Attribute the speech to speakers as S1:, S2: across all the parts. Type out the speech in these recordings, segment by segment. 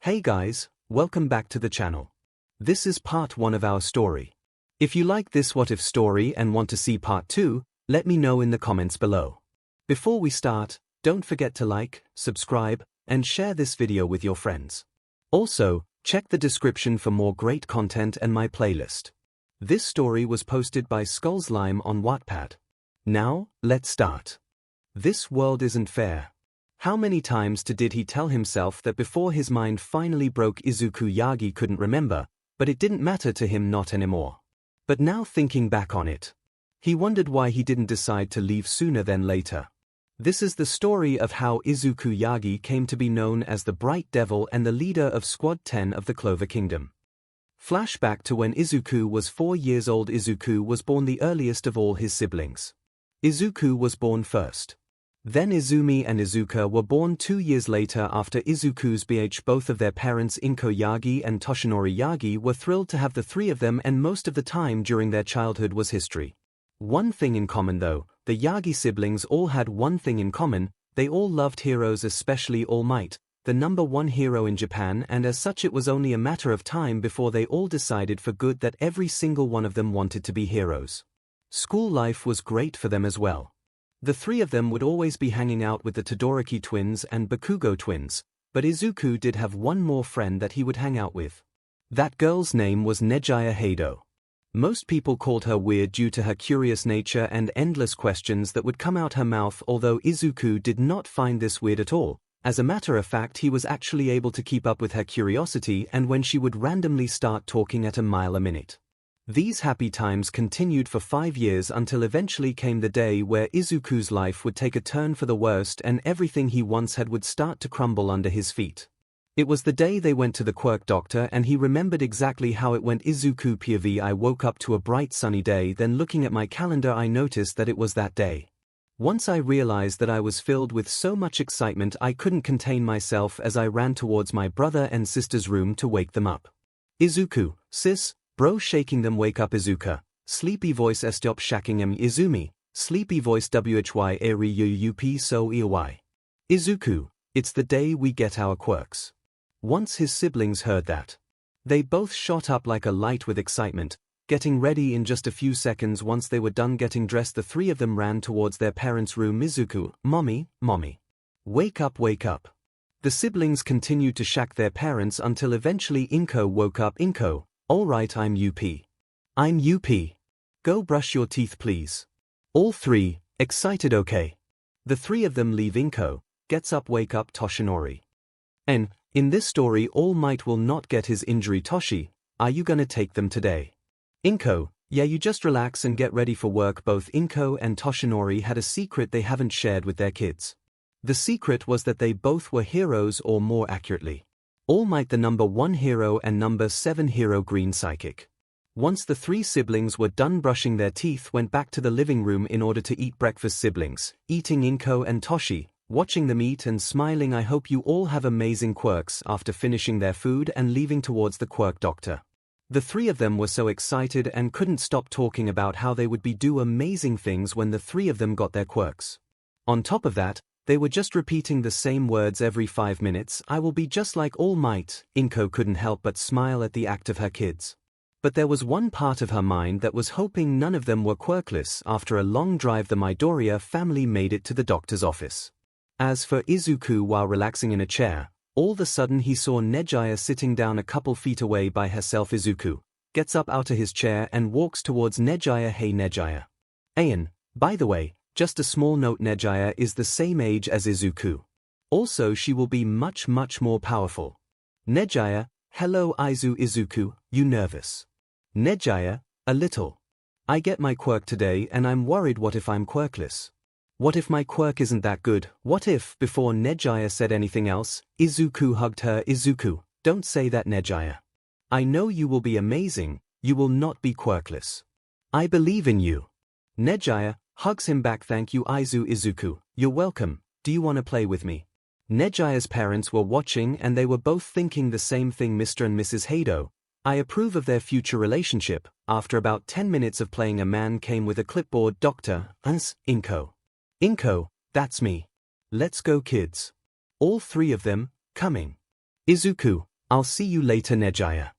S1: Hey guys, welcome back to the channel. This is part 1 of our story. If you like this what if story and want to see part 2, let me know in the comments below. Before we start, don't forget to like, subscribe, and share this video with your friends. Also, check the description for more great content and my playlist. This story was posted by 𝐒𝐿 on Wattpad. Now, let's start. This world isn't fair. How many times did he tell himself that before his mind finally broke Izuku Yagi couldn't remember, but it didn't matter to him not anymore. But now thinking back on it, he wondered why he didn't decide to leave sooner than later. This is the story of how Izuku Yagi came to be known as the Bright Devil and the leader of Squad 10 of the Clover Kingdom. Flashback to when Izuku was 4 years old. Izuku was born the earliest of all his siblings. Izuku was born first. Then Izumi and Izuka were born 2 years later after Izuku's birth. Both of their parents Inko Yagi and Toshinori Yagi were thrilled to have the three of them, and most of the time during their childhood was history. One thing in common though, the Yagi siblings all had one thing in common: they all loved heroes, especially All Might, the #1 hero in Japan, and as such it was only a matter of time before they all decided for good that every single one of them wanted to be heroes. School life was great for them as well. The three of them would always be hanging out with the Todoroki twins and Bakugo twins, but Izuku did have one more friend that he would hang out with. That girl's name was 𝐒𝐻𝐼𝐵 Heido. Most people called her weird due to her curious nature and endless questions that would come out her mouth, although Izuku did not find this weird at all. As a matter of fact, he was actually able to keep up with her curiosity, and when she would randomly start talking at a mile a minute. These happy times continued for 5 years until eventually came the day where Izuku's life would take a turn for the worst and everything he once had would start to crumble under his feet. It was the day they went to the quirk doctor, and he remembered exactly how it went. Izuku POV: I woke up to a bright sunny day, then looking at my calendar I noticed that it was that day. Once I realized that I was filled with so much excitement I couldn't contain myself as I ran towards my brother and sister's room to wake them up. Izuku, sis, bro, shaking them. Wake up Izuka. Sleepy voice. Stop shaking him. Izumi, sleepy voice. WHY so EY. Izuku, it's the day we get our quirks. Once his siblings heard that, they both shot up like a light with excitement, getting ready in just a few seconds. Once they were done getting dressed, the three of them ran towards their parents' room. Izuku, mommy, wake up, wake up. The siblings continued to shack their parents until eventually Inko woke up. Inko, alright, I'm UP. Go brush your teeth please. All three, excited. Okay. The three of them leave. Inko gets up. Wake up Toshinori. And, in this story All Might will not get his injury. Toshi, are you gonna take them today? Inko, yeah, you just relax and get ready for work. Both Inko and Toshinori had a secret they haven't shared with their kids. The secret was that they both were heroes, or more accurately, All Might the #1 hero and #7 hero green psychic. Once the three siblings were done brushing their teeth, went back to the living room in order to eat breakfast. Siblings, eating. Inko and Toshi, watching them eat and smiling. I hope you all have amazing quirks. After finishing their food and leaving towards the quirk doctor, the three of them were so excited and couldn't stop talking about how they would do amazing things when the three of them got their quirks. On top of that, they were just repeating the same words every 5 minutes. I will be just like All Might. Inko couldn't help but smile at the act of her kids. But there was one part of her mind that was hoping none of them were quirkless. After a long drive, the Midoriya family made it to the doctor's office. As for Izuku, while relaxing in a chair, all of a sudden he saw 𝐒𝐻𝐼𝐵 sitting down a couple feet away by herself. Izuku gets up out of his chair and walks towards 𝐒𝐻𝐼𝐵. Hey 𝐒𝐻𝐼𝐵. Ayan, by the way, just a small note: 𝐒𝐻𝐼𝐵 is the same age as Izuku. Also, she will be much more powerful. 𝐒𝐻𝐼𝐵, hello Izuku, you nervous? 𝐒𝐻𝐼𝐵, a little. I get my quirk today and I'm worried. What if I'm quirkless? What if my quirk isn't that good? What if? Before 𝐒𝐻𝐼𝐵 said anything else, Izuku hugged her. Izuku, don't say that 𝐒𝐻𝐼𝐵. I know you will be amazing, you will not be quirkless. I believe in you. 𝐒𝐻𝐼𝐵 hugs him back. Thank you Izuku, you're welcome. Do you want to play with me? 𝐒𝐻𝐼�'s parents were watching and they were both thinking the same thing. Mr. and Mrs. Heido, I approve of their future relationship. After about 10 minutes of playing, a man came with a clipboard. Dr. Inko. Inko, that's me. Let's go kids. All three of them, coming. Izuku, I'll see you later, 𝐂𝐸𝐻.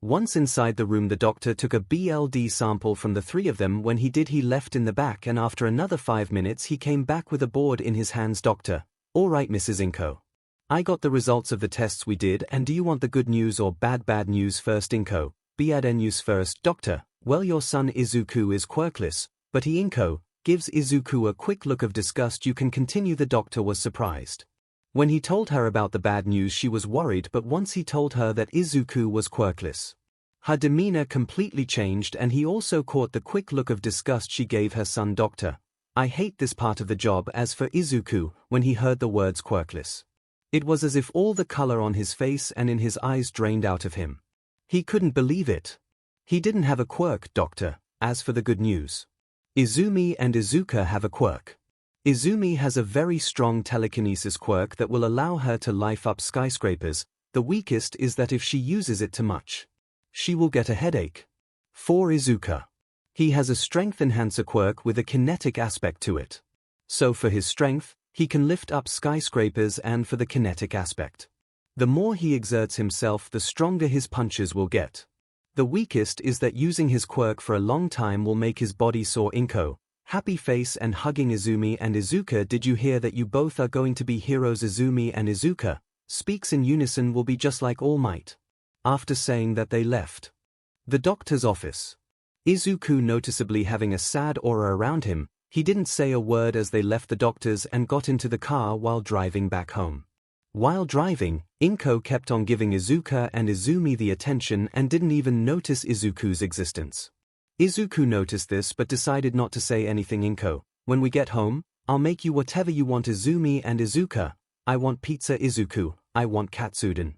S1: Once inside the room, the doctor took a blood sample from the three of them. When he did, he left in the back, and after another 5 minutes he came back with a board in his hands. Doctor. All right, Mrs. 𝐭𝐻𝐿. I got the results of the tests we did, and do you want the good news or bad news first? 𝐭𝐻𝐿. Bad news first, doctor. Well, your son 𝐒𝐿 is quirkless, but he 𝐭𝐻𝐿 gives 𝐒𝐿 a quick look of disgust. You can continue. The doctor was surprised. When he told her about the bad news, she was worried, but once he told her that 𝐒𝐿 was quirkless, her demeanor completely changed, and he also caught the quick look of disgust she gave her son. Doctor, I hate this part of the job. As for 𝐒𝐿, when he heard the words quirkless, it was as if all the color on his face and in his eyes drained out of him. He couldn't believe it. He didn't have a quirk, doctor. As for the good news, 𝐒𝐿 and 𝐒𝐿 have a quirk. 𝐒𝐿 has a very strong telekinesis quirk that will allow her to lift up skyscrapers. The weakest is that if she uses it too much, she will get a headache. For 𝐒𝐿, he has a strength enhancer quirk with a kinetic aspect to it. So for his strength, he can lift up skyscrapers, and for the kinetic aspect, the more he exerts himself, the stronger his punches will get. The weakest is that using his quirk for a long time will make his body sore. 𝐭𝐻𝐿, happy face and hugging 𝐒𝐿 and 𝐒𝐿. Did you hear that you both are going to be heroes? 𝐒𝐿 and 𝐒𝐿 speaks in unison. Will be just like All Might. After saying that, they left the doctor's office. 𝐒𝐿 noticeably having a sad aura around him, he didn't say a word as they left the doctor's and got into the car while driving back home. While driving, 𝐭𝐻𝐿 kept on giving 𝐒𝐿 and 𝐒𝐿 the attention and didn't even notice 𝐒𝐿's existence. 𝐒𝐿 noticed this but decided not to say anything. 𝐭𝐻𝐿, when we get home, I'll make you whatever you want. 𝐒𝐿 and 𝐒𝐿, I want pizza. 𝐒𝐿, I want katsudon.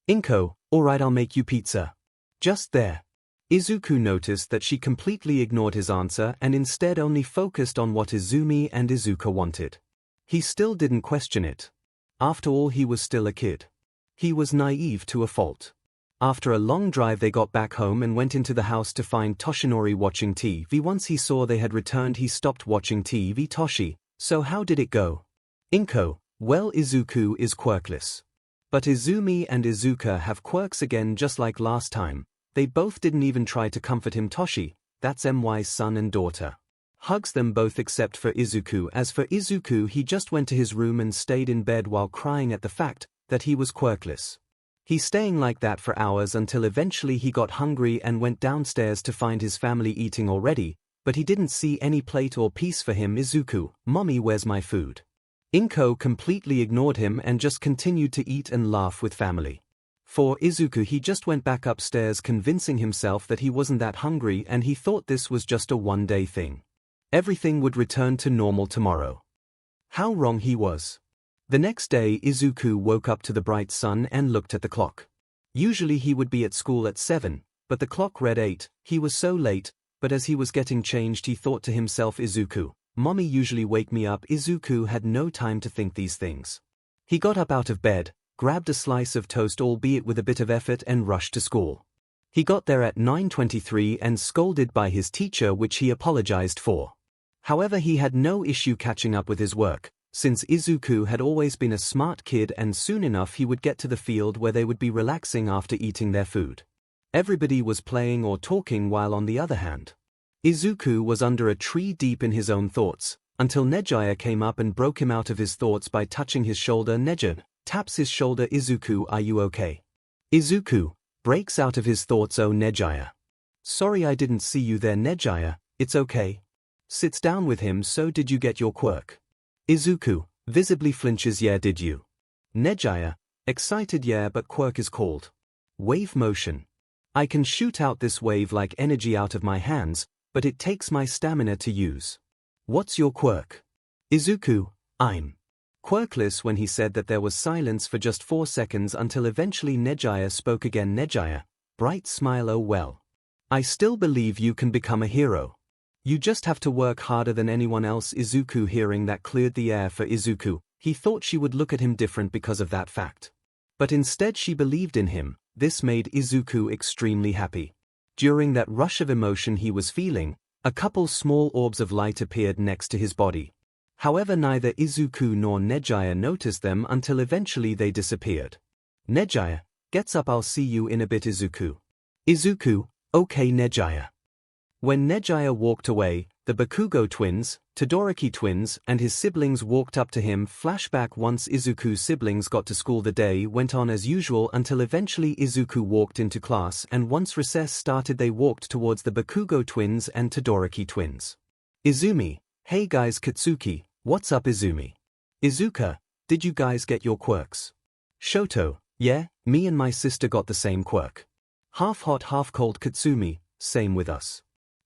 S1: 𝐭𝐻𝐿, alright, I'll make you pizza. Just there, 𝐒𝐿 noticed that she completely ignored his answer and instead only focused on what 𝐒𝐿 and 𝐒𝐿 wanted. He still didn't question it. After all, he was still a kid. He was naive to a fault. After a long drive, they got back home and went into the house to find Toshinori watching TV. Once he saw they had returned, he stopped watching TV. Toshi, so how did it go? 𝐭𝐻𝐿, well, 𝐒𝐿 is quirkless. But 𝐒𝐿 and 𝐒𝐿 have quirks again, just like last time. They both didn't even try to comfort him. Toshi, that's MY's son and daughter, hugs them both except for 𝐒𝐿. As for 𝐒𝐿, he just went to his room and stayed in bed while crying at the fact that he was quirkless. He's staying like that for hours until eventually he got hungry and went downstairs to find his family eating already, but he didn't see any plate or piece for him. 𝐒𝐿, Mommy, where's my food? 𝐭𝐻𝐿 completely ignored him and just continued to eat and laugh with family. For 𝐒𝐿, he just went back upstairs convincing himself that he wasn't that hungry and he thought this was just a one-day thing. Everything would return to normal tomorrow. How wrong he was. The next day, 𝐒𝐿 woke up to the bright sun and looked at the clock. Usually he would be at school at 7, but the clock read 8. He was so late, but as he was getting changed he thought to himself, 𝐒𝐿, Mommy usually wake me up. 𝐒𝐿 had no time to think these things. He got up out of bed, grabbed a slice of toast, albeit with a bit of effort, and rushed to school. He got there at 9:23 and scolded by his teacher, which he apologized for. However, he had no issue catching up with his work, since 𝐒𝐿 had always been a smart kid, and soon enough he would get to the field where they would be relaxing after eating their food. Everybody was playing or talking, while on the other hand, 𝐒𝐿 was under a tree deep in his own thoughts, until 𝐒𝐸𝐻 came up and broke him out of his thoughts by touching his shoulder. 𝐒𝐸𝐻 taps his shoulder. 𝐒𝐿, are you okay? 𝐒𝐿 breaks out of his thoughts. Oh, 𝐒𝐸𝐻. Sorry, I didn't see you there. 𝐒𝐸𝐻, it's okay. Sits down with him. So did you get your quirk? 𝐒𝐿 visibly flinches. Yeah, did you? 𝐒𝐸𝐻 excited. Yeah, but quirk is called wave motion. I can shoot out this wave like energy out of my hands, but it takes my stamina to use. What's your quirk? 𝐒𝐿, I'm quirkless. When he said that, there was silence for just 4 seconds until eventually 𝐒𝐸𝐻 spoke again. 𝐒𝐸𝐻, bright smile. Oh well, I still believe you can become a hero. You just have to work harder than anyone else. 𝐒𝐿 hearing that cleared the air for 𝐒𝐿. He thought she would look at him different because of that fact. But instead she believed in him. This made 𝐒� extremely happy. During that rush of emotion he was feeling, a couple small orbs of light appeared next to his body. However, neither 𝐒� nor 𝐒𝐸𝐻 noticed them until eventually they disappeared. 𝐒𝐸𝐻, Gets up, I'll see you in a bit Izuku. Izuku, okay Nejiya. When Nejiya walked away, the Bakugo twins, Todoroki twins, and his siblings walked up to him. Flashback: once Izuku's siblings got to school, the day went on as usual until eventually Izuku walked into class, and once recess started they walked towards the Bakugo twins and Todoroki twins. Izumi, hey guys. Katsuki, what's up Izumi? Izuka, did you guys get your quirks? Shoto, yeah, me and my sister got the same quirk. Half hot half cold. Katsumi, same with us.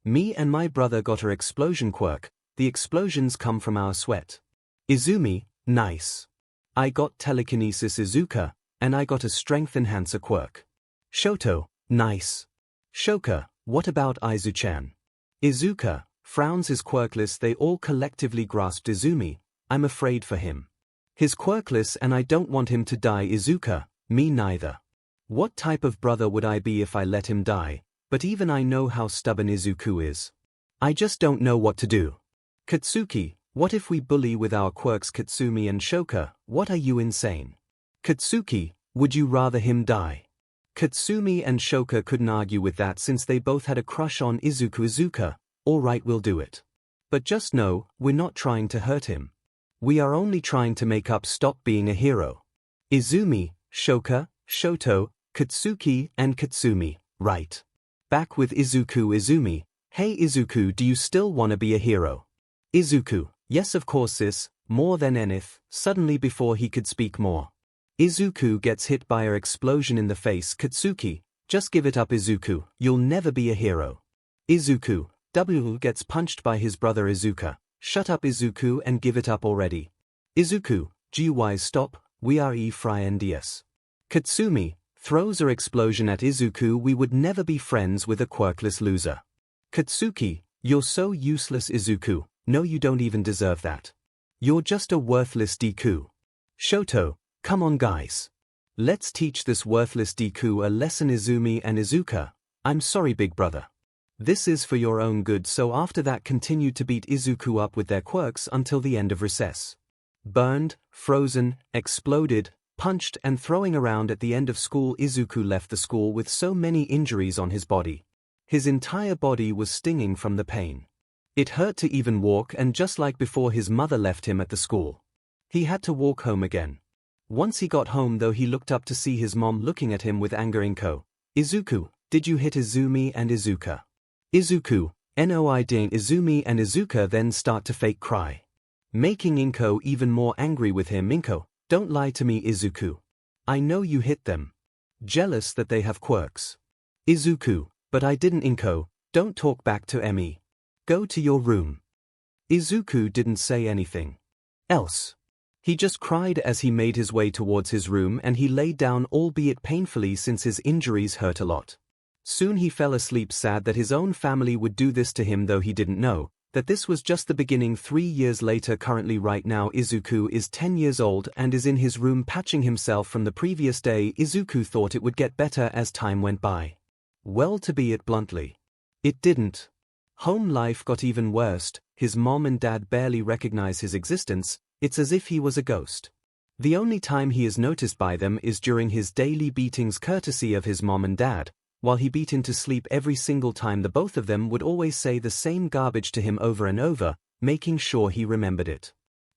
S1: Me and my brother got our explosion quirk. The explosions come from our sweat. Izumi, nice. I got telekinesis. Izuka, and I got a strength enhancer quirk. Shoto, nice. Shoka, what about Aizu-chan? Izuka, frowns. His quirkless. They all collectively grasped Izumi. I'm afraid for him. His quirkless and I don't want him to die. Izuka, me neither. What type of brother would I be if I let him die? But even I know how stubborn Izuku is. I just don't know what to do. Katsuki, what if we bully with our quirks? Katsumi and Shoka, what are you, insane? Katsuki, would you rather him die? Katsumi and Shoka couldn't argue with that since they both had a crush on Izuku. Izuka, alright, we'll do it. But just know, we're not trying to hurt him. We are only trying to make up. Stop being a hero. Izumi, Shoka, Shoto, Katsuki, and Katsumi, right. Back with Izuku. Izumi, hey Izuku, do you still wanna be a hero? Izuku, yes of course sis, more than anyth. Suddenly before he could speak more, Izuku gets hit by an explosion in the face. Katsuki, just give it up Izuku, you'll never be a hero. Izuku, gets punched by his brother. Izuka, shut up Izuku and give it up already. Izuku, GY stop, we are friends. Katsumi, throws her explosion at Izuku. We would never be friends with a quirkless loser. Katsuki, you're so useless. Izuku, no you don't even deserve that. You're just a worthless Deku. Shoto, come on guys. Let's teach this worthless Deku a lesson. Izumi and Izuka, I'm sorry big brother. This is for your own good. So after that continued to beat Izuku up with their quirks until the end of recess. Burned, frozen, exploded, punched and throwing around. At the end of school, Izuku left the school with so many injuries on his body. His entire body was stinging from the pain. It hurt to even walk, and just like before, his mother left him at the school. He had to walk home again. Once he got home though, he looked up to see his mom looking at him with anger. Izuku, did you hit Izumi and Izuka? Izuku, no I didn't. Izumi and Izuka then start to fake cry, making Inko even more angry with him. Inko, don't lie to me Izuku. I know you hit them. Jealous that they have quirks. Izuku, but I didn't. Inko, don't talk back to Emi. Go to your room. Izuku didn't say anything else. He just cried as he made his way towards his room, and he lay down, albeit painfully since his injuries hurt a lot. Soon he fell asleep, sad that his own family would do this to him, though he didn't know that this was just the beginning. 3 years later, currently right now, Izuku is 10 years old and is in his room patching himself from the previous day. Izuku thought it would get better as time went by. Well, to be it bluntly, it didn't. Home life got even worse. His mom and dad barely recognize his existence. It's as if he was a ghost. The only time he is noticed by them is during his daily beatings, courtesy of his mom and dad. While he beat into sleep every single time, the both of them would always say the same garbage to him over and over, making sure he remembered it.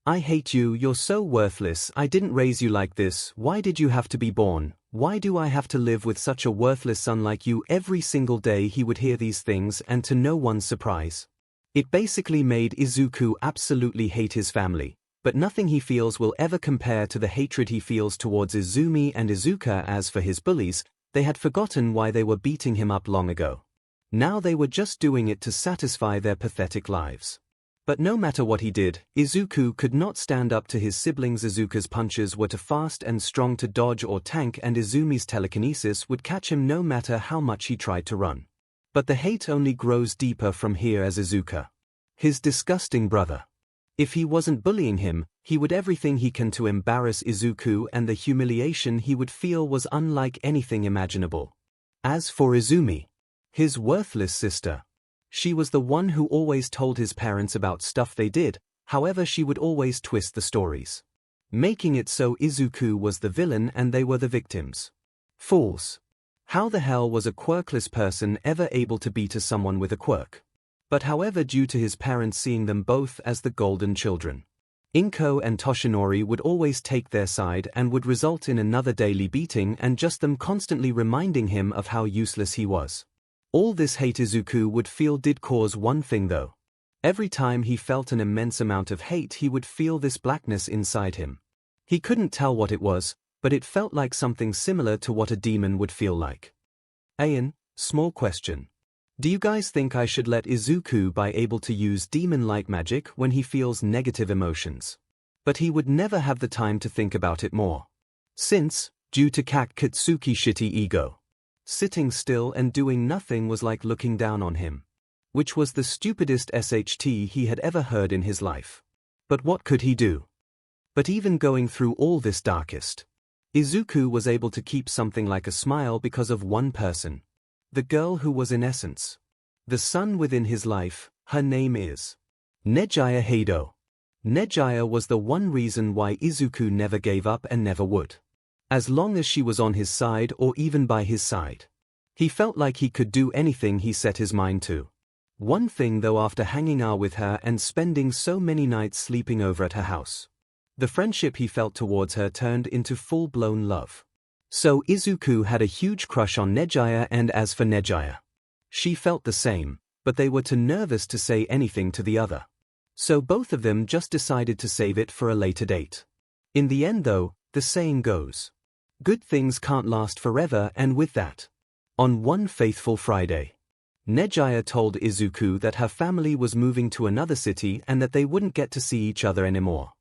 S1: I hate you, you're so worthless, I didn't raise you like this, why did you have to be born, why do I have to live with such a worthless son like you? Every single day he would hear these things, and to no one's surprise, it basically made Izuku absolutely hate his family. But nothing he feels will ever compare to the hatred he feels towards Izumi and Izuka. As for his bullies, they had forgotten why they were beating him up long ago. Now they were just doing it to satisfy their pathetic lives. But no matter what he did, Izuku could not stand up to his siblings. Izuka's punches were too fast and strong to dodge or tank, and Izumi's telekinesis would catch him no matter how much he tried to run. But the hate only grows deeper from here as Izuka, his disgusting brother, if he wasn't bullying him, he would everything he can to embarrass Izuku, and the humiliation he would feel was unlike anything imaginable. As for Izumi, his worthless sister, she was the one who always told his parents about stuff they did. However, she would always twist the stories, making it so Izuku was the villain and they were the victims. Fools. How the hell was a quirkless person ever able to be to someone with a quirk? But however, due to his parents seeing them both as the golden children, 𝐒𝐿𝐴 and 𝐵𝐶𝐵𝐿𝐴 would always take their side and would result in another daily beating and just them constantly reminding him of how useless he was. All this hate Izuku would feel did cause one thing though. Every time he felt an immense amount of hate, he would feel this blackness inside him. He couldn't tell what it was, but it felt like something similar to what a demon would feel like. Small question. Do you guys think I should let Izuku be able to use demon-like magic when he feels negative emotions? But he would never have the time to think about it more. Since, due to Katsuki's shitty ego, sitting still and doing nothing was like looking down on him, which was the stupidest SHT he had ever heard in his life. But what could he do? But even going through all this darkest, Izuku was able to keep something like a smile because of one person. The girl who was in essence the sun within his life. Her name is 𝐒𝐻𝐻𝐵 Heido. 𝐒𝐻𝐻𝐵 was the one reason why Izuku never gave up and never would. As long as she was on his side or even by his side, he felt like he could do anything he set his mind to. One thing though, after hanging out with her and spending so many nights sleeping over at her house, the friendship he felt towards her turned into full-blown love. So Izuku had a huge crush on 𝐒𝐻𝐻𝐵, and as for 𝐒𝐻𝐻𝐵, she felt the same, but they were too nervous to say anything to the other. So both of them just decided to save it for a later date. In the end though, the saying goes, good things can't last forever, and with that, on one faithful Friday, 𝐒𝐻𝐻𝐵 told Izuku that her family was moving to another city and that they wouldn't get to see each other anymore.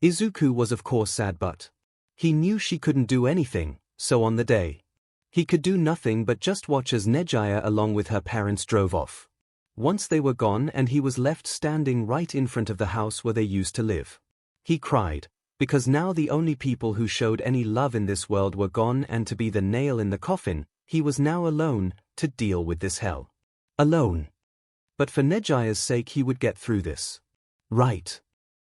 S1: Izuku was of course sad, but he knew she couldn't do anything. So on the day, he could do nothing but just watch as 𝐒𝐻𝐻𝐵 along with her parents drove off. Once they were gone and he was left standing right in front of the house where they used to live, he cried, because now the only people who showed any love in this world were gone, and to be the nail in the coffin, he was now alone to deal with this hell. Alone. But for 𝐒𝐻𝐻𝐵's sake he would get through this. Right.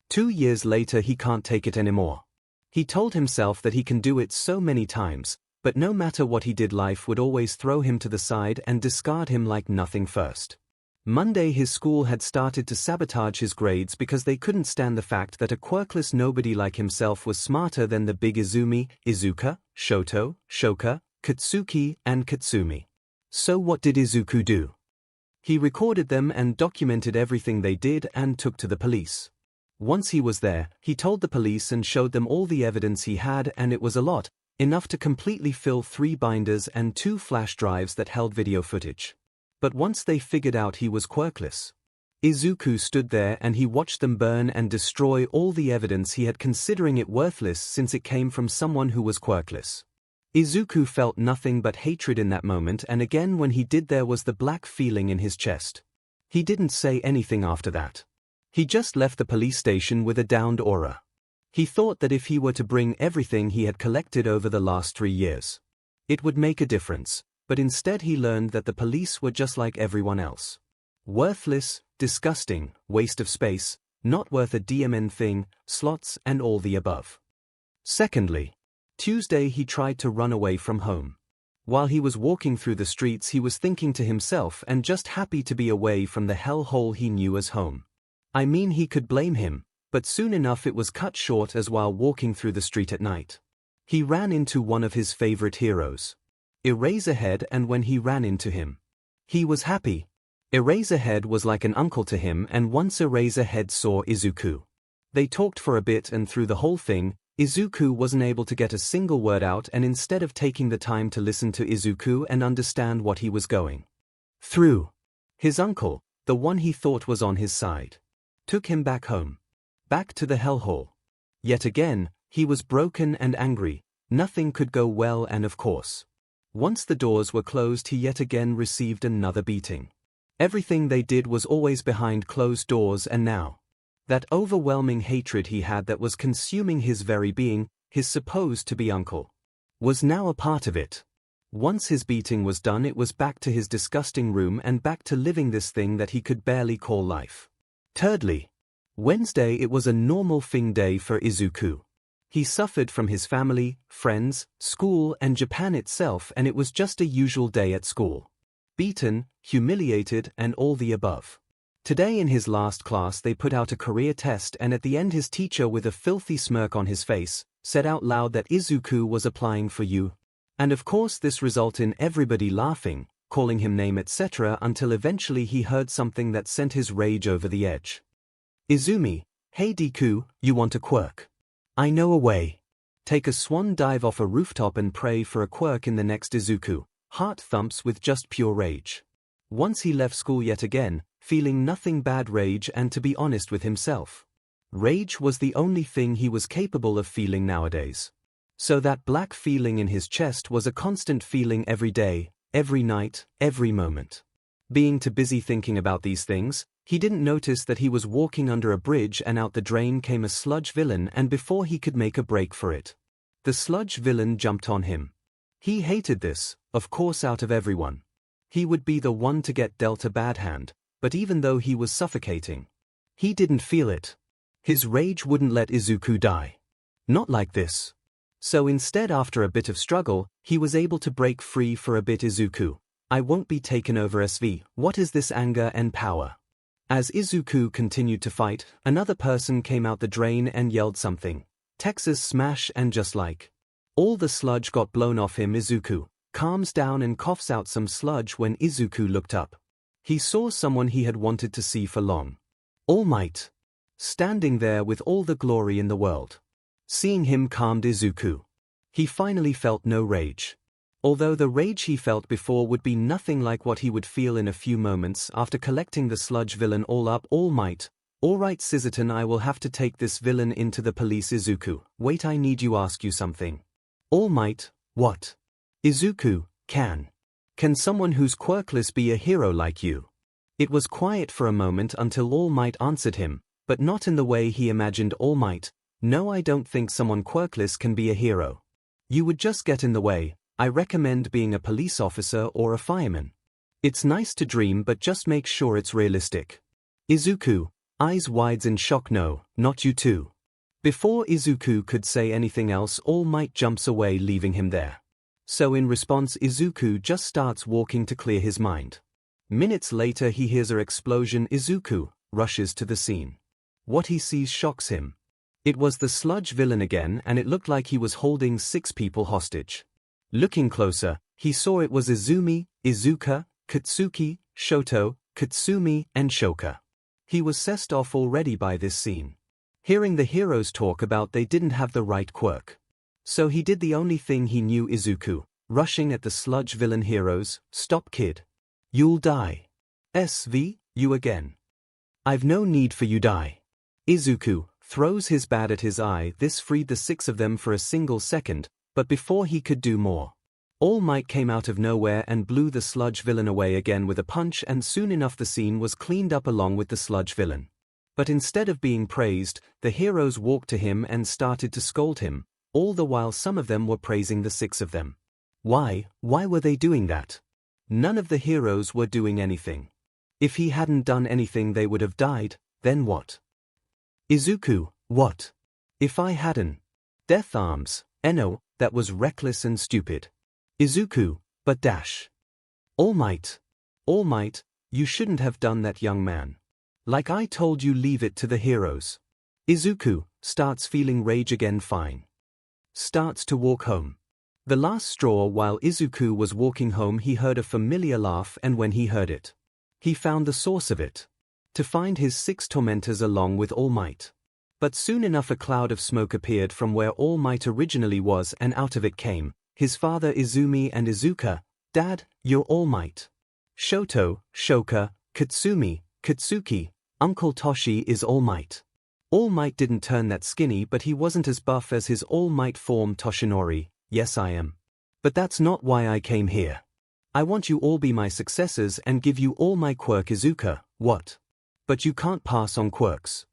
S1: 2 years later he can't take it anymore. He told himself that he can do it so many times, but no matter what he did, life would always throw him to the side and discard him like nothing. First Monday, his school had started to sabotage his grades because they couldn't stand the fact that a quirkless nobody like himself was smarter than the big Izumi, Izuka, Shoto, Shoka, Katsuki, and Katsumi. So what did Izuku do? He recorded them and documented everything they did and took to the police. Once he was there, he told the police and showed them all the evidence he had, and it was a lot, enough to completely fill 3 binders and 2 flash drives that held video footage. But once they figured out he was quirkless, Izuku stood there and he watched them burn and destroy all the evidence he had, considering it worthless since it came from someone who was quirkless. Izuku felt nothing but hatred in that moment, and again when he did, there was the black feeling in his chest. He didn't say anything after that. He just left the police station with a downed aura. He thought that if he were to bring everything he had collected over the last 3 years, it would make a difference, but instead he learned that the police were just like everyone else. Worthless, disgusting, waste of space, not worth a DMN thing, slots and all the above. Secondly, Tuesday he tried to run away from home. While he was walking through the streets he was thinking to himself and just happy to be away from the hellhole he knew as home. I mean, he could blame him, but soon enough it was cut short, as while walking through the street at night, he ran into one of his favorite heroes, Eraserhead, and when he ran into him, he was happy. Eraserhead was like an uncle to him, and once Eraserhead saw Izuku, they talked for a bit, and through the whole thing, Izuku wasn't able to get a single word out, and instead of taking the time to listen to Izuku and understand what he was going through, his uncle, the one he thought was on his side, took him back home. Back to the hellhole. Yet again, he was broken and angry. Nothing could go well, and of course, once the doors were closed he yet again received another beating. Everything they did was always behind closed doors, and now, that overwhelming hatred he had that was consuming his very being, his supposed to be uncle, was now a part of it. Once his beating was done, it was back to his disgusting room and back to living this thing that he could barely call life. Thirdly, Wednesday, it was a normal thing day for Izuku. He suffered from his family, friends, school and Japan itself, and it was just a usual day at school. Beaten, humiliated and all the above. Today in his last class they put out a career test, and at the end his teacher, with a filthy smirk on his face, said out loud that Izuku was applying for you. And of course this resulted in everybody laughing, calling him name etc., until eventually he heard something that sent his rage over the edge. Izumi, hey Deku, you want a quirk? I know a way. Take a swan dive off a rooftop and pray for a quirk in the next. Izuku heart thumps with just pure rage. Once he left school yet again, feeling nothing bad rage, and to be honest with himself, rage was the only thing he was capable of feeling nowadays. So that black feeling in his chest was a constant feeling every day, every night, every moment. Being too busy thinking about these things, he didn't notice that he was walking under a bridge, and out the drain came a sludge villain, and before he could make a break for it, the sludge villain jumped on him. He hated this, of course, out of everyone. He would be the one to get dealt a bad hand, but even though he was suffocating, he didn't feel it. His rage wouldn't let Izuku die. Not like this. So instead, after a bit of struggle, he was able to break free for a bit. Izuku, I won't be taken over. SV, what is this anger and power? As Izuku continued to fight, another person came out the drain and yelled something. Texas smash, and just like all the sludge got blown off him, Izuku calms down and coughs out some sludge. When Izuku looked up, he saw someone he had wanted to see for long. All Might, standing there with all the glory in the world. Seeing him calmed Izuku. He finally felt no rage. Although the rage he felt before would be nothing like what he would feel in a few moments after collecting the sludge villain. All up, All Might. Alright Scissorton, I will have to take this villain into the police. Izuku, wait, I need you ask you something. All Might, what? Izuku, can someone who's quirkless be a hero like you? It was quiet for a moment until All Might answered him, but not in the way he imagined. All Might, no, I don't think someone quirkless can be a hero. You would just get in the way. I recommend being a police officer or a fireman. It's nice to dream, but just make sure it's realistic. Izuku, eyes wide in shock. No, not you too. Before Izuku could say anything else, All Might jumps away, leaving him there. So in response, Izuku just starts walking to clear his mind. Minutes later he hears an explosion. Izuku rushes to the scene. What he sees shocks him. It was the sludge villain again, and it looked like he was holding 6 people hostage. Looking closer, he saw it was Izumi, Izuka, Katsuki, Shoto, Katsumi, and Shoka. He was sessed off already by this scene. Hearing the heroes talk about they didn't have the right quirk. So he did the only thing he knew. Izuku, rushing at the sludge villain. Heroes, stop kid. You'll die. SV, you again. I've no need for you die. Izuku throws his bat at his eye. This freed the 6 of them for a single second. But before he could do more, All Might came out of nowhere and blew the sludge villain away again with a punch, and soon enough the scene was cleaned up along with the sludge villain. But instead of being praised, the heroes walked to him and started to scold him, all the while some of them were praising the 6 of them. Why were they doing that? None of the heroes were doing anything. If he hadn't done anything they would have died, then what? Izuku, what? If I hadn't death arms, Eno, that was reckless and stupid. Izuku, but dash. All Might, you shouldn't have done that, young man. Like I told you, leave it to the heroes. Izuku starts feeling rage again. Fine. Starts to walk home. The last straw. While Izuku was walking home he heard a familiar laugh, and when he heard it, he found the source of it. To find his 6 tormentors along with All Might. But soon enough a cloud of smoke appeared from where All Might originally was, and out of it came his father Izumi and Izuka. Dad, you're All Might. Shoto, Shoka, Katsumi, Katsuki, Uncle Toshi is All Might. All Might didn't turn that skinny, but he wasn't as buff as his All Might form. Toshinori, yes I am. But that's not why I came here. I want you all be my successors and give you all my quirk. Izuka, what? But you can't pass on quirks.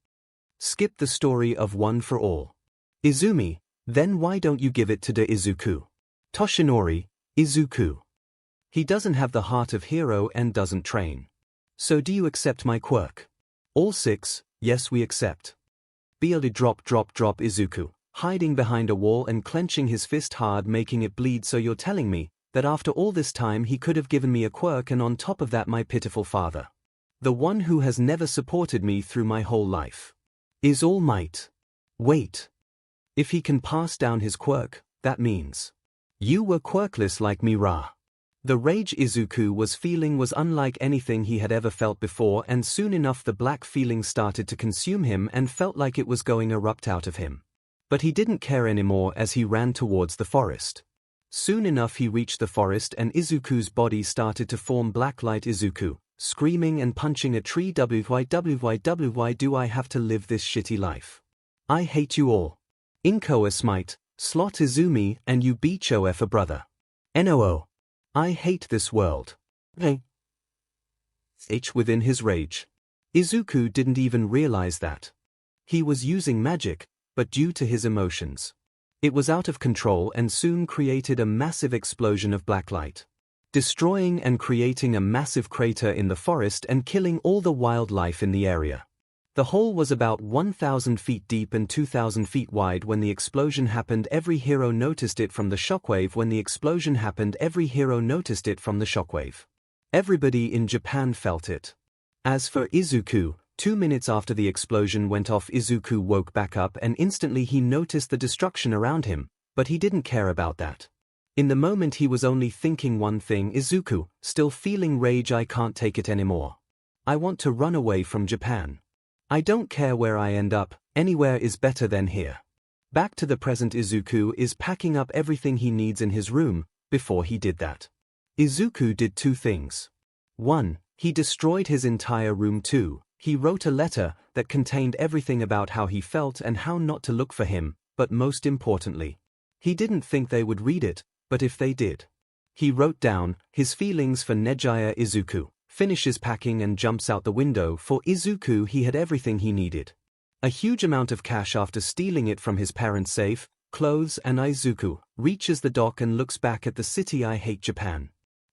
S1: Skip the story of one for all. Izumi, then why don't you give it to Izuku? Toshinori, Izuku. He doesn't have the heart of hero and doesn't train. So do you accept my quirk? All 6, yes we accept. Drop Izuku, hiding behind a wall and clenching his fist hard, making it bleed. So you're telling me that after all this time he could have given me a quirk, and on top of that my pitiful father, the one who has never supported me through my whole life, is All Might. Wait. If he can pass down his quirk, that means you were quirkless like me, Ra. The rage Izuku was feeling was unlike anything he had ever felt before, and soon enough the black feeling started to consume him and felt like it was going to erupt out of him. But he didn't care anymore as he ran towards the forest. Soon enough he reached the forest and Izuku's body started to form black light. Izuku, screaming and punching a tree. Why do I have to live this shitty life? I hate you all. Inkoa smite, slot Izumi and you bicho F a brother. NOO. I hate this world. Within his rage. Izuku didn't even realize that he was using magic, but due to his emotions, it was out of control and soon created a massive explosion of black light, destroying and creating a massive crater in the forest and killing all the wildlife in the area. The hole was about 1,000 feet deep and 2,000 feet wide. When the explosion happened, every hero noticed it from the shockwave. Everybody in Japan felt it. As for Izuku, 2 minutes after the explosion went off, Izuku woke back up and instantly he noticed the destruction around him, but he didn't care about that. In the moment he was only thinking one thing: Izuku, still feeling rage. I can't take it anymore. I want to run away from Japan. I don't care where I end up, anywhere is better than here. Back to the present, Izuku is packing up everything he needs in his room. Before he did that, Izuku did 2 things. 1. He destroyed his entire room. 2. He wrote a letter that contained everything about how he felt and how not to look for him, but most importantly, he didn't think they would read it, but if they did, he wrote down his feelings for Nejiya. Izuku finishes packing and jumps out the window. For Izuku, he had everything he needed. A huge amount of cash after stealing it from his parents' safe, clothes, and Izuku reaches the dock and looks back at the city. I hate Japan.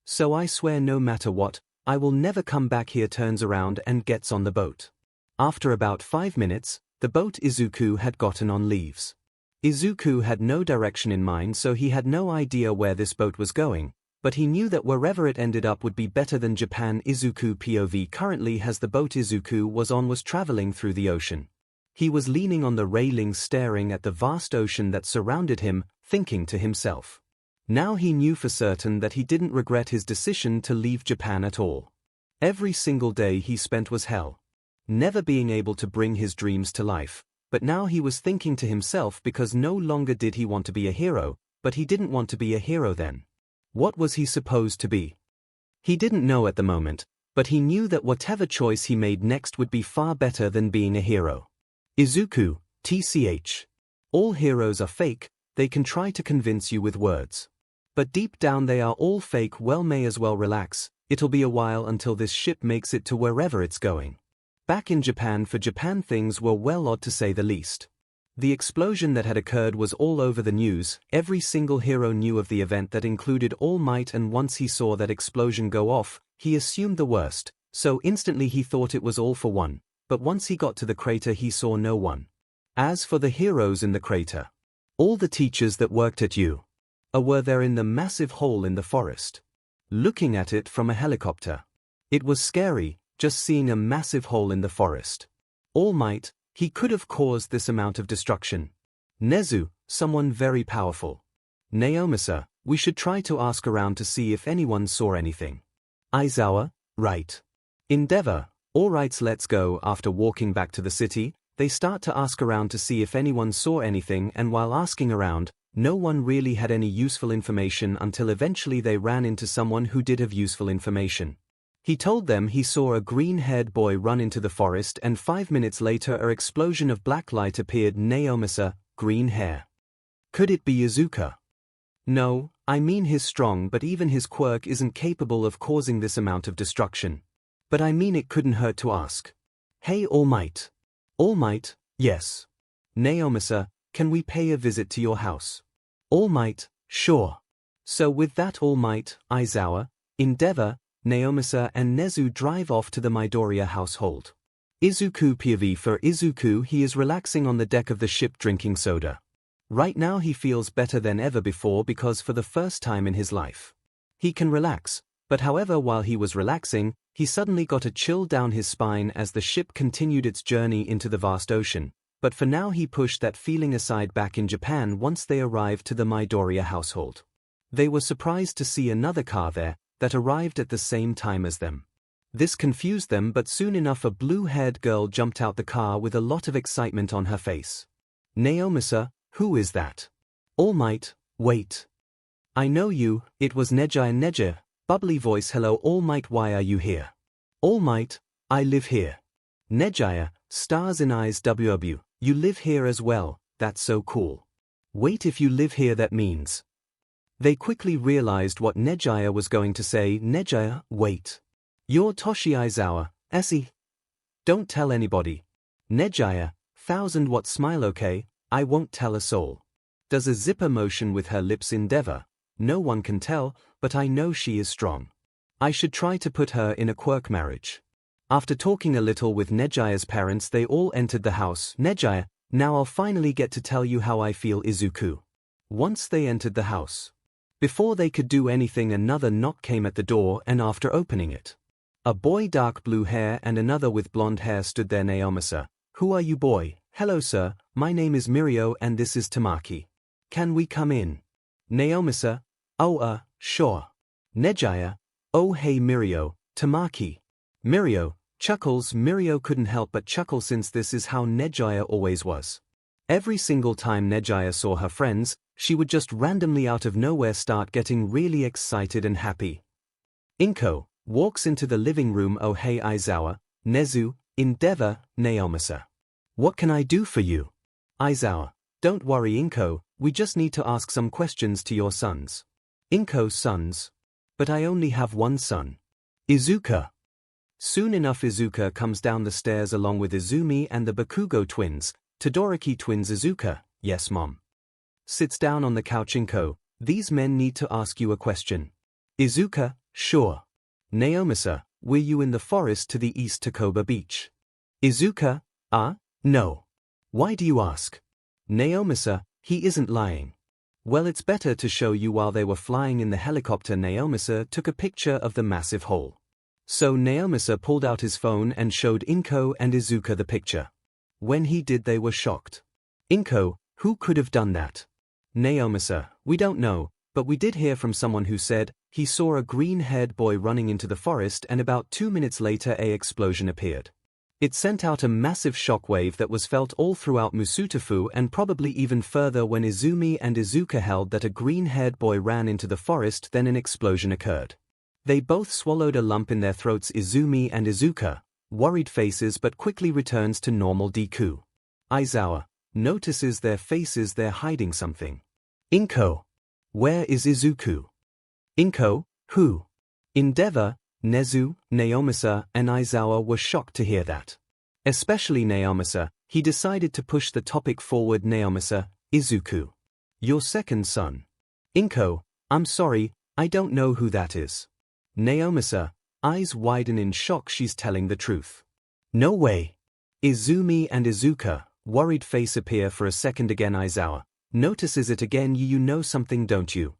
S1: So I swear no matter what, I will never come back here. Turns around and gets on the boat. After about 5 minutes, the boat Izuku had gotten on leaves. Izuku had no direction in mind, so he had no idea where this boat was going, but he knew that wherever it ended up would be better than Japan. Izuku POV currently has the boat Izuku was on was traveling through the ocean. He was leaning on the railings staring at the vast ocean that surrounded him, thinking to himself. Now he knew for certain that he didn't regret his decision to leave Japan at all. Every single day he spent was hell, never being able to bring his dreams to life, but now he was thinking to himself because no longer did he want to be a hero, but he didn't want to be a hero then. What was he supposed to be? He didn't know at the moment, but he knew that whatever choice he made next would be far better than being a hero. Izuku, TCH. All heroes are fake, they can try to convince you with words. But deep down they are all fake. Well, may as well relax, it'll be a while until this ship makes it to wherever it's going. Back in Japan, for Japan things were well odd to say the least. The explosion that had occurred was all over the news. Every single hero knew of the event that included All Might, and once he saw that explosion go off, he assumed the worst, so instantly he thought it was all for one, but once he got to the crater he saw no one. As for the heroes in the crater, all the teachers that worked at 𝐸 were there in the massive hole in the forest, looking at it from a helicopter. It was scary, just seeing a massive hole in the forest. All Might, he could have caused this amount of destruction. Nezu, someone very powerful. Naomasa, we should try to ask around to see if anyone saw anything. Aizawa, right. Endeavor, alright, let's go. After walking back to the city, they start to ask around to see if anyone saw anything, and while asking around, no one really had any useful information until eventually they ran into someone who did have useful information. He told them he saw a green-haired boy run into the forest, and 5 minutes later an explosion of black light appeared. Naomasa, green hair. Could it be Izuku? No, I mean he's strong, but even his quirk isn't capable of causing this amount of destruction. But I mean it couldn't hurt to ask. Hey All Might. All Might, yes. Naomasa, can we pay a visit to your house? All Might, sure. So with that All Might, Aizawa, Endeavor, Naomasa and Nezu drive off to the Midoriya household. Izuku POV for Izuku, he is relaxing on the deck of the ship drinking soda. Right now he feels better than ever before because for the first time in his life, he can relax. But however, while he was relaxing, he suddenly got a chill down his spine as the ship continued its journey into the vast ocean. But for now he pushed that feeling aside. Back in Japan, once they arrived to the Midoriya household, they were surprised to see another car there that arrived at the same time as them. This confused them, but soon enough a blue-haired girl jumped out the car with a lot of excitement on her face. "Naomasa, who is that?" "All Might, wait. I know you." It was 𝐂𝐩𝐸. Bubbly voice. "Hello All Might, why are you here?" "All Might, I live here." 𝐂𝐸𝐸, stars in 𝐼𝐴𝐵. "You live here as well, that's so cool. Wait, if you live here that means..." They quickly realized what 𝐂𝐸𝐸 was going to say. "𝐂𝐸𝐸, wait. You're Toshi Aizawa, 𝐶𝐸. Don't tell anybody." 𝐂𝐸𝐸, 1000-watt smile. "Okay, I won't tell a soul." Does a zipper motion with her lips. "Endeavor. No one can tell, but I know she is strong. I should try to put her in a quirk marriage." After talking a little with 𝐂𝐸𝐸's parents, they all entered the house. "𝐂𝐸𝐸, now I'll finally get to tell you how I feel, Izuku." Once they entered the house, before they could do anything, another knock came at the door, and after opening it, a boy dark blue hair and another with blonde hair stood there. "Naomasa, who are you, boy?" "Hello sir, my name is Mirio and this is Tamaki. Can we come in?" "Naomasa, oh sure." 𝐂𝐸𝐸, "Oh hey Mirio, Tamaki." Mirio chuckles. Mirio couldn't help but chuckle since this is how 𝐂𝐸𝐸 always was. Every single time 𝐂𝐸𝐸 saw her friends, she would just randomly out of nowhere start getting really excited and happy. Inko walks into the living room. "Oh hey Aizawa, Nezu, Endeavor, Naomasa. What can I do for you?" Aizawa, "Don't worry Inko, we just need to ask some questions to your sons." Inko, "Sons? But I only have one son. Izuka." Soon enough Izuka comes down the stairs along with Izumi and the Bakugo twins, Todoroki twins. "Izuka, yes mom." Sits down on the couch. "Inko, these men need to ask you a question." Izuka, "Sure." "Naomasa, were you in the forest to the east to Koba Beach?" Izuka, no. Why do you ask?" "Naomasa, he isn't lying." "Well, it's better to show you." While they were flying in the helicopter, Naomasa took a picture of the massive hole. So Naomasa pulled out his phone and showed Inko and Izuka the picture. When he did, they were shocked. "Inko, who could have done that?" "Naomasa, we don't know, but we did hear from someone who said he saw a green-haired boy running into the forest, and about 2 minutes later an explosion appeared. It sent out a massive shockwave that was felt all throughout Musutafu and probably even further. When Izumi and Izuka held that a green-haired boy ran into the forest, then an explosion occurred. They both swallowed a lump in their throats. Izumi and Izuka, worried faces, but quickly returns to normal. Deku Aizawa notices their faces, they're hiding something. Inko, where is Izuku? Inko, who? Endeavor, Nezu, Naomasa, and Aizawa were shocked to hear that. Especially Naomasa, he decided to push the topic forward. "Naomasa, Izuku, your second son." Inko, "I'm sorry, I don't know who that is." Naomasa, eyes widen in shock. She's telling the truth. "No way." Izumi and Izuka, worried face appear for a second again. Aizawa notices it again. You know something, don't you?"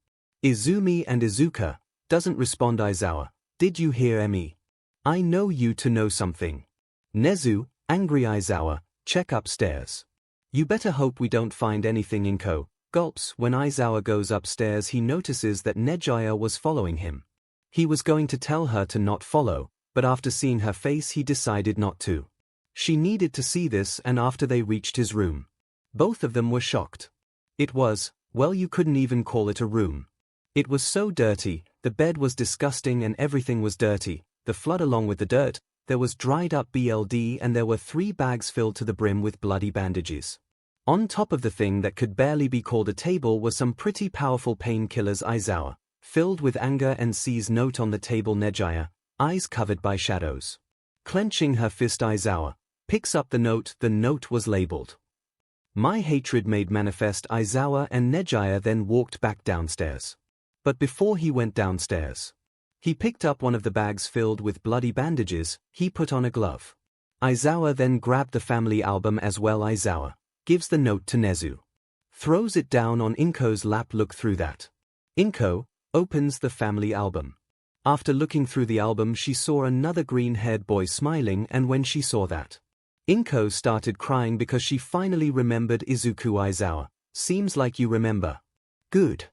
S1: Izumi and Izuka, doesn't respond. Aizawa, "Did you hear me? I know you to know something." Nezu, angry. Aizawa, "Check upstairs. You better hope we don't find anything." Inko gulps. When Aizawa goes upstairs, he notices that 𝐂𝐸𝐸 was following him. He was going to tell her to not follow, but after seeing her face he decided not to. She needed to see this, and after they reached his room, both of them were shocked. It was, well, you couldn't even call it a room. It was so dirty, the bed was disgusting and everything was dirty, the flood along with the dirt, there was dried up blood, and there were 3 bags filled to the brim with bloody bandages. On top of the thing that could barely be called a table were some pretty powerful painkillers. Aizawa, filled with anger, and sees note on the table. 𝐂𝐸𝐸, eyes covered by shadows, clenching her fist. Aizawa picks up the note. The note was labeled, "My hatred made manifest." Aizawa and 𝐂𝐸𝐸 then walked back downstairs. But before he went downstairs, he picked up one of the bags filled with bloody bandages. He put on a glove. Aizawa then grabbed the family album as well. Aizawa gives the note to Nezu. throws it down on 𝐒𝐭𝐻's lap. Look through that. 𝐒𝐭𝐻 opens the family album. After looking through the album, she saw another green-haired boy smiling, and when she saw that, 𝐒𝐭𝐻 started crying because she finally remembered Izuku Aizawa. Seems like you remember. Good.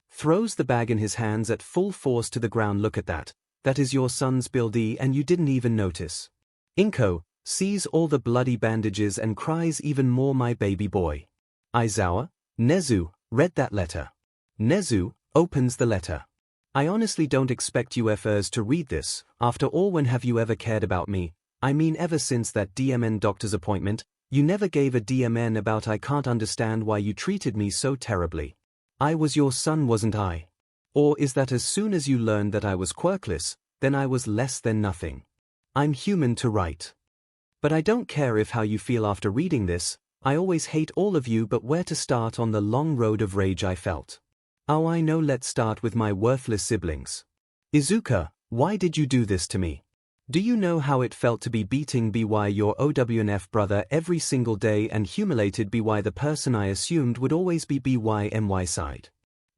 S1: Throws the bag in his hands at full force to the ground. Look at that. That is your son's build, and you didn't even notice. 𝐒𝐭𝐻 sees all the bloody bandages and cries even more. My baby boy. Aizawa, 𝐒𝐻u, read that letter. 𝐒𝐻u opens the letter. I honestly don't expect you FRs to read this. After all, when have you ever cared about me? I mean, ever since that DMN doctor's appointment, you never gave a DMN about. I can't understand why you treated me so terribly. I was your son, wasn't I? Or is that as soon as you learned that I was quirkless, then I was less than nothing? I'm human to write. But I don't care if how you feel after reading this. I always hate all of you, but where to start on the long road of rage I felt? Oh, I know, let's start with my worthless siblings. Izuka, why did you do this to me? Do you know how it felt to be beating by your OWNF brother every single day and humiliated by the person I assumed would always be my side?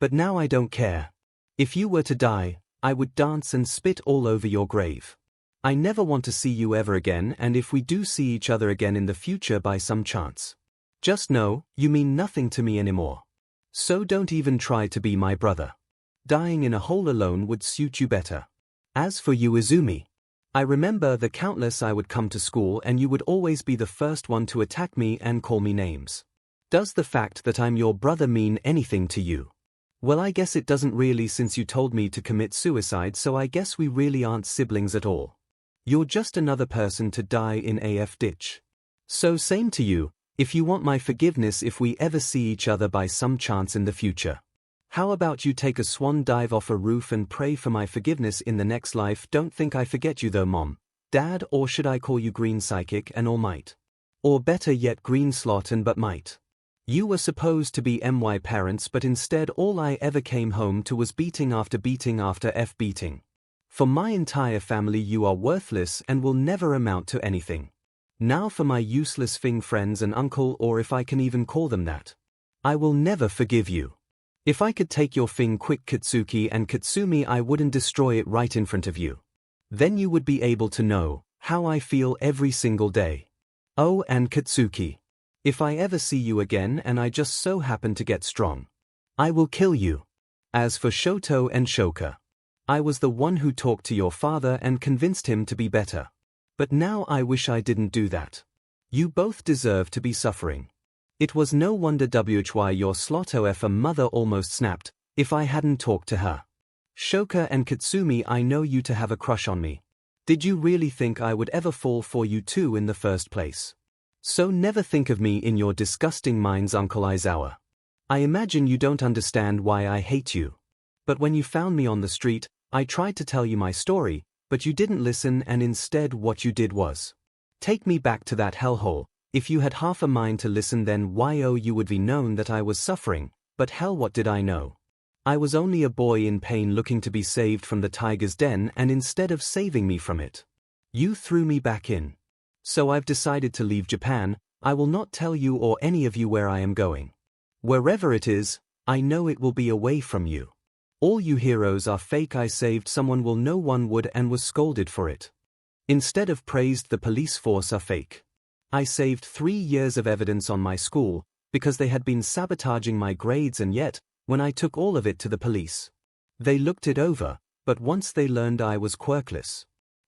S1: But now I don't care. If you were to die, I would dance and spit all over your grave. I never want to see you ever again, and if we do see each other again in the future by some chance, just know, you mean nothing to me anymore. So don't even try to be my brother. Dying in a hole alone would suit you better. As for you, Izumi, I remember the countless I would come to school and you would always be the first one to attack me and call me names. Does the fact that I'm your brother mean anything to you? Well, I guess it doesn't really, since you told me to commit suicide, so I guess we really aren't siblings at all. You're just another person to die in AF ditch. So same to you. If you want my forgiveness if we ever see each other by some chance in the future, how about you take a swan dive off a roof and pray for my forgiveness in the next life? Don't think I forget you though, Mom, Dad, or should I call you Green Psychic and All Might? Or better yet, Green Slot and But Might. You were supposed to be my parents, but instead all I ever came home to was beating after F beating. For my entire family you are worthless and will never amount to anything. Now for my useless Fing friends and uncle, or if I can even call them that. I will never forgive you. If I could take your Fing quick Katsuki and Katsumi, I wouldn't destroy it right in front of you. Then you would be able to know how I feel every single day. Oh, and Katsuki, if I ever see you again and I just so happen to get strong, I will kill you. As for Shoto and Shoka, I was the one who talked to your father and convinced him to be better. But now I wish I didn't do that. You both deserve to be suffering. It was no wonder why your 𝐒𝐱 mother almost snapped if I hadn't talked to her. Shoka and Katsumi, I know you to have a crush on me. Did you really think I would ever fall for you two in the first place? So never think of me in your disgusting minds, Uncle Aizawa. I imagine you don't understand why I hate you. But when you found me on the street, I tried to tell you my story, but you didn't listen, and instead what you did was take me back to that hellhole. If you had half a mind to listen, then you would be known that I was suffering, but hell, what did I know? I was only a boy in pain looking to be saved from the tiger's den, and instead of saving me from it, you threw me back in. So I've decided to leave Japan. I will not tell you or any of you where I am going. Wherever it is, I know it will be away from you. All you heroes are fake. I saved someone, well, no one would, and was scolded for it. Instead of praised, the police force are fake. I saved 3 years of evidence on my school, because they had been sabotaging my grades, and yet, when I took all of it to the police, they looked it over, but once they learned I was quirkless,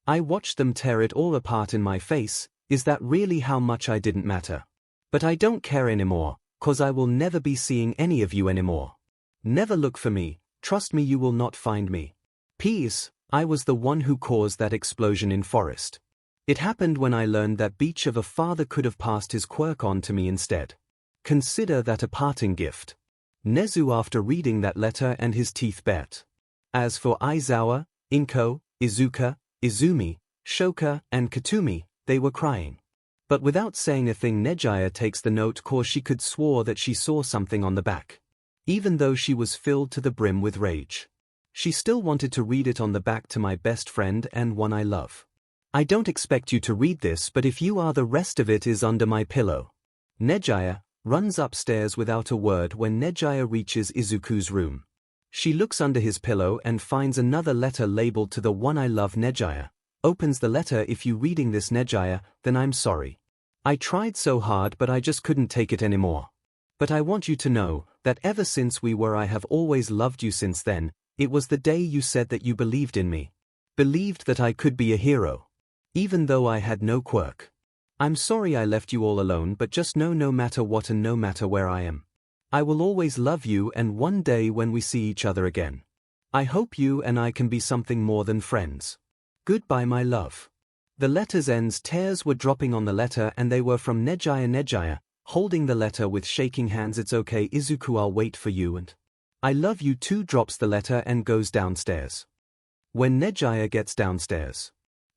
S1: I watched them tear it all apart in my face. Is that really how much I didn't matter? But I don't care anymore, cause I will never be seeing any of you anymore. Never look for me. Trust me, you will not find me. P.S. I was the one who caused that explosion in forest. It happened when I learned that beach of a father could have passed his quirk on to me instead. Consider that a parting gift. 𝐒𝐻u, after reading that letter, and his teeth bet. As for Aizawa, 𝐒𝐭𝐻, Izuka, Izumi, Shoka, and Katsumi, they were crying. But without saying a thing, Nejaya takes the note cause she could swore that she saw something on the back. Even though she was filled to the brim with rage, she still wanted to read it on the back. To my best friend and one I love. I don't expect you to read this, but if you are, the rest of it is under my pillow. Nejaya, runs upstairs without a word when 𝐂𝐠 reaches Izuku's room. She looks under his pillow and finds another letter labeled to the one I love 𝐂𝐠. Opens the letter. If you reading this 𝐂𝐠, then I'm sorry. I tried so hard but I just couldn't take it anymore. But I want you to know that ever since we were I have always loved you since then. It was the day you said that you believed in me. Believed that I could be a hero. Even though I had no quirk. I'm sorry I left you all alone, but just know no matter what and no matter where I am, I will always love you, and one day when we see each other again, I hope you and I can be something more than friends. Goodbye my love. The letter's ends. Tears were dropping on the letter and they were from 𝐂𝐠. 𝐂𝐠, holding the letter with shaking hands. It's okay Izuku, I'll wait for you and I love you too. Drops the letter and goes downstairs. When 𝐂𝐠 gets downstairs,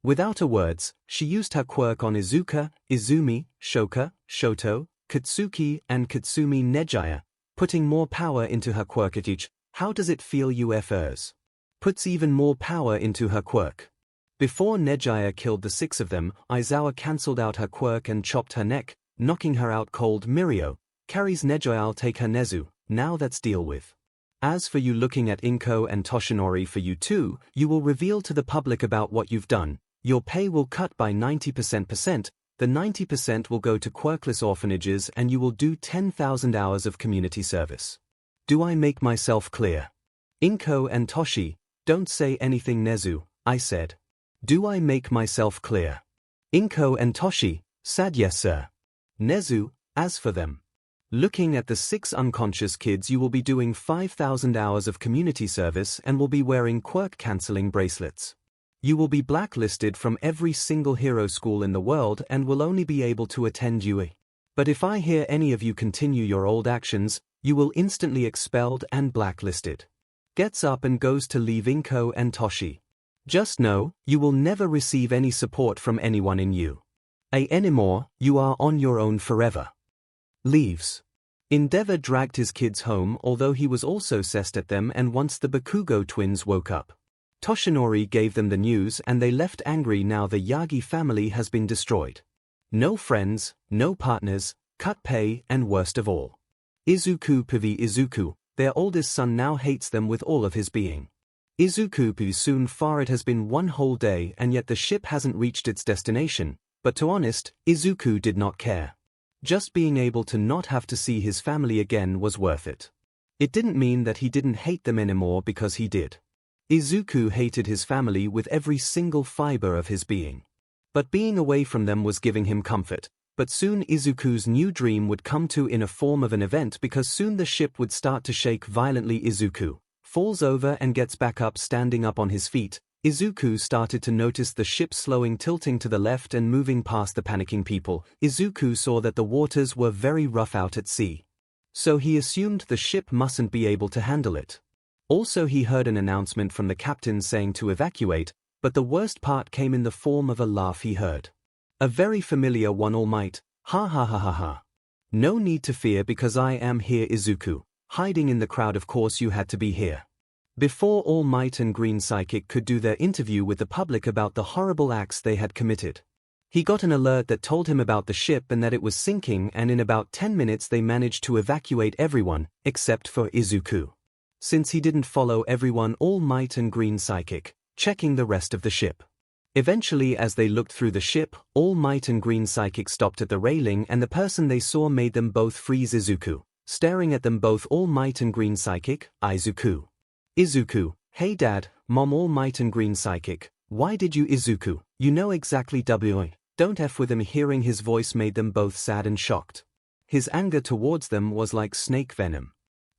S1: without a words, she used her quirk on Izuka, Izumi, Shoka, Shoto, Katsuki and Katsumi. 𝐂𝐠, putting more power into her quirk at each. How does it feel? UFOs. Puts even more power into her quirk. Before 𝐂𝐠 killed the 6 of them, Aizawa cancelled out her quirk and chopped her neck, knocking her out cold. Mirio carries 𝐂𝐠. I'll take her Nezu, now that's deal with. As for you looking at Inko and Toshinori, for you too, you will reveal to the public about what you've done. Your pay will cut by 90%. The 90% will go to quirkless orphanages and you will do 10,000 hours of community service. Do I make myself clear? Inko and Toshi, don't say anything Nezu, I said. Do I make myself clear? Inko and Toshi, said yes sir. Nezu, as for them, looking at the 6 unconscious kids, you will be doing 5,000 hours of community service and will be wearing quirk cancelling bracelets. You will be blacklisted from every single hero school in the world and will only be able to attend UA. But if I hear any of you continue your old actions, you will instantly expelled and blacklisted. Gets up and goes to leave Inko and Toshi. Just know, you will never receive any support from anyone in UA anymore. You are on your own forever. Leaves. Endeavor dragged his kids home, although he was also sessed at them, and once the Bakugo twins woke up, Toshinori gave them the news and they left angry. Now the Yagi family has been destroyed. No friends, no partners, cut pay, and worst of all, Izuku Pivi Izuku, their oldest son, now hates them with all of his being. Izuku Pivi soon far. It has been one whole day and yet the ship hasn't reached its destination, but to honest, Izuku did not care. Just being able to not have to see his family again was worth it. It didn't mean that he didn't hate them anymore, because he did. Izuku hated his family with every single fiber of his being. But being away from them was giving him comfort. But soon Izuku's new dream would come to in a form of an event, because soon the ship would start to shake violently. Izuku falls over and gets back up, standing up on his feet. Izuku started to notice the ship slowing, tilting to the left and moving past the panicking people. Izuku saw that the waters were very rough out at sea. So he assumed the ship mustn't be able to handle it. Also he heard an announcement from the captain saying to evacuate, but the worst part came in the form of a laugh he heard. A very familiar one. All Might, ha ha ha ha ha. No need to fear, because I am here. Izuku, hiding in the crowd. Of course you had to be here. Before All Might and Green Psychic could do their interview with the public about the horrible acts they had committed, he got an alert that told him about the ship and that it was sinking, and in about 10 minutes they managed to evacuate everyone, except for Izuku. Since he didn't follow everyone, All Might and Green Psychic, checking the rest of the ship. Eventually, as they looked through the ship, All Might and Green Psychic stopped at the railing, and the person they saw made them both freeze. Izuku, staring at them both. All Might and Green Psychic, Izuku. Izuku, hey dad, mom. All Might and Green Psychic, why did you? Izuku, you know exactly don't F with him. Hearing his voice made them both sad and shocked. His anger towards them was like snake venom.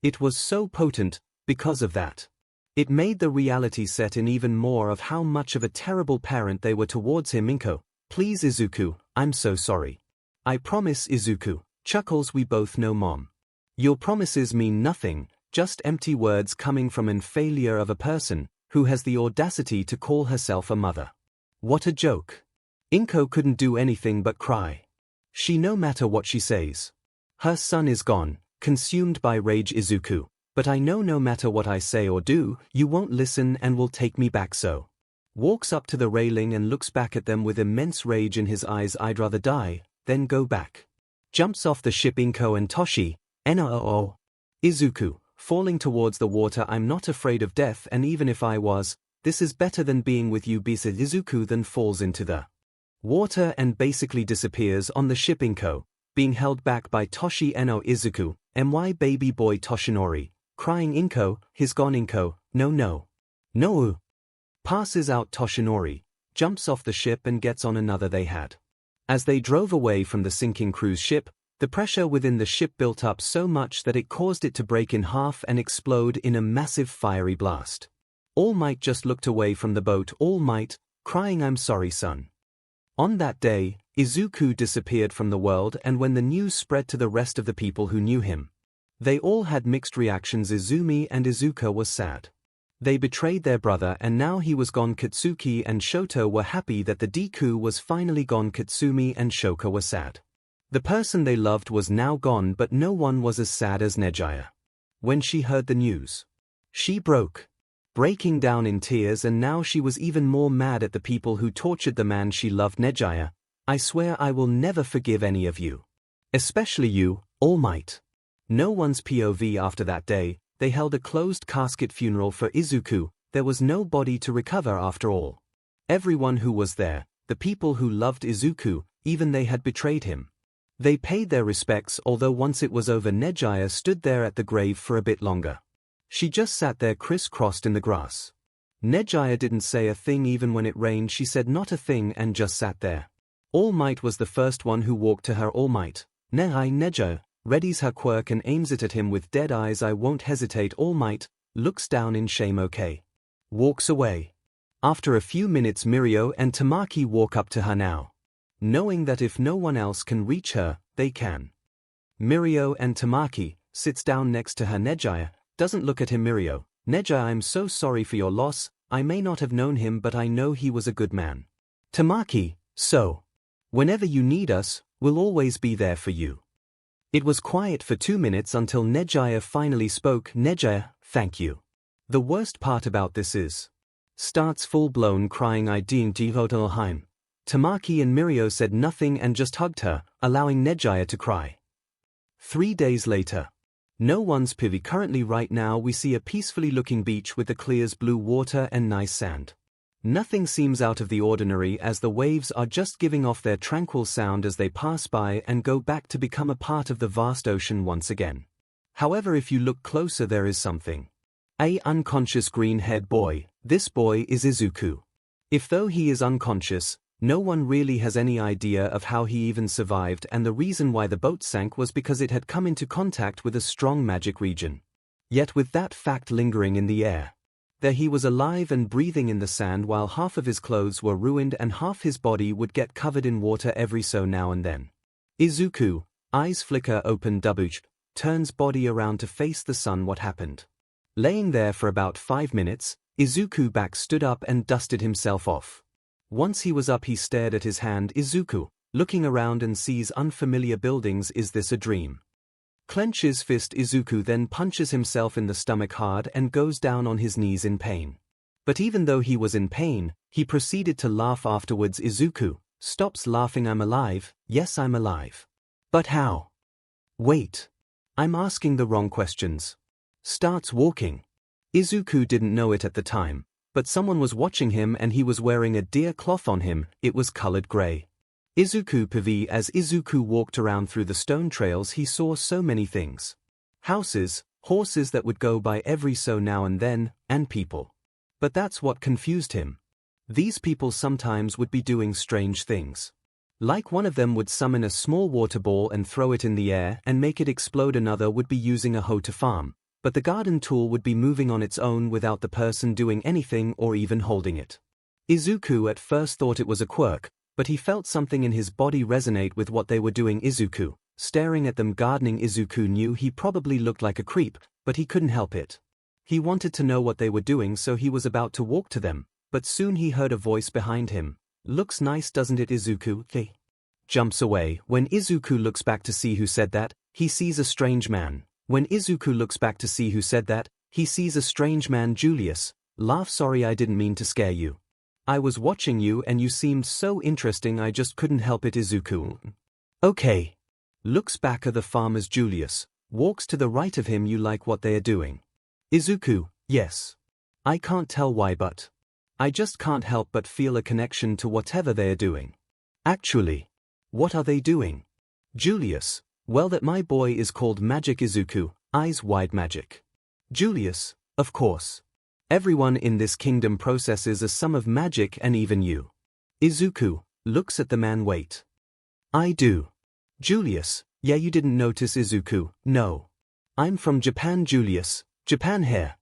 S1: It was so potent. Because of that, it made the reality set in even more of how much of a terrible parent they were towards him. Inko, please Izuku, I'm so sorry. I promise. Izuku chuckles, we both know mom. Your promises mean nothing. Just empty words coming from an failure of a person who has the audacity to call herself a mother. What a joke. Inko couldn't do anything but cry. She, no matter what she says, her son is gone, consumed by rage. Izuku, but I know no matter what I say or do, you won't listen and will take me back. So walks up to the railing and looks back at them with immense rage in his eyes. I'd rather die than go back. jumps off the ship 𝐭𝐴 and Toshi, 𝐿𝐼. 𝐒𝐬𝐽, falling towards the water. I'm not afraid of death, and even if I was, this is better than being with you. 𝐵𝐴 𝐒𝐬𝐽 then falls into the water and basically disappears on the ship 𝐭𝐴, being held back by Toshi no 𝐒𝐬𝐽, my baby boy Toshinori, crying 𝐭𝐴, he's gone 𝐭𝐴, no. No. Passes out. Toshinori jumps off the ship and gets on another they had. As they drove away from the sinking cruise ship, the pressure within the ship built up so much that it caused it to break in half and explode in a massive fiery blast. All Might just looked away from the boat. All Might, crying, I'm sorry son. On that day, 𝐒𝐬𝐽 disappeared from the world, and when the news spread to the rest of the people who knew him, they all had mixed reactions. Izumi and Izuka was sad. They betrayed their brother and now he was gone. Katsuki and Shoto were happy that the Deku was finally gone. Katsumi and Shoka were sad. The person they loved was now gone, but no one was as sad as 𝐒𝐠. When she heard the news, she breaking down in tears, and now she was even more mad at the people who tortured the man she loved. 𝐒𝐠, I swear I will never forgive any of you. Especially you, All Might. No one's POV. After that day, they held a closed casket funeral for 𝐒𝐬𝐽. There was no body to recover after all. Everyone who was there, the people who loved 𝐒𝐽, even they had betrayed him, they paid their respects. Although once it was over, 𝐒𝐠 stood there at the grave for a bit longer. She just sat there crisscrossed in the grass. 𝐒𝐠 didn't say a thing. Even when it rained, she said not a thing and just sat there. All Might was the first one who walked to her. All Might, 𝐒𝐠, readies her quirk and aims it at him with dead eyes. I won't hesitate. All Might looks down in shame. Okay. Walks away. After a few minutes, Mirio and Tamaki walk up to her now, knowing that if no one else can reach her, they can. Mirio and Tamaki sits down next to her. 𝐒𝐠 doesn't look at him. Mirio, 𝐒𝐠, I'm so sorry for your loss. I may not have known him, but I know he was a good man. Tamaki, so whenever you need us, we'll always be there for you. It was quiet for 2 minutes until 𝐒𝐠 finally spoke. 𝐒𝐠, thank you. The worst part about this is, starts full-blown crying. I didn't 𝐒𝐽𝐽. Tamaki and Mirio said nothing and just hugged her, allowing 𝐒𝐠 to cry. 3 days later. No one's POV. Currently right now we see a peacefully looking beach with the clear blue water and nice sand. Nothing seems out of the ordinary, as the waves are just giving off their tranquil sound as they pass by and go back to become a part of the vast ocean once again. However, if you look closer, there is something. An unconscious green-haired boy. This boy is 𝐒𝐽𝐽. If though he is unconscious, no one really has any idea of how he even survived, and the reason why the boat sank was because it had come into contact with a strong magic region. Yet with that fact lingering in the air, there he was alive and breathing in the sand, while half of his clothes were ruined and half his body would get covered in water every so now and then. 𝐒𝐽𝐽, eyes flicker open. Turns body around to face the sun. What happened? Laying there for about 5 minutes, 𝐒𝐽𝐽 back stood up and dusted himself off. Once he was up, he stared at his hand. 𝐒𝐽𝐽, looking around and sees unfamiliar buildings. Is this a dream? Clenches fist. 𝐒𝐽𝐽 then punches himself in the stomach hard and goes down on his knees in pain. But even though he was in pain, he proceeded to laugh afterwards. 𝐒𝐽𝐽 stops laughing. I'm alive. Yes, I'm alive. But how? Wait. I'm asking the wrong questions. Starts walking. 𝐒𝐽𝐽 didn't know it at the time, but someone was watching him and he was wearing a deer cloth on him. It was colored gray. 𝐒𝐽𝐽 POV. As 𝐒𝐽𝐽 walked around through the stone trails, he saw so many things. Houses, horses that would go by every so now and then, and people. But that's what confused him. These people sometimes would be doing strange things. Like one of them would summon a small water ball and throw it in the air and make it explode. Another would be using a hoe to farm, but the garden tool would be moving on its own without the person doing anything or even holding it. 𝐒𝐽𝐽 at first thought it was a quirk, but he felt something in his body resonate with what they were doing. 𝐒𝐽𝐽, staring at them gardening. 𝐒𝐽𝐽 knew he probably looked like a creep, but he couldn't help it. He wanted to know what they were doing, so he was about to walk to them, but soon he heard a voice behind him. Looks nice, doesn't it, 𝐒𝐽𝐽? Jumps away. When 𝐒𝐽𝐽 looks back to see who said that, he sees a strange man. When 𝐒𝐽𝐽 looks back to see who said that, he sees a strange man. Julius, laugh. Sorry, I didn't mean to scare you. I was watching you and you seemed so interesting, I just couldn't help it. 𝐒𝐽𝐽. Okay. Looks back at the farmers. Julius walks to the right of him. You like what they are doing? Izuku, yes. I can't tell why, but I just can't help but feel a connection to whatever they are doing. Actually, what are they doing? Julius, well, that my boy is called Magic. Izuku, eyes wide. Magic. Julius, of course. Everyone in this kingdom possesses a sum of magic, and even you. Izuku looks at the man. Wait. I do. Julius, yeah, you didn't notice. Izuku, no. I'm from Japan. Julius, Japan here.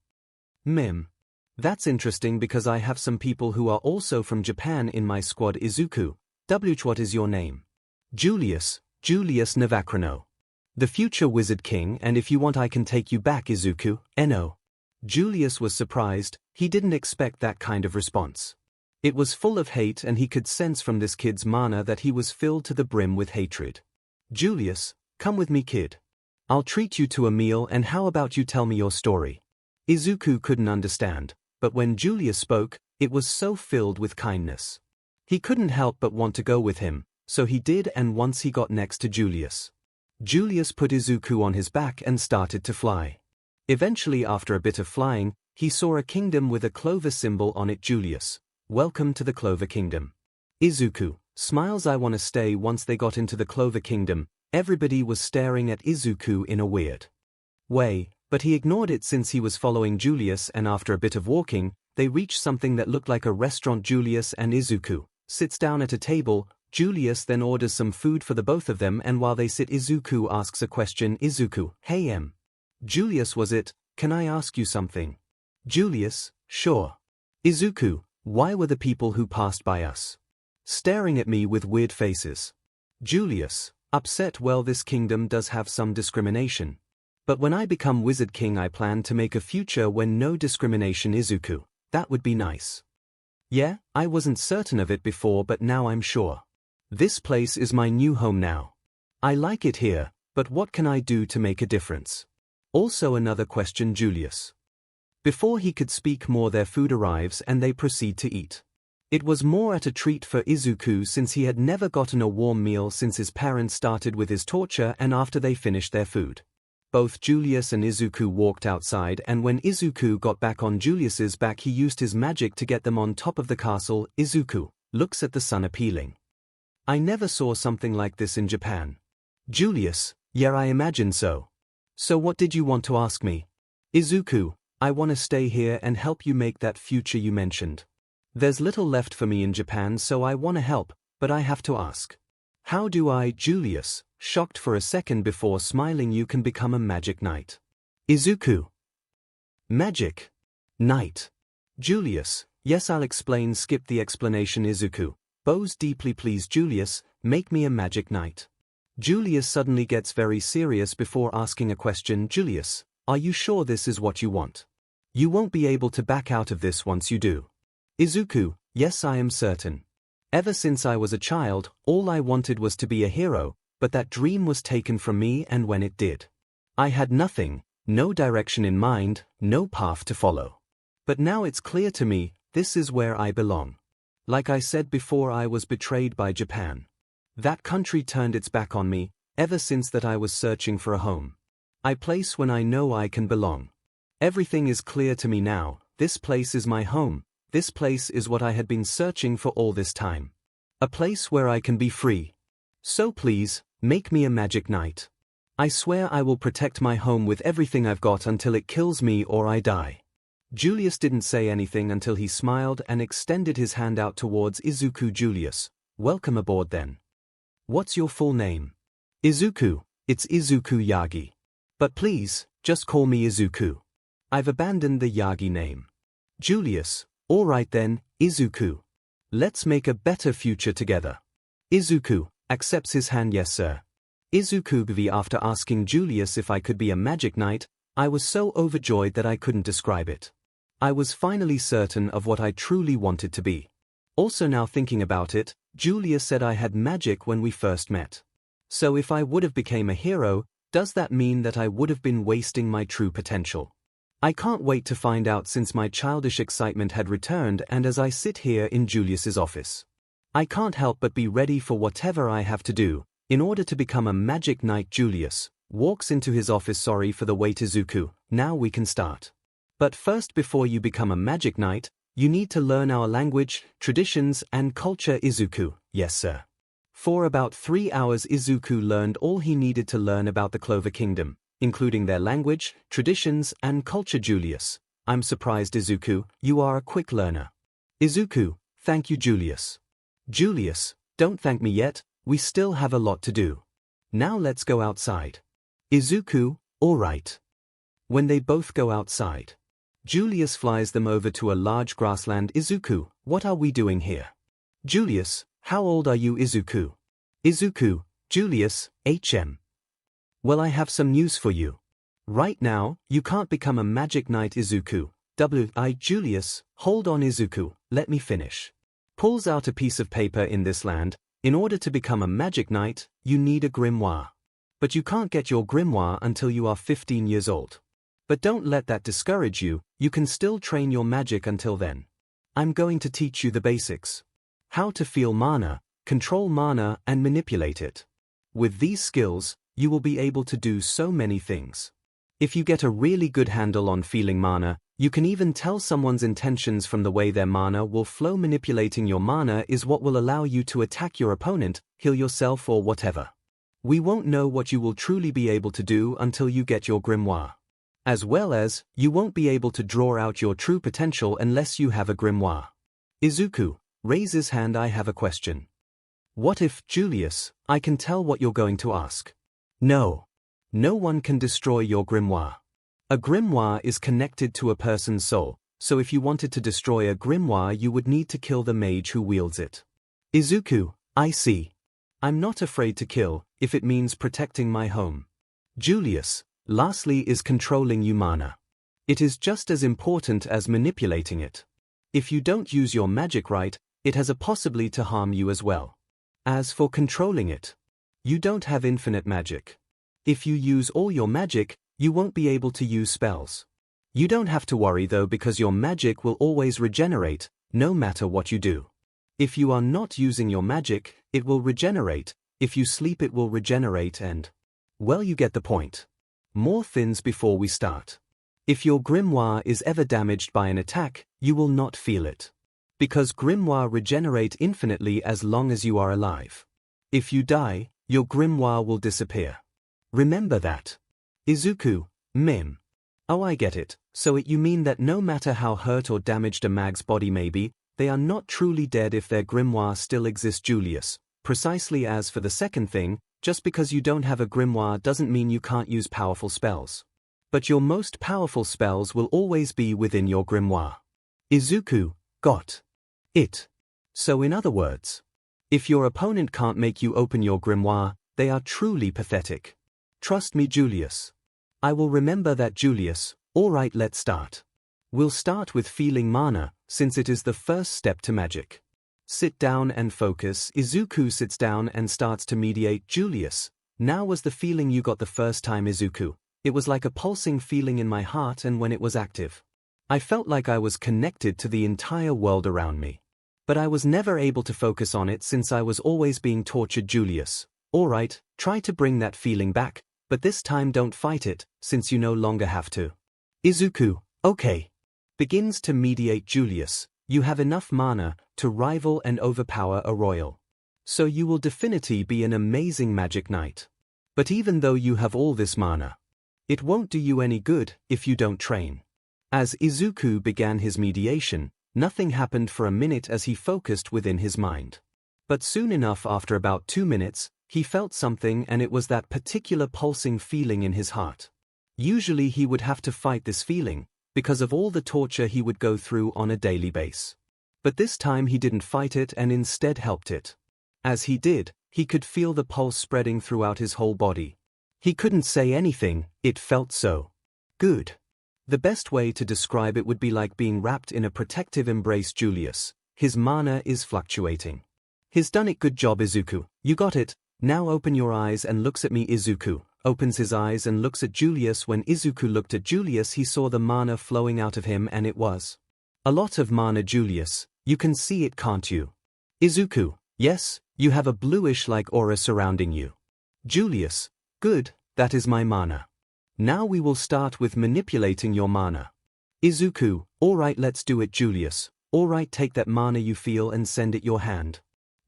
S1: That's interesting because I have some people who are also from Japan in my squad. Izuku, what is your name? Julius Navacrano. The future Wizard King, and if you want I can take you back. Izuku, no. Julius was surprised. He didn't expect that kind of response. It was full of hate, and he could sense from this kid's manner that he was filled to the brim with hatred. Julius, come with me, kid. I'll treat you to a meal, and how about you tell me your story? Izuku couldn't understand, but when Julius spoke, it was so filled with kindness. He couldn't help but want to go with him, so he did, and once he got next to Julius, Julius put Izuku on his back and started to fly. Eventually, after a bit of flying, he saw a kingdom with a clover symbol on it. Julius, welcome to the Clover Kingdom. Izuku smiles. I want to stay. Once they got into the Clover Kingdom, everybody was staring at Izuku in a weird way, but he ignored it since he was following Julius, and after a bit of walking, they reached something that looked like a restaurant. Julius and Izuku sits down at a table. Julius then orders some food for the both of them, and while they sit, Izuku asks a question. Izuku, hey Julius, was it? Can I ask you something? Julius, sure. Izuku, why were the people who passed by us staring at me with weird faces? Julius, upset. Well, this kingdom does have some discrimination. But when I become Wizard King, I plan to make a future when no discrimination. Izuku, that would be nice. Yeah, I wasn't certain of it before, but now I'm sure. This place is my new home now. I like it here, but what can I do to make a difference? Also another question. Julius. Before he could speak more, their food arrives and they proceed to eat. It was more at a treat for Izuku since he had never gotten a warm meal since his parents started with his torture, and after they finished their food, both Julius and Izuku walked outside, and when Izuku got back on Julius's back, he used his magic to get them on top of the castle. Izuku looks at the sun appealing. I never saw something like this in Japan. Julius, yeah, I imagine so. So what did you want to ask me? Izuku, I want to stay here and help you make that future you mentioned. There's little left for me in Japan, so I want to help, but I have to ask. How do I? Julius, shocked for a second before smiling. You can become a magic knight. Izuku. Magic knight. Julius, yes, I'll explain. Skip the explanation. Izuku bows deeply. Please, Julius, make me a magic knight. Julius suddenly gets very serious before asking a question. Julius, are you sure this is what you want? You won't be able to back out of this once you do. Izuku, yes, I am certain. Ever since I was a child, all I wanted was to be a hero, but that dream was taken from me, and when it did, I had nothing, no direction in mind, no path to follow. But now it's clear to me, this is where I belong. Like I said before, I was betrayed by Japan. That country turned its back on me. Ever since that I was searching for a home. A place when I know I can belong. Everything is clear to me now. This place is my home. This place is what I had been searching for all this time. A place where I can be free. So please, make me a magic knight. I swear I will protect my home with everything I've got until it kills me or I die. Julius didn't say anything until he smiled and extended his hand out towards Izuku. Julius, welcome aboard then. What's your full name? Izuku, it's Izuku Yagi. But please, just call me Izuku. I've abandoned the Yagi name. Julius, alright then, Izuku. Let's make a better future together. Izuku accepts his hand. Yes, sir. Izuku 𝐔𝐬𝐽. After asking Julius if I could be a magic knight, I was so overjoyed that I couldn't describe it. I was finally certain of what I truly wanted to be. Also, now thinking about it, Julius said I had magic when we first met. So if I would have become a hero, does that mean that I would have been wasting my true potential? I can't wait to find out since my childish excitement had returned, and as I sit here in Julius's office, I can't help but be ready for whatever I have to do. In order to become a magic knight, Julius walks into his office. Sorry for the wait, Izuku. Now we can start. But first, before you become a magic knight, you need to learn our language, traditions, and culture, Izuku. Yes, sir. For about 3 hours, Izuku learned all he needed to learn about the Clover Kingdom, including their language, traditions, and culture. Julius, I'm surprised, Izuku, you are a quick learner. Izuku, thank you, Julius. Julius, don't thank me yet, we still have a lot to do. Now let's go outside. Izuku, all right. When they both go outside, Julius flies them over to a large grassland. Izuku, what are we doing here? Julius, how old are you, Izuku? Izuku, Julius, HM. Well, I have some news for you. Right now, you can't become a magic knight, Izuku. Julius, hold on, Izuku, let me finish. Pulls out a piece of paper. In this land, in order to become a magic knight, you need a grimoire. But you can't get your grimoire until you are 15 years old. But don't let that discourage you, you can still train your magic until then. I'm going to teach you the basics. How to feel mana, control mana, and manipulate it. With these skills, you will be able to do so many things. If you get a really good handle on feeling mana, you can even tell someone's intentions from the way their mana will flow. Manipulating your mana is what will allow you to attack your opponent, heal yourself, or whatever. We won't know what you will truly be able to do until you get your grimoire. As well as, you won't be able to draw out your true potential unless you have a grimoire. Izuku, raise his hand. I have a question. What if, Julius, I can tell what you're going to ask. No. No one can destroy your grimoire. A grimoire is connected to a person's soul, so if you wanted to destroy a grimoire you would need to kill the mage who wields it. Izuku, I see. I'm not afraid to kill, if it means protecting my home. Julius, lastly is controlling your mana. It is just as important as manipulating it. If you don't use your magic right, it has a possibility to harm you as well. As for controlling it, you don't have infinite magic. If you use all your magic, you won't be able to use spells. You don't have to worry though, because your magic will always regenerate, no matter what you do. If you are not using your magic, it will regenerate. If you sleep, it will regenerate and... well, you get the point. More things before we start. If your grimoire is ever damaged by an attack, you will not feel it. Because grimoire regenerate infinitely as long as you are alive. If you die, your grimoire will disappear. Remember that. Izuku, Mim. Oh, I get it. So you mean that no matter how hurt or damaged a mag's body may be, they are not truly dead if their grimoire still exists. Julius, precisely. As for the second thing, just because you don't have a grimoire doesn't mean you can't use powerful spells. But your most powerful spells will always be within your grimoire. Izuku, got it. So in other words, if your opponent can't make you open your grimoire, they are truly pathetic. Trust me, Julius. I will remember that, Julius. Alright, let's start. We'll start with feeling mana, since it is the first step to magic. Sit down and focus. Izuku sits down and starts to meditate. Julius, now was the feeling you got the first time, Izuku. It was like a pulsing feeling in my heart, and when it was active, I felt like I was connected to the entire world around me. But I was never able to focus on it since I was always being tortured. Julius, alright, try to bring that feeling back, but this time don't fight it, since you no longer have to. Izuku, okay. Begins to meditate. Julius, you have enough mana to rival and overpower a royal. So you will definitely be an amazing magic knight. But even though you have all this mana, it won't do you any good if you don't train. As Izuku began his mediation, nothing happened for a minute as he focused within his mind. But soon enough, after about 2 minutes, he felt something, and it was that particular pulsing feeling in his heart. Usually he would have to fight this feeling, because of all the torture he would go through on a daily basis. But this time he didn't fight it and instead helped it. As he did, he could feel the pulse spreading throughout his whole body. He couldn't say anything, it felt so good. The best way to describe it would be like being wrapped in a protective embrace. Julius, his mana is fluctuating. He's done it. Good job, Izuku, you got it. Now open your eyes and looks at me. Izuku opens his eyes and looks at Julius. When Izuku looked at Julius, he saw the mana flowing out of him, and it was a lot of mana. Julius, you can see it, can't you? Izuku, yes, you have a bluish-like aura surrounding you. Julius, good, that is my mana. Now we will start with manipulating your mana. 𝐒𝐿, alright, let's do it. Julius, alright, take that mana you feel and send it your hand.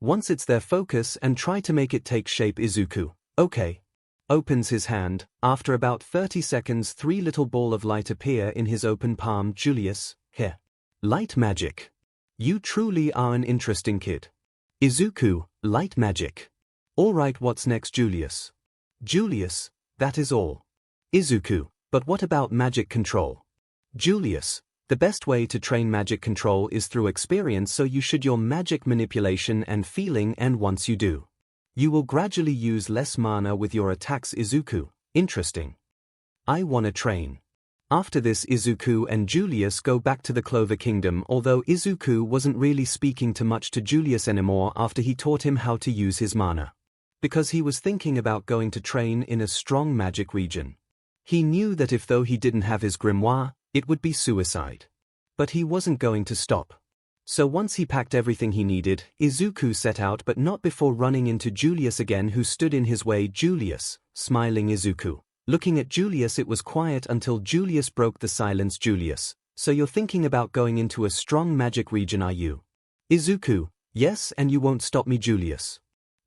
S1: Once it's there, focus and try to make it take shape. 𝐒𝐿, okay. Opens his hand. After about 30 seconds, 3 little ball of light appear in his open palm. Julius, here. Light magic. You truly are an interesting kid. 𝐒𝐿, light magic. Alright, what's next? Julius. Julius, that is all. 𝐒𝐿, but what about magic control? Julius, the best way to train magic control is through experience, so you should your magic manipulation and feeling, and once you do, you will gradually use less mana with your attacks. 𝐒𝐿, interesting. I wanna train. After this, 𝐒𝐿 and Julius go back to the Clover Kingdom, although 𝐒𝐿 wasn't really speaking too much to Julius anymore after he taught him how to use his mana. Because he was thinking about going to train in a strong magic region. He knew that if though he didn't have his grimoire, it would be suicide. But he wasn't going to stop. So once he packed everything he needed, 𝐒𝐿 set out, but not before running into Julius again, who stood in his way. Julius, smiling. 𝐒𝐿, looking at Julius. It was quiet until Julius broke the silence. Julius, so you're thinking about going into a strong magic region, are you? 𝐒𝐿, yes, and you won't stop me. Julius,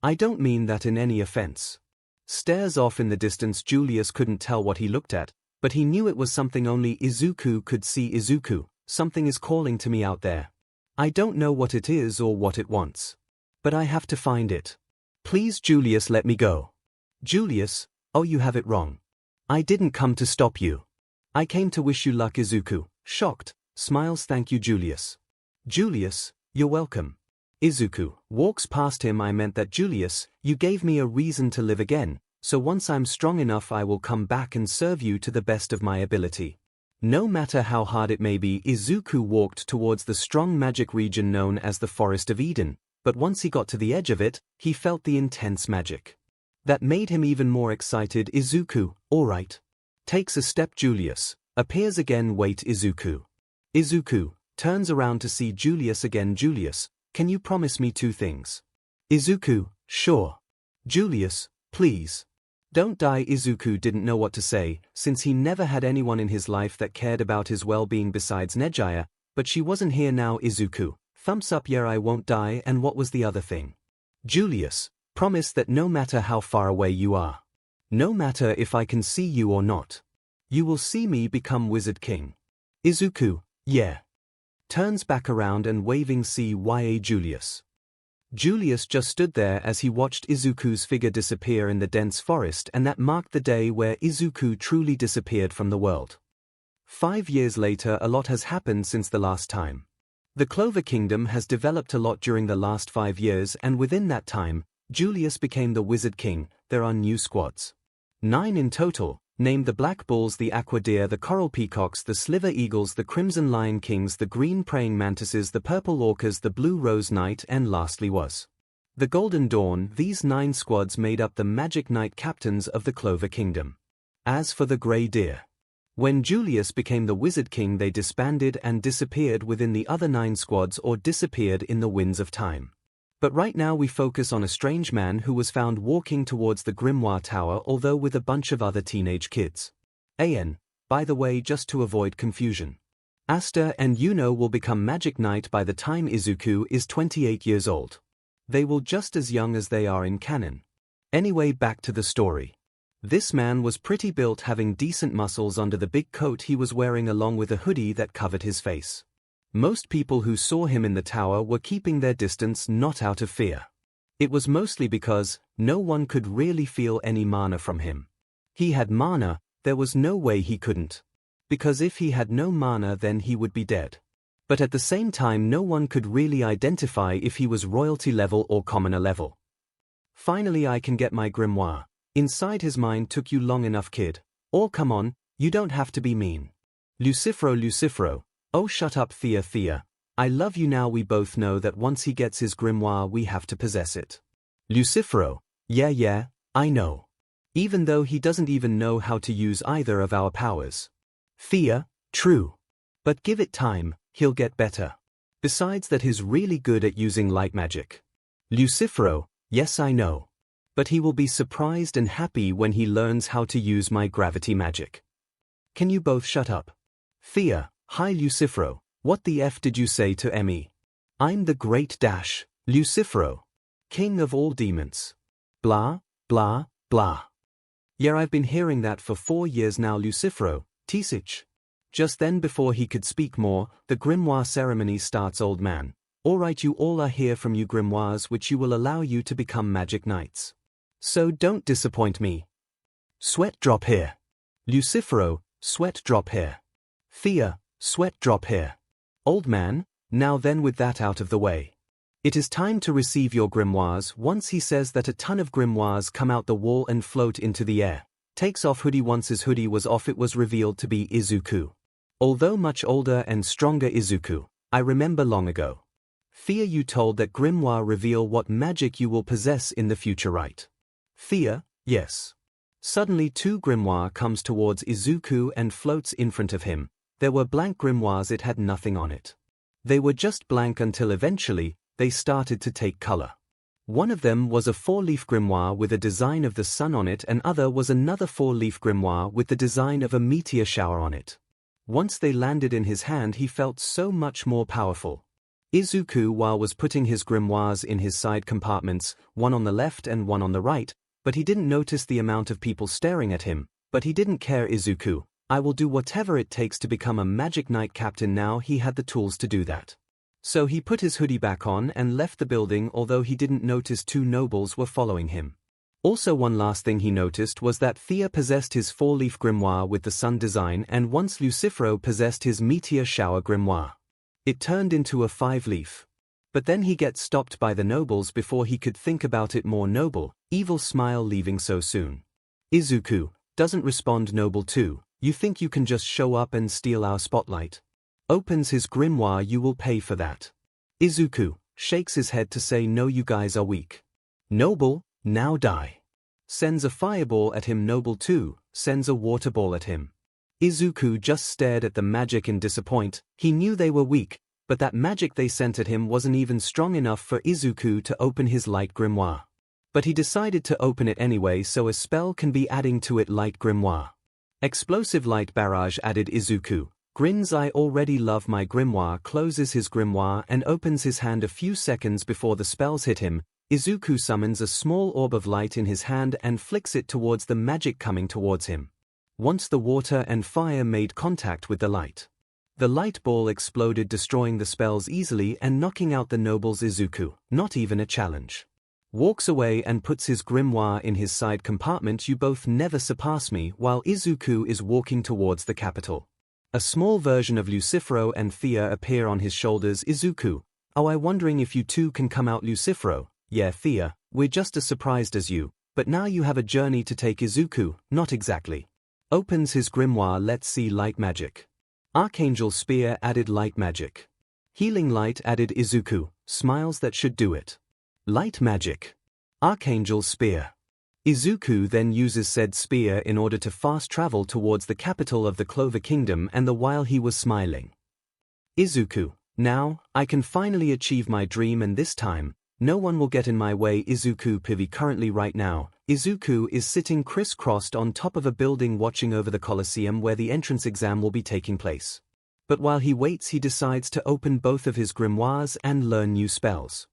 S1: I don't mean that in any offense. Stares off in the distance. Julius couldn't tell what he looked at, but he knew it was something only 𝐒𝐿 could see. 𝐒𝐿, something is calling to me out there. I don't know what it is or what it wants. But I have to find it. Please, Julius, let me go. Julius, oh, you have it wrong. I didn't come to stop you. I came to wish you luck. 𝐒𝐿, shocked, smiles. Thank you, Julius. Julius, you're welcome. 𝐒𝐿 walks past him. I meant that, Julius, you gave me a reason to live again, so once I'm strong enough I will come back and serve you to the best of my ability. No matter how hard it may be. 𝐒𝐿 walked towards the strong magic region known as the Forest of Eden, but once he got to the edge of it, he felt the intense magic. That made him even more excited. 𝐒𝐿, alright. Takes a step. Julius appears again. Wait. 𝐒𝐿. 𝐒𝐿 turns around to see Julius again. Julius, can you promise me 2 things? 𝐒𝐿, sure. Julius, please. Don't die. 𝐒𝐿 didn't know what to say, since he never had anyone in his life that cared about his well-being besides 𝐒𝐽a, but she wasn't here now. 𝐒𝐿, thumbs up. Yeah, I won't die. And what was the other thing? Julius, promise that no matter how far away you are, no matter if I can see you or not, you will see me become Wizard King. 𝐒𝐿, yeah. Turns back around and waving CYA. Julius. Julius just stood there as he watched 𝐒�l's figure disappear in the dense forest, and that marked the day where 𝐒𝐿 truly disappeared from the world. 5 years later, a lot has happened since the last time. The Clover Kingdom has developed a lot during the last 5 years, and within that time, Julius became the Wizard King. There are new squads. 9 in total, named the Black Bulls, the Aqua Deer, the Coral Peacocks, the Sliver Eagles, the Crimson Lion Kings, the Green Praying Mantises, the Purple Orcas, the Blue Rose Knight, and lastly was the Golden Dawn. These 9 squads made up the Magic Knight captains of the Clover Kingdom. As for the Grey Deer, when Julius became the Wizard King, they disbanded and disappeared within the other 9 squads, or disappeared in the winds of time. But right now we focus on a strange man who was found walking towards the Grimoire Tower, although with a bunch of other teenage kids. By the way, just to avoid confusion, Aster and Yuno will become Magic Knight by the time 𝐒𝐿 is 28 years old. They will just as young as they are in canon. Anyway, back to the story. This man was pretty built, having decent muscles under the big coat he was wearing, along with a hoodie that covered his face. Most people who saw him in the tower were keeping their distance, not out of fear. It was mostly because no one could really feel any mana from him. He had mana, there was no way he couldn't. Because if he had no mana, then he would be dead. But at the same time, no one could really identify if he was royalty level or commoner level. Finally, I can get my grimoire. Inside his mind, took you long enough, kid. Oh, come on, you don't have to be mean. 𝐿𝐿, oh, shut up, Thea. I love you. Now we both know that once he gets his grimoire, we have to possess it. 𝐿𝐿, yeah, I know. Even though he doesn't even know how to use either of our powers. Thea, true. But give it time, he'll get better. Besides that, he's really good at using light magic. 𝐿𝐿, yes, I know. But he will be surprised and happy when he learns how to use my gravity magic. Can you both shut up? Thea, hi 𝐿𝐿, what the F did you say to me? I'm the great 𝐿𝐿, king of all demons. Blah, blah, blah. Yeah, I've been hearing that for 4 years now 𝐿𝐿, 𝐻𝐬𝐽. Just then before he could speak more, the grimoire ceremony starts. Old man. Alright, you all are here from you grimoires which you will allow you to become magic knights. So don't disappoint me. Sweat drop here. 𝐿𝐿, sweat drop here. Thea, sweat drop here. Old man, now then with that out of the way. It is time to receive your grimoires. Once he says that a ton of grimoires come out the wall and float into the air. Takes off hoodie. Once his hoodie was off, it was revealed to be 𝐒𝐿𝐽. Although much older and stronger 𝐒𝐿𝐽, I remember long ago. Thea, you told that grimoire reveal what magic you will possess in the future, right? Thea, yes. Suddenly 2 grimoire comes towards 𝐒𝐿𝐽 and floats in front of him. There were blank grimoires, it had nothing on it. They were just blank until eventually, they started to take color. One of them was a 4-leaf grimoire with a design of the sun on it, and other was another 4-leaf grimoire with the design of a meteor shower on it. Once they landed in his hand, he felt so much more powerful. 𝐒𝐿𝐽, while was putting his grimoires in his side compartments, one on the left and one on the right, but he didn't notice the amount of people staring at him. But he didn't care. 𝐒𝐽, I will do whatever it takes to become a magic knight captain. Now he had the tools to do that. So he put his hoodie back on and left the building, although he didn't notice 2 nobles were following him. Also, one last thing he noticed was that Thea possessed his 4-leaf grimoire with the sun design, and once 𝐿𝐿 possessed his meteor shower grimoire. It turned into a 5-leaf. But then he gets stopped by the nobles before he could think about it more. Noble, evil smile, leaving so soon. 𝐒𝐿𝐽 doesn't respond. Noble 2, you think you can just show up and steal our spotlight? Opens his grimoire. You will pay for that. 𝐒𝐿𝐽 shakes his head to say no, you guys are weak. Noble, now die. Sends a fireball at him. Noble 2 sends a water ball at him. 𝐒𝐿𝐽 just stared at the magic in disappointment. He knew they were weak, but that magic they sent at him wasn't even strong enough for 𝐒𝐿𝐽 to open his light grimoire. But he decided to open it anyway, so a spell can be adding to it. Light grimoire. Explosive light barrage added. 𝐒𝐿𝐽 grins, I already love my grimoire. Closes his grimoire and opens his hand. A few seconds before the spells hit him, 𝐒𝐿𝐽 summons a small orb of light in his hand and flicks it towards the magic coming towards him. Once the water and fire made contact with the light, the light ball exploded, destroying the spells easily and knocking out the nobles. 𝐒𝐽, not even a challenge. Walks away and puts his grimoire in his side compartment. You both never surpass me. While 𝐒𝐽 is walking towards the capital, a small version of 𝐿𝐿𝐽 and Thea appear on his shoulders. 𝐒𝐽, oh, I'm wondering if you 2 can come out. 𝐿𝐿𝐽, yeah Thea, we're just as surprised as you, but now you have a journey to take. 𝐒𝐽, not exactly. Opens his grimoire. Let's see. Light magic. Archangel spear added. Light magic. Healing light added. 𝐒𝐽 smiles, that should do it. Light magic. Archangel spear. 𝐒𝐽 then uses said spear in order to fast travel towards the capital of the Clover Kingdom, and the while he was smiling. 𝐒𝐽, now, I can finally achieve my dream, and this time, no one will get in my way. 𝐒𝐽 PV currently right now, 𝐒𝐽 is sitting crisscrossed on top of a building watching over the Colosseum where the entrance exam will be taking place. But while he waits, he decides to open both of his grimoires and learn new spells.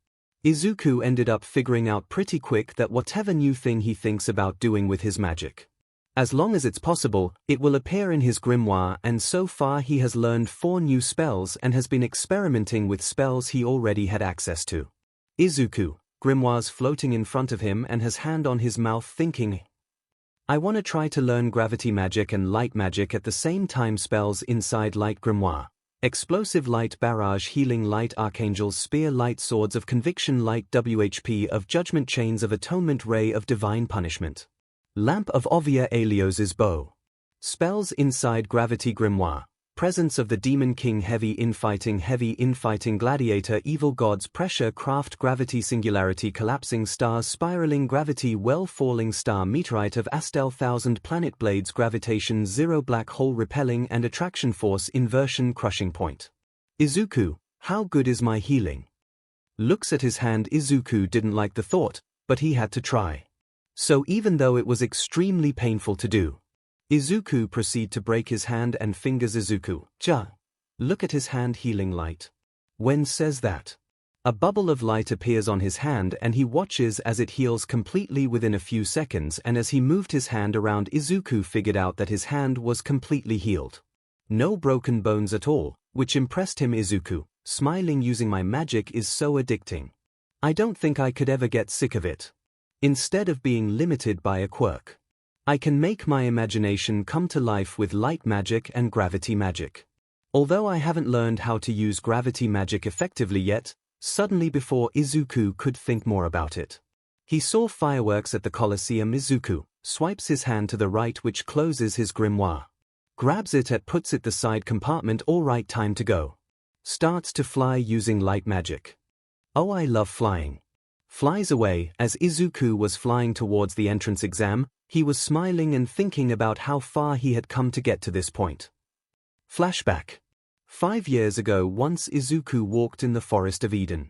S1: 𝐒𝐽 ended up figuring out pretty quick that whatever new thing he thinks about doing with his magic, as long as it's possible, it will appear in his grimoire, and so far he has learned 4 new spells and has been experimenting with spells he already had access to. 𝐒𝐽, grimoires floating in front of him and has hand on his mouth, thinking, I want to try to learn gravity magic and light magic at the same time. Spells inside light grimoire. Explosive light barrage, healing light, archangel spear, light swords of conviction, light WHP of judgment, chains of atonement, ray of divine punishment, lamp of 𝐒𝐻𝐽𝐫 bow. Spells inside gravity grimoire. Presence of the demon king, heavy infighting gladiator, evil gods, pressure, craft, gravity, singularity, collapsing stars, spiraling gravity, well, falling star, meteorite of Astel, 1000 planet, blades, gravitation, 0, black hole, repelling and attraction force, inversion, crushing point. 𝐒𝐽, how good is my healing? Looks at his hand. 𝐒𝐽 didn't like the thought, but he had to try. So even though it was extremely painful to do, 𝐒𝐿 proceed to break his hand and fingers 𝐒𝐿𝐽𝐽. Look at his hand healing light. When says that, a bubble of light appears on his hand and he watches as it heals completely within a few seconds, and as he moved his hand around, 𝐒𝐿 figured out that his hand was completely healed. No broken bones at all, which impressed him. 𝐒𝐿, smiling, using my magic is so addicting. I don't think I could ever get sick of it. Instead of being limited by a quirk, I can make my imagination come to life with light magic and gravity magic. Although I haven't learned how to use gravity magic effectively yet, suddenly before 𝐒𝐿 could think more about it, he saw fireworks at the Colosseum. 𝐒𝐿 swipes his hand to the right, which closes his grimoire. Grabs it and puts it the side compartment. All right, time to go. Starts to fly using light magic. Oh, I love flying. Flies away. As 𝐒𝐿 was flying towards the entrance exam, he was smiling and thinking about how far he had come to get to this point. Flashback. 5 years ago, once 𝐒𝐿 walked in the Forest of Eden.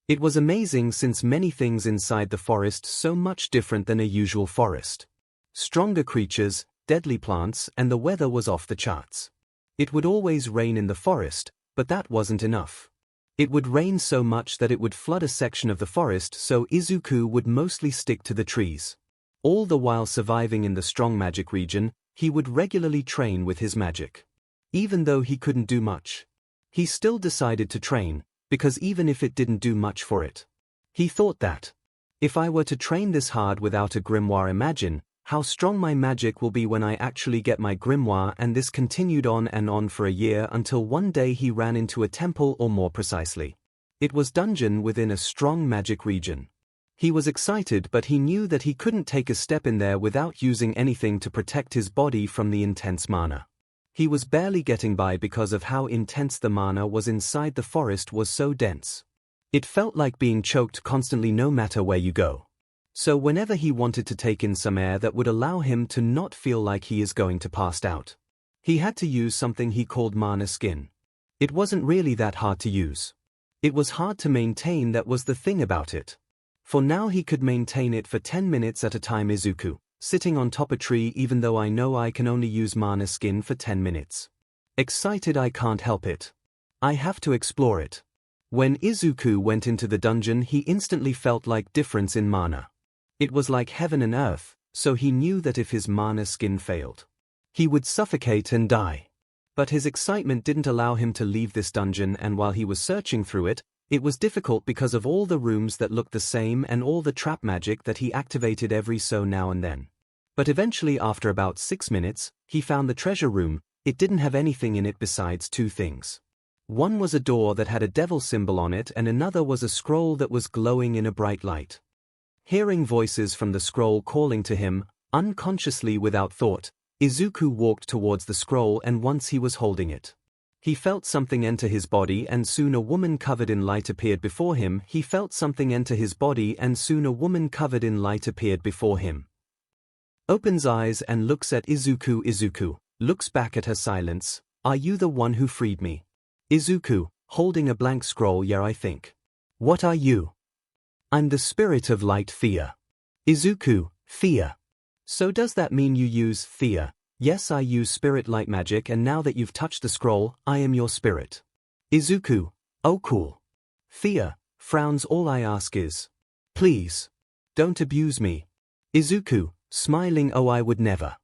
S1: It was amazing since many things inside the forest so much different than a usual forest. Stronger creatures, deadly plants, and the weather was off the charts. It would always rain in the forest, but that wasn't enough. It would rain so much that it would flood a section of the forest, so 𝐒𝐿 would mostly stick to the trees. All the while surviving in the strong magic region, he would regularly train with his magic. Even though he couldn't do much, he still decided to train, because even if it didn't do much for it, he thought that, if I were to train this hard without a grimoire, imagine how strong my magic will be when I actually get my grimoire. And this continued on and on for a year, until one day he ran into a temple, or more precisely, it was dungeon within a strong magic region. He was excited, but he knew that he couldn't take a step in there without using anything to protect his body from the intense mana. He was barely getting by because of how intense the mana was inside. The forest was so dense. It felt like being choked constantly no matter where you go. So whenever he wanted to take in some air that would allow him to not feel like he is going to pass out, he had to use something he called mana skin. It wasn't really that hard to use. It was hard to maintain, that was the thing about it. For now he could maintain it for 10 minutes at a time. 𝐒𝐿, sitting on top a tree, even though I know I can only use mana skin for 10 minutes. Excited, I can't help it. I have to explore it. When 𝐒𝐿 went into the dungeon, he instantly felt like difference in mana. It was like heaven and earth, so he knew that if his mana skin failed, he would suffocate and die. But his excitement didn't allow him to leave this dungeon, and while he was searching through it, it was difficult because of all the rooms that looked the same and all the trap magic that he activated every so now and then. But eventually, after about 6 minutes, he found the treasure room. It didn't have anything in it besides 2 things. One was a door that had a devil symbol on it, and another was a scroll that was glowing in a bright light. Hearing voices from the scroll calling to him, unconsciously without thought, 𝐒𝐿 walked towards the scroll, and once he was holding it, he felt something enter his body, and soon a woman covered in light appeared before him. He felt something enter his body, and soon a woman covered in light appeared before him. Opens eyes and looks at 𝐒𝐿. 𝐒𝐿 looks back at her. Silence. Are you the one who freed me? 𝐒𝐿, holding a blank scroll. Yeah, I think. What are you? I'm the spirit of light, Thea. 𝐒𝐿, Thea. So does that mean you use Thea? Yes, I use spirit light magic, and now that you've touched the scroll, I am your spirit. 𝐒𝐿, oh cool. Thea frowns. All I ask is, please, don't abuse me. 𝐒𝐿, smiling. Oh, I would never.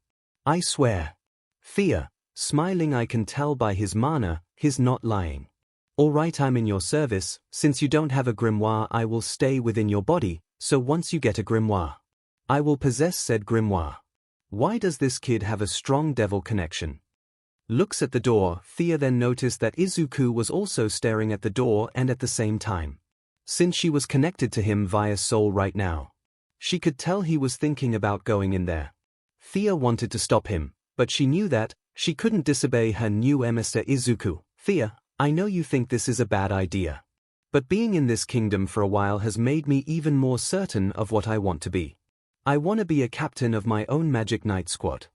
S1: I swear. Thea, smiling. I can tell by his mana, he's not lying. All right, I'm in your service. Since you don't have a grimoire, I will stay within your body, so once you get a grimoire, I will possess said grimoire. Why does this kid have a strong devil connection? Looks at the door. Thea then noticed that 𝐒𝐿 was also staring at the door, and at the same time, since she was connected to him via soul right now, she could tell he was thinking about going in there. Thea wanted to stop him, but she knew that she couldn't disobey her new emissary. 𝐒𝐿, Thea, I know you think this is a bad idea, but being in this kingdom for a while has made me even more certain of what I want to be. I want to be a captain of my own magic knight squad.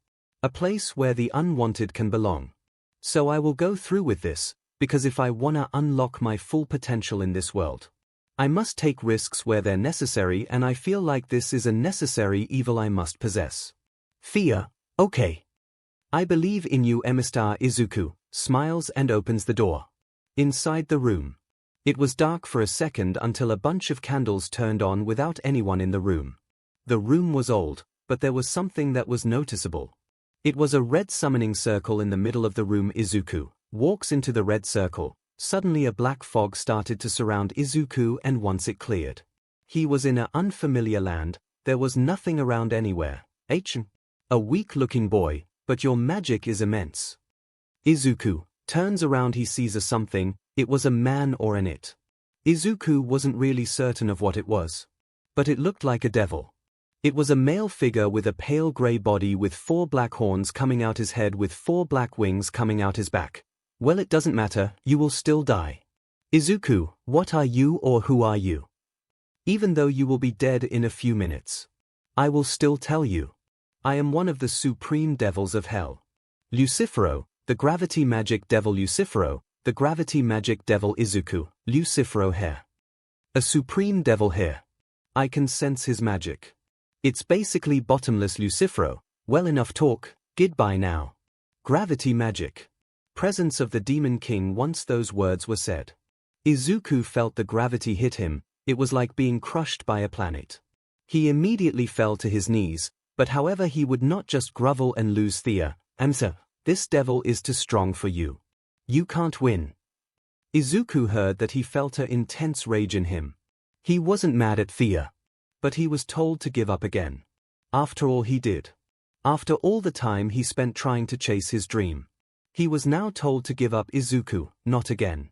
S1: A place where the unwanted can belong. So I will go through with this, because if I want to unlock my full potential in this world, I must take risks where they're necessary, and I feel like this is a necessary evil I must possess. Thea, okay. I believe in you. Mr. Izuku smiles and opens the door. Inside the room. It was dark for a second until a bunch of candles turned on without anyone in the room. The room was old, but there was something that was noticeable. It was a red summoning circle in the middle of the room. Izuku walks into the red circle. Suddenly a black fog started to surround Izuku, and once it cleared, he was in an unfamiliar land. There was nothing around anywhere. A weak-looking boy, but your magic is immense. Izuku turns around. He sees a something. It was a man or an it. Izuku wasn't really certain of what it was, but it looked like a devil. It was a male figure with a pale gray body with 4 black horns coming out his head with 4 black wings coming out his back. Well, it doesn't matter, you will still die. Izuku, what are you, or who are you? Even though you will be dead in a few minutes, I will still tell you. I am one of the supreme devils of hell. 𝐿𝐿, the gravity magic devil. 𝐿𝐿, the gravity magic devil. Izuku, 𝐿𝐿 here. A supreme devil here. I can sense his magic. It's basically bottomless. 𝐿𝐿, well, enough talk, goodbye now. Gravity magic. Presence of the Demon King. Once those words were said, Izuku felt the gravity hit him. It was like being crushed by a planet. He immediately fell to his knees, but however he would not just grovel and lose. Thea, this devil is too strong for you. You can't win. Izuku heard that. He felt an intense rage in him. He wasn't mad at Thea, but he was told to give up again. After all he did. After all the time he spent trying to chase his dream. He was now told to give up. Izuku, not again.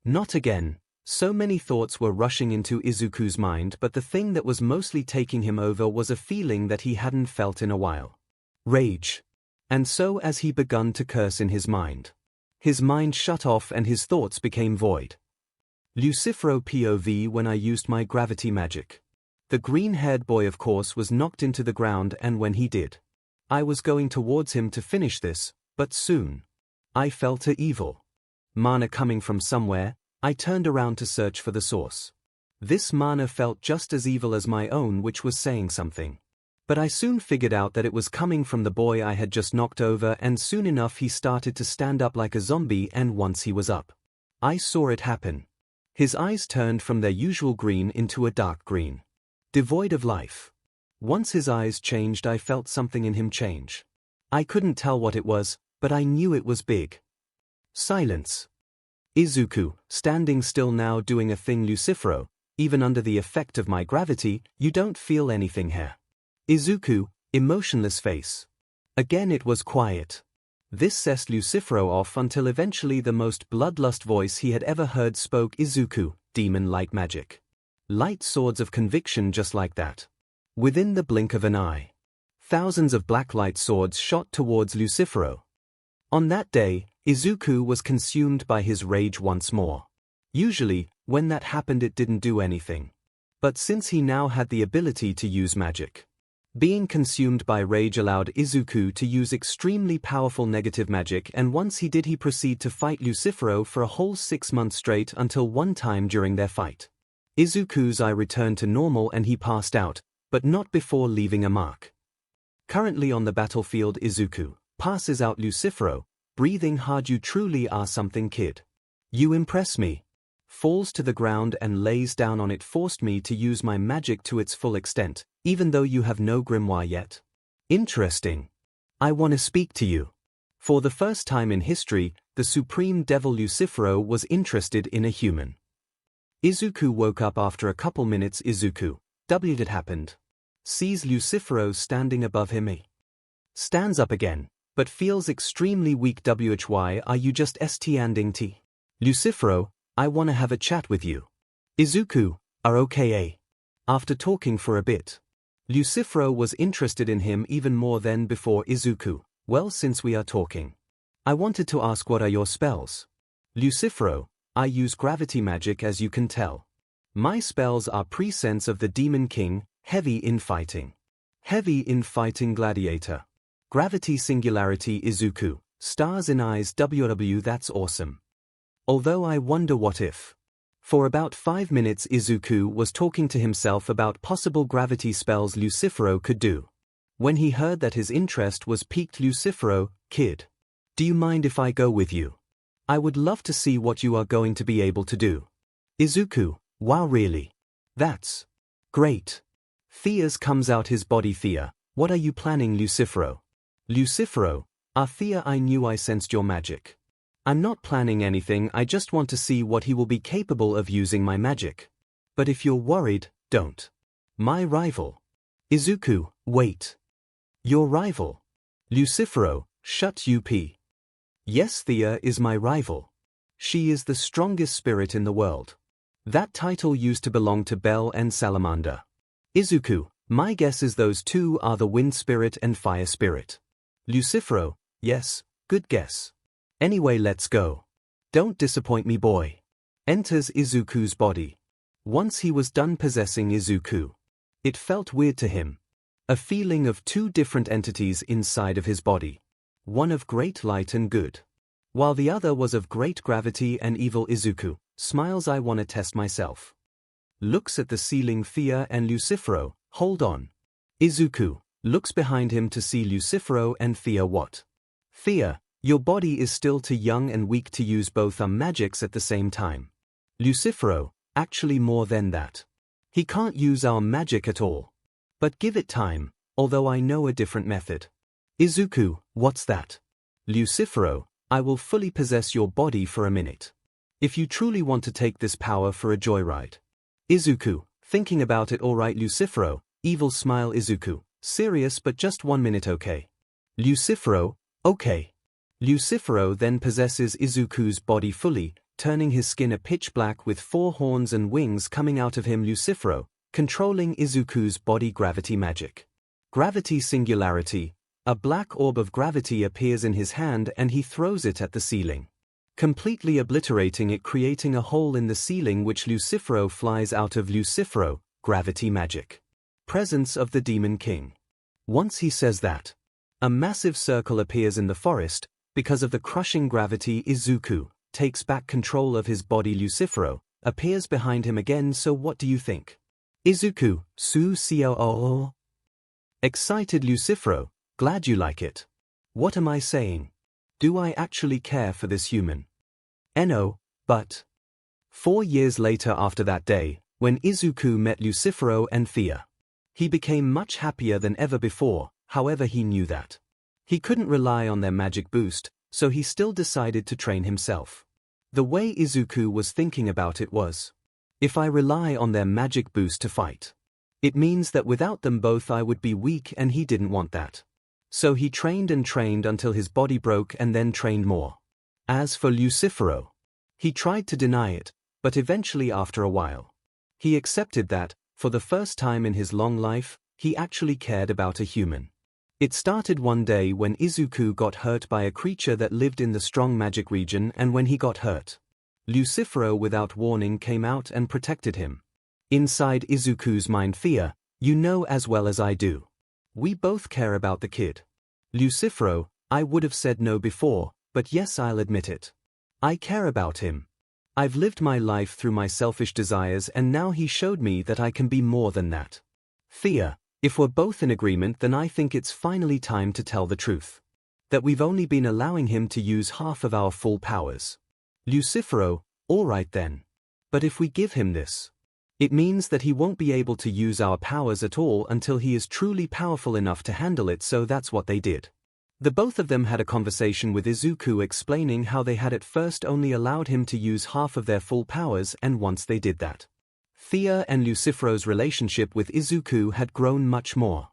S1: Not again. So many thoughts were rushing into Izuku's mind, but the thing that was mostly taking him over was a feeling that he hadn't felt in a while. Rage. And so as he begun to curse in his mind, his mind shut off and his thoughts became void. 𝐿𝐿 POV. When I used my gravity magic, the green-haired boy of course was knocked into the ground, and when he did, I was going towards him to finish this, but soon I felt an evil mana coming from somewhere. I turned around to search for the source. This mana felt just as evil as my own, which was saying something. But I soon figured out that it was coming from the boy I had just knocked over, and soon enough he started to stand up like a zombie, and once he was up, I saw it happen. His eyes turned from their usual green into a dark green, devoid of life. Once his eyes changed, I felt something in him change. I couldn't tell what it was, but I knew it was big. Silence. Izuku, standing still now, doing a thing. 𝐿𝐿, even under the effect of my gravity, you don't feel anything here. Izuku, emotionless face. Again it was quiet. This set 𝐿𝐿 off until eventually the most bloodlust voice he had ever heard spoke. Izuku, demon light magic. Light swords of conviction. Just like that. Within the blink of an eye, thousands of black light swords shot towards 𝐿𝐿. On that day, Izuku was consumed by his rage once more. Usually, when that happened it didn't do anything. But since he now had the ability to use magic, being consumed by rage allowed Izuku to use extremely powerful negative magic, and once he did, he proceeded to fight 𝐿𝐿 for a whole 6 months straight, until one time during their fight, Izuku's eye returned to normal and he passed out, but not before leaving a mark. Currently on the battlefield, Izuku passes out 𝐿𝐿, breathing hard. You truly are something, kid. You impress me. Falls to the ground and lays down on it. Forced me to use my magic to its full extent, even though you have no grimoire yet. Interesting. I want to speak to you. For the first time in history, the supreme devil 𝐿𝐿 was interested in a human. Izuku woke up after a couple minutes. Izuku, what had happened? Sees 𝐿𝐿 standing above him. He stands up again, but feels extremely weak. Why are you just standing? 𝐿𝐿, I wanna have a chat with you. Izuku, are okay? After talking for a bit, 𝐿𝐿 was interested in him even more than before. Izuku, well, since we are talking, I wanted to ask, what are your spells? 𝐿𝐿, I use gravity magic, as you can tell. My spells are presence of the Demon King, heavy in fighting gladiator. Gravity singularity. Izuku, stars in eyes. That's awesome. Although I wonder what if For about 5 minutes 𝐒𝐿 was talking to himself about possible gravity spells 𝐒𝐿 could do. When he heard that his interest was piqued, 𝐒𝐿, kid, do you mind if I go with you? I would love to see what you are going to be able to do. 𝐒𝐿, wow, really? That's great. Theas comes out his body. Thea, what are you planning, 𝐒𝐿? 𝐒𝐿, Thea, I knew I sensed your magic. I'm not planning anything, I just want to see what he will be capable of using my magic. But if you're worried, don't. My rival. 𝐒𝐿, wait. Your rival? 𝐒𝐿, shut up. Yes, Thea is my rival. She is the strongest spirit in the world. That title used to belong to Belle and Salamander. 𝐒𝐿, my guess is those two are the wind spirit and fire spirit. 𝐒𝐿, yes, good guess. Anyway, let's go. Don't disappoint me, boy. Enters 𝐒𝐿's body. Once he was done possessing 𝐒𝐿, it felt weird to him. A feeling of two different entities inside of his body. One of great light and good, while the other was of great gravity and evil. 𝐒𝐿 smiles. I wanna test myself. Looks at the ceiling. Thea and 𝐒𝐿, hold on. 𝐒𝐿 looks behind him to see 𝐒𝐿 and Thea. What? Thea, your body is still too young and weak to use both magics at the same time. 𝐒𝐿, actually more than that. He can't use our magic at all. But give it time, although I know a different method. 𝐒𝐿, what's that? 𝐒𝐿, I will fully possess your body for a minute. If you truly want to take this power for a joyride. 𝐒𝐿, thinking about it. Alright 𝐒𝐿, evil smile. 𝐒𝐿, serious, but just 1 minute, okay? 𝐒𝐿, okay. 𝐒𝐿 then possesses 𝐒𝐿's body fully, turning his skin a pitch black with 4 horns and wings coming out of him. 𝐒𝐿, controlling 𝐒𝐿's body. Gravity magic. Gravity singularity. A black orb of gravity appears in his hand and he throws it at the ceiling, completely obliterating it, creating a hole in the ceiling which 𝐒𝐿 flies out of. 𝐒𝐿, gravity magic. Presence of the Demon King. Once he says that, a massive circle appears in the forest. Because of the crushing gravity, 𝐒𝐿 takes back control of his body. 𝐒𝐿 appears behind him again. So what do you think? 𝐒𝐿, 𝐒𝐿. Excited 𝐒𝐿, glad you like it. What am I saying? Do I actually care for this human? No, but 4 years later, after that day, when 𝐒𝐿 met 𝐒𝐿 and Thea, he became much happier than ever before. However, he knew that he couldn't rely on their magic boost, so he still decided to train himself. The way 𝐒𝐿 was thinking about it was, if I rely on their magic boost to fight, it means that without them both I would be weak, and he didn't want that. So he trained and trained until his body broke, and then trained more. As for 𝐒𝐿, he tried to deny it, but eventually after a while, he accepted that, for the first time in his long life, he actually cared about a human. It started one day when 𝐒𝐿 got hurt by a creature that lived in the strong magic region, and when he got hurt, 𝐒𝐿 without warning came out and protected him. Inside 𝐒𝐿's mind, Thea, you know as well as I do. We both care about the kid. 𝐒𝐿, I would have said no before, but yes, I'll admit it. I care about him. I've lived my life through my selfish desires, and now he showed me that I can be more than that. Thea, if we're both in agreement, then I think it's finally time to tell the truth. That we've only been allowing him to use half of our full powers. 𝐒𝐿, alright then. But if we give him this, it means that he won't be able to use our powers at all until he is truly powerful enough to handle it. So that's what they did. The both of them had a conversation with 𝐒𝐿, explaining how they had at first only allowed him to use half of their full powers, and once they did that, Thea and 𝐒�l's relationship with 𝐒𝐿 had grown much more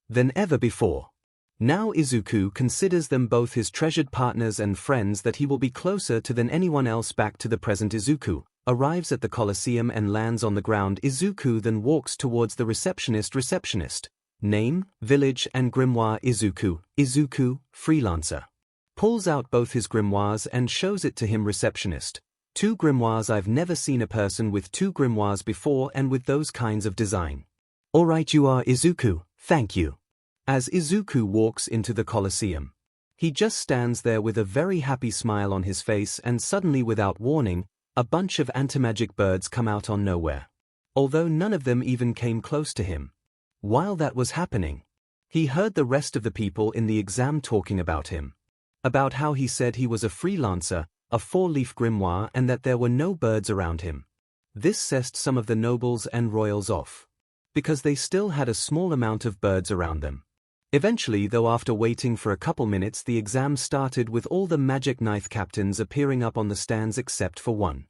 S1: than ever before. Now 𝐒𝐿 considers them both his treasured partners and friends that he will be closer to than anyone else. Back to the present, 𝐒𝐿 arrives at the Colosseum and lands on the ground. 𝐒𝐿 then walks towards the receptionist. Name, village and grimoire. 𝐒𝐿, freelancer. Pulls out both his grimoires and shows it to him. Receptionist. 2 grimoires. I've never seen a person with 2 grimoires before, and with those kinds of design. Alright, you are 𝐒𝐿, thank you. As 𝐒𝐿 walks into the Colosseum, he just stands there with a very happy smile on his face, and suddenly, without warning, a bunch of antimagic birds come out on nowhere. Although none of them even came close to him. While that was happening, he heard the rest of the people in the exam talking about him. About how he said he was a freelancer, a four-leaf grimoire, and that there were no birds around him. This sessed some of the nobles and royals off, because they still had a small amount of birds around them. Eventually, though, after waiting for a couple minutes, the exam started with all the Magic Knight captains appearing up on the stands except for one.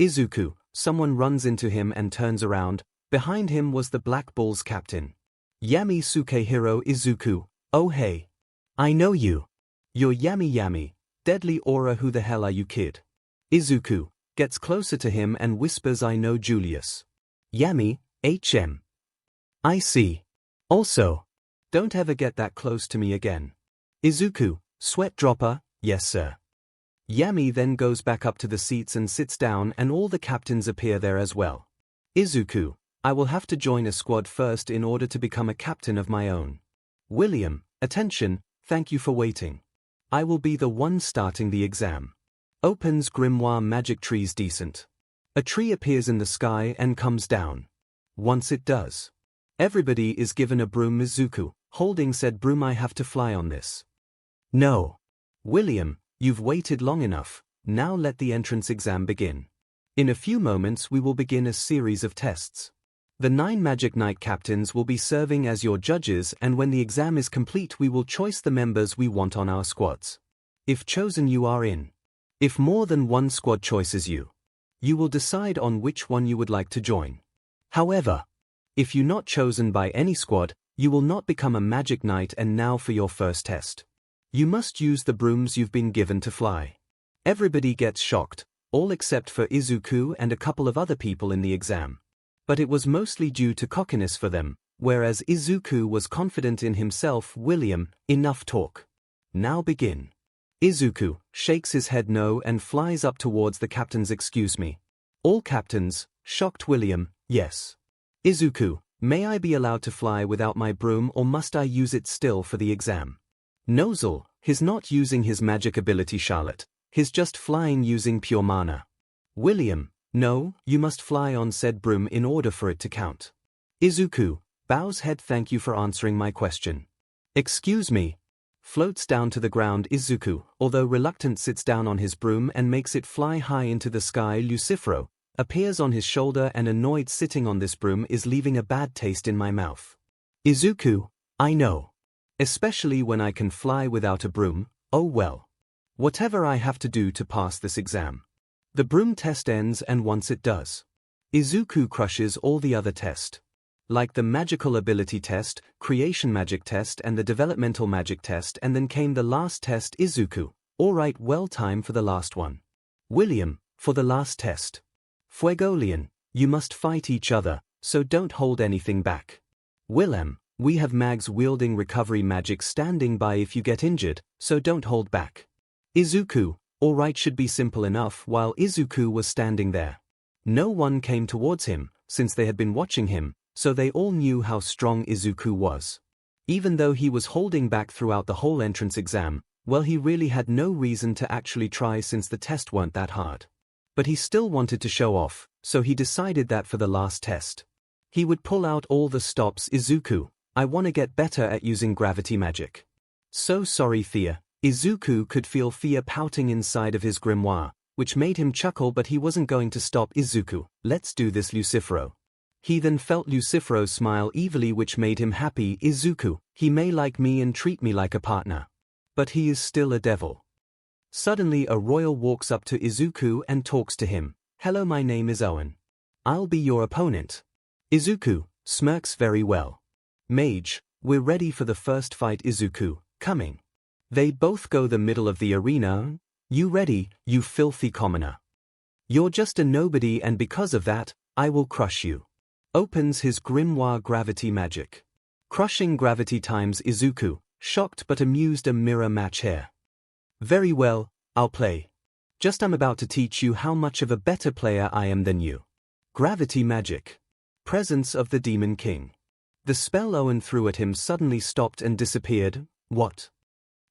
S1: Izuku. Someone runs into him and turns around. Behind him was the Black Bull's captain. Yami Sukehiro Izuku. Oh hey. I know you. You're Yami. Deadly aura, who the hell are you, kid? Izuku gets closer to him and whispers, I know Julius. Yami, I see. Also, don't ever get that close to me again. Izuku, sweat dropper, yes sir. Yami then goes back up to the seats and sits down, and all the captains appear there as well. Izuku, I will have to join a squad first in order to become a captain of my own. William, attention, thank you for waiting. I will be the one starting the exam. Opens grimoire. Magic trees decent. A tree appears in the sky and comes down. Once it does, everybody is given a broom. Izuku, holding said broom. I have to fly on this. No. William, you've waited long enough, now let the entrance exam begin. In a few moments we will begin a series of tests. The 9 Magic Knight captains will be serving as your judges, and when the exam is complete we will choose the members we want on our squads. If chosen, you are in. If more than one squad chooses you, you will decide on which one you would like to join. However, if you not chosen by any squad, you will not become a Magic Knight. And now for your first test. You must use the brooms you've been given to fly. Everybody gets shocked, all except for Izuku and a couple of other people in the exam. But it was mostly due to cockiness for them, whereas Izuku was confident in himself. William, enough talk. Now begin. Izuku shakes his head no and flies up towards the captains. Excuse me. All captains, shocked. William, yes. Izuku, may I be allowed to fly without my broom, or must I use it still for the exam? 𝐒𝐿, he's not using his magic ability Charlotte, he's just flying using pure mana. William, no, you must fly on said broom in order for it to count. Izuku bows head. Thank you for answering my question. Excuse me. Floats down to the ground. Izuku, although reluctant, sits down on his broom and makes it fly high into the sky. 𝐿 appears on his shoulder and annoyed. Sitting on this broom is leaving a bad taste in my mouth. Izuku, I know. Especially when I can fly without a broom. Oh well. Whatever I have to do to pass this exam. The broom test ends, and once it does, Izuku crushes all the other tests. Like the magical ability test, creation magic test, and the developmental magic test, and then came the last test. Izuku, alright, well, time for the last one. William, for the last test. Fuegolian, you must fight each other, so don't hold anything back. Willem, we have mags wielding recovery magic standing by if you get injured, so don't hold back. Izuku, alright, should be simple enough. While Izuku was standing there, no one came towards him, since they had been watching him, so they all knew how strong Izuku was. Even though he was holding back throughout the whole entrance exam, well, he really had no reason to actually try since the test weren't that hard. But he still wanted to show off, so he decided that for the last test, he would pull out all the stops. Izuku, I want to get better at using gravity magic. So sorry, Thea. Izuku could feel Thea pouting inside of his grimoire, which made him chuckle, but he wasn't going to stop. Izuku, let's do this. 𝐿. He then felt 𝐿 smile evilly, which made him happy. Izuku, he may like me and treat me like a partner, but he is still a devil. Suddenly a royal walks up to Izuku and talks to him. Hello, my name is Owen. I'll be your opponent. Izuku smirks. Very well. Mage, we're ready for the first fight. Izuku, coming. They both go the middle of the arena. You ready, you filthy commoner? You're just a nobody, and because of that, I will crush you. Opens his grimoire. Gravity magic. Crushing gravity times. Izuku, shocked but amused. A mirror match here. Very well, I'll play. Just I'm about to teach you how much of a better player I am than you. Gravity magic. Presence of the Demon King. The spell Owen threw at him suddenly stopped and disappeared. What?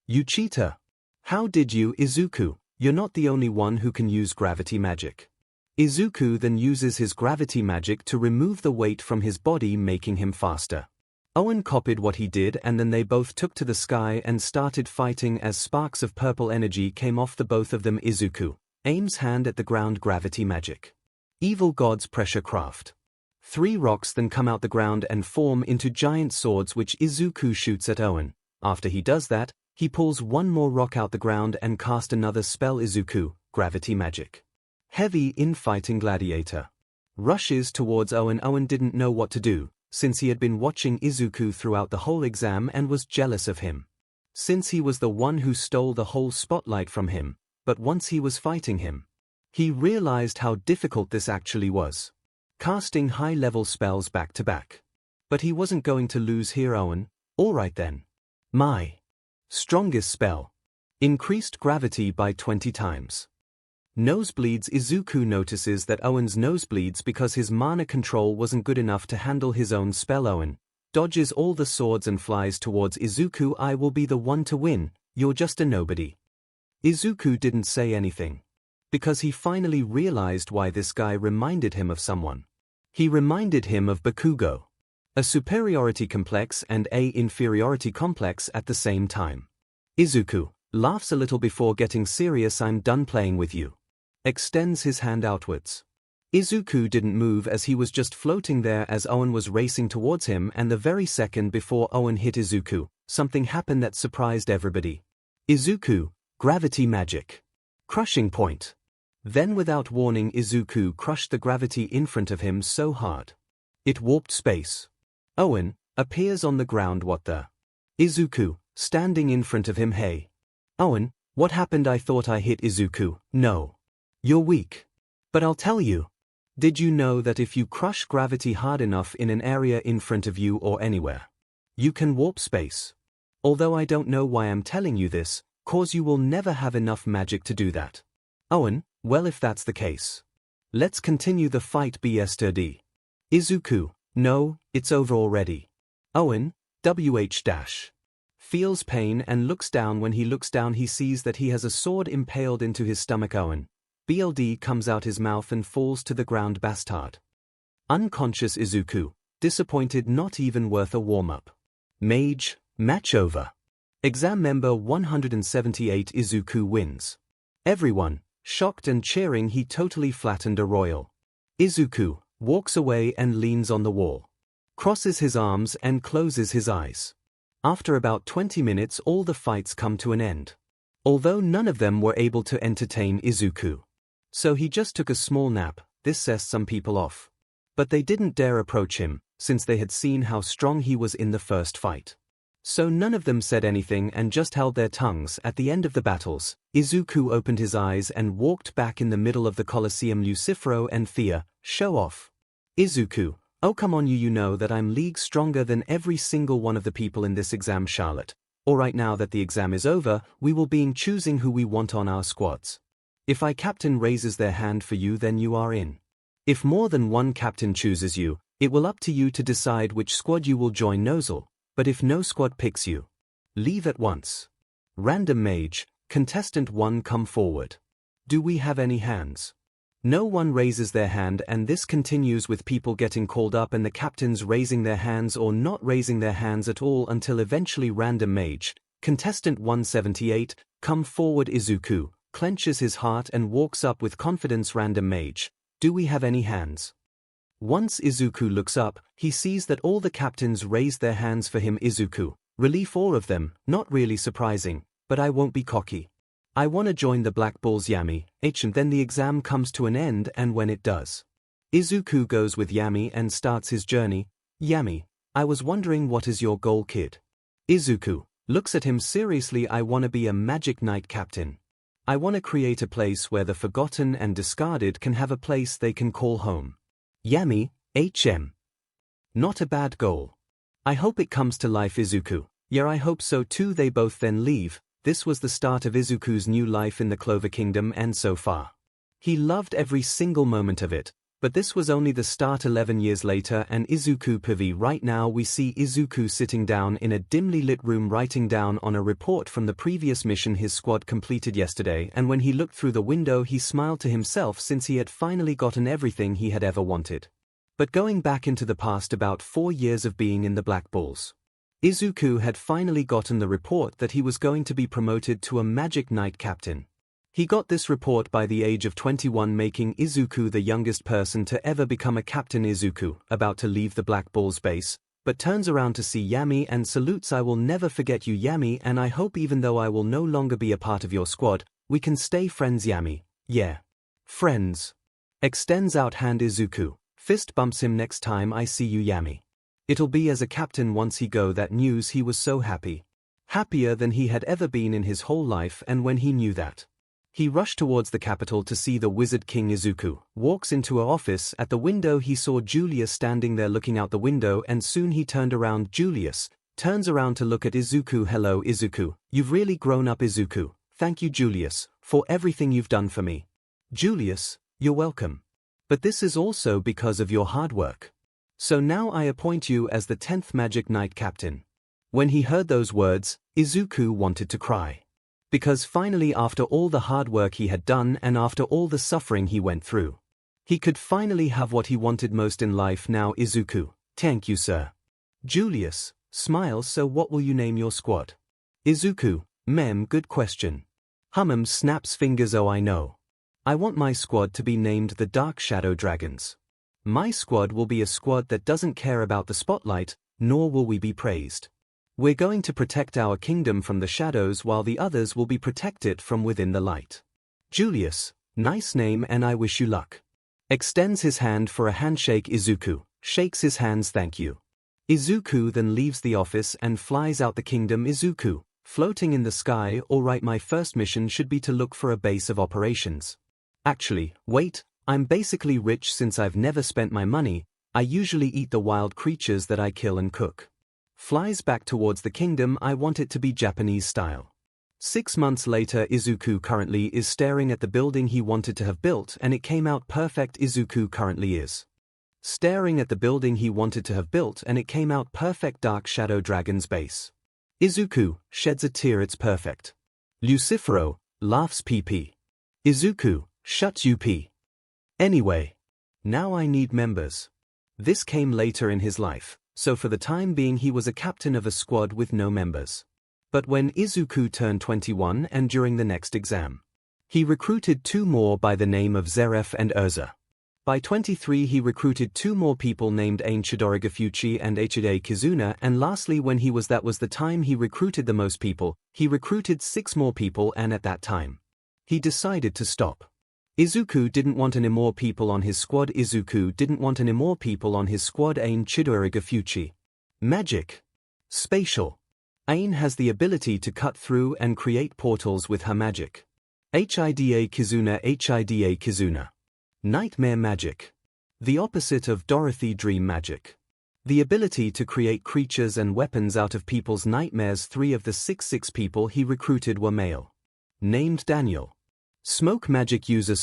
S1: You cheater. How did you? Izuku, you're not the only one who can use gravity magic. Izuku then uses his gravity magic to remove the weight from his body, making him faster. Owen copied what he did, and then they both took to the sky and started fighting as sparks of purple energy came off the both of them. Izuku aims hand at the ground, gravity magic. Evil God's pressure craft. 3 rocks then come out the ground and form into giant swords which Izuku shoots at Owen. After he does that, he pulls 1 more rock out the ground and cast another spell. Izuku, gravity magic. Heavy infighting gladiator. Rushes towards Owen. Owen didn't know what to do, since he had been watching Izuku throughout the whole exam and was jealous of him. Since he was the one who stole the whole spotlight from him, but once he was fighting him, he realized how difficult this actually was. Casting high-level spells back to back. But he wasn't going to lose here. Owen, alright then. My strongest spell. Increased gravity by 20 times. Nosebleeds. Izuku notices that Owen's nosebleeds because his mana control wasn't good enough to handle his own spell. Owen dodges all the swords and flies towards Izuku. I will be the one to win, you're just a nobody. Izuku didn't say anything, because he finally realized why this guy reminded him of someone. He reminded him of Bakugo. A superiority complex and a inferiority complex at the same time. Izuku laughs a little before getting serious. I'm done playing with you. Extends his hand outwards. Izuku didn't move as he was just floating there as Owen was racing towards him, and the very second before Owen hit Izuku, something happened that surprised everybody. Izuku, gravity magic. Crushing point. Then without warning, Izuku crushed the gravity in front of him so hard. It warped space. Owen appears on the ground. What the? Izuku, standing in front of him. Hey. Owen, what happened? I thought I hit Izuku. No. You're weak. But I'll tell you. Did you know that if you crush gravity hard enough in an area in front of you or anywhere, you can warp space? Although I don't know why I'm telling you this, cause you will never have enough magic to do that. Owen, well, if that's the case, let's continue the fight. Yesterday. Izuku, no, it's over already. Owen, feels pain and looks down. When he looks down, he sees that he has a sword impaled into his stomach. Owen, BLD comes out his mouth and falls to the ground. Bastard. Unconscious. Izuku, disappointed. Not even worth a warm-up. Mage, match over. Exam member 178. Izuku wins. Everyone, shocked and cheering. He totally flattened a royal. Izuku walks away and leans on the wall. Crosses his arms and closes his eyes. After about 20 minutes, all the fights come to an end. Although none of them were able to entertain Izuku. So he just took a small nap. This sets some people off. But they didn't dare approach him, since they had seen how strong he was in the first fight. So none of them said anything and just held their tongues. At the end of the battles, Izuku opened his eyes and walked back in the middle of the Colosseum. 𝐿𝐿 and Thea, show off. Izuku, oh come on, you know that I'm leagues stronger than every single one of the people in this exam. Charlotte, alright, now that the exam is over, we will be choosing who we want on our squads. If a captain raises their hand for you, then you are in. If more than one captain chooses you, it will up to you to decide which squad you will join. 𝐿𝐿, but if no squad picks you, leave at once. Random mage, contestant 1, come forward. Do we have any hands? No one raises their hand, and this continues with people getting called up and the captains raising their hands or not raising their hands at all until eventually random mage, contestant 178, come forward. Izuku clenches his heart and walks up with confidence. Random mage, do we have any hands? Once Izuku looks up, he sees that all the captains raise their hands for him. Izuku, relief, all of them, not really surprising, but I won't be cocky. I wanna join the Black Bulls. Yami, and then the exam comes to an end, and when it does, Izuku goes with Yami and starts his journey. Yami, I was wondering, what is your goal, kid? Izuku looks at him seriously. I wanna be a Magic Knight captain. I wanna create a place where the forgotten and discarded can have a place they can call home. Yami, not a bad goal. I hope it comes to life. Izuku, yeah, I hope so too. They both then leave. This was the start of Izuku's new life in the Clover Kingdom, and so far, he loved every single moment of it. But this was only the start. 11 years later, and 𝐒𝐿 PV. Right now we see 𝐒𝐿 sitting down in a dimly lit room writing down on a report from the previous mission his squad completed yesterday, and when he looked through the window he smiled to himself since he had finally gotten everything he had ever wanted. But going back into the past about 4 years of being in the Black Bulls, 𝐒𝐿 had finally gotten the report that he was going to be promoted to a Magic Knight captain. He got this report by the age of 21, making 𝐒𝐿 the youngest person to ever become a captain. 𝐒𝐿, about to leave the Black Bulls base, but turns around to see Yami and salutes. "I will never forget you, Yami, and I hope even though I will no longer be a part of your squad, we can stay friends, Yami." "Yeah. Friends." Extends out hand. 𝐒𝐿 fist bumps him. "Next time I see you, Yami, it'll be as a captain." Once he got that news he was so happy. Happier than he had ever been in his whole life, and when he knew that, he rushed towards the capital to see the Wizard King. 𝐒𝐿 walks into her office. At the window he saw Julius standing there looking out the window, and soon he turned around. Julius turns around to look at 𝐒𝐿. "Hello, 𝐒𝐿. You've really grown up, 𝐒𝐿. Thank you, Julius, for everything you've done for me." "Julius, you're welcome. But this is also because of your hard work. So now I appoint you as the 10th Magic Knight captain." When he heard those words, 𝐒𝐿 wanted to cry. Because finally, after all the hard work he had done and after all the suffering he went through, he could finally have what he wanted most in life now. 𝐒𝐿, "Thank you, sir." Julius smiles. "So what will you name your squad?" 𝐒𝐿, Good question." Snaps fingers. "Oh, I know. I want my squad to be named the Dark Shadow Dragons. My squad will be a squad that doesn't care about the spotlight, nor will we be praised. We're going to protect our kingdom from the shadows while the others will be protected from within the light." Julius, nice name and I wish you luck. Extends his hand for a handshake. 𝐒𝐿 shakes his hands. "Thank you." 𝐒𝐿 then leaves the office and flies out the kingdom. 𝐒𝐿, floating in the sky. "Alright, my first mission should be to look for a base of operations. Actually, wait, I'm basically rich since I've never spent my money. I usually eat the wild creatures that I kill and cook." Flies back towards the kingdom. "I want it to be Japanese style." 6 months later, 𝐒𝐿 currently is staring at the building he wanted to have built, and it came out perfect. 𝐒𝐿 currently is staring at the building he wanted to have built, and it came out perfect. Dark Shadow Dragon's base. 𝐒𝐿 sheds a tear. "It's perfect." ♂ laughs. PP. 𝐒𝐿, shut up. Anyway, now I need members. This came later in his life, so for the time being he was a captain of a squad with no members. But when 𝐒𝐿 turned 21 and during the next exam, he recruited 2 more by the name of 𝐿𝐿 and 𝐿𝐵. By 23 he recruited 2 more people named 𝐂𝐻𝐻𝐿 and 𝐂𝐻𝐻𝐿, and lastly when that was the time he recruited the most people, he recruited 6 more people, and at that time, he decided to stop. 𝐒𝐿 didn't want any more people on his squad. 𝐒𝐿 didn't want any more people on his squad. 𝐂𝐻𝐻𝐿. Magic. Spatial. 𝐒𝐻 has the ability to cut through and create portals with her magic. 𝐻𝐼𝐷𝐻𝐻𝐿. Nightmare magic. The opposite of Dorothy dream magic. The ability to create creatures and weapons out of people's nightmares. 3 of the 6 people he recruited were male. Named Daniel. Smoke magic user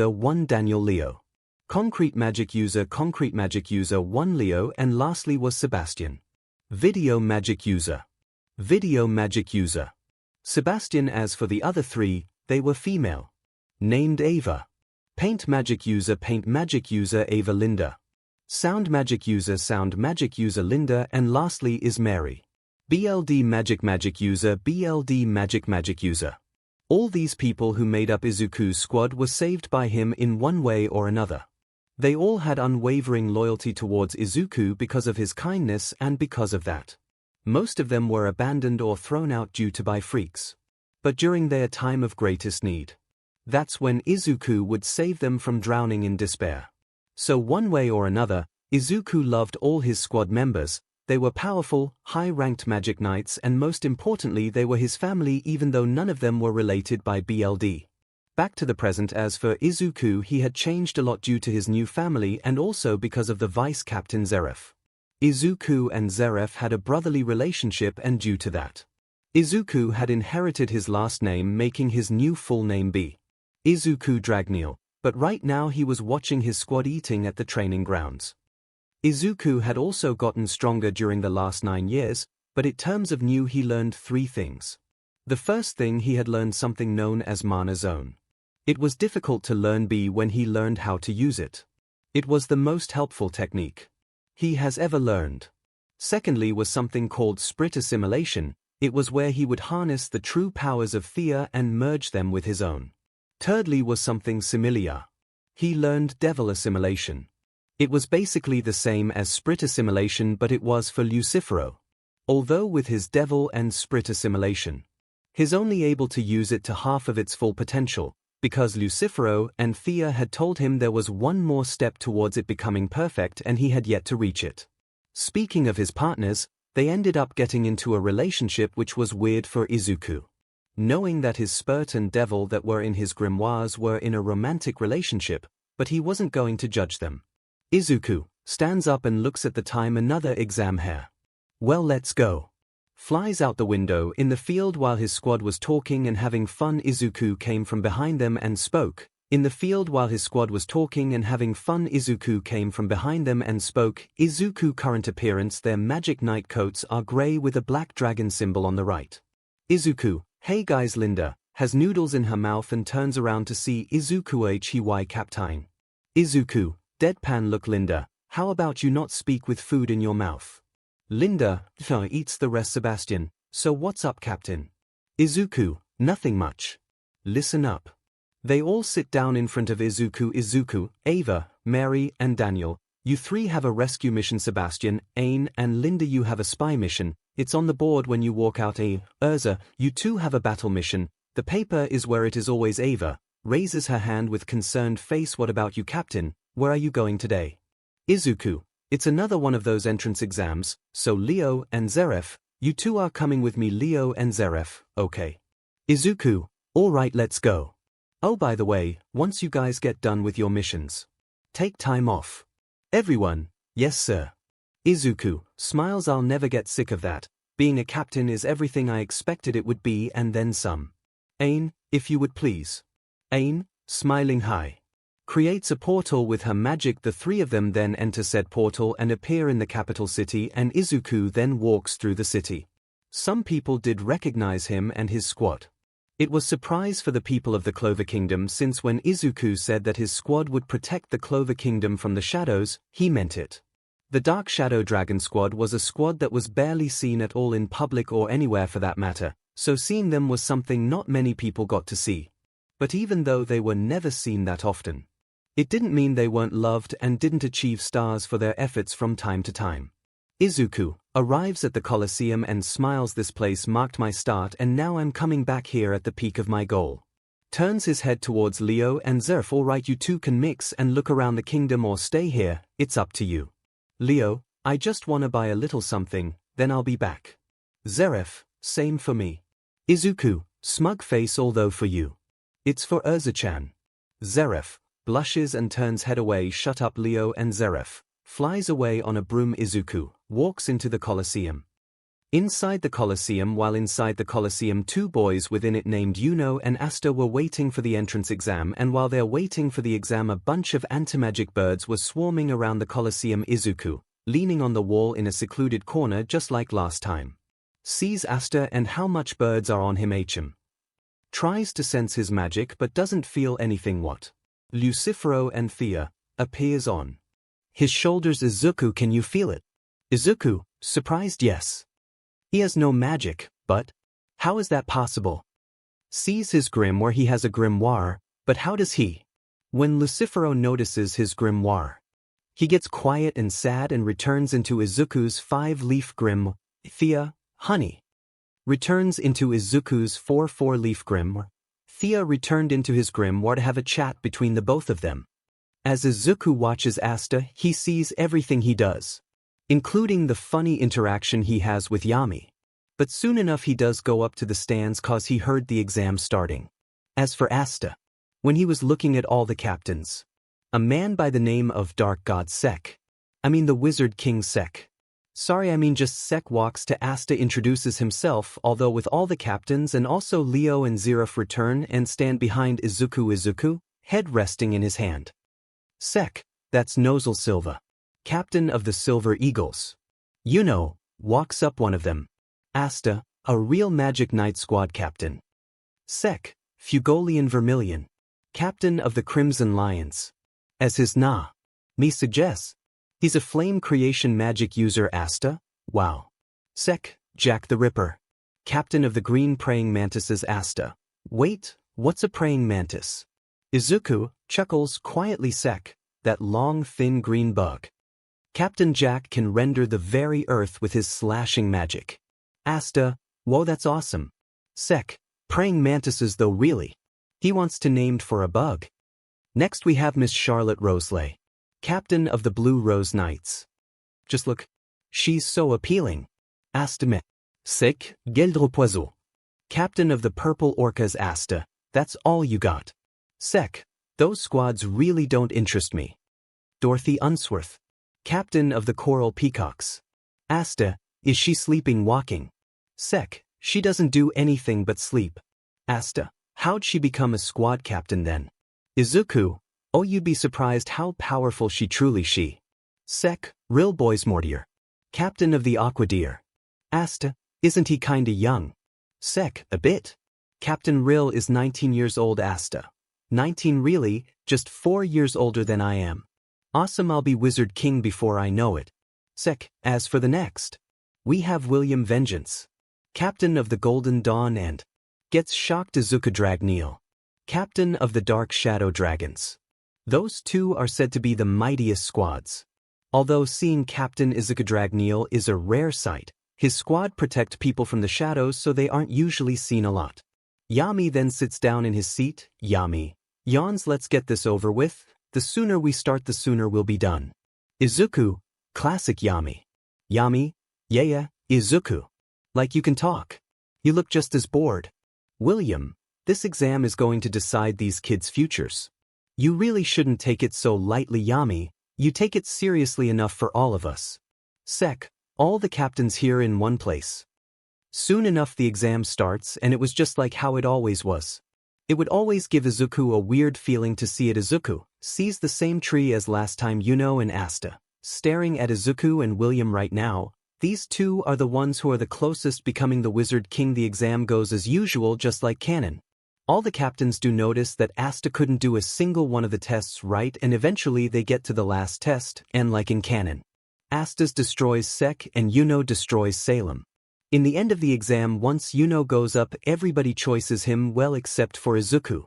S1: 1 Daniel Leo. Concrete magic user 1 Leo, and lastly was Sebastian. Video magic user Sebastian. As for the other 3, they were female. Named Ava. Paint magic user Ava Linda. Sound magic user Linda, and lastly is Mary. BLD magic user BLD magic user. All these people who made up 𝐒𝐿's squad were saved by him in one way or another. They all had unwavering loyalty towards 𝐒𝐿 because of his kindness, and because of that, most of them were abandoned or thrown out due to by freaks. But during their time of greatest need, that's when 𝐒𝐿 would save them from drowning in despair. So one way or another, 𝐒𝐿 loved all his squad members. They were powerful, high-ranked magic knights, and most importantly they were his family, even though none of them were related by BLD. Back to the present. As for 𝐒𝐿, he had changed a lot due to his new family and also because of the vice-captain 𝐿𝐿. 𝐒𝐿 and 𝐿𝐿 had a brotherly relationship, and due to that, 𝐒𝐿 had inherited his last name, making his new full name be 𝐒𝐿 Dragneel. but right now he was watching his squad eating at the training grounds. Izuku had also gotten stronger during the last 9 years, but in terms of new he learned 3 things. The first thing, he had learned something known as Mana Zone. It was difficult to learn B when he learned how to use it. It was the most helpful technique he has ever learned. Secondly was something called Sprit Assimilation. It was where he would harness the true powers of Thea and merge them with his own. Thirdly was something similar. He learned Devil Assimilation. It was basically the same as Sprit Assimilation, but it was for 𝐿uciferO. Although with his Devil and Sprit Assimilation, he's only able to use it to half of its full potential, because 𝐿uciferO and Thea had told him there was one more step towards it becoming perfect and he had yet to reach it. Speaking of his partners, they ended up getting into a relationship which was weird for Izuku. Knowing that his Spurt and Devil that were in his grimoires were in a romantic relationship, but he wasn't going to judge them. Izuku stands up and looks at the time, another exam here. Well, let's go. Flies out the window. In the field while his squad was talking and having fun, Izuku came from behind them and spoke. In the field while his squad was talking and having fun, Izuku came from behind them and spoke. Izuku current appearance, their magic night coats are grey with a black dragon symbol on the right. Izuku, hey guys, Linda has noodles in her mouth and turns around to see Izuku 𝐒𝐲 captain. Izuku, deadpan look. Linda, how about you not speak with food in your mouth? Linda, eats the rest. Sebastian, so what's up, Captain? Izuku, nothing much. Listen up. They all sit down in front of Izuku. Izuku, Ava, Mary, and Daniel, you 3 have a rescue mission. Sebastian, Ain, and Linda, you have a spy mission. It's on the board when you walk out. Urza, you 2 have a battle mission. The paper is where it is always. Ava raises her hand with concerned face. What about you, Captain? Where are you going today? Izuku, it's another one of those entrance exams, so Leo and Zeref, you 2 are coming with me. Leo and Zeref, okay. Izuku, alright, let's go. Oh, by the way, once you guys get done with your missions, take time off. Everyone, yes sir. Izuku smiles. I'll never get sick of that. Being a captain is everything I expected it would be and then some. Ain, if you would please. Ain, smiling high, creates a portal with her magic. The 3 of them then enter said portal and appear in the capital city, and Izuku then walks through the city. Some people did recognize him and his squad. It was surprise for the people of the Clover Kingdom, since when Izuku said that his squad would protect the Clover Kingdom from the shadows, he meant it. The Dark Shadow Dragon Squad was a squad that was barely seen at all in public or anywhere for that matter, so seeing them was something not many people got to see. But even though they were never seen that often, it didn't mean they weren't loved and didn't achieve stars for their efforts from time to time. Izuku arrives at the Colosseum and smiles. This place marked my start and now I'm coming back here at the peak of my goal. Turns his head towards Leo and Zeref. Alright, you 2 can mix and look around the kingdom or stay here, it's up to you. Leo, I just wanna buy a little something, then I'll be back. Zeref, same for me. Izuku, smug face. Although for you, it's for Urza-chan. Zeref blushes and turns head away. Shut up. Leo and Zeref flies away on a broom. Izuku walks into the Colosseum. Inside the Colosseum, while inside the Colosseum 2 boys within it named Yuno and Asta were waiting for the entrance exam, and while they're waiting for the exam a bunch of antimagic birds were swarming around the Colosseum. Izuku, leaning on the wall in a secluded corner just like last time, sees Asta and how much birds are on him. Tries to sense his magic but doesn't feel anything. What? 𝐿uciferO and Thea appears on his shoulders. Izuku, can you feel it? Izuku, surprised, yes. He has no magic, but how is that possible? Sees his grimoire. He has a grimoire, but how does he? When 𝐿uciferO notices his grimoire, he gets quiet and sad and returns into Izuku's 5-leaf grimoire. Thea, honey, returns into Izuku's 4-leaf grimoire. Thea returned into his grimoire to have a chat between the both of them. As Izuku watches Asta, he sees everything he does, including the funny interaction he has with Yami. But soon enough he does go up to the stands cause he heard the exam starting. As for Asta, when he was looking at all the captains, a man by the name of Dark God the Wizard King just Sek walks to Asta, introduces himself, although with all the captains, and also Leo and Zeref return and stand behind Izuku. Izuku, head resting in his hand. Sek, that's 𝐒𝐿, captain of the Silver Eagles. You know, walks up one of them. Asta, a real Magic Knight squad captain. Sek, Fugolian Vermilion, captain of the Crimson Lions. As his me suggests, he's a flame creation magic user. Asta, wow. Sek, Jack the Ripper, captain of the Green Praying Mantises. Asta, wait, what's a praying mantis? 𝐒𝐿𝐾 chuckles quietly. Sek, that long thin green bug. Captain Jack can render the very earth with his slashing magic. Asta, whoa, that's awesome. Sek, praying mantises though, really? He wants to named for a bug. Next we have Miss Charlotte Roseley, captain of the Blue Rose Knights. Just look, she's so appealing. Asta me. Sek, 𝐂𝐩𝐿𝐵, captain of the Purple Orcas. Asta, that's all you got? Sek, those squads really don't interest me. Dorothy Unsworth, captain of the Coral Peacocks. Asta, is she sleeping walking? Sek, she doesn't do anything but sleep. Asta, how'd she become a squad captain then? 𝐒𝐿𝐾, oh, you'd be surprised how powerful she truly she. Sek, Rill Boysmortier, captain of the Aqua Deer. Asta, isn't he kinda young? Sek, a bit. Captain Rill is 19 years old. Asta, 19 really, just 4 years older than I am. Awesome, I'll be Wizard King before I know it. Sek, as for the next, we have William Vengeance, captain of the Golden Dawn and gets shocked. 𝐒𝐿𝐾 Dragneel, captain of the Dark Shadow Dragons. Those two are said to be the mightiest squads. Although seeing Captain 𝐒𝐿𝐾 Dragneel is a rare sight, his squad protect people from the shadows so they aren't usually seen a lot. Yami then sits down in his seat. Yami yawns. Let's get this over with. The sooner we start, the sooner we'll be done. 𝐒𝐿𝐾, classic Yami. Yami, yeah, 𝐒𝐿𝐾. Like you can talk. You look just as bored. William, this exam is going to decide these kids' futures. You really shouldn't take it so lightly. Yami, you take it seriously enough for all of us. Sek, all the captains here in one place. Soon enough the exam starts, and it was just like how it always was. It would always give 𝐒𝐿𝐾 a weird feeling to see it. 𝐒𝐿𝐾 sees the same tree as last time. And Asta, staring at 𝐒𝐿𝐾 and William right now. These two are the ones who are the closest becoming the Wizard King. The exam goes as usual, just like canon. All the captains do notice that Asta couldn't do a single one of the tests right, and eventually they get to the last test, and like in canon, Asta destroys Sek and destroys 𝐒𝐿𝐾. In the end of the exam, once goes up, everybody chooses him, well, except for 𝐒𝐿𝐾.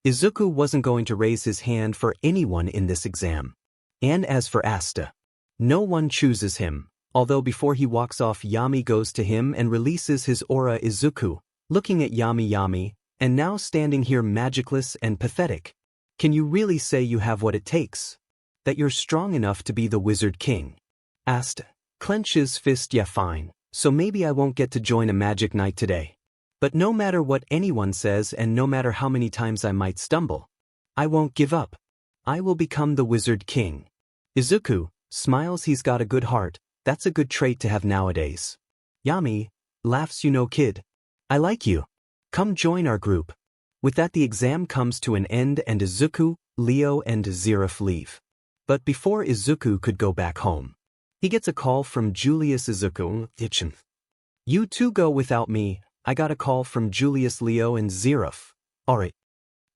S1: 𝐒𝐿𝐾 wasn't going to raise his hand for anyone in this exam. And as for Asta, no one chooses him, although before he walks off, Yami goes to him and releases his aura. 𝐒𝐿𝐾, looking at Yami, and now standing here magicless and pathetic. Can you really say you have what it takes? That you're strong enough to be the Wizard King? Asta clenches fist. Yeah, fine. So maybe I won't get to join a Magic Knight today. But no matter what anyone says and no matter how many times I might stumble, I won't give up. I will become the Wizard King. 𝐒𝐿𝐾 smiles. He's got a good heart. That's a good trait to have nowadays. Yami laughs. Kid, I like you. Come join our group. With that the exam comes to an end and 𝐒𝐿𝐾, Leo and Zeref leave. But before 𝐒𝐿𝐾 could go back home, he gets a call from Julius. 𝐒𝐿𝐾, you two go without me. I got a call from Julius, Leo and Zeref. Alright.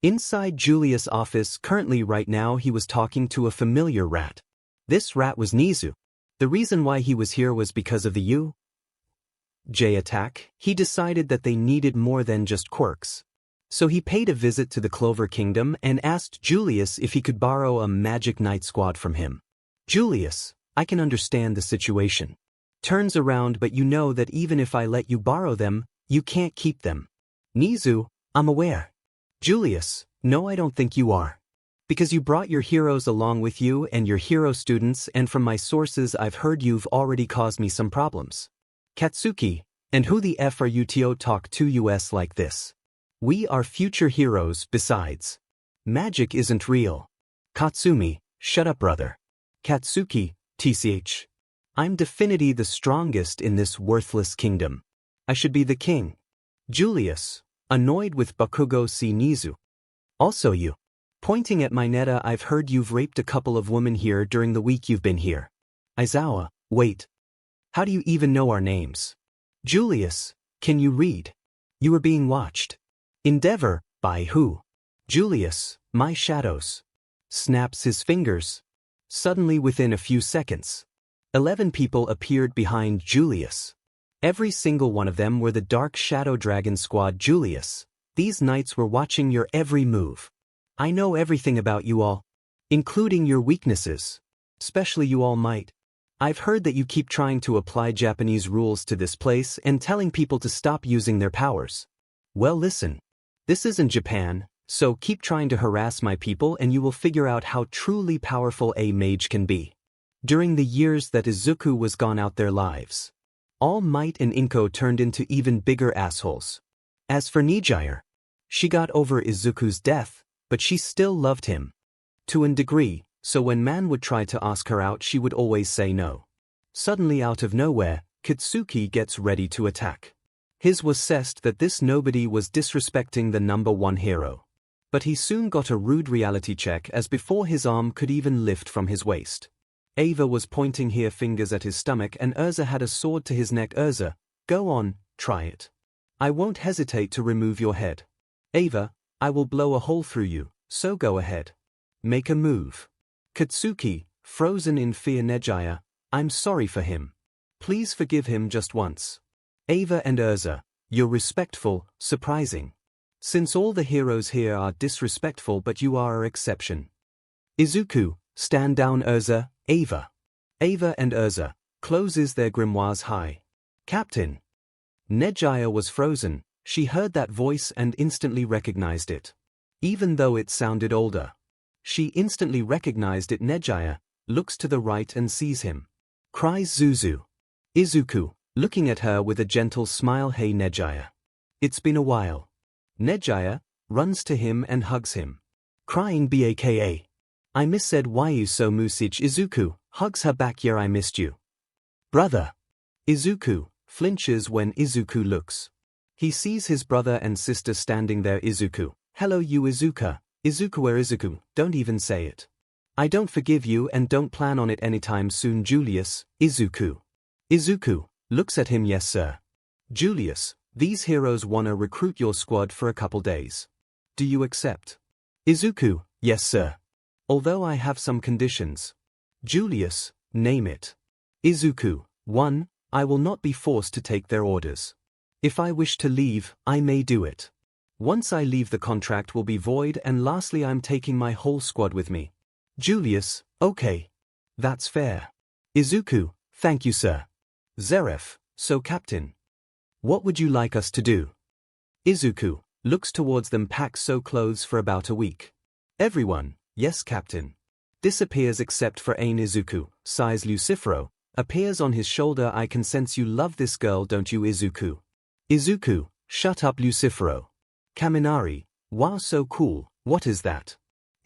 S1: Inside Julius' office currently right now he was talking to a familiar rat. This rat was 𝐒𝐿𝐾. The reason why he was here was because of the 𝐒𝐻 attack. He decided that they needed more than just quirks. So he paid a visit to the Clover Kingdom and asked Julius if he could borrow a Magic Knight squad from him. Julius, I can understand the situation. Turns around, but you know that even if I let you borrow them, you can't keep them. 𝐒𝐿𝐾, I'm aware. Julius, no, I don't think you are. Because you brought your heroes along with you and your hero students, and from my sources I've heard you've already caused me some problems. Katsuki, and who the F are you to talk to us like this? We are future heroes. Besides, magic isn't real. Katsumi, shut up, brother. Katsuki, tch. I'm definitely the strongest in this worthless kingdom. I should be the king. Julius, annoyed with Bakugo. See 𝐒𝐿𝐾. Also you. Pointing at Mineta, I've heard you've raped a couple of women here during the week you've been here. Aizawa, wait. How do you even know our names? Julius, can you read? You are being watched. Endeavor, by who? Julius, my shadows. Snaps his fingers. Suddenly within a few seconds, 11 people appeared behind Julius. Every single one of them were the Dark Shadow Dragon Squad. Julius, these knights were watching your every move. I know everything about you all, including your weaknesses, especially you all might. I've heard that you keep trying to apply Japanese rules to this place and telling people to stop using their powers. Well, listen. This isn't Japan, so keep trying to harass my people and you will figure out how truly powerful a mage can be. During the years that Izuku was gone out their lives, All Might and Inko turned into even bigger assholes. As for Nijire, she got over Izuku's death, but she still loved him. To a degree, so when man would try to ask her out she would always say no. Suddenly out of nowhere, Katsuki gets ready to attack. His was sessed that this nobody was disrespecting the number one hero. But he soon got a rude reality check as before his arm could even lift from his waist. Ava was pointing here fingers at his stomach and Urza had a sword to his neck. Urza, go on, try it. I won't hesitate to remove your head. Ava, I will blow a hole through you, so go ahead. Make a move. Katsuki, frozen in fear. Nijire, I'm sorry for him. Please forgive him just once. Ava and Urza, you're respectful, surprising. Since all the heroes here are disrespectful but you are an exception. Izuku, stand down. Urza, Ava. Ava and Urza, closes their grimoires high. Captain. Nijire was frozen, she heard that voice and instantly recognized it. Even though it sounded older. She instantly recognized it. Nijire, looks to the right and sees him. Cries Zuzu. Izuku, looking at her with a gentle smile. Hey Nijire. It's been a while. Nijire, runs to him and hugs him. Crying Baka. I missaid why you so musage. Izuku, hugs her back. Yeah, I missed you. Brother. Izuku, flinches when Izuku looks. He sees his brother and sister standing there. Izuku, hello you Izuka. Izuku, where Izuku, don't even say it. I don't forgive you and don't plan on it anytime soon. Julius, Izuku. Izuku, looks at him. Yes sir. Julius, these heroes wanna recruit your squad for a couple days. Do you accept? Izuku, yes sir. Although I have some conditions. Julius, name it. Izuku, 1. I will not be forced to take their orders. If I wish to leave, I may do it. Once I leave the contract will be void, and lastly I'm taking my whole squad with me. Julius, okay. That's fair. Izuku, thank you sir. Zeref, so captain. What would you like us to do? Izuku, looks towards them. Pack so clothes for about a week. Everyone, yes captain. Disappears except for Ain. Izuku, sighs. 𝐿𝐿 appears on his shoulder. I can sense you love this girl, don't you Izuku? Izuku, shut up 𝐿𝐿. Kaminari, wow so cool, what is that?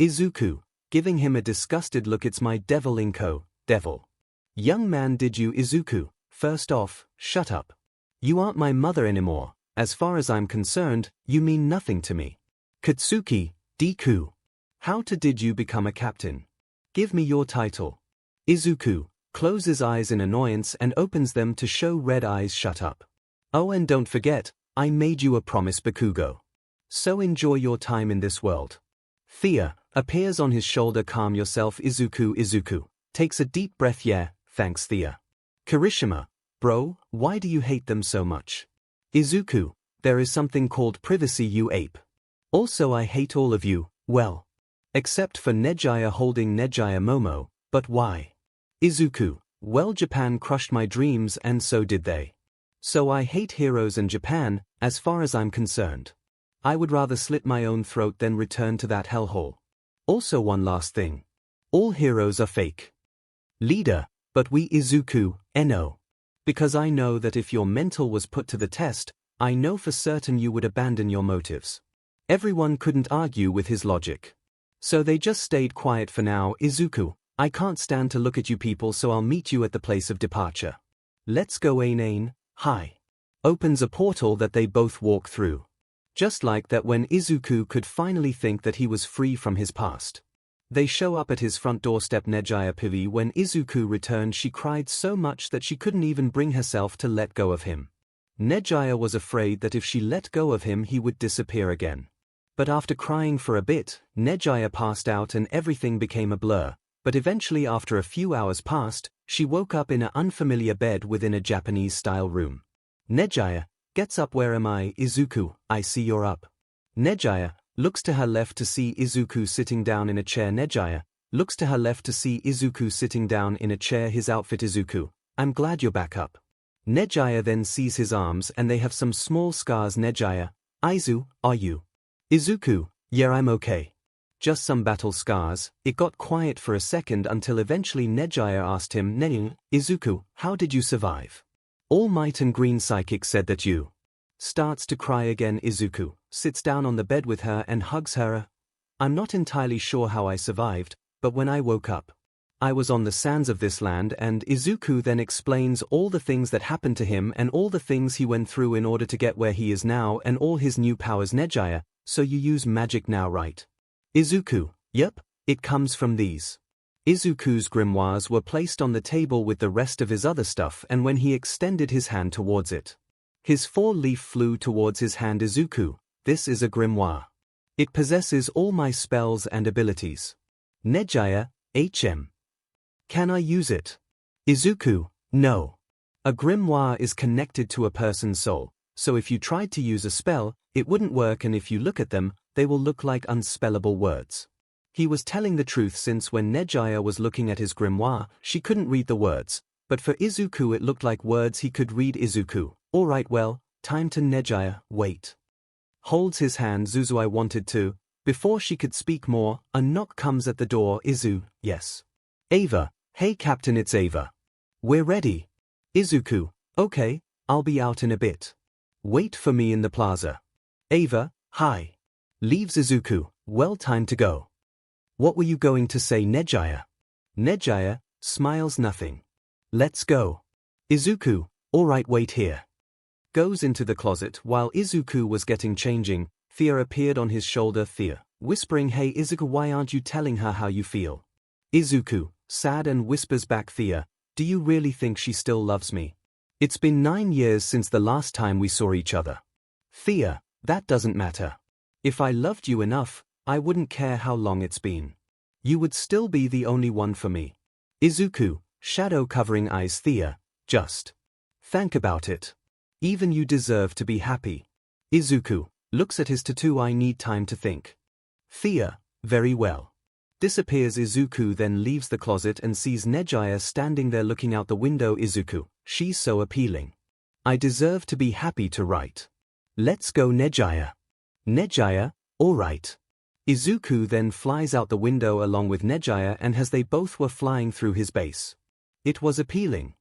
S1: Izuku, giving him a disgusted look. It's my devil Inko, devil. Young man, did you? Izuku, first off, shut up. You aren't my mother anymore. As far as I'm concerned, you mean nothing to me. Katsuki, Deku. How did you become a captain? Give me your title. Izuku, closes eyes in annoyance and opens them to show red eyes. Shut up. Oh, and don't forget, I made you a promise, Bakugo. So enjoy your time in this world. Thea, appears on his shoulder. Calm yourself Izuku. Izuku, takes a deep breath. Yeah, thanks Thea. Kirishima, bro, why do you hate them so much? Izuku, there is something called privacy you ape. Also I hate all of you, well. Except for Nijire. Holding Nijire. Momo, but why? Izuku, well Japan crushed my dreams and so did they. So I hate heroes and Japan, as far as I'm concerned. I would rather slit my own throat than return to that hellhole. Also one last thing. All heroes are fake. Leader, but we Izuku, no. Because I know that if your mental was put to the test, I know for certain you would abandon your motives. Everyone couldn't argue with his logic. So they just stayed quiet for now. Izuku, I can't stand to look at you people, so I'll meet you at the place of departure. Let's go. Ain. Hi. Opens a portal that they both walk through. Just like that when Izuku could finally think that he was free from his past. They show up at his front doorstep. 𝐂𝐻𝐽𝐫. When Izuku returned, she cried so much that she couldn't even bring herself to let go of him. 𝐂𝐻𝐽𝐫 was afraid that if she let go of him he would disappear again. But after crying for a bit, 𝐂𝐻𝐽𝐫 passed out and everything became a blur, but eventually after a few hours passed, she woke up in an unfamiliar bed within a Japanese-style room. 𝐂𝐻𝐽𝐫 gets up. Where am I? Izuku, I see you're up. 𝐂𝐻𝐽𝐫 looks to her left to see Izuku sitting down in a chair. 𝐂𝐻𝐽𝐫 looks to her left to see Izuku sitting down in a chair. His outfit. Izuku, I'm glad you're back up. 𝐂𝐻𝐽𝐫 then sees his arms and they have some small scars. 𝐂𝐻𝐽𝐫, Izu, are you? Izuku, yeah, I'm okay. Just some battle scars. It got quiet for a second until eventually 𝐂𝐻𝐽𝐫 asked him, Izuku, how did you survive? All Might and Green Psychic said that you. Starts to cry again. Izuku sits down on the bed with her and hugs her. I'm not entirely sure how I survived, but when I woke up, I was on the sands of this land. And Izuku then explains all the things that happened to him and all the things he went through in order to get where he is now and all his new powers. 𝐂𝐻𝐽𝐫, so you use magic now, right? Izuku, yep, it comes from these. Izuku's grimoires were placed on the table with the rest of his other stuff, and when he extended his hand towards it, his 4-leaf flew towards his hand. Izuku, this is a grimoire. It possesses all my spells and abilities. 𝐂𝐻𝐽𝐫, HM. Can I use it? Izuku, no. A grimoire is connected to a person's soul, so if you tried to use a spell, it wouldn't work, and if you look at them, they will look like unspellable words. He was telling the truth, since when 𝐂𝐽𝐫 was looking at his grimoire, she couldn't read the words, but for Izuku it looked like words he could read. Izuku, alright, well, time to. 𝐂𝐽𝐫, wait. Holds his hand. Zuzu, I wanted to. Before she could speak more, a knock comes at the door. Izu, yes. Ava, hey Captain, it's Ava. We're ready. Izuku, okay, I'll be out in a bit. Wait for me in the plaza. Ava, hi. Leaves. Izuku, well, time to go. What were you going to say? 𝐂𝐻𝐽𝐫. 𝐂𝐻𝐽𝐫 smiles, nothing. Let's go. Izuku, alright, wait here. Goes into the closet. While Izuku was getting changing, Thea appeared on his shoulder. Thea, whispering, hey Izuku, why aren't you telling her how you feel? Izuku, sad, and whispers back, Thea, do you really think she still loves me? It's been 9 years since the last time we saw each other. Thea, that doesn't matter. If I loved you enough, I wouldn't care how long it's been. You would still be the only one for me. Izuku, shadow covering eyes. Thea, just think about it. Even you deserve to be happy. Izuku looks at his tattoo. I need time to think. Thea, very well. Disappears. Izuku then leaves the closet and sees 𝐂𝐻𝐽𝐫 standing there looking out the window. Izuku, she's so appealing. I deserve to be happy to write. Let's go. 𝐂𝐻𝐽𝐫. 𝐂𝐻𝐽𝐫, alright. Izuku then flies out the window along with 𝐂𝐻𝐽𝐫, and as they both were flying through his base, it was appealing.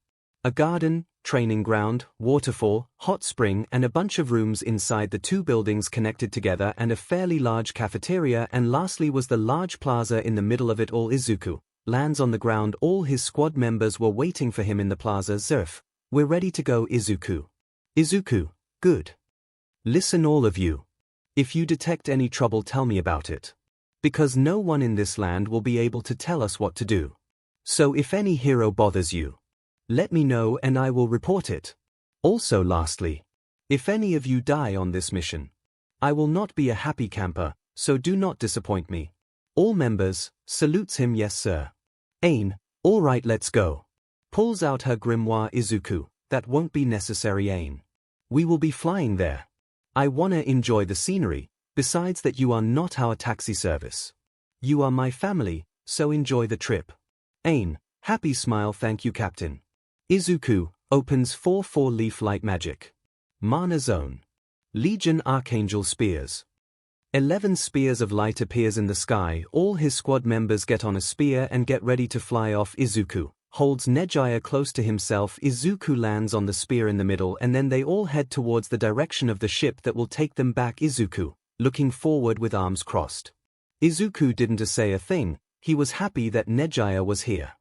S1: A garden, training ground, waterfall, hot spring, and a bunch of rooms inside the two buildings connected together, and a fairly large cafeteria, and lastly was the large plaza in the middle of it all. Izuku lands on the ground. All his squad members were waiting for him in the plaza. Zerf, we're ready to go. Izuku. Izuku, good. Listen, all of you. If you detect any trouble, tell me about it. Because no one in this land will be able to tell us what to do. So if any hero bothers you, let me know and I will report it. Also, lastly, if any of you die on this mission, I will not be a happy camper, so do not disappoint me. All members, salutes him. Yes sir. Ain, alright, let's go. Pulls out her grimoire. Izuku, that won't be necessary. Ain. We will be flying there. I wanna enjoy the scenery, besides that you are not our taxi service. You are my family, so enjoy the trip. Ain, happy smile. Thank you, Captain. Izuku opens 4-leaf light magic. Mana zone. Legion Archangel spears. 11 spears of light appears in the sky. All his squad members get on a spear and get ready to fly off. Izuku holds 𝐂𝐽𝐫 close to himself. Izuku lands on the spear in the middle, and then they all head towards the direction of the ship that will take them back. Izuku, looking forward with arms crossed. Izuku didn't say a thing. He was happy that 𝐂𝐽𝐫 was here.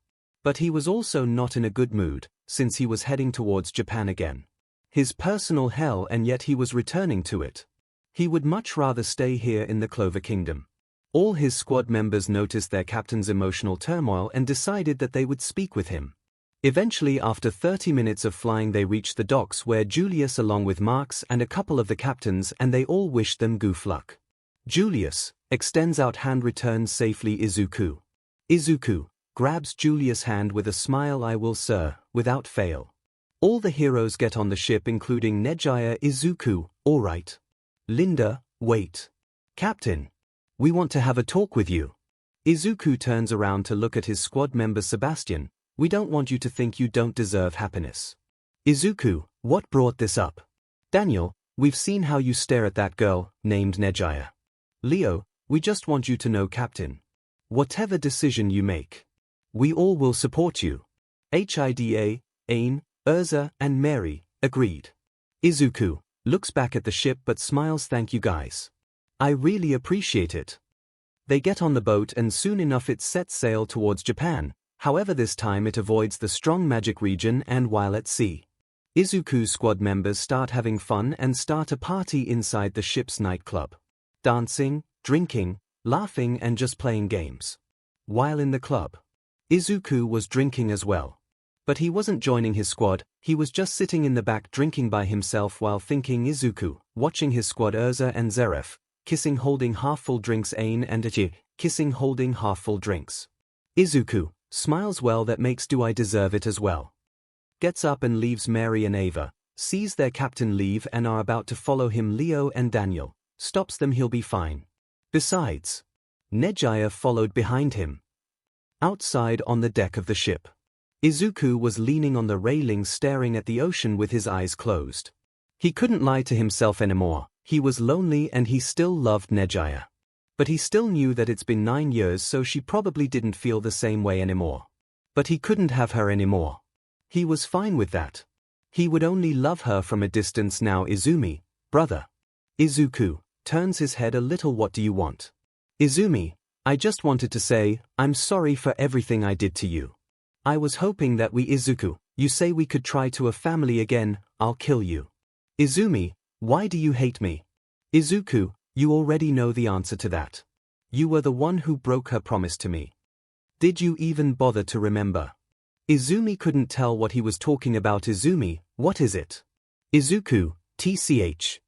S1: But he was also not in a good mood, since he was heading towards Japan again. His personal hell, and yet he was returning to it. He would much rather stay here in the Clover Kingdom. All his squad members noticed their captain's emotional turmoil and decided that they would speak with him. Eventually, after 30 minutes of flying, they reached the docks where Julius along with Marx and a couple of the captains, and they all wished them goof luck. Julius extends out hand, returns safely Izuku. Izuku grabs Julius' hand with a smile. I will, sir, without fail. All the heroes get on the ship including Nejiya. Izuku, all right. Linda, wait. Captain. We want to have a talk with you. Izuku turns around to look at his squad member Sebastian. We don't want you to think you don't deserve happiness. Izuku, what brought this up? Daniel, we've seen how you stare at that girl, named Nejiya. Leo, we just want you to know, Captain. Whatever decision you make, we all will support you. Hida, Ain, Urza, and Mary agreed. Izuku looks back at the ship but smiles. Thank you guys. I really appreciate it. They get on the boat and soon enough it sets sail towards Japan. However, this time it avoids the strong magic region, and while at sea, Izuku's squad members start having fun and start a party inside the ship's nightclub. Dancing, drinking, laughing and just playing games. While in the club, Izuku was drinking as well. But he wasn't joining his squad, he was just sitting in the back drinking by himself while thinking. Izuku, watching his squad Urza and Zeref, kissing holding half-full drinks. Ain and Aji, kissing holding half-full drinks. Izuku smiles. Well, that makes do I deserve it as well. Gets up and leaves. Mary and Ava sees their captain leave and are about to follow him. Leo and Daniel stops them. He'll be fine. Besides, Nejiya followed behind him. Outside on the deck of the ship, Izuku was leaning on the railing staring at the ocean with his eyes closed. He couldn't lie to himself anymore. He was lonely and he still loved Nejiya. But he still knew that it's been 9 years, so she probably didn't feel the same way anymore. But he couldn't have her anymore. He was fine with that. He would only love her from a distance now. Izumi, brother. Izuku turns his head a little. What do you want? Izumi, I just wanted to say, I'm sorry for everything I did to you. I was hoping that we. Izuku, you say we could try to a family again. I'll kill you. Izumi, why do you hate me? Izuku, you already know the answer to that. You were the one who broke her promise to me. Did you even bother to remember? Izumi couldn't tell what he was talking about. Izumi, what is it? Izuku, tch.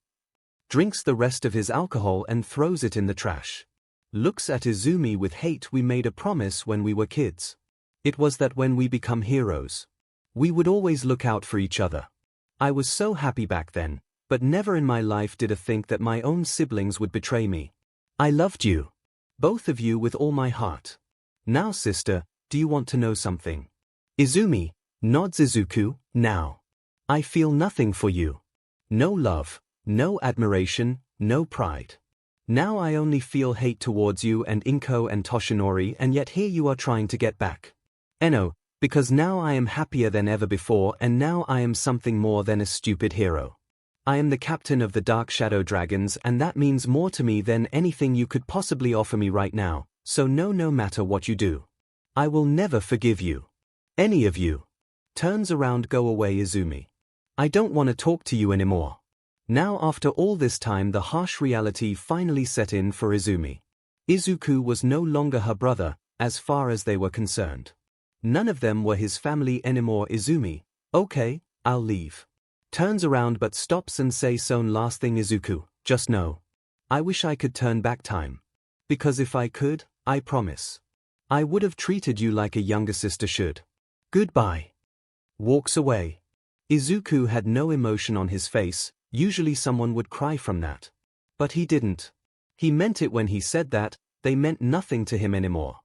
S1: Drinks the rest of his alcohol and throws it in the trash. Looks at Izumi with hate. We made a promise when we were kids. It was that when we become heroes, we would always look out for each other. I was so happy back then. But never in my life did I think that my own siblings would betray me. I loved you. Both of you with all my heart. Now sister, do you want to know something? Izumi nods. Izuku, now. I feel nothing for you. No love, no admiration, no pride. Now I only feel hate towards you and Inko and Toshinori, and yet here you are trying to get back. Eno, because now I am happier than ever before, and now I am something more than a stupid hero. I am the captain of the Dark Shadow Dragons, and that means more to me than anything you could possibly offer me right now, so no matter what you do, I will never forgive you. Any of you. Turns around. Go away. Izumi. I don't want to talk to you anymore. Now after all this time the harsh reality finally set in for Izumi. Izuku was no longer her brother, as far as they were concerned. None of them were his family anymore. Izumi, okay, I'll leave. Turns around but stops and says one last thing. Izuku, just know. I wish I could turn back time. Because if I could, I promise, I would have treated you like a younger sister should. Goodbye. Walks away. Izuku had no emotion on his face. Usually someone would cry from that. But he didn't. He meant it when he said that. They meant nothing to him anymore.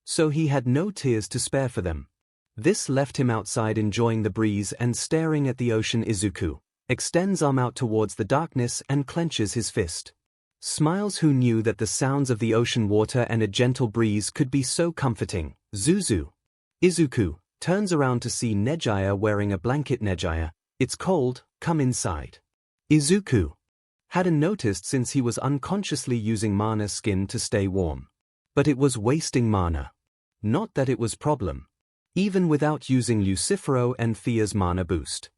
S1: So he had no tears to spare for them. This left him outside enjoying the breeze and staring at the ocean. Izuku extends arm out towards the darkness and clenches his fist. Smiles. Who knew that the sounds of the ocean water and a gentle breeze could be so comforting? Zuzu. Izuku turns around to see Nejiya wearing a blanket. Nejiya, it's cold, come inside. Izuku hadn't noticed since he was unconsciously using mana skin to stay warm. But it was wasting mana. Not that it was problem. Even without using Lucifero and Fia's mana boost,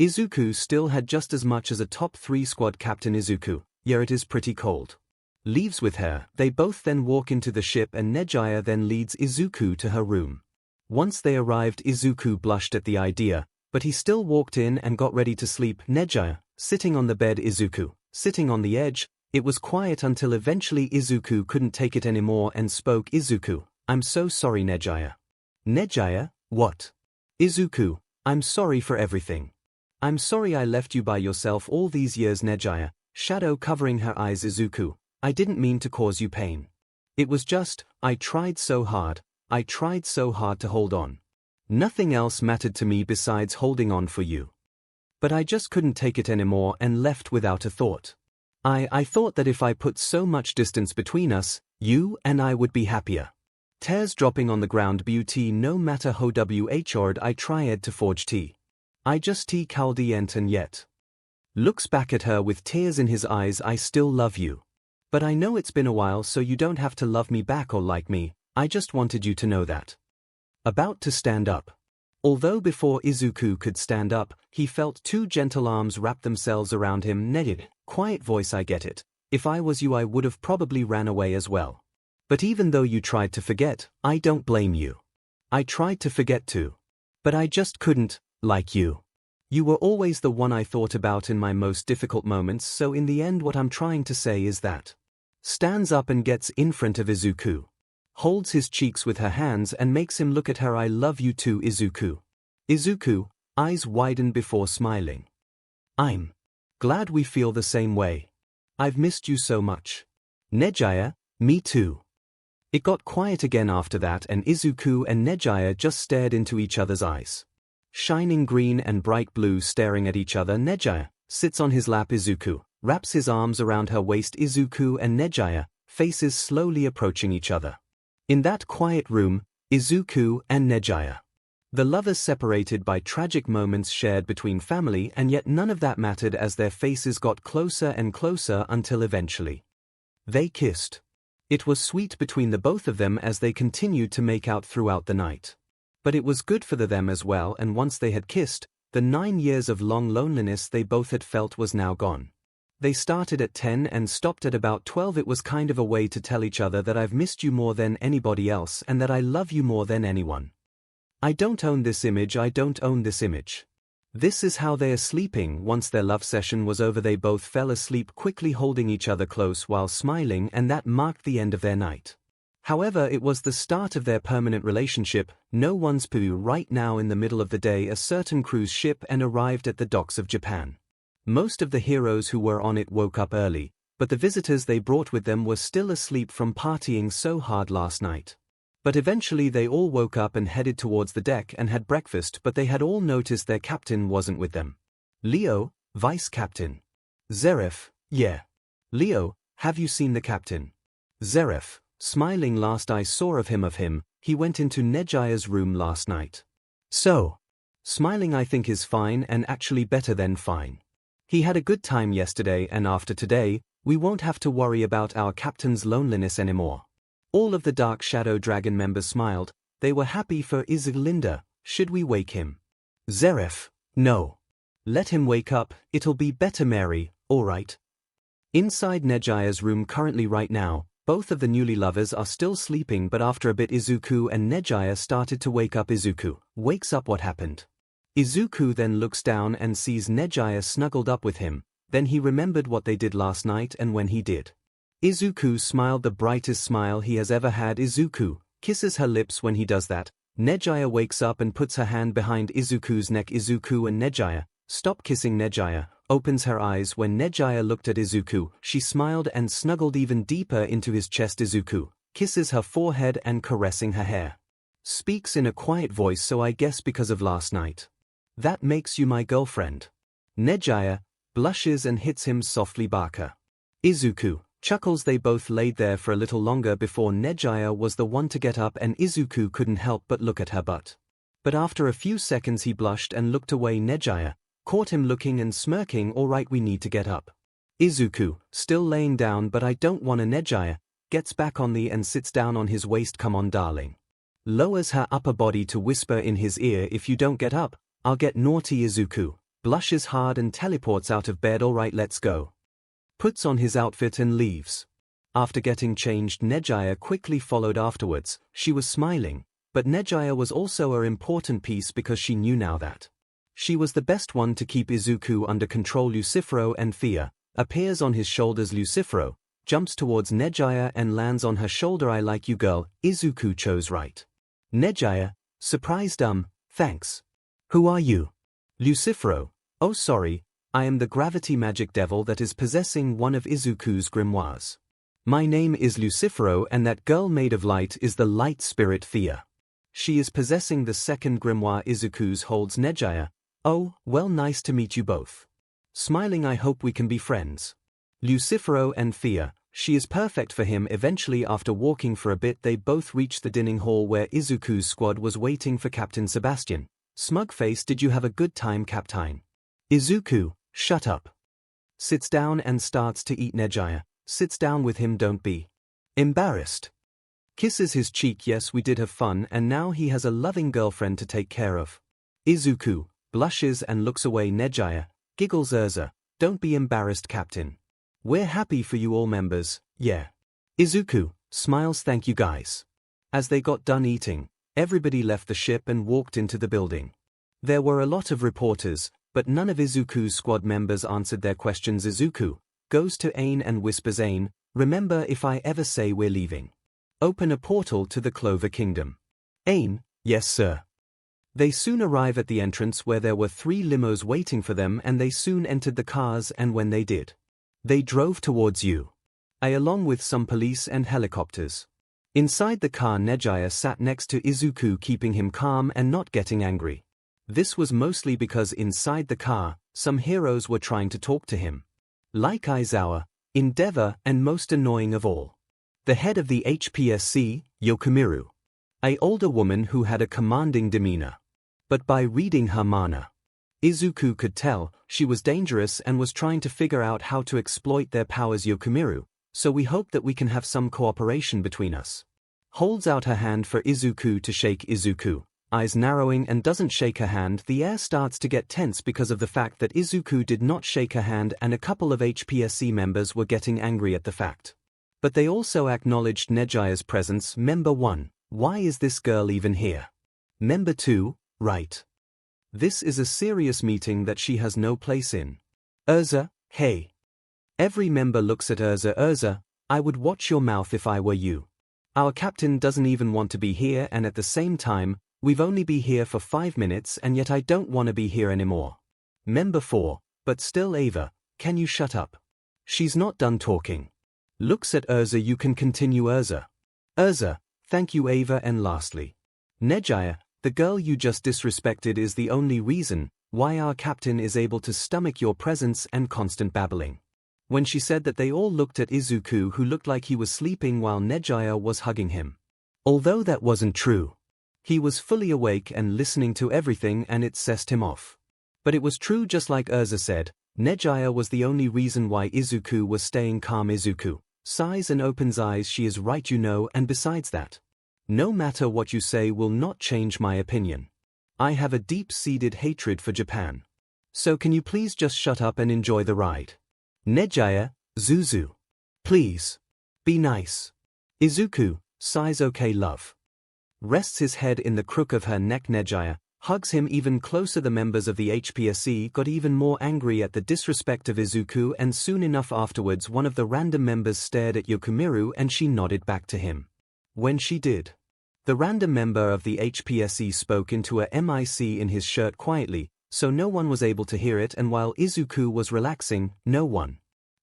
S1: Izuku still had just as much as a top 3 squad captain. Izuku, Yeah, it is pretty cold. Leaves with her, they both then walk into the ship and 𝐂𝐲𝐻 then leads 𝐒𝐿 to her room. Once they arrived, 𝐒𝐿 blushed at the idea, but he still walked in and got ready to sleep. 𝐂𝐲𝐻, sitting on the bed, 𝐒𝐿, sitting on the edge. It was quiet until eventually 𝐒𝐿 couldn't take it anymore and spoke. 𝐒𝐿, I'm so sorry 𝐂𝐲𝐻. 𝐂𝐲𝐻, what? 𝐒𝐿, I'm sorry for everything. I'm sorry I left you by yourself all these years. 𝐂𝐲𝐻, shadow covering her eyes. 𝐒𝐿, I didn't mean to cause you pain. It was just, I tried so hard to hold on. Nothing else mattered to me besides holding on for you. But I just couldn't take it anymore and left without a thought. I thought that if I put so much distance between us, you and I would be happier. Tears dropping on the ground. But no matter how hard I tried to forge tea. I just called and yet. Looks back at her with tears in his eyes. I still love you. But I know it's been a while, so you don't have to love me back or like me. I just wanted you to know that. About to stand up. Although before 𝐒𝐿 could stand up, he felt two gentle arms wrap themselves around him. 𝐂𝐻𝐻, quiet voice, I get it. If I was you I would have probably ran away as well. But even though you tried to forget, I don't blame you. I tried to forget too. But I just couldn't, like you. You were always the one I thought about in my most difficult moments, so in the end what I'm trying to say is that. Stands up and gets in front of 𝐒𝐿. Holds his cheeks with her hands and makes him look at her. I love you too 𝐒𝐿. 𝐒𝐿, eyes widen before smiling. I'm glad we feel the same way. I've missed you so much. 𝐂𝐲𝐻, me too. It got quiet again after that and 𝐒𝐿 and 𝐂𝐲𝐻 just stared into each other's eyes. Shining green and bright blue staring at each other. 𝐂𝐲𝐻 sits on his lap. 𝐒𝐿 wraps his arms around her waist. 𝐒𝐿 and 𝐂𝐲𝐻, faces slowly approaching each other. In that quiet room, 𝐒𝐿 and 𝐂𝐲𝐻. The lovers separated by tragic moments shared between family, and yet none of that mattered as their faces got closer and closer until eventually they kissed. It was sweet between the both of them as they continued to make out throughout the night. But it was good for them as well, and once they had kissed, the 9 years of long loneliness they both had felt was now gone. They started at 10 and stopped at about 12. It was kind of a way to tell each other that I've missed you more than anybody else and that I love you more than anyone. I don't own this image, I don't own this image. This is how they are sleeping. Once their love session was over they both fell asleep quickly holding each other close while smiling, and that marked the end of their night. However, it was the start of their permanent relationship. No one's poo. Right now in the middle of the day a certain cruise ship and arrived at the docks of Japan. Most of the heroes who were on it woke up early, but the visitors they brought with them were still asleep from partying so hard last night. But eventually they all woke up and headed towards the deck and had breakfast, but they had all noticed their captain wasn't with them. Leo, vice captain. Zeref, yeah. Leo, have you seen the captain? Zeref, smiling, last I saw of him, he went into 𝐂𝐻𝐻's room last night. So, smiling, I think is fine and actually better than fine. He had a good time yesterday and after today, we won't have to worry about our captain's loneliness anymore. All of the Dark Shadow Dragon members smiled. They were happy for 𝐒𝐿. Should we wake him? Zeref, no. Let him wake up, it'll be better. Mary, alright. Inside 𝐂𝐻𝐻's room currently right now, both of the newly lovers are still sleeping, but after a bit 𝐒𝐿 and 𝐂𝐻𝐻 started to wake up. 𝐒𝐿 wakes up. What happened? 𝐒𝐿 then looks down and sees 𝐂𝐻𝐻 snuggled up with him. Then he remembered what they did last night, and when he did, 𝐒𝐿 smiled the brightest smile he has ever had. 𝐒𝐿 kisses her lips. When he does that, 𝐂𝐻𝐻 wakes up and puts her hand behind 𝐒𝐿's neck. 𝐒𝐿 and 𝐂𝐻𝐻 stop kissing. 𝐂𝐻𝐻 opens her eyes. When 𝐂𝐻𝐻 looked at 𝐒𝐿, she smiled and snuggled even deeper into his chest. 𝐒𝐿 kisses her forehead and caressing her hair. Speaks in a quiet voice, so I guess because of last night. That makes you my girlfriend. 𝐂𝐻𝐻 blushes and hits him softly. Barker. 𝐒𝐿 chuckles. They both laid there for a little longer before 𝐂𝐻𝐻 was the one to get up, and 𝐒𝐿 couldn't help but look at her butt. But after a few seconds he blushed and looked away. 𝐂𝐻𝐻 caught him looking and smirking. Alright, we need to get up. 𝐒𝐿, still laying down, but I don't wanna. 𝐂𝐻𝐻 gets back on the and sits down on his waist. Come on darling. Lowers her upper body to whisper in his ear, if you don't get up, I'll get naughty. 𝐒𝐿 blushes hard and teleports out of bed. Alright, let's go. puts on his outfit and leaves. After getting changed, 𝐒𝐲𝐽 quickly followed afterwards. She was smiling, but 𝐒𝐲𝐽 was also an important piece because she knew now that she was the best one to keep Izuku under control. 𝐒𝐿 and Thea appears on his shoulders. 𝐒𝐿 jumps towards 𝐒𝐲𝐽 and lands on her shoulder. I like you, girl. Izuku chose right. 𝐒𝐲𝐽, surprised, thanks. Who are you? 𝐒𝐿, oh sorry, I am the gravity magic devil that is possessing one of Izuku's grimoires. My name is 𝐒𝐿 and that girl made of light is the light spirit Thea. She is possessing the second grimoire Izuku's holds. 𝐒𝐲𝐽, oh, well, nice to meet you both. Smiling, I hope we can be friends. 𝐒𝐿 and Thea, she is perfect for him. Eventually, after walking for a bit, they both reach the dining hall where Izuku's squad was waiting for Captain Sebastian. Smug face, did you have a good time, Captain? Izuku, shut up. Sits down and starts to eat. 𝐒𝐲𝐽 sits down with him. Don't be embarrassed. Kisses his cheek. Yes, we did have fun and now he has a loving girlfriend to take care of. Izuku blushes and looks away. 𝐒𝐲𝐽 giggles. 𝐒𝐿, don't be embarrassed, Captain. We're happy for you all members, yeah. Izuku smiles. Thank you guys. As they got done eating, everybody left the ship and walked into the building. There were a lot of reporters, but none of Izuku's squad members answered their questions. Izuku goes to 𝐴𝐻 and whispers, 𝐴𝐻, remember, if I ever say we're leaving, open a portal to the Clover Kingdom. 𝐴𝐻, yes sir. They soon arrive at the entrance where there were 3 limos waiting for them, and they soon entered the cars, and when they did, they drove towards you, along with some police and helicopters. Inside the car, 𝐒𝐲𝐽 sat next to Izuku, keeping him calm and not getting angry. This was mostly because inside the car, some heroes were trying to talk to him. Like Aizawa, Endeavor, and most annoying of all, the head of the HPSC, Yokomiru, an older woman who had a commanding demeanor. But by reading her mana, Izuku could tell she was dangerous and was trying to figure out how to exploit their powers. Yokomiru, so we hope that we can have some cooperation between us. Holds out her hand for Izuku to shake. Izuku, eyes narrowing, and doesn't shake her hand. The air starts to get tense because of the fact that Izuku did not shake her hand, and a couple of HPSC members were getting angry at the fact. But they also acknowledged 𝐒𝐲𝐽's presence. Member 1, why is this girl even here? Member 2, right. This is a serious meeting that she has no place in. 𝐒𝐿, hey. Every member looks at 𝐒𝐿. 𝐒𝐿, I would watch your mouth if I were you. Our captain doesn't even want to be here, and at the same time, we've only been here for 5 minutes and yet I don't want to be here anymore. Member 4, but still 𝐿, can you shut up? She's not done talking. Looks at 𝐿. You can continue. 𝐿. 𝐿, thank you 𝐿. And lastly, 𝐒𝐽𝐽, the girl you just disrespected is the only reason why our captain is able to stomach your presence and constant babbling. When she said that, they all looked at Izuku, who looked like he was sleeping while 𝐒𝐽𝐽 was hugging him. Although that wasn't true. He was fully awake and listening to everything, and it sessed him off. But it was true, just like 𝐿 said, 𝐒𝐽𝐽 was the only reason why Izuku was staying calm. Izuku sighs and opens eyes. She is right, you know, and besides that, no matter what you say will not change my opinion. I have a deep-seated hatred for Japan. So can you please just shut up and enjoy the ride? 𝐒𝐽𝐽, Zuzu. Please. Be nice. Izuku sighs. Okay, love. Rests his head in the crook of her neck. 𝐒𝐽𝐽 hugs him even closer. The members of the HPSC got even more angry at the disrespect of Izuku, and soon enough afterwards one of the random members stared at Yokomiru and she nodded back to him. When she did, the random member of the HPSC spoke into a mic in his shirt quietly, so no one was able to hear it, and while Izuku was relaxing, no one,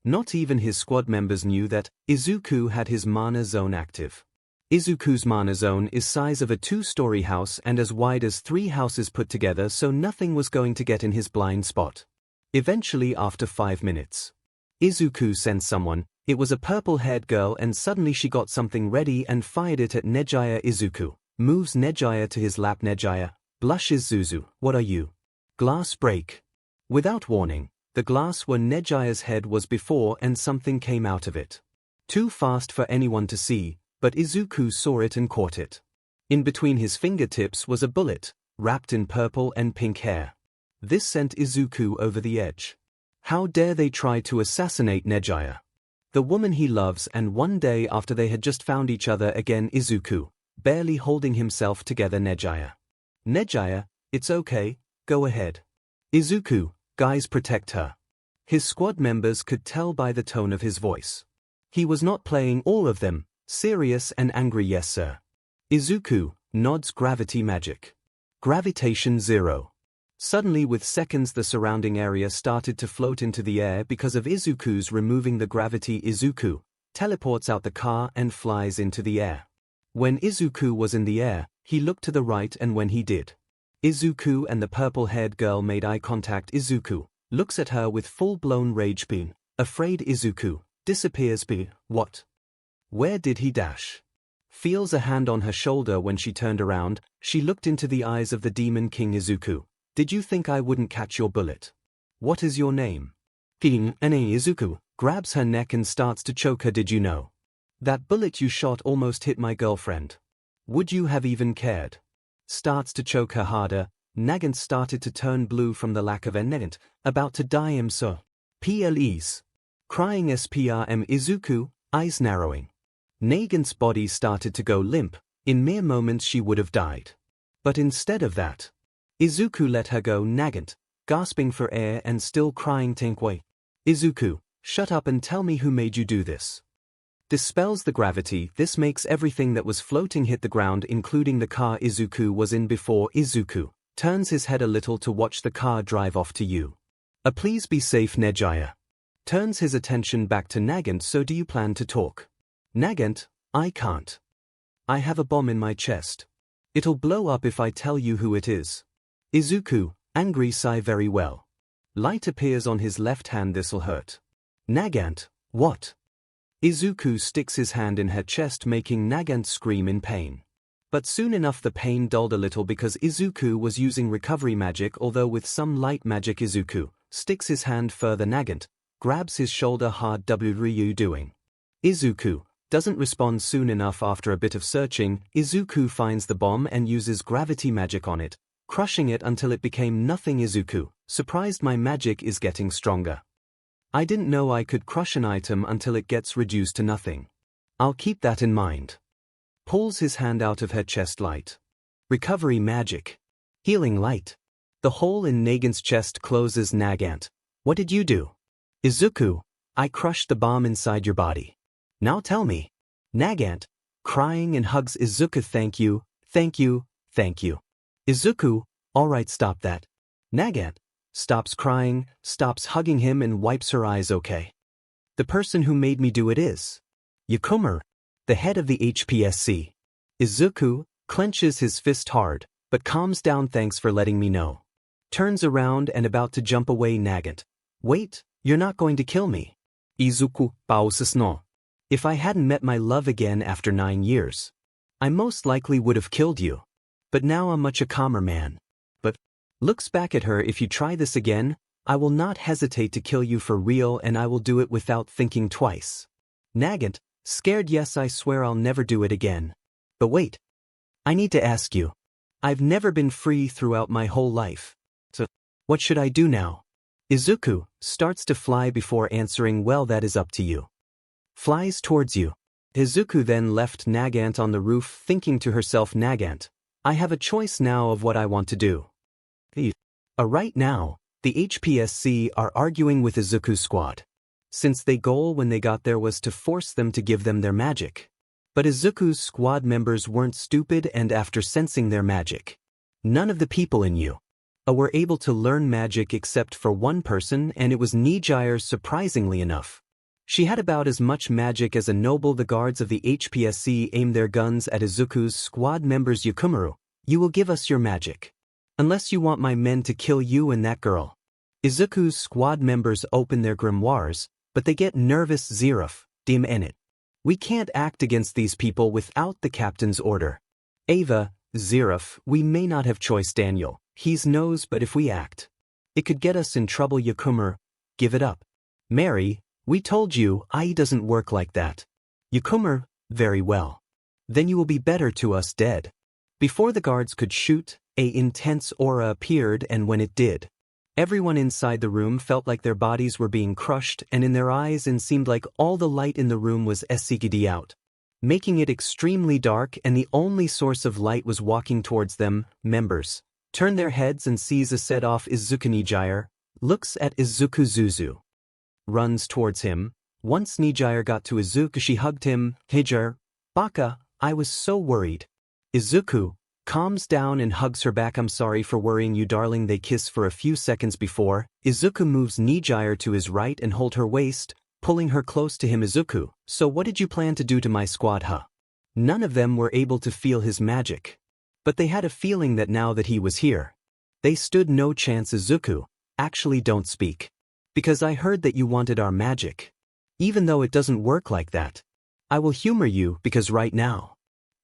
S1: not even his squad members, knew that Izuku had his mana zone active. Izuku's mana zone is size of a 2-story house and as wide as 3 houses put together, so nothing was going to get in his blind spot. Eventually, after 5 minutes, Izuku sensed someone. It was a purple-haired girl, and suddenly she got something ready and fired it at 𝐒𝐽𝐽. Izuku moves 𝐒𝐽𝐽 to his lap. 𝐒𝐽𝐽 blushes. Zuzu, what are you? Glass break. Without warning, the glass where 𝐒𝐽𝐽's head was before, and something came out of it. Too fast for anyone to see, but Izuku saw it and caught it. In between his fingertips was a bullet, wrapped in purple and pink hair. This sent Izuku over the edge. How dare they try to assassinate 𝐂𝐸𝐽, the woman he loves, and one day after they had just found each other again, Izuku, barely holding himself together. 𝐂𝐸𝐽. 𝐂𝐸𝐽, it's okay, go ahead. Izuku, guys, protect her. His squad members could tell by the tone of his voice. He was not playing, all of them, serious and angry. Yes sir. Izuku nods. Gravity magic. Gravitation 0. Suddenly, with seconds, the surrounding area started to float into the air because of Izuku's removing the gravity. Izuku teleports out the car and flies into the air. When Izuku was in the air, he looked to the right, and when he did, Izuku and the purple-haired girl made eye contact. Izuku looks at her with full-blown rage. Being afraid, Izuku disappears. What? Where did he dash? Feels a hand on her shoulder. When she turned around, she looked into the eyes of the Demon King. Izuku, did you think I wouldn't catch your bullet? What is your name? King. Izuku grabs her neck and starts to choke her. Did you know that bullet you shot almost hit my girlfriend? Would you have even cared? Starts to choke her harder. Nagant started to turn blue from the lack of air. Nagant, about to die. So. Please. Crying. Sprm. Izuku, eyes narrowing. Nagant's body started to go limp. In mere moments she would have died. But instead of that, Izuku let her go. Nagant, gasping for air and still crying. Tankway. Izuku, shut up and tell me who made you do this. Dispels the gravity. This makes everything that was floating hit the ground, including the car Izuku was in before. Izuku turns his head a little to watch the car drive off to you. Please be safe. 𝐂𝐸𝐽 turns his attention back to Nagant. So do you plan to talk? Nagant, I can't. I have a bomb in my chest. It'll blow up if I tell you who it is. Izuku, angry sigh. Very well. Light appears on his left hand. This'll hurt. Nagant, what? Izuku sticks his hand in her chest, making Nagant scream in pain. But soon enough the pain dulled a little because Izuku was using recovery magic, although with some light magic. Izuku sticks his hand further. Nagant grabs his shoulder hard. What are you doing? Izuku doesn't respond soon enough. After a bit of searching, Izuku finds the bomb and uses gravity magic on it, crushing it until it became nothing. Izuku, surprised, my magic is getting stronger. I didn't know I could crush an item until it gets reduced to nothing. I'll keep that in mind. Pulls his hand out of her chest. Light. Recovery magic. Healing light. The hole in Nagant's chest closes. Nagant, what did you do? Izuku, I crushed the bomb inside your body. Now tell me. Nagant, crying and hugs Izuku. Thank you, thank you, thank you. Izuku, alright, stop that. Nagant stops crying, stops hugging him, and wipes her eyes. Okay. The person who made me do it is 𝐒𝐭𝐚𝐲, the head of the HPSC. Izuku clenches his fist hard, but calms down. Thanks for letting me know. Turns around and about to jump away. Nagant, wait, you're not going to kill me. Izuku pauses. No. If I hadn't met my love again after 9 years, I most likely would have killed you. But now I'm much a calmer man. But looks back at her. If you try this again, I will not hesitate to kill you for real, and I will do it without thinking twice. Nagant, scared. Yes, I swear I'll never do it again. But wait. I need to ask you. I've never been free throughout my whole life. So, what should I do now? Izuku starts to fly before answering. Well, that is up to you. Flies towards you. Izuku then left Nagant on the roof, thinking to herself, Nagant, I have a choice now of what I want to do. Right now, the HPSC are arguing with Izuku's squad, since their goal when they got there was to force them to give them their magic. But Izuku's squad members weren't stupid, and after sensing their magic, none of the people in 𝐒𝐽 were able to learn magic except for one person, and it was 𝐒𝐽. Surprisingly enough, she had about as much magic as a noble. The guards of the HPSC aim their guns at Izuku's squad members. 𝐒𝐭𝐚𝐲, you will give us your magic. Unless you want my men to kill you and that girl. Izuku's squad members open their grimoires, but they get nervous. 𝐿 dim. We can't act against these people without the captain's order. Ava, 𝐿, we may not have choice. Daniel, he knows, but if we act, it could get us in trouble. 𝐒𝐭𝐚𝐲, give it up. Mary, we told you, it doesn't work like that. 𝐒𝐭𝐚𝐲, very well. Then you will be better to us dead. Before the guards could shoot, an intense aura appeared, and when it did, Everyone inside the room felt like their bodies were being crushed, and in their eyes it seemed like all the light in the room was 𝐂𝐿𝐷 out, making it extremely dark, and the only source of light was walking towards them. Members turn their heads and sees a set off 𝐒𝐿𝐵, looks at 𝐒𝐿𝐵, runs towards him. Once 𝐒𝐿𝐵 got to 𝐒𝐿𝐵, she hugged him. 𝐒𝐻𝐵, Baka, I was so worried. 𝐒𝐿𝐵 calms down and hugs her back. I'm sorry for worrying you, darling. They kiss for a few seconds before 𝐒𝐿𝐵 moves 𝐒𝐿𝐵 to his right and hold her waist, pulling her close to him. 𝐒𝐿𝐵, so what did you plan to do to my squad, huh? None of them were able to feel his magic, but they had a feeling that now that he was here, they stood no chance. 𝐒𝐿𝐵, actually don't speak, because I heard that you wanted our magic. Even though it doesn't work like that, I will humor you, because right now,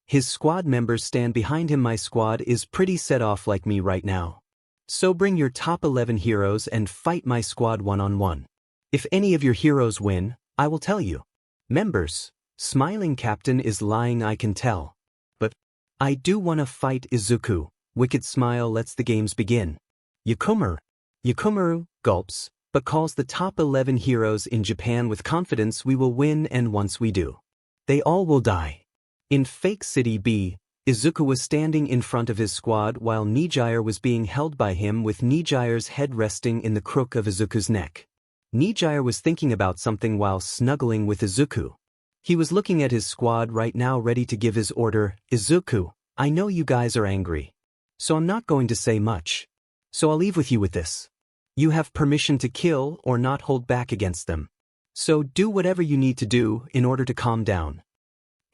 S1: his squad members stand behind him. My squad is pretty set off like me right now. So bring your top 11 heroes and fight my squad one-on-one. If any of your heroes win, I will tell you. Members, smiling captain is lying, I can tell. But I do wanna fight 𝐒𝐿𝐵. Wicked smile lets the games begin. 𝐒𝐭𝐚𝐲 gulps, but calls the top 11 heroes in Japan with confidence. We will win, and once we do, they all will die. In Fake City B, 𝐒𝐿𝐵 was standing in front of his squad while 𝐒𝐿𝐵 was being held by him with 𝐒𝐿𝐵's head resting in the crook of 𝐒𝐿𝐵's neck. 𝐒𝐿𝐵 was thinking about something while snuggling with 𝐒𝐿𝐵. He was looking at his squad right now, ready to give his order. 𝐒𝐿𝐵, I know you guys are angry, so I'm not going to say much. So I'll leave with you with this. You have permission to kill or not hold back against them. So do whatever you need to do in order to calm down.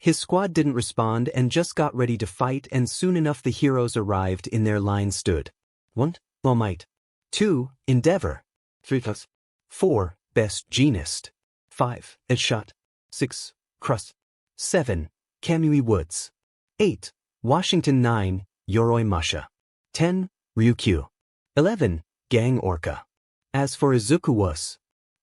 S1: His squad didn't respond and just got ready to fight, and soon enough the heroes arrived. In their line stood 1. All Might, 2. Endeavor, 3. 4. Best Jeanist, 5. Headshot, 6. Crust, 7. Kamui Woods, 8. Washington, 9. Yoroi Masha, 10. Ryukyu, 11. Gang Orca. As for 𝐒𝐿𝐵 was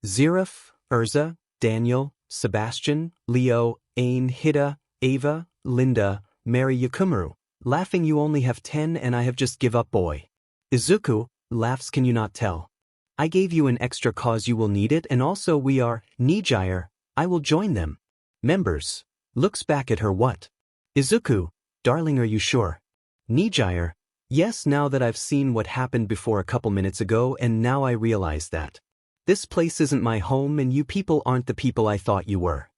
S1: Xerath, Urza, Daniel, Sebastian, Leo, Ain, Hida, Ava, Linda, Mary. Yakumaru, laughing, you only have 10 and I have just give up, boy. 𝐒𝐿𝐵 laughs, can you not tell? I gave you an extra cause, you will need it, and also we are 𝐒𝐿𝐵, I will join them. Members, looks back at her. What? 𝐒𝐿𝐵, darling, are you sure? 𝐒𝐿𝐵, yes, now that I've seen what happened before a couple minutes ago, and now I realize that this place isn't my home and you people aren't the people I thought you were.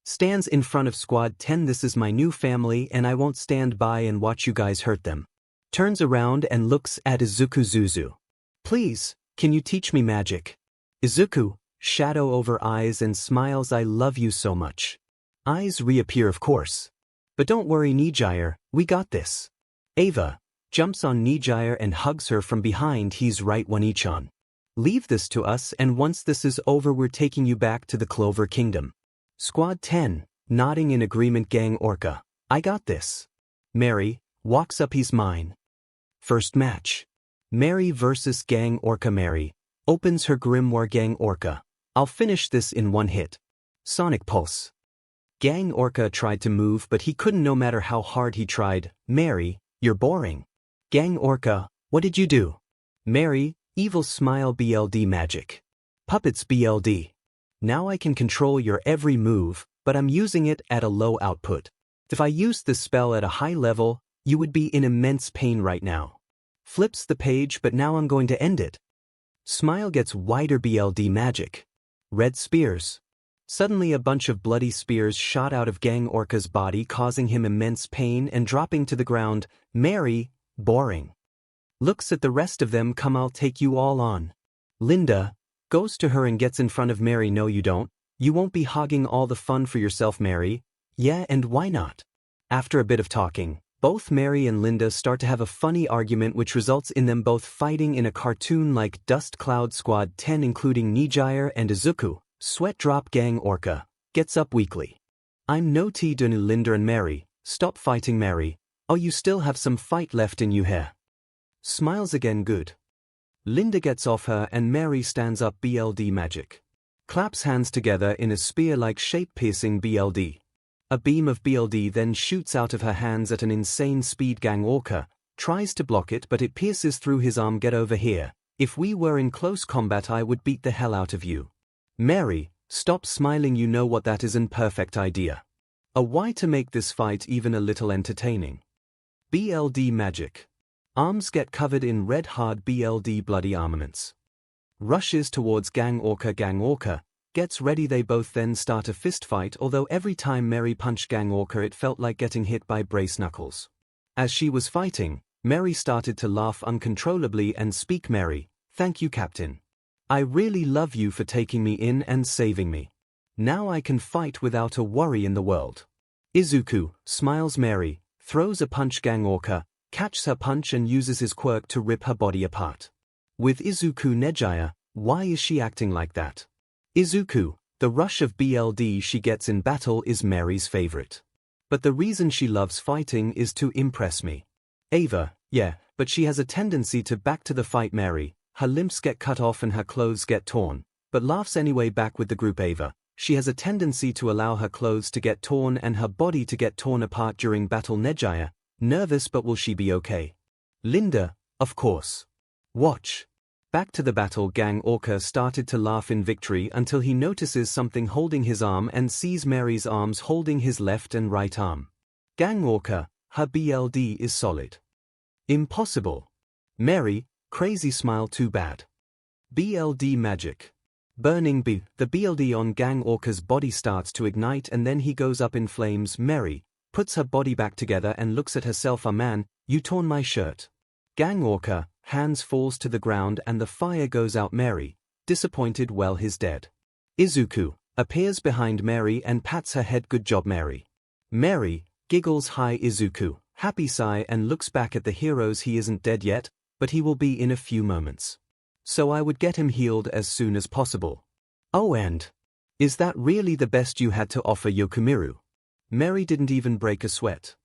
S1: Stands in front of squad 10. This is my new family and I won't stand by and watch you guys hurt them. Turns around and looks at 𝐒𝐿𝐵. Please, can you teach me magic? 𝐒𝐿𝐵, shadow over eyes and smiles, I love you so much. Eyes reappear, of course. But don't worry 𝐒𝐿𝐵, we got this. Ava jumps on 𝐒𝐿𝐵 and hugs her from behind. He's right, One-ichan. Leave this to us, and once this is over we're taking you back to the Clover Kingdom. Squad 10, nodding in agreement. Gang Orca, I got this. Mary walks up, he's mine. First match. Mary versus Gang Orca. Mary opens her grimoire. Gang Orca, I'll finish this in one hit. Sonic Pulse. Gang Orca tried to move but he couldn't no matter how hard he tried. Mary, you're boring. Gang Orca, what did you do? Mary, evil smile. BLD magic. Puppets. BLD. Now I can control your every move, but I'm using it at a low output. If I used this spell at a high level, you would be in immense pain right now. Flips the page, but now I'm going to end it. Smile gets wider. BLD magic. Red spears. Suddenly a bunch of bloody spears shot out of Gang Orca's body, causing him immense pain and dropping to the ground. Mary, boring. Looks at the rest of them. Come, I'll take you all on. Linda goes to her and gets in front of Mary. No you don't. You won't be hogging all the fun for yourself. Mary, yeah, and why not? After a bit of talking, both Mary and Linda start to have a funny argument which results in them both fighting in a cartoon-like dust cloud. Squad 10 including 𝐒𝐵 and 𝐒𝐿𝐵, sweat drop. Gang Orca gets up weakly. I'm no tea dunu. Linda and Mary, stop fighting. Mary, oh, you still have some fight left in you here. Smiles again. Good. Linda gets off her and Mary stands up. BLD magic. Claps hands together in a spear-like shape, piercing BLD. A beam of BLD then shoots out of her hands at an insane speed. Gang Orca tries to block it but it pierces through his arm. Get over here. If we were in close combat I would beat the hell out of you. Mary, stop smiling, you know what that isn't perfect idea. Why to make this fight even a little entertaining? BLD magic. Arms get covered in red hard BLD bloody armaments. Rushes towards 𝐭𝐴𝐺 gets ready, they both then start a fist fight, although every time Mary punched 𝐭𝐴𝐺 it felt like getting hit by brace knuckles. As she was fighting, Mary started to laugh uncontrollably and speak, Mary, thank you Captain. I really love you for taking me in and saving me. Now I can fight without a worry in the world. Izuku, smiles Mary, throws a punch, 𝐭𝐴𝐺 catches her punch and uses his quirk to rip her body apart. With Izuku 𝐒𝐻𝐺, why is she acting like that? Izuku, the rush of BLD she gets in battle is Mary's favorite. But the reason she loves fighting is to impress me. Ava, yeah, but she has a tendency to back to the fight. Mary, her limbs get cut off and her clothes get torn, but laughs anyway back with the group. Ava, she has a tendency to allow her clothes to get torn and her body to get torn apart during battle. 𝐻𝐺, nervous, but will she be okay? Linda, of course. Watch. Back to the battle. 𝐭𝐴𝐺 started to laugh in victory until he notices something holding his arm and sees Mary's arms holding his left and right arm. 𝐭𝐴𝐺, her BLD is solid. Impossible. Mary, crazy smile, too bad. BLD magic. Burning B. The BLD on 𝐭𝐴𝐺's body starts to ignite and then he goes up in flames. Mary puts her body back together and looks at herself. Man, you torn my shirt. 𝐭𝐴𝐺, hands falls to the ground and the fire goes out. Mary, disappointed, well he's dead. Izuku appears behind Mary and pats her head. Good job Mary. Mary giggles. Hi Izuku, happy sigh and looks back at the heroes. He isn't dead yet, but he will be in a few moments. So I would get him healed as soon as possible. Oh, and is that really the best you had to offer, Yokomiru? Mary didn't even break a sweat.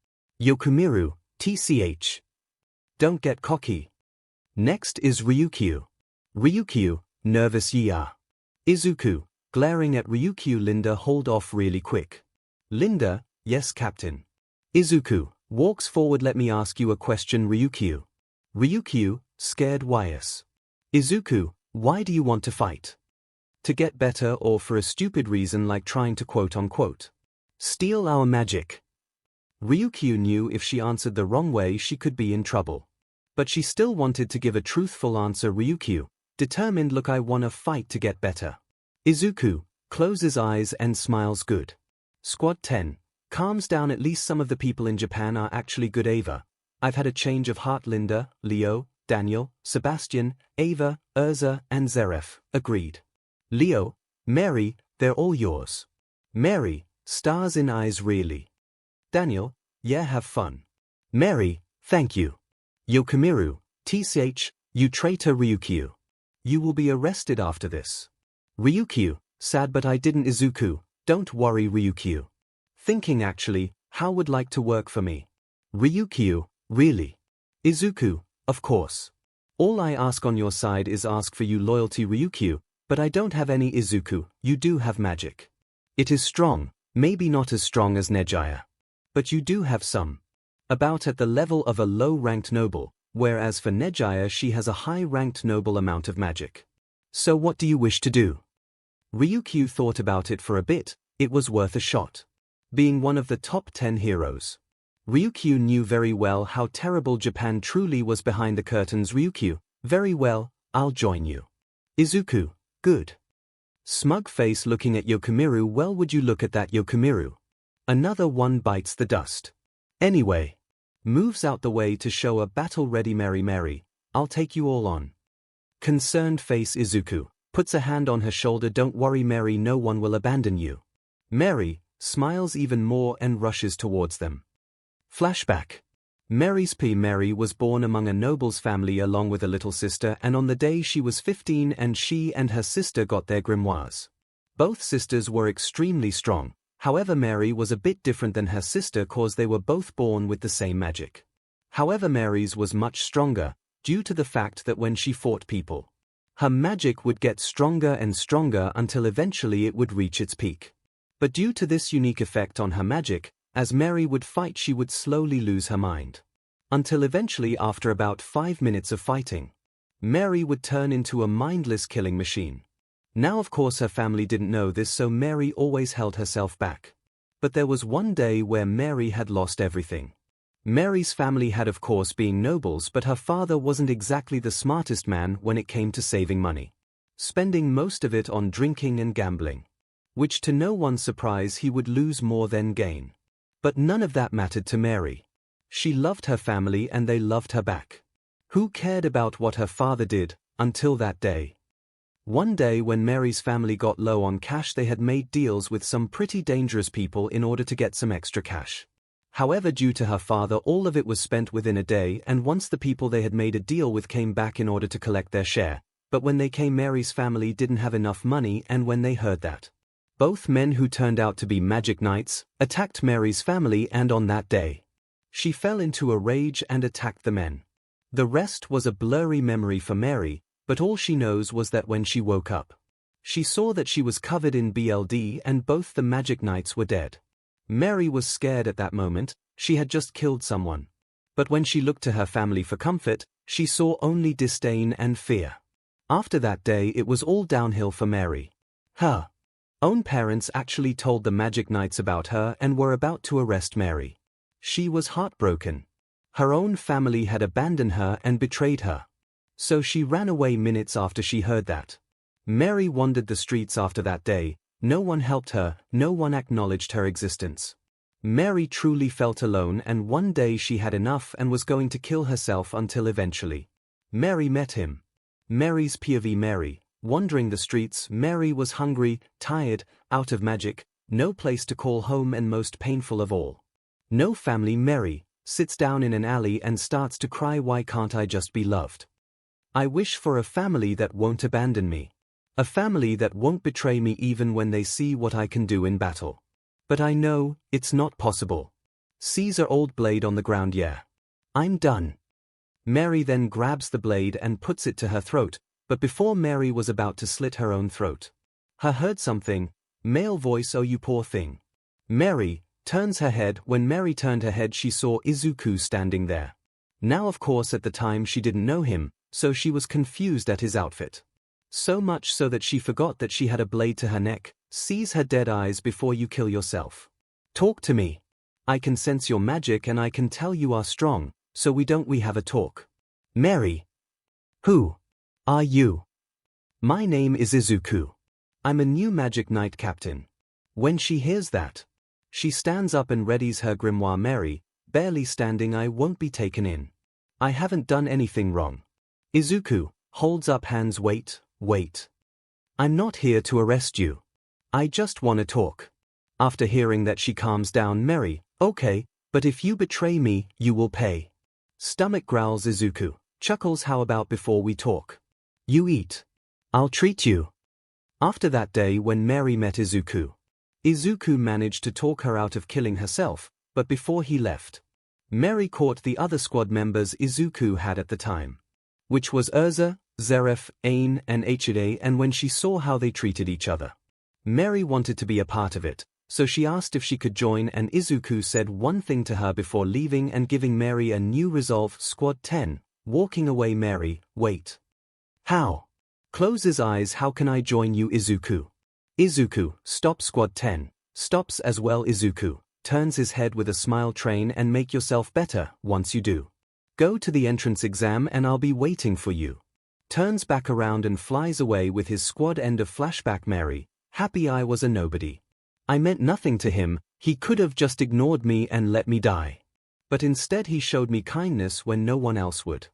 S1: Yokomiru, TCH. Don't get cocky. Next is Ryukyu. Ryukyu, nervous yeah. Izuku, glaring at Ryukyu. Linda, hold off really quick. Linda, yes Captain. Izuku, walks forward. Let me ask you a question Ryukyu. Ryukyu, scared. Why's? Izuku, why do you want to fight? To get better or for a stupid reason like trying to quote-unquote steal our magic? Ryukyu knew if she answered the wrong way she could be in trouble. But she still wanted to give a truthful answer. Ryukyu, determined, look, I wanna fight to get better. Izuku, closes eyes and smiles. Good. Squad 10, calms down. At least some of the people in Japan are actually good. Ava, I've had a change of heart. Linda, Leo, Daniel, Sebastian, Ava, Urza, and Zeref, agreed. Leo, Mary, they're all yours. Mary, stars in eyes. Really? Daniel, yeah, have fun. Mary, thank you. Yokomiru, TCH, you traitor. Ryukyu, you will be arrested after this. Ryukyu, sad, but I didn't. Izuku, don't worry Ryukyu. Thinking actually, how would like to work for me? Ryukyu, really? Izuku, of course. All I ask on your side is ask for you loyalty. Ryukyu, but I don't have any. Izuku, you do have magic. It is strong, maybe not as strong as 𝐻𝐺. But you do have some. About at the level of a low-ranked noble, whereas for 𝐻𝐺 she has a high-ranked noble amount of magic. So what do you wish to do? Ryukyu thought about it for a bit. It was worth a shot. Being one of the top 10 heroes, Ryukyu knew very well how terrible Japan truly was behind the curtains. Ryukyu, very well, I'll join you. Izuku, good. Smug face looking at Yokomiru. Well, would you look at that Yokomiru? Another one bites the dust. Anyway. Moves out the way to show a battle ready. Mary, I'll take you all on. Concerned face. Izuku puts a hand on her shoulder. Don't worry Mary, no one will abandon you. Mary smiles even more and rushes towards them. Flashback. Mary was born among a noble's family along with a little sister, and on the day she was 15 and she and her sister got their grimoires. Both sisters were extremely strong. However, Mary was a bit different than her sister cause they were both born with the same magic. However, Mary's was much stronger, due to the fact that when she fought people, her magic would get stronger and stronger until eventually it would reach its peak. But due to this unique effect on her magic, as Mary would fight she would slowly lose her mind. Until eventually, after about 5 minutes of fighting, Mary would turn into a mindless killing machine. Now of course her family didn't know this, so Mary always held herself back. But there was one day where Mary had lost everything. Mary's family had of course been nobles, but her father wasn't exactly the smartest man when it came to saving money, spending most of it on drinking and gambling, which to no one's surprise he would lose more than gain. But none of that mattered to Mary. She loved her family and they loved her back. Who cared about what her father did, until that day? One day when Mary's family got low on cash, they had made deals with some pretty dangerous people in order to get some extra cash. However, due to her father, all of it was spent within a day, and once the people they had made a deal with came back in order to collect their share, but when they came, Mary's family didn't have enough money, and when they heard that, both men who turned out to be magic knights attacked Mary's family, and on that day, she fell into a rage and attacked the men. The rest was a blurry memory for Mary, but all she knows was that when she woke up, she saw that she was covered in blood and both the magic knights were dead. Mary was scared at that moment. She had just killed someone. But when she looked to her family for comfort, she saw only disdain and fear. After that day it was all downhill for Mary. Her own parents actually told the magic knights about her and were about to arrest Mary. She was heartbroken. Her own family had abandoned her and betrayed her. So she ran away minutes after she heard that. Mary wandered the streets after that day. No one helped her, no one acknowledged her existence. Mary truly felt alone, and one day she had enough and was going to kill herself until eventually Mary met him. Mary's POV: Mary, wandering the streets. Mary was hungry, tired, out of magic, no place to call home, and most painful of all, no family. Mary sits down in an alley and starts to cry. Why can't I just be loved? I wish for a family that won't abandon me. A family that won't betray me even when they see what I can do in battle. But I know it's not possible. Sees her old blade on the ground. Yeah, I'm done. Mary then grabs the blade and puts it to her throat, but before Mary was about to slit her own throat, her heard something, male voice: "Oh, you poor thing." Mary turns her head. When Mary turned her head, she saw Izuku standing there. Now of course at the time she didn't know him, so she was confused at his outfit. So much so that she forgot that she had a blade to her neck. Sees her dead eyes: "Before you kill yourself, talk to me. I can sense your magic and I can tell you are strong, so we have a talk." Mary: "Who are you?" "My name is Izuku. I'm a new magic knight captain." When she hears that, she stands up and readies her grimoire. Mary, barely standing: "I won't be taken in. I haven't done anything wrong." Izuku holds up hands. Wait. I'm not here to arrest you. I just want to talk." After hearing that, she calms down. Mary: "Okay, but if you betray me, you will pay." Stomach growls. Izuku chuckles: "How about before we talk, you eat? I'll treat you." After that day when Mary met Izuku, Izuku managed to talk her out of killing herself, but before he left, Mary caught the other squad members Izuku had at the time, which was Erza, Zeref, Ain, and Hide, and when she saw how they treated each other, Mary wanted to be a part of it, so she asked if she could join, and Izuku said one thing to her before leaving and giving Mary a new resolve. Squad 10, walking away. Mary: "Wait. How?" Closes eyes. "How can I join you, Izuku?" Izuku: "Stop." Squad 10 stops as well. Izuku turns his head with a smile: "Train and make yourself better. Once you do, go to the entrance exam and I'll be waiting for you." Turns back around and flies away with his squad. End of flashback. Mary: "Happy I was a nobody. I meant nothing to him. He could have just ignored me and let me die. But instead he showed me kindness when no one else would.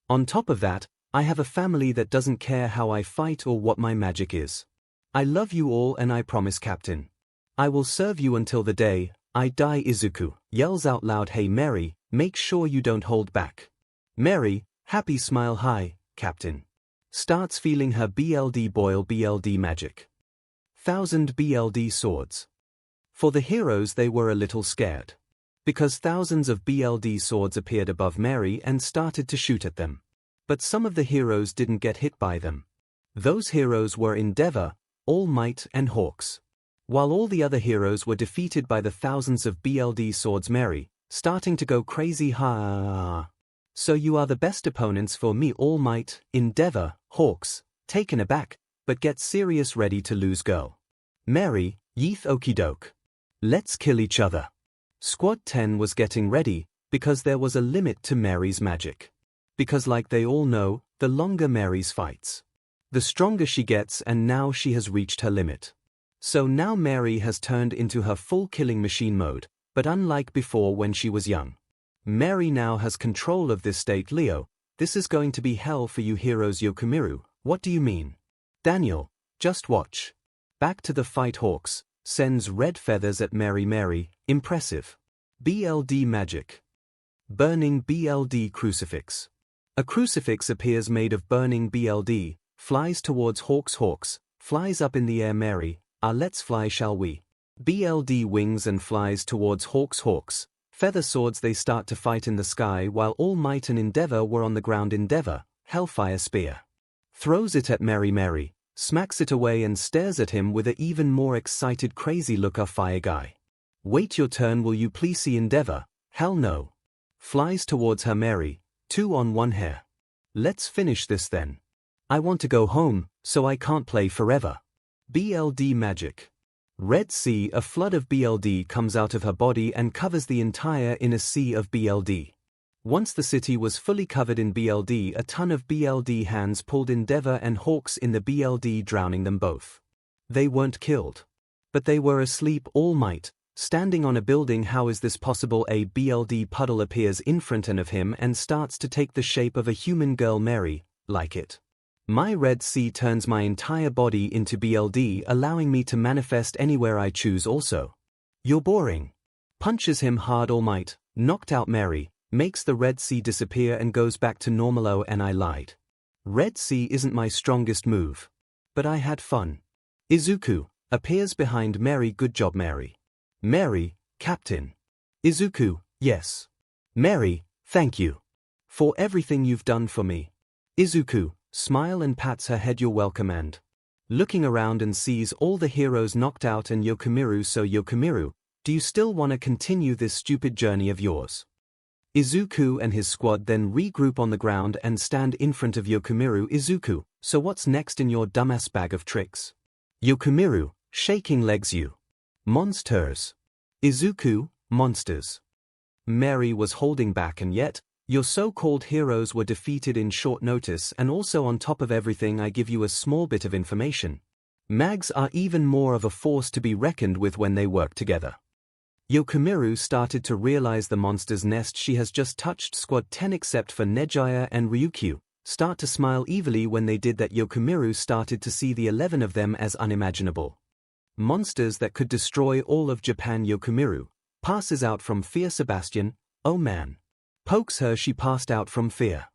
S1: On top of that, I have a family that doesn't care how I fight or what my magic is. I love you all and I promise, Captain, I will serve you until the day I die." Izuku yells out loud: "Hey Mary, make sure you don't hold back." Mary, happy smile: "Hi, Captain." Starts feeling her BLD boil. BLD magic. 1,000 BLD swords. For the heroes, they were a little scared, because thousands of BLD swords appeared above Mary and started to shoot at them. But some of the heroes didn't get hit by them. Those heroes were Endeavor, All Might, and Hawks. While all the other heroes were defeated by the thousands of BLD swords. Mary, starting to go crazy. So you are the best opponents for me. All Might, Endeavor, Hawks, taken aback, but get serious, ready to lose. Go. Mary, Yeeth okie doke. Let's kill each other. Squad 10 was getting ready, because there was a limit to Mary's magic. Because like they all know, the longer Mary's fights, the stronger she gets, and now she has reached her limit. So now Mary has turned into her full killing machine mode, but unlike before when she was young. Mary now has control of this state. Leo, this is going to be hell for you heroes. Yokomiru, what do you mean? Daniel, just watch. Back to the fight. Hawks sends red feathers at Mary. Mary, impressive. BLD magic. Burning BLD crucifix. A crucifix appears made of burning BLD, flies towards Hawks. Hawks flies up in the air. Mary, let's fly, shall we? BLD wings and flies towards Hawks. Hawks feather swords. They start to fight in the sky while All Might and Endeavor were on the ground. Endeavor, Hellfire Spear, throws it at Mary. Mary smacks it away and stares at him with an even more excited, crazy look. Fire guy, wait your turn, will you please? See Endeavor, hell no. Flies towards her. Mary, 2 on 1 hair. Let's finish this then. I want to go home, so I can't play forever. BLD magic. Red Sea, a flood of BLD comes out of her body and covers the entire inner sea of BLD. Once the city was fully covered in BLD, a ton of BLD hands pulled Endeavor and Hawks in the BLD, drowning them both. They weren't killed, but they were asleep. All Might, standing on a building. How is this possible? A BLD puddle appears in front of him and starts to take the shape of a human girl. Mary, like it. My Red Sea turns my entire body into BLD, allowing me to manifest anywhere I choose. Also, you're boring. Punches him hard. All Might, knocked out. Mary makes the Red Sea disappear and goes back to normal. Oh, and I lied. Red Sea isn't my strongest move, but I had fun. Izuku appears behind Mary. Good job, Mary. Mary, Captain. Izuku, yes. Mary, thank you for everything you've done for me. Izuku, smile and pats her head. You're welcome. And looking around and sees all the heroes knocked out and Yokomiru. So Yokomiru, do you still want to continue this stupid journey of yours? Izuku and his squad then regroup on the ground and stand in front of Yokomiru. Izuku, so what's next in your dumbass bag of tricks? Yokomiru, shaking legs. You monsters. Izuku, monsters. Mary was holding back, and yet your so-called heroes were defeated in short notice, and also on top of everything I give you a small bit of information. Mags are even more of a force to be reckoned with when they work together. Yokomiru started to realize the monster's nest she has just touched. Squad 10 except for Nejaya and Ryukyu start to smile evilly when they did that. Yokomiru started to see the 11 of them as unimaginable monsters that could destroy all of Japan. Yokomiru passes out from fear. Sebastian, oh man, pokes her. She passed out from fear.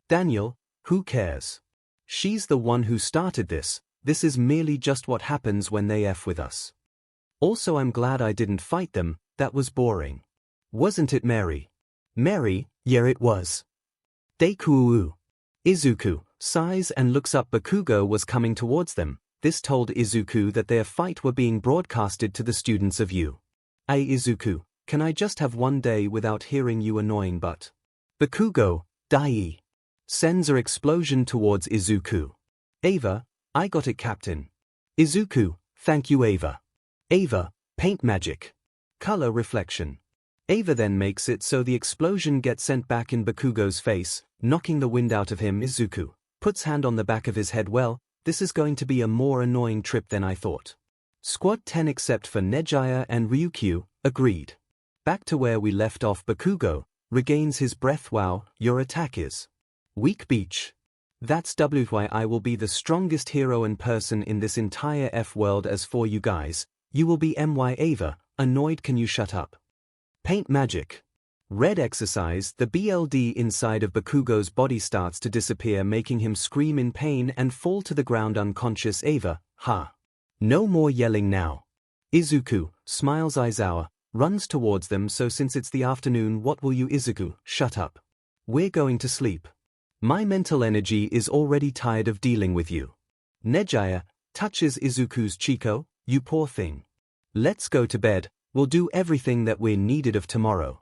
S1: Daniel, who cares? She's the one who started this. This is merely just what happens when they F with us. Also, I'm glad I didn't fight them. That was boring. Wasn't it, Mary? Mary, yeah it was. Deku. Izuku sighs and looks up. Bakugo was coming towards them. This told Izuku that their fight were being broadcasted to the students of U. Hey Izuku, can I just have one day without hearing you annoying butt? Bakugo, Dai. Sends an explosion towards Izuku. Ava, I got it, Captain. Izuku, thank you Ava. Ava, paint magic. Color reflection. Ava then makes it so the explosion gets sent back in Bakugo's face, knocking the wind out of him. Izuku puts hand on the back of his head. Well, this is going to be a more annoying trip than I thought. Squad 10 except for Nejaya and Ryukyu agreed. Back to where we left off. Bakugo regains his breath. Wow, your attack is weak. Beach. That's why I will be the strongest hero and person in this entire F world. As for you guys, you will be my Ava, annoyed. Can you shut up? Paint magic. Red exercise. The BLD inside of Bakugo's body starts to disappear, making him scream in pain and fall to the ground unconscious. Ava, ha. No more yelling now. Izuku smiles. Aizawa runs towards them. So since it's the afternoon, what will you? Izuku, shut up. We're going to sleep. My mental energy is already tired of dealing with you. Nejaya touches Izuku's Chico. You poor thing. Let's go to bed. We'll do everything that we're needed of tomorrow.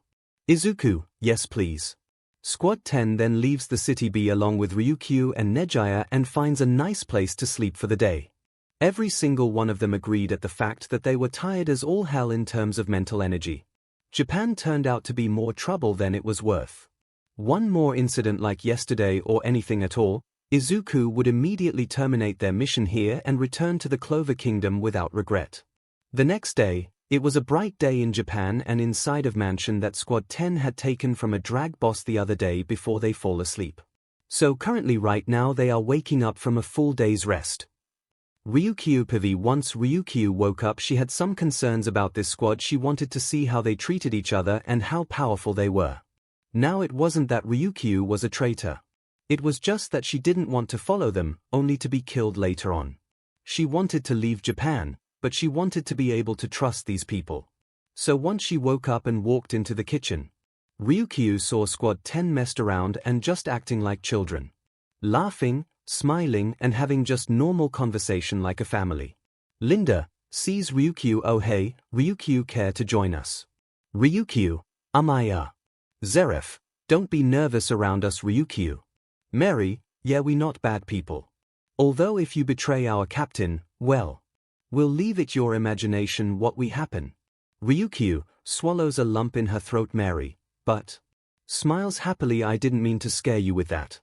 S1: Izuku, yes please. Squad 10 then leaves the city B along with Ryukyu and 𝐒𝐲 and finds a nice place to sleep for the day. Every single one of them agreed at the fact that they were tired as all hell in terms of mental energy. Japan turned out to be more trouble than it was worth. One more incident like yesterday or anything at all, 𝐒𝐿 would immediately terminate their mission here and return to the Clover Kingdom without regret. The next day, it was a bright day in Japan and inside of mansion that Squad 10 had taken from a drag boss the other day before they fall asleep. So currently right now they are waking up from a full day's rest. Ryukyu PV. Once Ryukyu woke up, she had some concerns about this squad. She wanted to see how they treated each other and how powerful they were. Now it wasn't that Ryukyu was a traitor. It was just that she didn't want to follow them, only to be killed later on. She wanted to leave Japan, but she wanted to be able to trust these people. So once she woke up and walked into the kitchen, Ryukyu saw Squad 10 messed around and just acting like children. Laughing, smiling and having just normal conversation like a family. Linda sees Ryukyu. Oh hey, Ryukyu, care to join us? Ryukyu, Zeref, don't be nervous around us Ryukyu. Mary, yeah, we not bad people. Although if you betray our captain, well, we'll leave it your imagination what we happen. Ryukyu swallows a lump in her throat. Mary, but smiles happily. I didn't mean to scare you with that.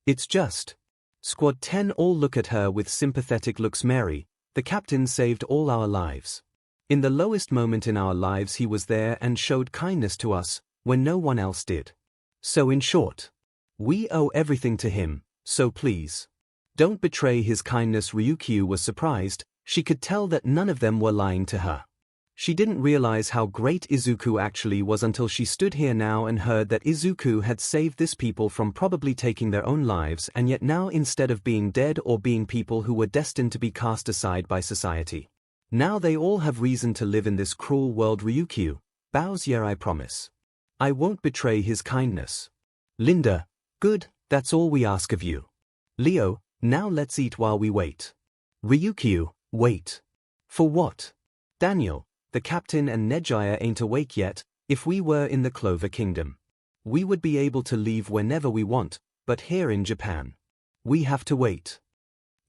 S1: It's just. Squad 10 all look at her with sympathetic looks. Mary, the captain saved all our lives. In the lowest moment in our lives he was there and showed kindness to us when no one else did. So in short, we owe everything to him, so please, don't betray his kindness. Ryukyu was surprised. She could tell that none of them were lying to her. She didn't realize how great 𝐒𝐿 actually was until she stood here now and heard that 𝐒𝐿 had saved this people from probably taking their own lives, and yet now instead of being dead or being people who were destined to be cast aside by society, now they all have reason to live in this cruel world. Ryukyu bows. Yeah, I promise. I won't betray his kindness. Linda, good, that's all we ask of you. Leo, now let's eat while we wait. Ryukyu, wait. For what? Daniel, the captain and 𝐒𝐲 ain't awake yet. If we were in the Clover Kingdom, we would be able to leave whenever we want, but here in Japan, we have to wait.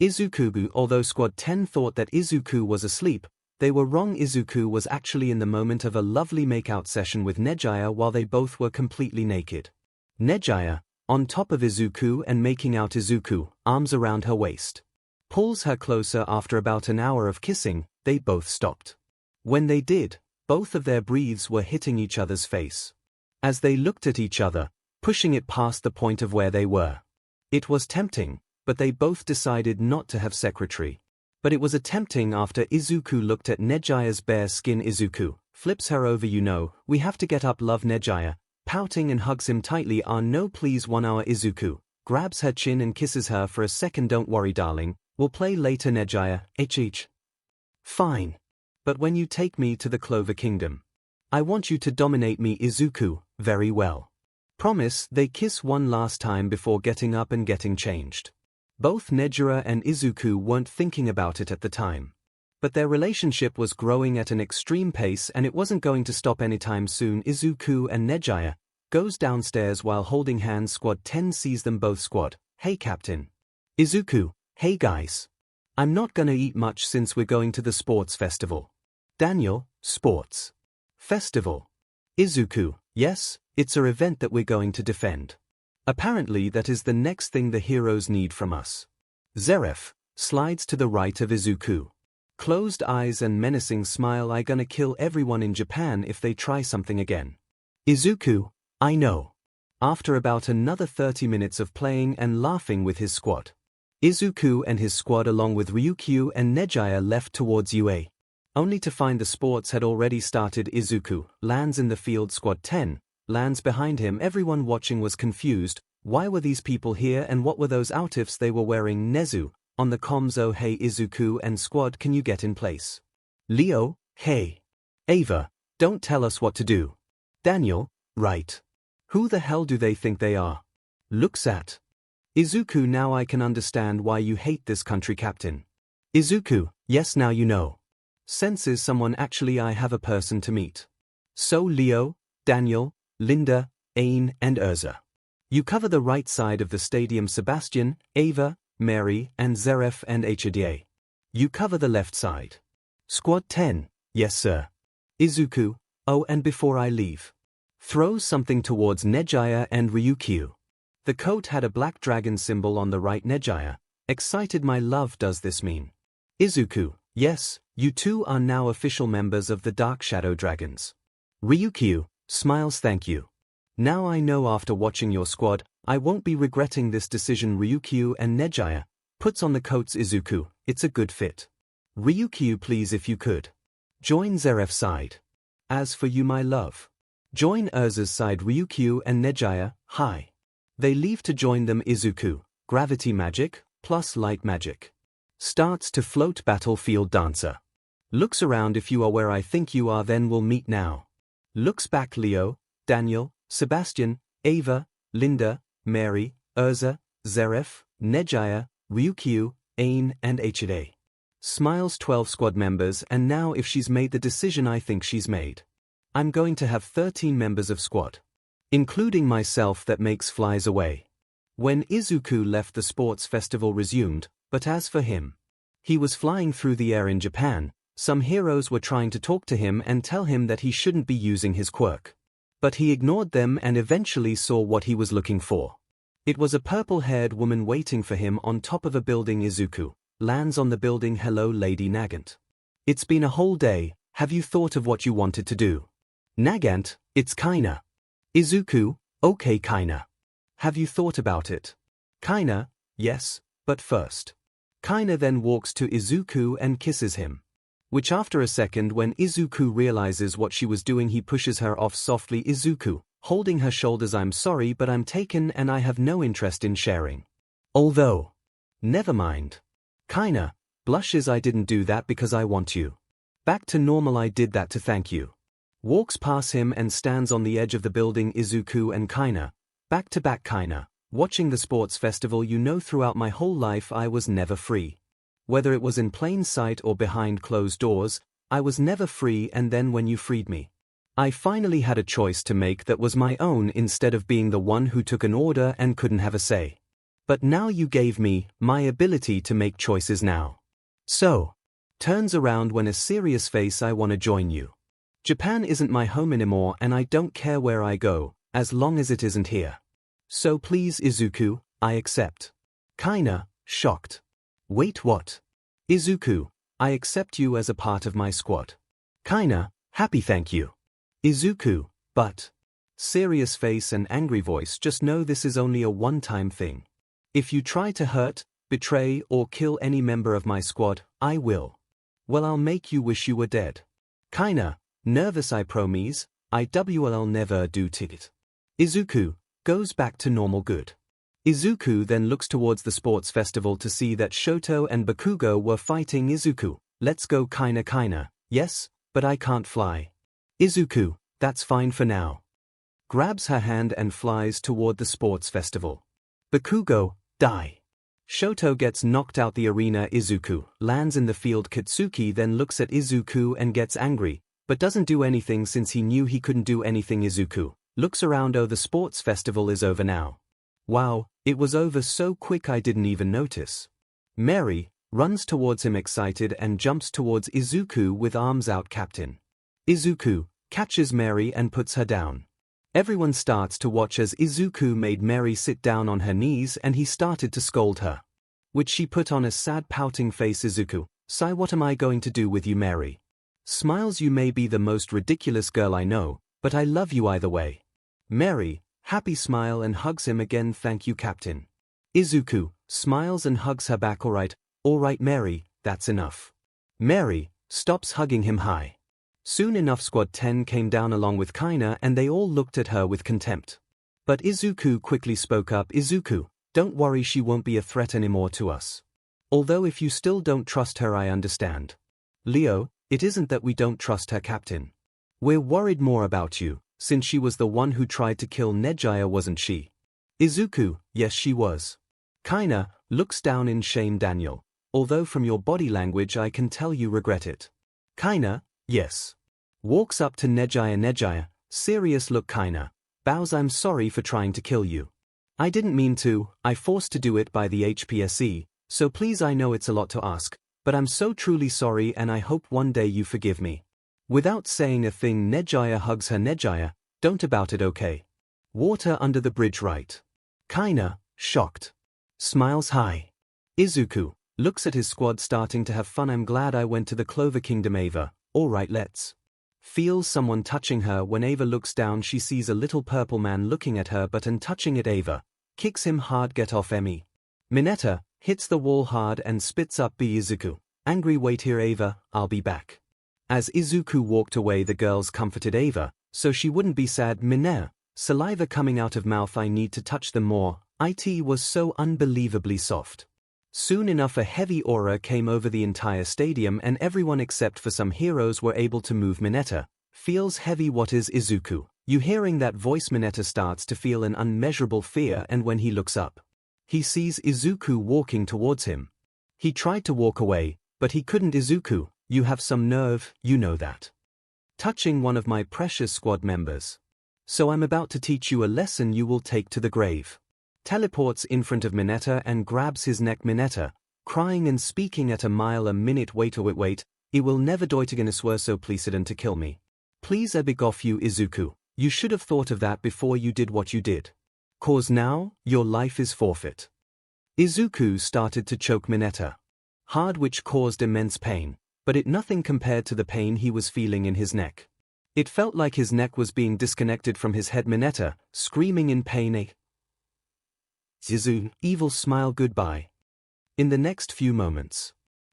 S1: 𝐒𝐿, although Squad 10 thought that 𝐒𝐿 was asleep, they were wrong. 𝐒𝐿 was actually in the moment of a lovely makeout session with 𝐒𝐲 while they both were completely naked. 𝐒𝐲, on top of 𝐒𝐿 and making out. 𝐒𝐿, arms around her waist, pulls her closer. After about an hour of kissing, they both stopped. When they did, both of their breaths were hitting each other's face. As they looked at each other, pushing it past the point of where they were. It was tempting, but they both decided not to have secretary. But it was a tempting after 𝐒𝐿 looked at 𝐒𝐲's bare skin. 𝐒𝐿 flips her over. You know, we have to get up. Love 𝐒𝐲, pouting and hugs him tightly. No please 1 hour. 𝐒𝐿 grabs her chin and kisses her for a second. Don't worry darling, we'll play later. 𝐒𝐲, 𝐻. Fine. But when you take me to the Clover Kingdom, I want you to dominate me. 𝐒𝐿, very well. Promise. They kiss one last time before getting up and getting changed. Both 𝐒𝐲 and 𝐒𝐿 weren't thinking about it at the time. But their relationship was growing at an extreme pace and it wasn't going to stop anytime soon. 𝐒𝐿 and 𝐒𝐲 goes downstairs while holding hands. Squad 10 sees them both. Squad, hey captain. 𝐒𝐿, hey guys. I'm not gonna eat much since we're going to the sports festival. Daniel, sports festival. 𝐒𝐿, yes, it's an event that we're going to defend. Apparently that is the next thing the heroes need from us. Zeref slides to the right of 𝐒𝐿. Closed eyes and menacing smile. I gonna kill everyone in Japan if they try something again. 𝐒𝐿, I know. After about another 30 minutes of playing and laughing with his squad, 𝐒𝐿 and his squad along with Ryukyu and 𝐒𝐲 left towards UA. Only to find the sports had already started. 𝐒𝐿 lands in the field. Squad 10 lands behind him. Everyone watching was confused. Why were these people here and what were those outfits they were wearing? 𝐒𝐿 on the comms. Oh hey 𝐒𝐿 and squad, can you get in place? Leo, hey. Ava, don't tell us what to do. Daniel, right. Who the hell do they think they are? Looks at 𝐒𝐿. Now I can understand why you hate this country, captain. 𝐒𝐿, yes, now you know. Senses someone. Actually I have a person to meet. So Leo, Daniel, Linda, Ain and Urza You cover the right side of the stadium Sebastian, Ava, Mary, and Zeref and 𝐻𝐻𝐿. You cover the left side. Squad 10, yes sir. 𝐒𝐿𝐵, oh and before I leave. Throw something towards 𝐂𝐩𝐻𝐿 and Ryukyu. The coat had a black dragon symbol on the right. 𝐂𝐻𝐻𝐿, excited my love, does this mean? 𝐒𝐿𝐵, yes, you two are now official members of the Dark Shadow Dragons. Ryukyu, smiles, thank you. Now I know after watching your squad, I won't be regretting this decision. Ryukyu and 𝐂𝐻𝐿, puts on the coats. 𝐒𝐿𝐵, it's a good fit. Ryukyu, please if you could. Join Zeref's side. As for you my love. Join 𝐻𝐿's side. Ryukyu and 𝐂𝐻𝐿, hi. They leave to join them. 𝐒𝐿𝐵, gravity magic, plus light magic. Starts to float. Battlefield dancer. Looks around. If you are where I think you are, then we'll meet now. Looks back. Leo, Daniel, Sebastian, Ava, Linda, Mary, 𝐻𝐿, Zeref, 𝐂𝐻𝐿, Ryukyu, 𝐴𝐚 and 𝐻𝐻𝐿. Smiles. 12 squad members, and now if she's made the decision I think she's made. I'm going to have 13 members of squad. Including myself. That makes flies away. When 𝐒𝐿𝐵 left, the sports festival resumed, but as for him, he was flying through the air in Japan. Some heroes were trying to talk to him and tell him that he shouldn't be using his quirk. But he ignored them and eventually saw what he was looking for. It was a purple-haired woman waiting for him on top of a building. 𝐒𝐿𝐵 lands on the building. Hello Lady Nagant. It's been a whole day, have you thought of what you wanted to do? Nagant, it's 𝐭𝐚𝐲. 𝐒𝐿𝐵, okay 𝐭𝐚𝐲. Have you thought about it? 𝐭𝐚𝐲, yes, but first. 𝐭𝐚𝐲 then walks to 𝐒𝐿𝐵 and kisses him. Which after a second, when 𝐒𝐿𝐵 realizes what she was doing, he pushes her off softly. 𝐒𝐿𝐵, holding her shoulders, I'm sorry but I'm taken and I have no interest in sharing. Although. Never mind. 𝐭𝐚𝐲, blushes, I didn't do that because I want you. Back to normal, I did that to thank you. Walks past him and stands on the edge of the building. 𝐒𝐿𝐵 and 𝐭𝐚𝐲, back to back. 𝐭𝐚𝐲, watching the sports festival. You know, throughout my whole life I was never free. Whether it was in plain sight or behind closed doors, I was never free, and then when you freed me, I finally had a choice to make that was my own instead of being the one who took an order and couldn't have a say. But now you gave me my ability to make choices now. So, turns around when a serious face, I want to join you. Japan isn't my home anymore and I don't care where I go, as long as it isn't here. So please 𝐒𝐿𝐵, I accept. 𝐭𝐚𝐲, shocked. Wait, what? 𝐒𝐿𝐵, I accept you as a part of my squad. 𝐭𝐚𝐲, happy, thank you. 𝐒𝐿𝐵, but. Serious face and angry voice, just know this is only a one-time thing. If you try to hurt, betray, or kill any member of my squad, I will. Well, I'll make you wish you were dead. 𝐭𝐚𝐲, nervous, I promise, I'll never do it. 𝐒𝐿𝐵, goes back to normal. Good. 𝐒𝐿𝐵 then looks towards the sports festival to see that Shoto and Bakugo were fighting. 𝐒𝐿𝐵, let's go. 𝐭𝐚𝐲, yes, but I can't fly. 𝐒𝐿𝐵, that's fine for now. Grabs her hand and flies toward the sports festival. Bakugo, die. Shoto gets knocked out the arena. 𝐒𝐿𝐵 lands in the field. Katsuki then looks at 𝐒𝐿𝐵 and gets angry, but doesn't do anything since he knew he couldn't do anything. 𝐒𝐿𝐵 looks around. Oh, the sports festival is over now. Wow, it was over so quick I didn't even notice. Mary runs towards him excited and jumps towards 𝐒𝐿𝐵 with arms out. Captain. 𝐒𝐿𝐵 catches Mary and puts her down. Everyone starts to watch as 𝐒𝐿𝐵 made Mary sit down on her knees and he started to scold her. Which she put on a sad pouting face. 𝐒𝐿𝐵, sigh, what am I going to do with you? Mary smiles, you may be the most ridiculous girl I know, but I love you either way. Mary, happy smile and hugs him again. Thank you, Captain. 𝐒𝐿𝐵 smiles and hugs her back. All right Mary, that's enough. Mary stops hugging him. Hi. Soon enough Squad 10 came down along with 𝐭𝐚𝐲 and they all looked at her with contempt. But 𝐒𝐿𝐵 quickly spoke up. 𝐒𝐿𝐵, don't worry, she won't be a threat anymore to us. Although if you still don't trust her, I understand. Leo, it isn't that we don't trust her, Captain. We're worried more about you, since she was the one who tried to kill 𝐻𝐻𝐿, wasn't she? 𝐒𝐿𝐵, yes she was. 𝐭𝐚𝐲 looks down in shame. Daniel, although from your body language I can tell you regret it. 𝐭𝐚𝐲, yes. Walks up to 𝐻𝐻𝐿. 𝐻𝐻𝐿, serious look. 𝐭𝐚𝐲 bows. I'm sorry for trying to kill you. I didn't mean to, I forced to do it by the HPSC, so please I know it's a lot to ask, but I'm so truly sorry and I hope one day you forgive me. Without saying a thing 𝐂𝐲𝐻 hugs her 𝐂𝐲𝐻, don't about it okay. Water under the bridge right. Kaina, shocked. Smiles high. Izuku looks at his squad starting to have fun. I'm glad I went to the Clover Kingdom. Ava, alright let's. Feels someone touching her. When Ava looks down she sees a little purple man looking at her but and touching it. Ava kicks him hard. Get off Emi. Mineta hits the wall hard and spits up Izuku. Angry, wait here Ava, I'll be back. As Izuku walked away the girls comforted Ava, so she wouldn't be sad. Mineta, saliva coming out of mouth. I need to touch them more. It was so unbelievably soft. Soon enough a heavy aura came over the entire stadium and everyone except for some heroes were able to move. Mineta feels heavy. What is Izuku? You hearing that voice? Mineta starts to feel an unmeasurable fear and when he looks up, he sees Izuku walking towards him. He tried to walk away, but he couldn't. Izuku, you have some nerve, you know that. Touching one of my precious squad members. So I'm about to teach you a lesson you will take to the grave. Teleports in front of Mineta and grabs his neck. Mineta, crying and speaking at a mile a minute. Wait, I will never do it again. I swear so please to kill me. Please I beg of you Izuku, you should have thought of that before you did what you did. Cause now, your life is forfeit. Izuku started to choke Mineta hard which caused immense pain, but it nothing compared to the pain he was feeling in his neck. It felt like his neck was being disconnected from his head. Mineta, screaming in pain. Izuku, evil smile goodbye. In the next few moments,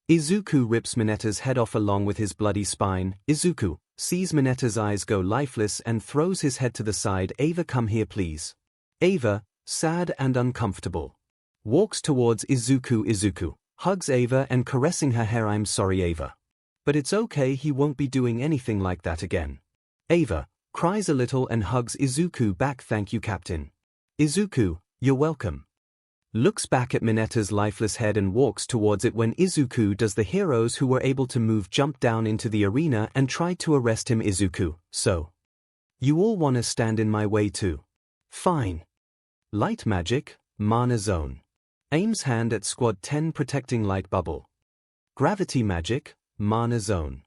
S1: Izuku rips Mineta's head off along with his bloody spine. Izuku sees Mineta's eyes go lifeless and throws his head to the side. Ava, come here please. Ava, sad and uncomfortable, walks towards Izuku. Izuku hugs Ava and caressing her hair. I'm sorry Ava, but it's okay, he won't be doing anything like that again. Ava cries a little and hugs Izuku back. Thank you Captain. Izuku, you're welcome. Looks back at Mineta's lifeless head and walks towards it. When Izuku does, the heroes who were able to move jump down into the arena and tried to arrest him. Izuku, so you all wanna stand in my way too? Fine. Light magic, mana zone. Aims hand at squad 10 protecting light bubble. Gravity magic, mana zone.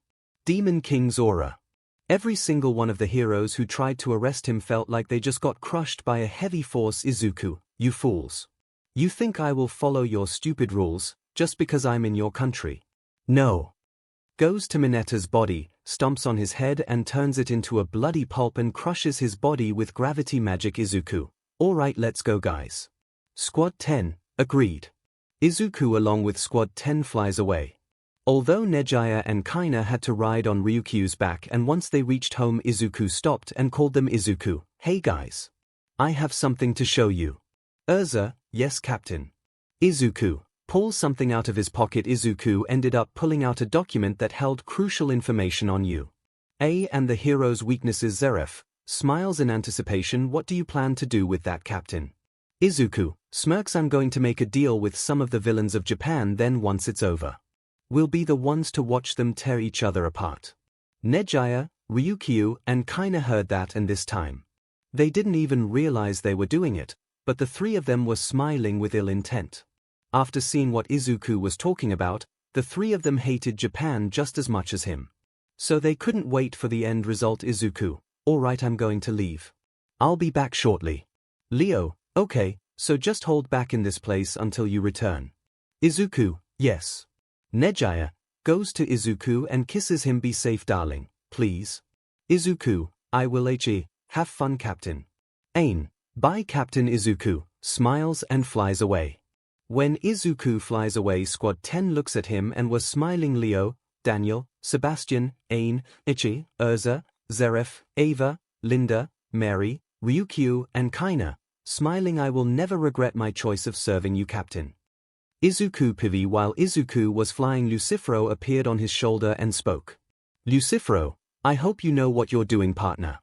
S1: Demon King's aura. Every single one of the heroes who tried to arrest him felt like they just got crushed by a heavy force. Izuku, you fools. You think I will follow your stupid rules, just because I'm in your country? No. Goes to Mineta's body, stomps on his head and turns it into a bloody pulp and crushes his body with gravity magic. Izuku, alright let's go guys. Squad 10, agreed. Izuku along with squad 10 flies away. Although 𝐂𝐲𝐻 and Kaina had to ride on Ryukyu's back, and once they reached home Izuku stopped and called them. Izuku, hey guys. I have something to show you. Urza, yes Captain. Izuku pulls something out of his pocket. Izuku ended up pulling out a document that held crucial information on you. And the hero's weaknesses. Zeref smiles in anticipation. What do you plan to do with that Captain? Izuku smirks. I'm going to make a deal with some of the villains of Japan, then once it's over, we'll be the ones to watch them tear each other apart. 𝐂𝐲𝐻, Ryukyu and Kaina heard that, and this time they didn't even realize they were doing it, but the three of them were smiling with ill intent. After seeing what Izuku was talking about, the three of them hated Japan just as much as him. So they couldn't wait for the end result. Izuku, alright I'm going to leave. I'll be back shortly. Leo, okay, so just hold back in this place until you return. Izuku, yes. 𝐂𝐲𝐻 goes to Izuku and kisses him. Be safe darling, please. Izuku, I will have fun Captain. Bye Captain. Izuku smiles and flies away. When Izuku flies away squad 10 looks at him and was smiling. Leo, Daniel, Sebastian, Urza, Zeref, Ava, Linda, Mary, Ryukyu and Kaina, smiling. I will never regret my choice of serving you Captain. Izuku PV. While Izuku was flying 𝐿uciferō appeared on his shoulder and spoke. 𝐿uciferō, I hope you know what you're doing partner.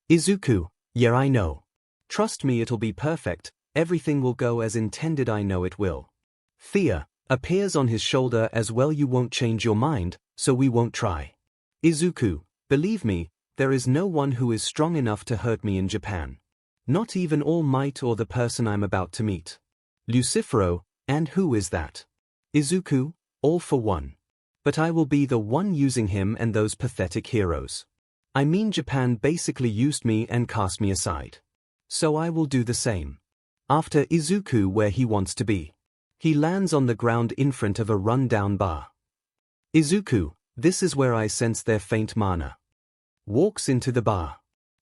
S1: Izuku, yeah I know. Trust me it'll be perfect, everything will go as intended. I know it will. Thea appears on his shoulder as well. You won't change your mind, so we won't try. Izuku, believe me, there is no one who is strong enough to hurt me in Japan. Not even All Might or the person I'm about to meet. 𝐿𝐿, and who is that? 𝐒𝐿, all for one. But I will be the one using him and those pathetic heroes. I mean, Japan basically used me and cast me aside. So I will do the same. After 𝐒𝐿 where he wants to be. He lands on the ground in front of a run-down bar. 𝐒𝐿, this is where I sense their faint mana. Walks into the bar.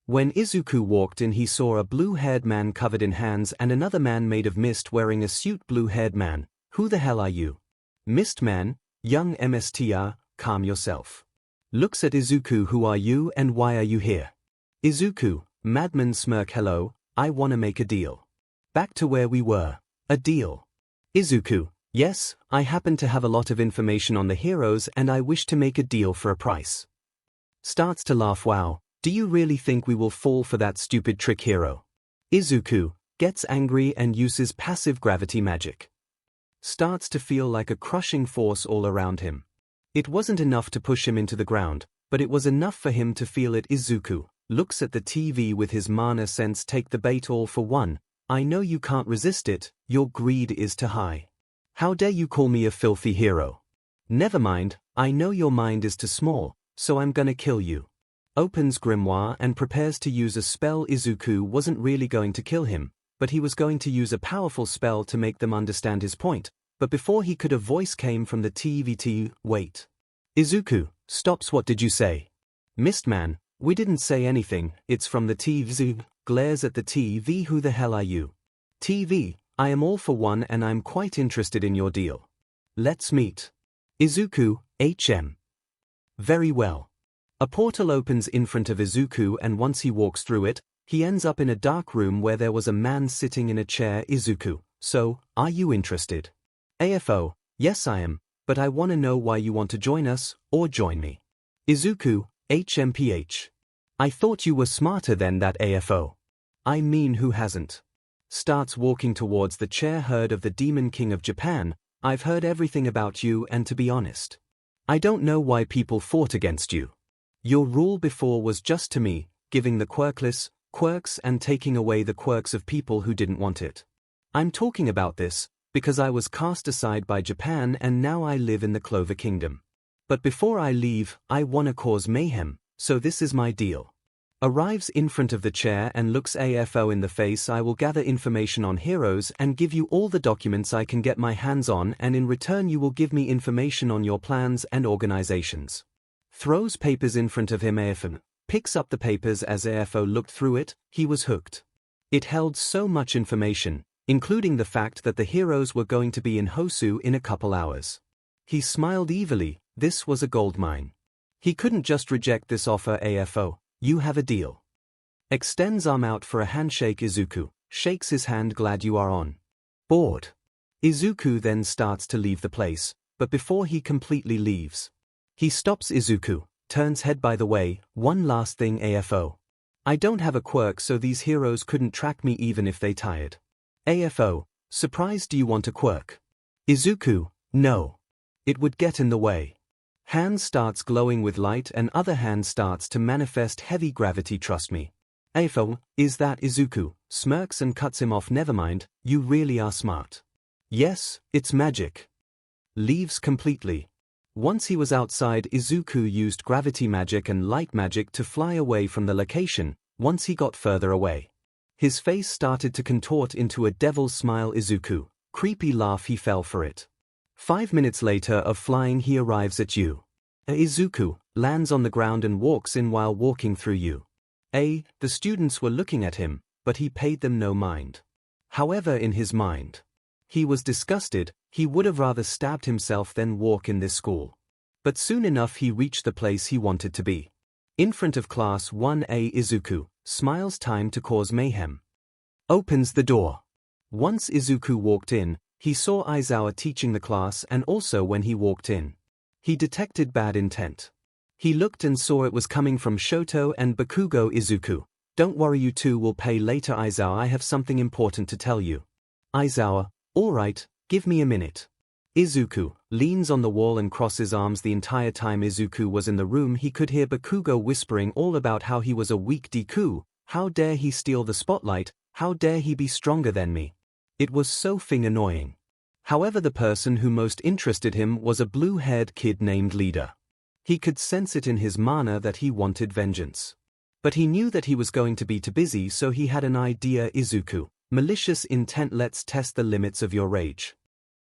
S1: When 𝐒𝐿 walked in, he saw a blue-haired man covered in hands and another man made of mist wearing a suit. Blue-haired man, who the hell are you? Mist man, young Mstr, calm yourself. Looks at 𝐒𝐿, who are you and why are you here? 𝐒𝐿, madman smirk, hello, I wanna make a deal. Back to where we were. A deal. 𝐒𝐿, yes, I happen to have a lot of information on the heroes and I wish to make a deal for a price. Starts to laugh. Wow, do you really think we will fall for that stupid trick, hero? 𝐒𝐿 gets angry and uses passive gravity magic. Starts to feel like a crushing force all around him. It wasn't enough to push him into the ground, but it was enough for him to feel it. 𝐒𝐿 looks at the TV with his mana sense. Take the bait, all for one. I know you can't resist it, your greed is too high. How dare you call me a filthy hero? Never mind, I know your mind is too small, so I'm gonna kill you. Opens grimoire and prepares to use a spell. 𝐒𝐿 wasn't really going to kill him, but he was going to use a powerful spell to make them understand his point. But before he could, a voice came from the TV. Wait. 𝐒𝐿 stops. What did you say? Mistman, we didn't say anything, it's from the TV. Glares at the TV. Who the hell are you? TV, I am all for one and I'm quite interested in your deal. Let's meet. 𝐒𝐿, HM. Very well. A portal opens in front of 𝐒𝐿 and once he walks through it, he ends up in a dark room where there was a man sitting in a chair. 𝐒𝐿, so, are you interested? AFO, yes I am, but I wanna know why you want to join us, or join me. 𝐒𝐿, HMPH. I thought you were smarter than that, AFO. I mean, who hasn't? Starts walking towards the chair. Heard of the Demon King of Japan, I've heard everything about you and to be honest, I don't know why people fought against you. Your rule before was just to me, giving the quirkless quirks and taking away the quirks of people who didn't want it. I'm talking about this, because I was cast aside by Japan and now I live in the Clover Kingdom. But before I leave, I wanna cause mayhem, so this is my deal. Arrives in front of the chair and looks AFO in the face. I will gather information on heroes and give you all the documents I can get my hands on, and in return you will give me information on your plans and organizations. Throws papers in front of him. AFO picks up the papers. As AFO looked through it, he was hooked. It held so much information, including the fact that the heroes were going to be in Hosu in a couple hours. He smiled evilly. This was a goldmine. He couldn't just reject this offer. AFO, you have a deal. Extends arm out for a handshake. 𝐒𝐿 shakes his hand. Glad you are on board. 𝐒𝐿 then starts to leave the place, but before he completely leaves, he stops. 𝐒𝐿 turns head. By the way, one last thing, AFO. I don't have a quirk, so these heroes couldn't track me even if they tired. AFO, surprised. Do you want a quirk? 𝐒𝐿, no. It would get in the way. Hand starts glowing with light and other hand starts to manifest heavy gravity. Trust me. AFO, is that? 𝐒𝐿 smirks and cuts him off. Never mind, you really are smart. Yes, it's magic. Leaves completely. Once he was outside, 𝐒𝐿 used gravity magic and light magic to fly away from the location. Once he got further away, his face started to contort into a devil's smile. 𝐒𝐿, creepy laugh. He fell for it. 5 minutes later of flying, he arrives at you. 𝐒𝐿 lands on the ground and walks in. While walking through you, the students were looking at him, but he paid them no mind. However, in his mind, he was disgusted. He would have rather stabbed himself than walk in this school. But soon enough he reached the place he wanted to be. In front of class 1A, 𝐒𝐿 smiles. Time to cause mayhem. Opens the door. Once 𝐒𝐿 walked in, he saw Aizawa teaching the class, and also when he walked in, he detected bad intent. He looked and saw it was coming from Shoto and Bakugo. 𝐒𝐿, don't worry, you two will pay later. Aizawa, I have something important to tell you. Aizawa, alright, give me a minute. 𝐒𝐿 leans on the wall and crosses arms. The entire time 𝐒𝐿 was in the room, he could hear Bakugo whispering all about how he was a weak Deku, How dare he steal the spotlight, how dare he be stronger than me? It was so annoying. However, the person who most interested him was a blue-haired kid named Leader. He could sense it in his manner that he wanted vengeance. But he knew that he was going to be too busy, so he had an idea. Izuku, malicious intent. Let's test the limits of your rage.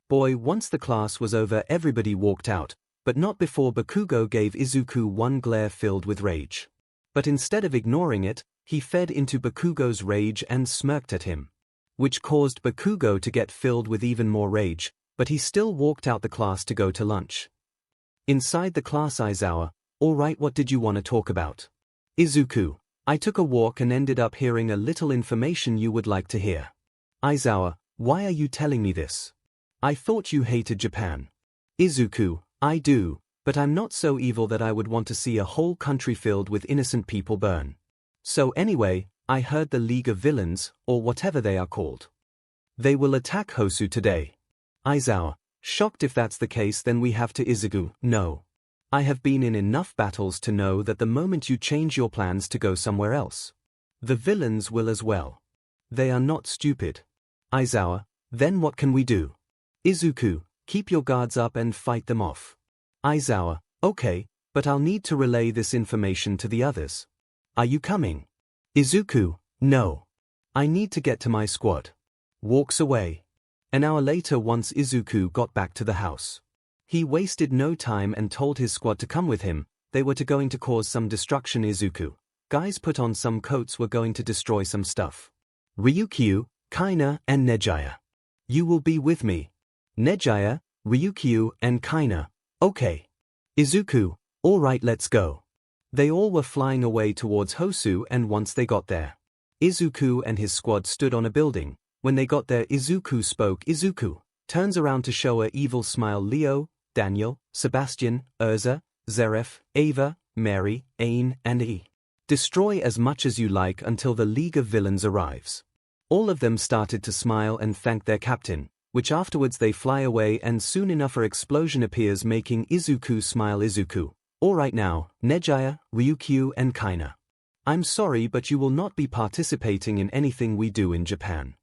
S1: Boy, once the class was over, everybody walked out, but not before Bakugo gave Izuku one glare filled with rage. But instead of ignoring it, he fed into Bakugo's rage and smirked at him, which caused Bakugo to get filled with even more rage, but he still walked out the class to go to lunch. Inside the class, Aizawa, alright, what did you want to talk about? Izuku, I took a walk and ended up hearing a little information you would like to hear. Aizawa, why are you telling me this? I thought you hated Japan. Izuku, I do, but I'm not so evil that I would want to see a whole country filled with innocent people burn. So anyway, I heard the League of Villains, or whatever they are called. They will attack Hosu today. Aizawa, shocked. If that's the case, then we have to. Izuku, no. I have been in enough battles to know that the moment you change your plans to go somewhere else, the villains will as well. They are not stupid. Aizawa, then what can we do? Izuku, keep your guards up and fight them off. Aizawa, okay, but I'll need to relay this information to the others. Are you coming? Izuku, no. I need to get to my squad. Walks away. An hour later, once Izuku got back to the house, he wasted no time and told his squad to come with him. They were going to cause some destruction. Izuku, guys, put on some coats, we're going to destroy some stuff. Ryukyu, Kaina, and Nejiya, you will be with me. Nejiya, Ryukyu, and Kaina, okay. Izuku, alright, let's go. They all were flying away towards Hosu, and once they got there, Izuku and his squad stood on a building. When they got there, Izuku spoke. Izuku turns around to show a evil smile. Leo, Daniel, Sebastian, Urza, Zeref, Ava, Mary, Ain, and E. Destroy as much as you like until the League of Villains arrives. All of them started to smile and thank their captain, which afterwards they fly away, and soon enough an explosion appears, making Izuku smile. Izuku, alright now, Nejiya, Ryukyu, and Kaina, I'm sorry, but you will not be participating in anything we do in Japan.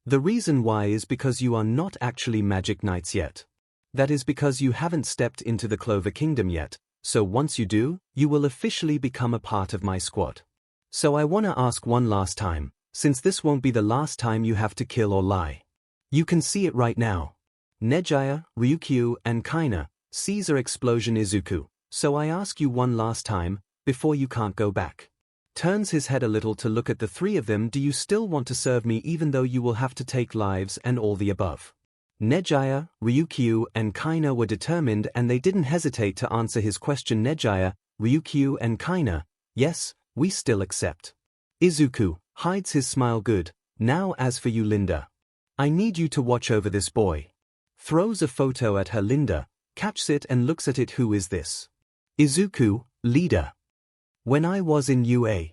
S1: The reason why is because you are not actually magic knights yet. That is because you haven't stepped into the Clover Kingdom yet, so once you do, you will officially become a part of my squad. So I wanna ask one last time, since this won't be the last time you have to kill or lie. You can see it right now. Nejiya, Ryukyu, and Kaina, Caesar explosion. Izuku, so I ask you one last time, before you can't go back. Turns his head a little to look at the three of them. Do you still want to serve me even though you will have to take lives and all the above? Nejiya, Ryukyu, and Kaina were determined, and they didn't hesitate to answer his question. Nejiya, Ryukyu, and Kaina, yes, we still accept. Izuku hides his smile. Good. Now as for you, Linda. I need you to watch over this boy. Throws a photo at her. Linda catches it and looks at it. Who is this? Izuku, Leader. When I was in UA,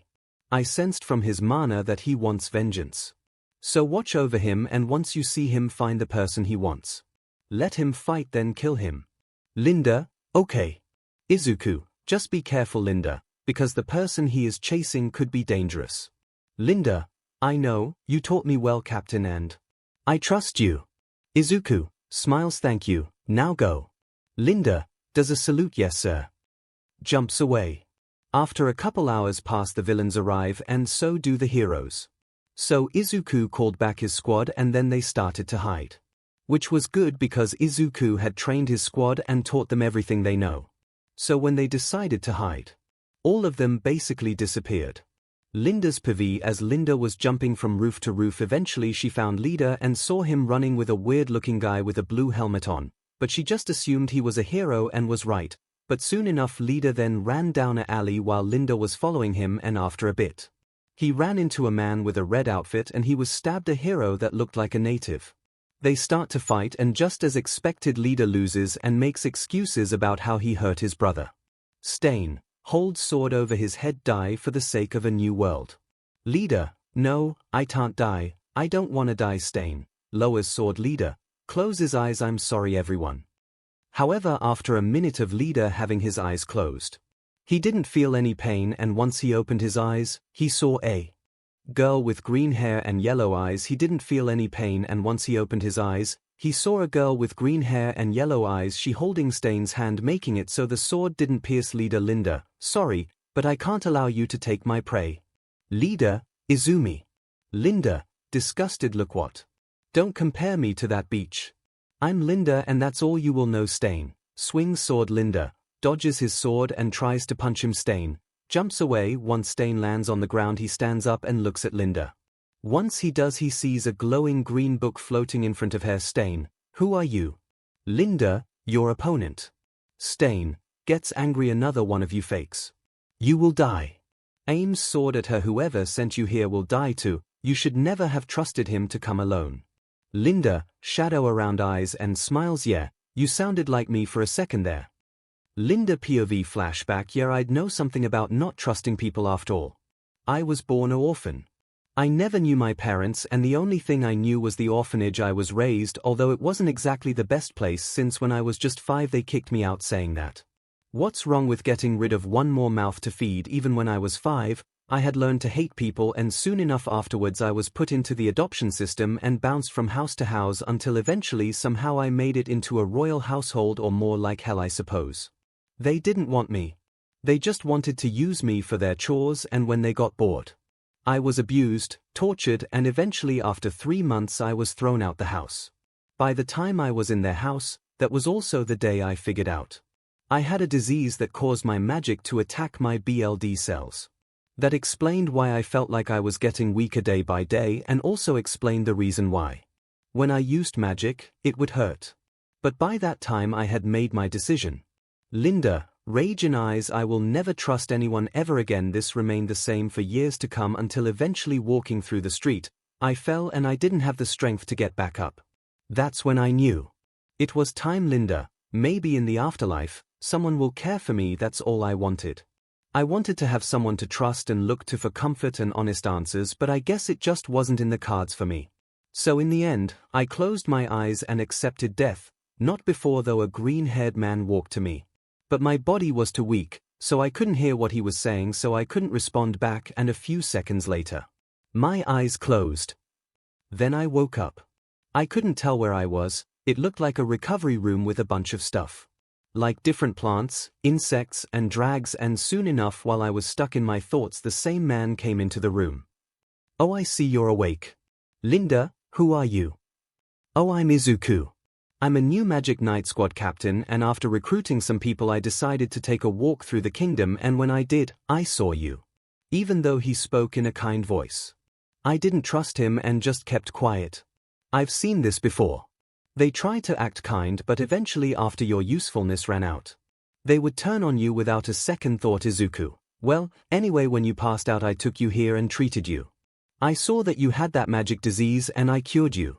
S1: I sensed from his manner that he wants vengeance. So watch over him, and once you see him, find the person he wants. Let him fight, then kill him. Linda, okay. Izuku, just be careful, Linda, because the person he is chasing could be dangerous. Linda, I know, you taught me well, Captain, and I trust you. Izuku smiles. Thank you, now go. Linda does a salute. Yes, sir. Jumps away. After a couple hours pass, the villains arrive, and so do the heroes. So Izuku called back his squad, and then they started to hide. Which was good because Izuku had trained his squad and taught them everything they know. So when they decided to hide, all of them basically disappeared. Linda's PV, as Linda was jumping from roof to roof, eventually she found Leader and saw him running with a weird-looking guy with a blue helmet on, but she just assumed he was a hero and was right. But soon enough, Leader then ran down an alley while Linda was following him, and after a bit, he ran into a man with a red outfit and he was stabbed. A hero that looked like a native. They start to fight, and just as expected, Leader loses and makes excuses about how he hurt his brother. Stain holds sword over his head. Die for the sake of a new world. Leader, no, I can't die, I don't wanna die. Stain lowers sword. Leader closes eyes. I'm sorry, everyone. However, after a minute of Leader having his eyes closed, he didn't feel any pain, and once he opened his eyes, he saw a girl with green hair and yellow eyes. He didn't feel any pain, and once he opened his eyes, he saw a girl with green hair and yellow eyes. She holding Stain's hand, making it so the sword didn't pierce. Leader Linda, sorry, but I can't allow you to take my prey. Leader, Izumi. Linda, disgusted, look what? Don't compare me to that beach. I'm Linda and that's all you will know. Stain swings sword. Linda dodges his sword and tries to punch him. Stain jumps away. Once Stain lands on the ground, he stands up and looks at Linda. Once he does, he sees a glowing green book floating in front of her. Stain, who are you? Linda, your opponent. Stain gets angry. Another one of you fakes. You will die. Aims sword at her. Whoever sent you here will die too. You should never have trusted him to come alone. Linda, shadow around eyes and smiles. Yeah, you sounded like me for a second there. Linda POV flashback. Yeah, I'd know something about not trusting people after all. I was born an orphan. I never knew my parents, and the only thing I knew was the orphanage I was raised, although it wasn't exactly the best place since when I was just 5 they kicked me out saying that. What's wrong with getting rid of one more mouth to feed? Even when I was 5, I had learned to hate people, and soon enough afterwards I was put into the adoption system and bounced from house to house until eventually somehow I made it into a royal household, or more like hell I suppose. They didn't want me. They just wanted to use me for their chores, and when they got bored, I was abused, tortured, and eventually after 3 months I was thrown out the house. By the time I was in their house, that was also the day I figured out I had a disease that caused my magic to attack my BLD cells. That explained why I felt like I was getting weaker day by day, and also explained the reason why when I used magic, it would hurt. But by that time I had made my decision. Linda, rage in eyes. I will never trust anyone ever again. This remained the same for years to come until eventually walking through the street, I fell and I didn't have the strength to get back up. That's when I knew it was time. Linda, maybe in the afterlife, someone will care for me. That's all I wanted. I wanted to have someone to trust and look to for comfort and honest answers, but I guess it just wasn't in the cards for me. So in the end, I closed my eyes and accepted death, not before though. A green-haired man walked to me. But my body was too weak, so I couldn't hear what he was saying, so I couldn't respond back, and a few seconds later, my eyes closed. Then I woke up. I couldn't tell where I was. It looked like a recovery room with a bunch of stuff, like different plants, insects, and drags, and soon enough while I was stuck in my thoughts, the same man came into the room. Oh, I see you're awake. Linda, who are you? Oh, I'm Izuku. I'm a new Magic Knight Squad captain, and after recruiting some people I decided to take a walk through the kingdom, and when I did, I saw you. Even though he spoke in a kind voice, I didn't trust him and just kept quiet. I've seen this before. They tried to act kind, but eventually after your usefulness ran out, they would turn on you without a second thought. Izuku. Well, anyway, when you passed out I took you here and treated you. I saw that you had that magic disease and I cured you.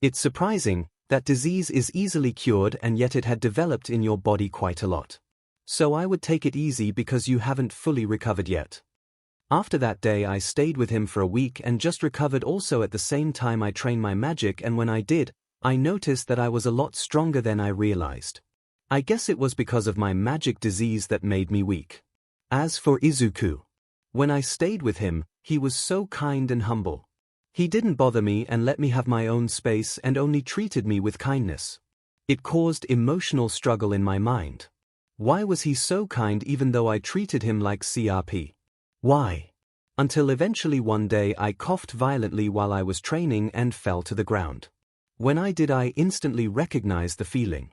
S1: It's surprising. That disease is easily cured, and yet it had developed in your body quite a lot. So I would take it easy because you haven't fully recovered yet. After that day I stayed with him for a week and just recovered. Also at the same time I trained my magic, and when I did, I noticed that I was a lot stronger than I realized. I guess it was because of my magic disease that made me weak. As for Izuku, when I stayed with him, he was so kind and humble. He didn't bother me and let me have my own space and only treated me with kindness. It caused emotional struggle in my mind. Why was he so kind even though I treated him like CRP? Why? Until eventually one day I coughed violently while I was training and fell to the ground. When I did, I instantly recognized the feeling.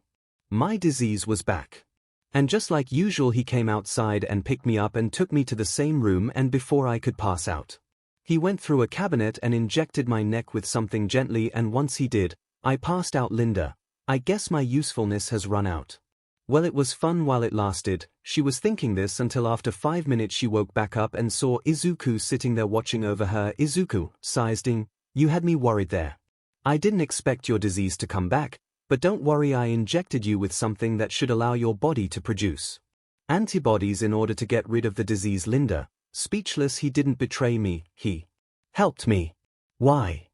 S1: My disease was back. And just like usual he came outside and picked me up and took me to the same room, and before I could pass out, he went through a cabinet and injected my neck with something gently, and once he did, I passed out. Linda, I guess my usefulness has run out. Well, it was fun while it lasted. She was thinking this until after 5 minutes she woke back up and saw Izuku sitting there watching over her. Izuku, sighed, you had me worried there. I didn't expect your disease to come back, but don't worry, I injected you with something that should allow your body to produce antibodies in order to get rid of the disease. Linda, speechless. He didn't betray me, he helped me. Why?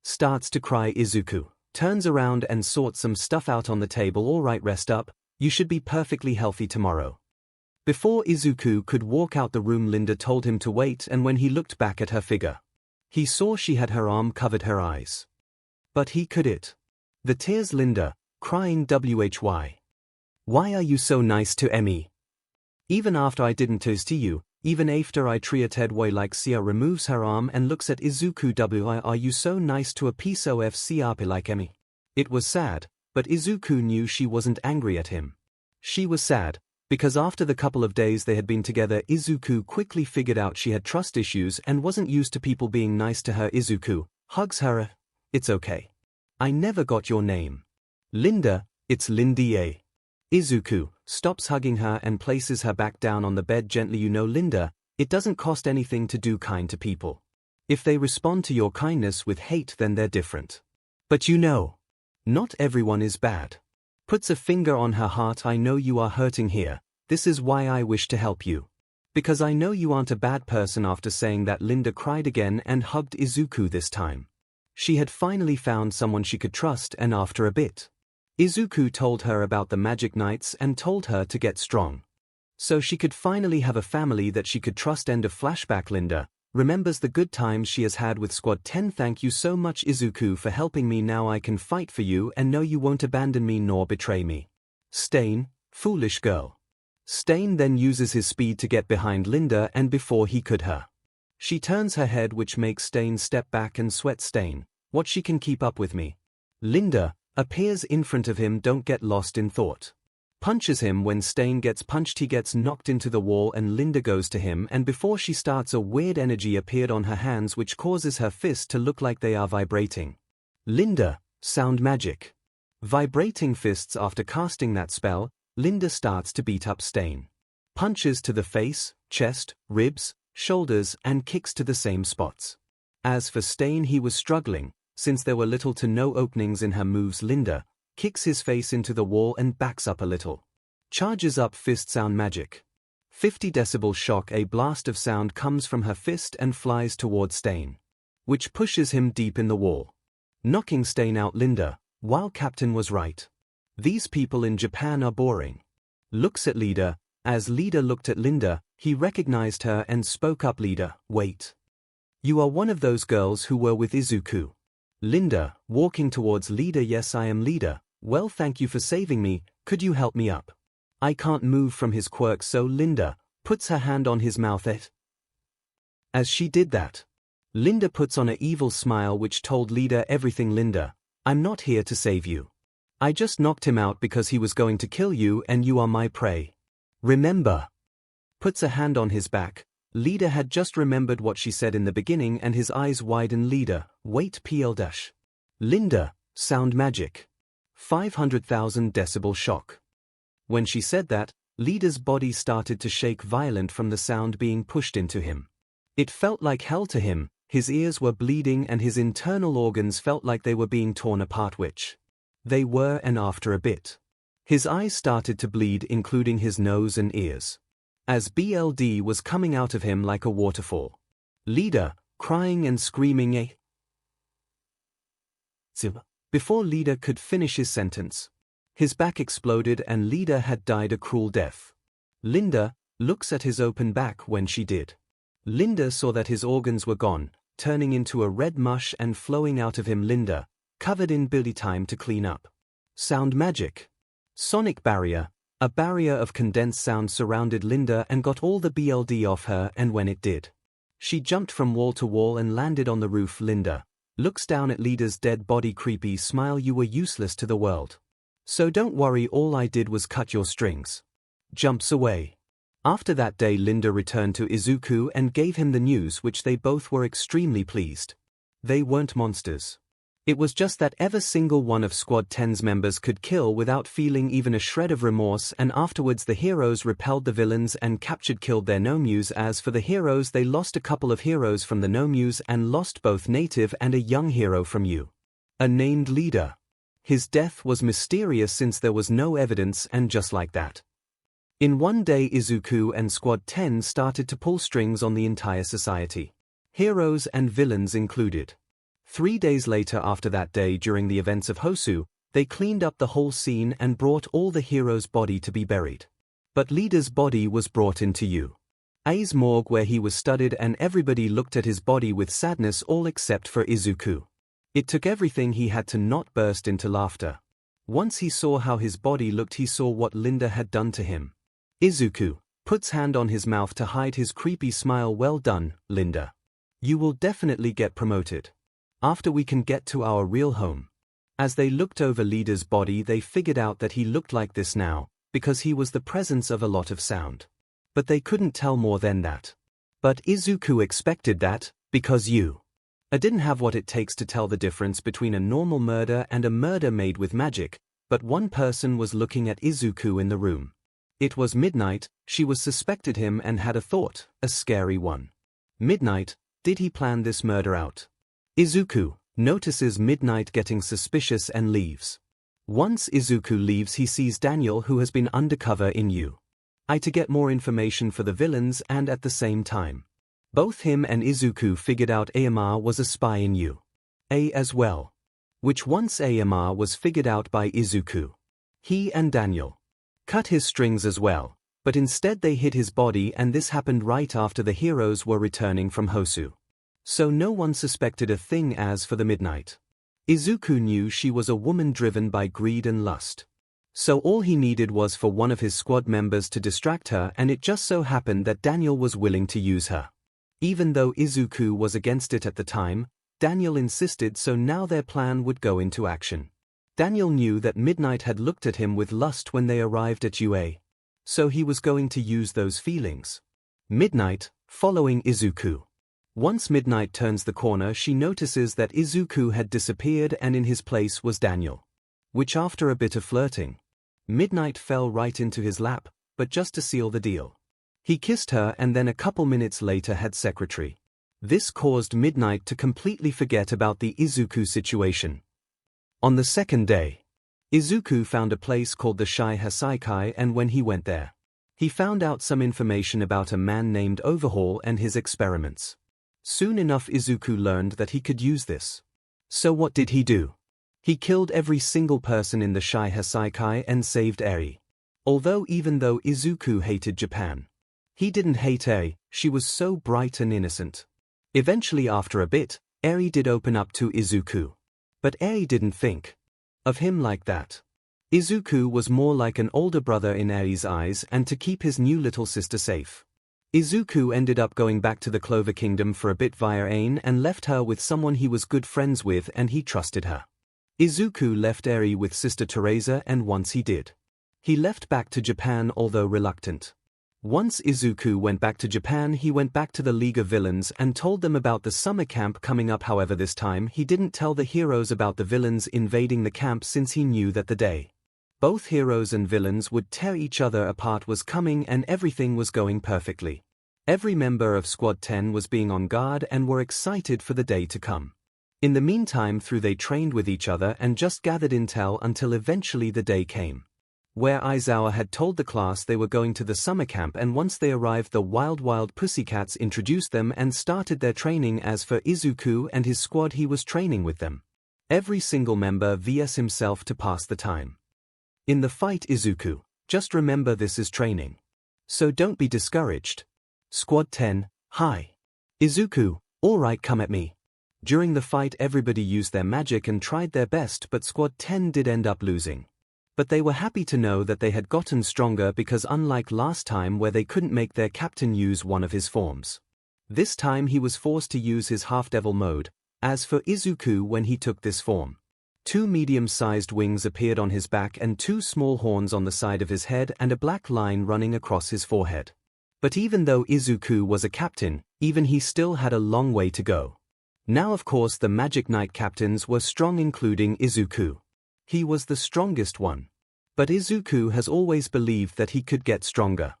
S1: Starts to cry. Izuku turns around and sorts some stuff out on the table. All right, rest up, you should be perfectly healthy tomorrow. Before Izuku could walk out the room, Linda told him to wait, and when he looked back at her figure, He saw she had her arm covered her eyes. But he could it. The tears Linda, crying why? Why are you so nice to Emmy? Even after I didn't toast to you, even after I treated way like Sia removes her arm and looks at Izuku why are you so nice to a piece of CRP like Emmy? It was sad, but Izuku knew she wasn't angry at him. She was sad, because after the couple of days they had been together Izuku quickly figured out she had trust issues and wasn't used to people being nice to her. Izuku hugs her. It's okay. I never got your name. Linda, it's Lindy. Izuku stops hugging her and places her back down on the bed gently. You know Linda, it doesn't cost anything to do kind to people. If they respond to your kindness with hate then they're different. But you know, not everyone is bad. Puts a finger on her heart. I know you are hurting here, this is why I wish to help you. Because I know you aren't a bad person. After saying that Linda cried again and hugged Izuku this time. She had finally found someone she could trust and after a bit. Izuku told her about the magic nights and told her to get strong. So she could finally have a family that she could trust. End of flashback. Linda remembers the good times she has had with Squad 10. Thank you so much Izuku for helping me. Now I can fight for you and know you won't abandon me nor betray me. Stain, foolish girl. Stain then uses his speed to get behind Linda and before he could her. She turns her head which makes Stain step back and sweat. Stain, what she can keep up with me. Linda appears in front of him. Don't get lost in thought. Punches him. When Stain gets punched he gets knocked into the wall and Linda goes to him and before she starts a weird energy appeared on her hands which causes her fist to look like they are vibrating. Linda, sound magic. Vibrating fists. After casting that spell, Linda starts to beat up Stain. Punches to the face, chest, ribs, shoulders and kicks to the same spots. As for Stain he was struggling, since there were little to no openings in her moves. Linda kicks his face into the wall and backs up a little. Charges up fist. Sound magic. 50 decibel shock. A blast of sound comes from her fist and flies towards Stain, which pushes him deep in the wall, knocking Stain out. Linda, while Captain was right. These people in Japan are boring. Looks at Leader. As Leader looked at Linda, he recognized her and spoke up. Leader, wait. You are one of those girls who were with Izuku. Linda, walking towards Leader. Yes, I am Leader. Well, thank you for saving me. Could you help me up? I can't move from his quirk. So Linda puts her hand on his mouth. As she did that, Linda puts on an evil smile which told Leader everything. Linda, I'm not here to save you. I just knocked him out because he was going to kill you and you are my prey. Remember? Puts a hand on his back. Leader had just remembered what she said in the beginning and his eyes widen. Leader, wait. Linda, sound magic. 500,000 decibel shock. When she said that, Leader's body started to shake violent from the sound being pushed into him. It felt like hell to him. His ears were bleeding and his internal organs felt like they were being torn apart, which they were, and after a bit, his eyes started to bleed, including his nose and ears, as BLD was coming out of him like a waterfall. Leader, crying and screaming before Leader could finish his sentence. His back exploded and Leader had died a cruel death. Linda looks at his open back when she did. Linda saw that his organs were gone, turning into a red mush and flowing out of him. Linda, covered in billy. Time to clean up. Sound magic. Sonic barrier. A barrier of condensed sound surrounded Linda and got all the BLD off her, and when it did, she jumped from wall to wall and landed on the roof. Linda looks down at Leader's dead body. Creepy smile. You were useless to the world. So don't worry, all I did was cut your strings. Jumps away. After that day Linda returned to Izuku and gave him the news, which they both were extremely pleased. They weren't monsters. It was just that every single one of Squad 10's members could kill without feeling even a shred of remorse, and afterwards the heroes repelled the villains and killed their nomus. As for the heroes, they lost a couple of heroes from the nomus and lost both native and a young hero from you. A named Leader. His death was mysterious since there was no evidence, and just like that, in one day Izuku and Squad 10 started to pull strings on the entire society. Heroes and villains included. 3 days later, after that day, during the events of Hosu, they cleaned up the whole scene and brought all the heroes' body to be buried. But Leader's body was brought into you. 𝐼's morgue where he was studied, and everybody looked at his body with sadness, all except for 𝐒𝐿. It took everything he had to not burst into laughter. Once he saw how his body looked, he saw what Linda had done to him. 𝐒𝐿 puts hand on his mouth to hide his creepy smile. Well done, Linda. You will definitely get promoted. After we can get to our real home. As they looked over Leader's body, they figured out that he looked like this now, because he was the presence of a lot of sound. But they couldn't tell more than that. But 𝐒𝐿 expected that, because you didn't have what it takes to tell the difference between a normal murder and a murder made with magic. But one person was looking at 𝐒𝐿 in the room. It was Midnight. She was suspected him and had a thought, a scary one. Midnight, did he plan this murder out? 𝐒𝐿 notices Midnight getting suspicious and leaves. Once 𝐒𝐿 leaves, he sees Daniel, who has been undercover in 𝐻𝐼 to get more information for the villains, and at the same time, both him and 𝐒𝐿 figured out 𝐼 was a spy in 𝐻𝐼 as well. Which once 𝐼 was figured out by 𝐒𝐿, he and Daniel cut his strings as well, but instead they hid his body, and this happened right after the heroes were returning from Hosu. So no one suspected a thing. As for the Midnight, 𝐒𝐿 knew she was a woman driven by greed and lust. So all he needed was for one of his squad members to distract her, and it just so happened that Daniel was willing to use her. Even though 𝐒𝐿 was against it at the time, Daniel insisted, so now their plan would go into action. Daniel knew that Midnight had looked at him with lust when they arrived at 𝐻𝐼. So he was going to use those feelings. Midnight, following 𝐒𝐿. Once Midnight turns the corner, she notices that 𝐒𝐿 had disappeared and in his place was Daniel. Which after a bit of flirting, Midnight fell right into his lap, but just to seal the deal. He kissed her and then a couple minutes later had secretary. This caused Midnight to completely forget about the 𝐒𝐿 situation. On the second day, 𝐒𝐿 found a place called the 𝐒𝐻𝐼, and when he went there, he found out some information about a man named Overhaul and his experiments. Soon enough 𝐒𝐿 learned that he could use this. So what did he do? He killed every single person in the 𝐒𝐻𝐼 and saved 𝐻𝐼. Even though 𝐒𝐿 hated Japan, he didn't hate 𝐻𝐼. She was so bright and innocent. Eventually, after a bit, 𝐻𝐼 did open up to 𝐒𝐿. But 𝐻𝐼 didn't think of him like that. 𝐒𝐿 was more like an older brother in 𝐻𝐼's eyes, and to keep his new little sister safe, 𝐒𝐿 ended up going back to the Clover Kingdom for a bit via 𝐼 and left her with someone he was good friends with and he trusted her. 𝐒𝐿 left 𝐻𝐼 with Sister Teresa, and once he did, he left back to Japan, although reluctant. Once 𝐒𝐿 went back to Japan, he went back to the League of Villains and told them about the summer camp coming up. However, this time he didn't tell the heroes about the villains invading the camp, since he knew that the day both heroes and villains would tear each other apart was coming, and everything was going perfectly. Every member of Squad 10 was being on guard and were excited for the day to come. In the meantime, they trained with each other and just gathered intel until eventually the day came, where Aizawa had told the class they were going to the summer camp, and once they arrived, the Wild Pussycats introduced them and started their training. As for 𝐒𝐿 and his squad, he was training with them. Every single member vs himself to pass the time. In the fight, 𝐒𝐿, just remember this is training. So don't be discouraged. Squad 10, hi. 𝐒𝐿, alright, come at me. During the fight, everybody used their magic and tried their best, but Squad 10 did end up losing. But they were happy to know that they had gotten stronger, because unlike last time where they couldn't make their captain use one of his forms, this time he was forced to use his half-devil mode. As for 𝐒𝐿, when he took this form, 2 medium-sized wings appeared on his back and 2 small horns on the side of his head and a black line running across his forehead. But even though 𝐒𝐿 was a captain, even he still had a long way to go. Now of course the Magic Knight captains were strong, including 𝐒𝐿. He was the strongest one. But 𝐒𝐿 has always believed that he could get stronger.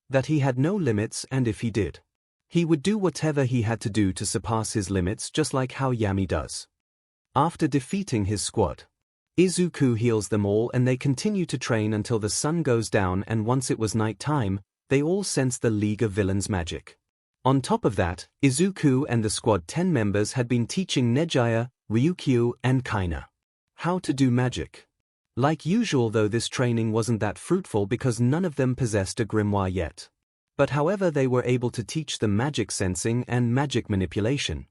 S1: That he had no limits, and if he did, he would do whatever he had to do to surpass his limits, just like how Yami does. After defeating his squad, 𝐒𝐿 heals them all and they continue to train until the sun goes down, and once it was night time, they all sensed the League of Villains magic. On top of that, 𝐒𝐿 and the Squad 10 members had been teaching Nejiya, Ryukyu, and Kaina how to do magic. Like usual though, this training wasn't that fruitful because none of them possessed a grimoire yet. But however they were able to teach them magic sensing and magic manipulation.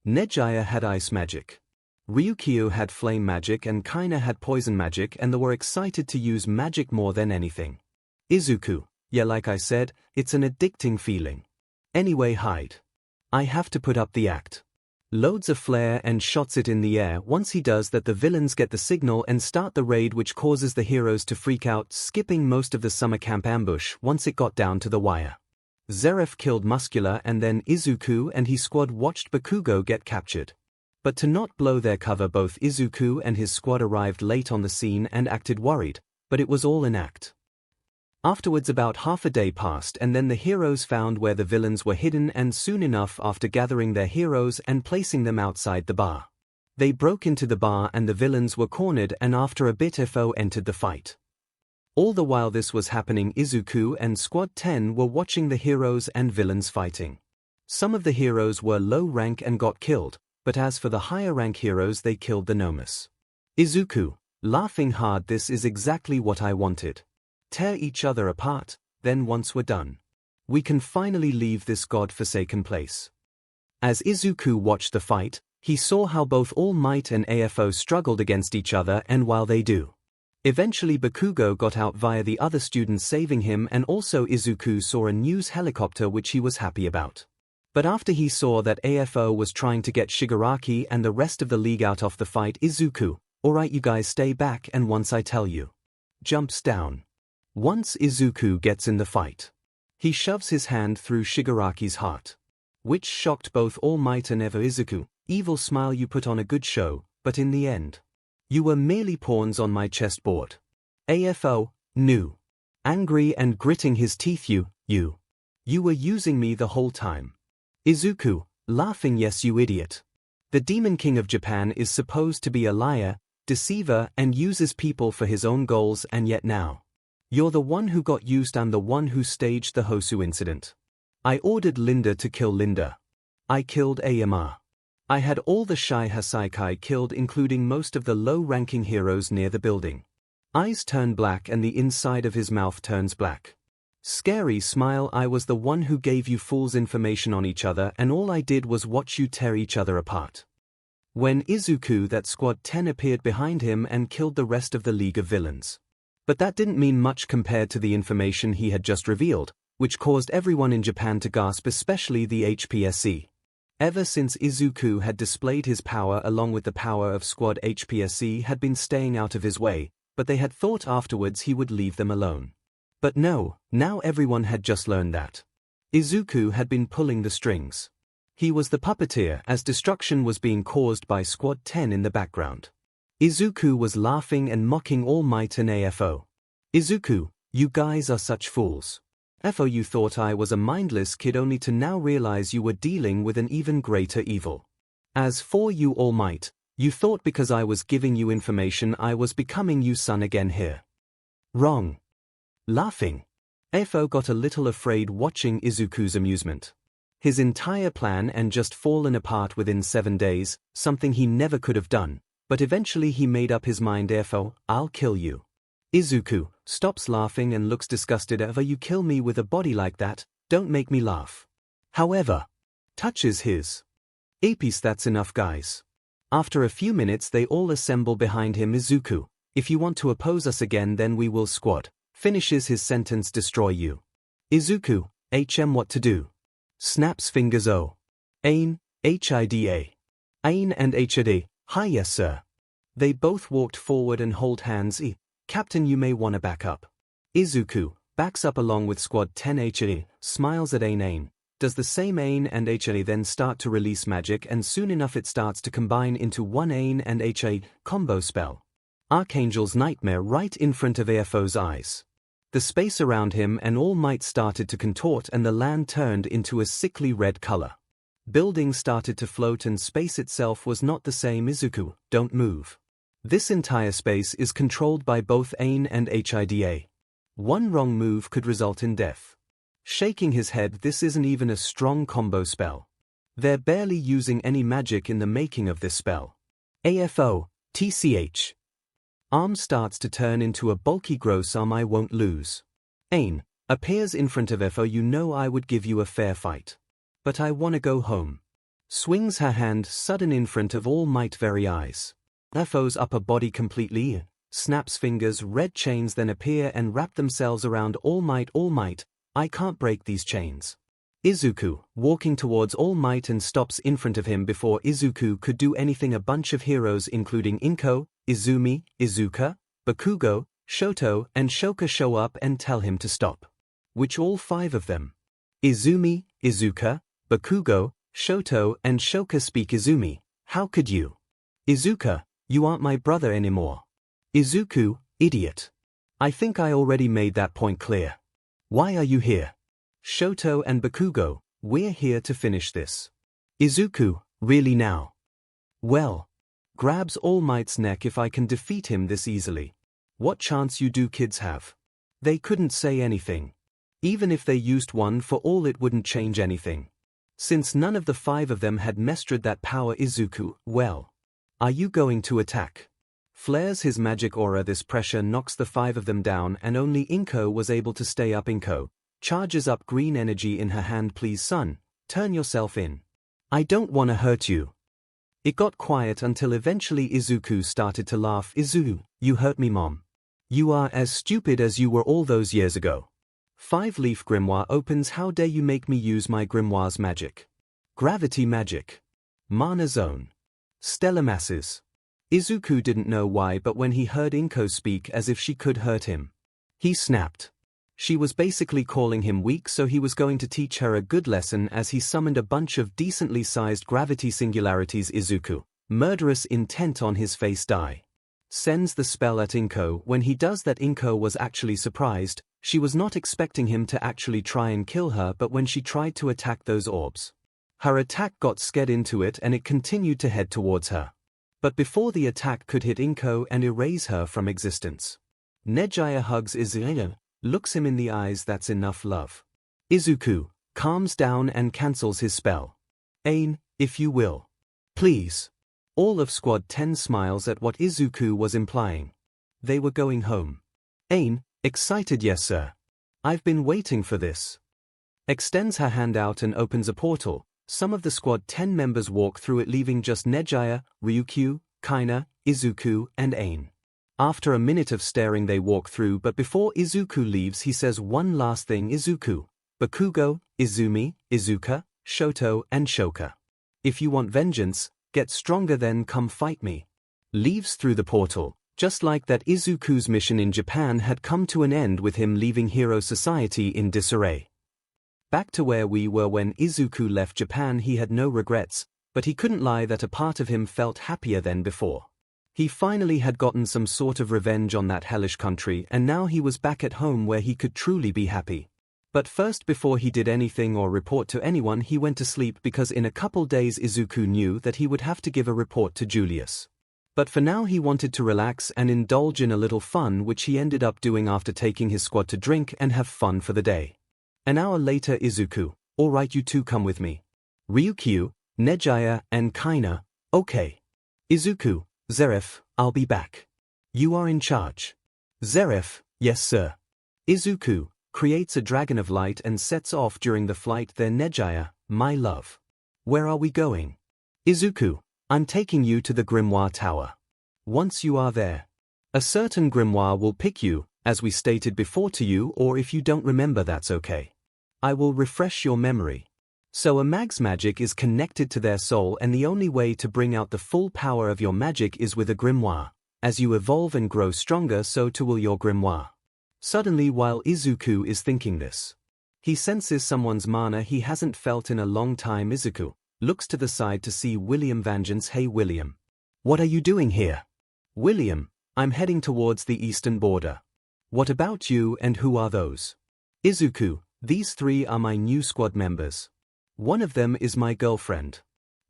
S1: 𝐒𝐻𝐼 had ice magic. Ryukyu had flame magic and 𝐼𝐻 had poison magic, and they were excited to use magic more than anything. Izuku, yeah, like I said, it's an addicting feeling. Anyway, hide. I have to put up the act. Loads of flare and shots it in the air. Once he does that, the villains get the signal and start the raid, which causes the heroes to freak out, skipping most of the summer camp ambush once it got down to the wire. Zeref killed Muscular, and then Izuku and his squad watched Bakugo get captured. But to not blow their cover, both Izuku and his squad arrived late on the scene and acted worried, but it was all an act. Afterwards, about half a day passed, and then the heroes found where the villains were hidden, and soon enough, after gathering their heroes and placing them outside the bar, they broke into the bar and the villains were cornered, and after a bit FO entered the fight. All the while this was happening, Izuku and Squad 10 were watching the heroes and villains fighting. Some of the heroes were low rank and got killed, but as for the higher rank heroes, they killed the Nomus. Izuku, laughing hard, this is exactly what I wanted. Tear each other apart, then once we're done, we can finally leave this god-forsaken place. As Izuku watched the fight, he saw how both All Might and AFO struggled against each other, and while they do, eventually Bakugo got out via the other students saving him, and also Izuku saw a news helicopter which he was happy about. But after he saw that AFO was trying to get Shigaraki and the rest of the league out of the fight, Izuku, alright you guys stay back and once I tell you, jumps down. Once Izuku gets in the fight, he shoves his hand through Shigaraki's heart, which shocked both All Might and Ever. Izuku, evil smile, you put on a good show, but in the end, you were merely pawns on my chessboard. AFO, knew. Angry and gritting his teeth, you were using me the whole time. Izuku, laughing, yes you idiot. The Demon King of Japan is supposed to be a liar, deceiver, and uses people for his own goals, and yet now, you're the one who got used. I'm the one who staged the Hosu incident. I ordered Linda to kill Linda. I killed Ayama. I had all the Shihasaikai killed, including most of the low-ranking heroes near the building. Eyes turn black and the inside of his mouth turns black. Scary smile, I was the one who gave you fools information on each other, and all I did was watch you tear each other apart. When Izuku, that Squad 10 appeared behind him and killed the rest of the League of Villains. But that didn't mean much compared to the information he had just revealed, which caused everyone in Japan to gasp, especially the HPSC. Ever since Izuku had displayed his power along with the power of Squad, HPSC had been staying out of his way, but they had thought afterwards he would leave them alone. But no, now everyone had just learned that Izuku had been pulling the strings. He was the puppeteer, as destruction was being caused by Squad 10 in the background. Izuku was laughing and mocking All Might and AFO. Izuku, you guys are such fools. FO, you thought I was a mindless kid, only to now realize you were dealing with an even greater evil. As for you, All Might, you thought because I was giving you information I was becoming you son again here. Wrong. Laughing. FO got a little afraid watching Izuku's amusement. His entire plan and just fallen apart within 7 days, something he never could have done. But eventually he made up his mind. FO, I'll kill you. Izuku stops laughing and looks disgusted. Ever, you kill me with a body like that, don't make me laugh. However, touches his earpiece. That's enough, guys. After a few minutes they all assemble behind him. Izuku, if you want to oppose us again, then we will squad. Finishes his sentence, destroy you. Izuku, what to do? Snaps fingers. Ain, HIDA. Ain and HID. Hi, yes sir. They both walked forward and hold hands. Captain, you may wanna back up. Izuku backs up along with Squad 10. HID smiles at Ain. Does the same. Ain and HID then start to release magic, and soon enough it starts to combine into one Ain and HID combo spell. Archangel's Nightmare right in front of AFO's eyes. The space around him and All Might started to contort, and the land turned into a sickly red color. Buildings started to float and space itself was not the same. Izuku, don't move. This entire space is controlled by both Ain and HIDA. One wrong move could result in death. Shaking his head, this isn't even a strong combo spell. They're barely using any magic in the making of this spell. AFO, TCH. Arm starts to turn into a bulky gross arm. I won't lose. Ain, Appears in front of FO. You know I would give you a fair fight. But I wanna go home. Swings her hand sudden in front of All Might very eyes. FO's upper body completely, snaps fingers, red chains then appear and wrap themselves around All Might. All Might, I can't break these chains. Izuku, walking towards All Might and stops in front of him before Izuku could do anything. A bunch of heroes including Inko, Izumi, Izuka, Bakugo, Shoto and Shoka show up and tell him to stop. Which all 5 of them? Izumi, Izuka, Bakugo, Shoto and Shoka speak. Izumi, how could you? Izuka, you aren't my brother anymore. Izuku, idiot. I think I already made that point clear. Why are you here? Shoto and Bakugo, we're here to finish this. Izuku, really now? Well. Grabs All Might's neck. If I can defeat him this easily. What chance you do kids have? They couldn't say anything. Even if they used one for all it wouldn't change anything. Since none of the 5 of them had mastered that power. Izuku, well. Are you going to attack? Flares his magic aura. This pressure knocks the 5 of them down and only Inko was able to stay up. Inko charges up green energy in her hand. Please son, turn yourself in. I don't want to hurt you. It got quiet until eventually Izuku started to laugh. Izuku, you hurt me mom. You are as stupid as you were all those years ago. 5-leaf grimoire opens. How dare you make me use my grimoire's magic? Gravity magic. Mana zone. Stellar masses. Izuku didn't know why, but when he heard Inko speak as if she could hurt him, he snapped. She was basically calling him weak, so he was going to teach her a good lesson as he summoned a bunch of decently sized gravity singularities. Izuku, murderous intent on his face, die. Sends the spell at Inko. When he does that, Inko was actually surprised. She was not expecting him to actually try and kill her, but when she tried to attack those orbs, her attack got scared into it and it continued to head towards her. But before the attack could hit Inko and erase her from existence, Nejiya hugs Izuku, looks him in the eyes. That's enough love. Izuku calms down and cancels his spell. Ain, if you will. Please. All of Squad 10 smiles at what Izuku was implying. They were going home. Ain, excited, yes sir. I've been waiting for this. Extends her hand out and opens a portal. Some of the Squad 10 members walk through it, leaving just Nejiya, Ryukyu, Kaina, Izuku and Ain. After a minute of staring they walk through, but before Izuku leaves he says one last thing. Izuku, Bakugo, Izumi, Izuka, Shoto and Shoka. If you want vengeance, get stronger, then come fight me. Leaves through the portal. Just like that, Izuku's mission in Japan had come to an end with him leaving Hero Society in disarray. Back to where we were when Izuku left Japan. He had no regrets, but he couldn't lie that a part of him felt happier than before. He finally had gotten some sort of revenge on that hellish country, and now he was back at home where he could truly be happy. But first, before he did anything or report to anyone, he went to sleep because in a couple days Izuku knew that he would have to give a report to Julius. But for now he wanted to relax and indulge in a little fun, which he ended up doing after taking his squad to drink and have fun for the day. An hour later, Izuku, alright, you two come with me. Ryukyu, Nejiya and Kaina, okay. Izuku, Zeref, I'll be back. You are in charge. Zeref, yes sir. Izuku creates a dragon of light and sets off. During the flight there, Nejiya, my love. Where are we going? Izuku, I'm taking you to the Grimoire Tower. Once you are there, a certain grimoire will pick you, as we stated before to you, or if you don't remember, that's okay. I will refresh your memory. So a mag's magic is connected to their soul, and the only way to bring out the full power of your magic is with a grimoire. As you evolve and grow stronger, so too will your grimoire. Suddenly, while Izuku is thinking this, he senses someone's mana he hasn't felt in a long time. Izuku looks to the side to see William Vengeance. Hey William. What are you doing here? William, I'm heading towards the eastern border. What about you, and who are those? Izuku, these 3 are my new squad members. One of them is my girlfriend.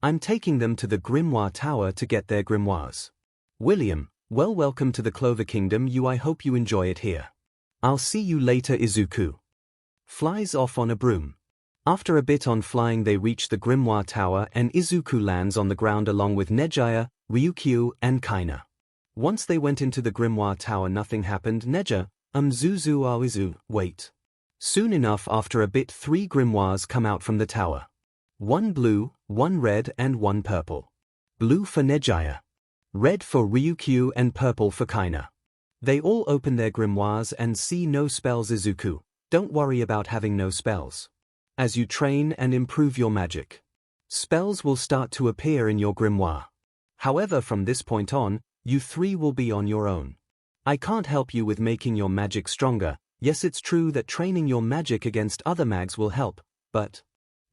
S1: I'm taking them to the Grimoire Tower to get their grimoires. William, well, welcome to the Clover Kingdom. I hope you enjoy it here. I'll see you later. Izuku flies off on a broom. After a bit on flying they reach the Grimoire Tower and Izuku lands on the ground along with Nejiya, Ryukyu and Kaina. Once they went into the Grimoire Tower nothing happened. Nejiya, Zuzu Awizu, wait. Soon enough after a bit 3 grimoires come out from the tower. 1 blue, 1 red and 1 purple. Blue for 𝐒𝐲𝐻, red for Ryukyu and purple for Kaina. They all open their grimoires and see no spells. Izuku, don't worry about having no spells. As you train and improve your magic, spells will start to appear in your grimoire. However, from this point on, you 3 will be on your own. I can't help you with making your magic stronger. Yes, it's true that training your magic against other mags will help, but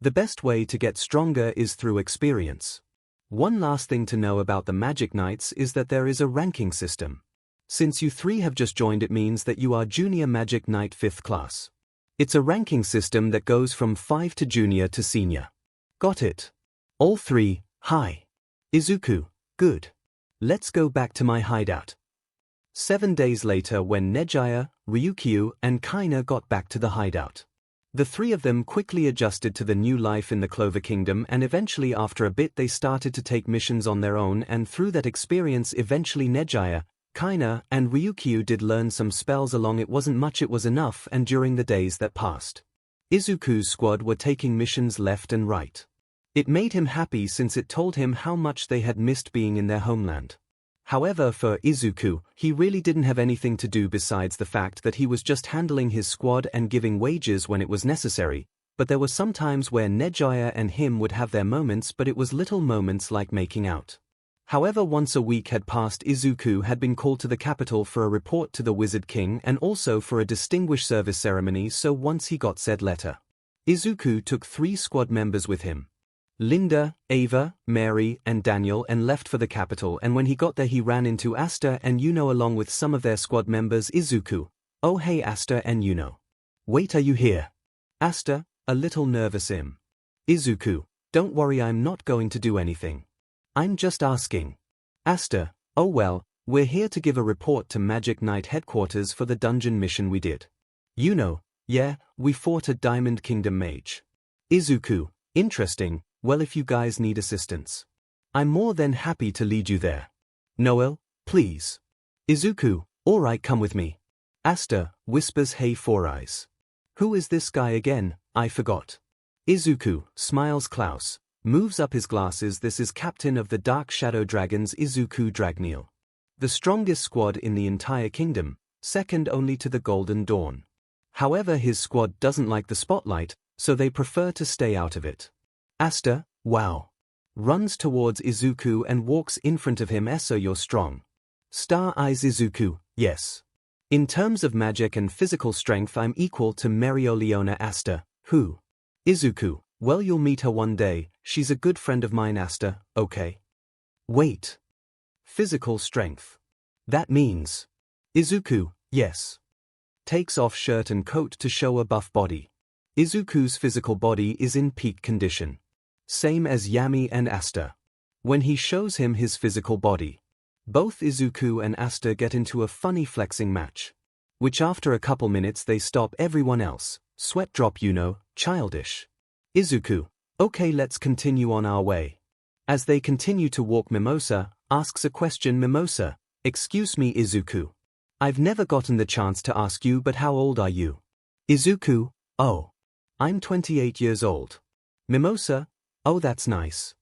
S1: the best way to get stronger is through experience. One last thing to know about the Magic Knights is that there is a ranking system. Since you 3 have just joined, it means that you are Junior Magic Knight 5th class. It's a ranking system that goes from 5 to Junior to Senior. Got it? All 3, hi. Izuku, good. Let's go back to my hideout. 7 days later, when 𝐒𝐲𝐻, Ryukyu, and Kaina got back to the hideout, the 3 of them quickly adjusted to the new life in the Clover Kingdom, and eventually after a bit they started to take missions on their own, and through that experience eventually 𝐒𝐲𝐻, Kaina, and Ryukyu did learn some spells along. It wasn't much, it was enough, and during the days that passed, Izuku's squad were taking missions left and right. It made him happy since it told him how much they had missed being in their homeland. However, for Izuku, he really didn't have anything to do besides the fact that he was just handling his squad and giving wages when it was necessary, but there were some times where 𝐒𝐲𝐻 and him would have their moments, but it was little moments like making out. However, once a week had passed, Izuku had been called to the capital for a report to the Wizard King and also for a distinguished service ceremony, so once he got said letter, Izuku took 3 squad members with him. Linda, Ava, Mary, and Daniel, and left for the capital, and when he got there he ran into Asta and Yuno along with some of their squad members. Izuku, oh hey Asta and Yuno. Wait, are you here? Asta, a little nervous. Izuku, don't worry, I'm not going to do anything. I'm just asking. Asta, oh well, we're here to give a report to Magic Knight headquarters for the dungeon mission we did. Yuno, yeah, we fought a Diamond Kingdom mage. Izuku, interesting. Well, if you guys need assistance, I'm more than happy to lead you there. Noel, please. Izuku, alright, come with me. Asta whispers, hey Four Eyes. Who is this guy again? I forgot. Izuku smiles. Klaus moves up his glasses. This is captain of the Dark Shadow Dragons, Izuku Dragneel. The strongest squad in the entire kingdom, second only to the Golden Dawn. However, his squad doesn't like the spotlight, so they prefer to stay out of it. Asta, wow. Runs towards Izuku and walks in front of him. So you're strong. Star eyes Izuku, yes. In terms of magic and physical strength, I'm equal to Mereoleona. Asta, who? Izuku, well, you'll meet her one day, she's a good friend of mine. Asta, okay. Wait. Physical strength. That means. Izuku, yes. Takes off shirt and coat to show a buff body. Izuku's physical body is in peak condition. Same as Yami and Asta. When he shows him his physical body, both Izuku and Asta get into a funny flexing match, which after a couple minutes they stop everyone else. Sweat drop, childish. Izuku, okay, let's continue on our way. As they continue to walk, Mimosa asks a question. Mimosa, excuse me Izuku. I've never gotten the chance to ask you, but how old are you? Izuku, oh. I'm 28 years old. Mimosa, oh that's nice.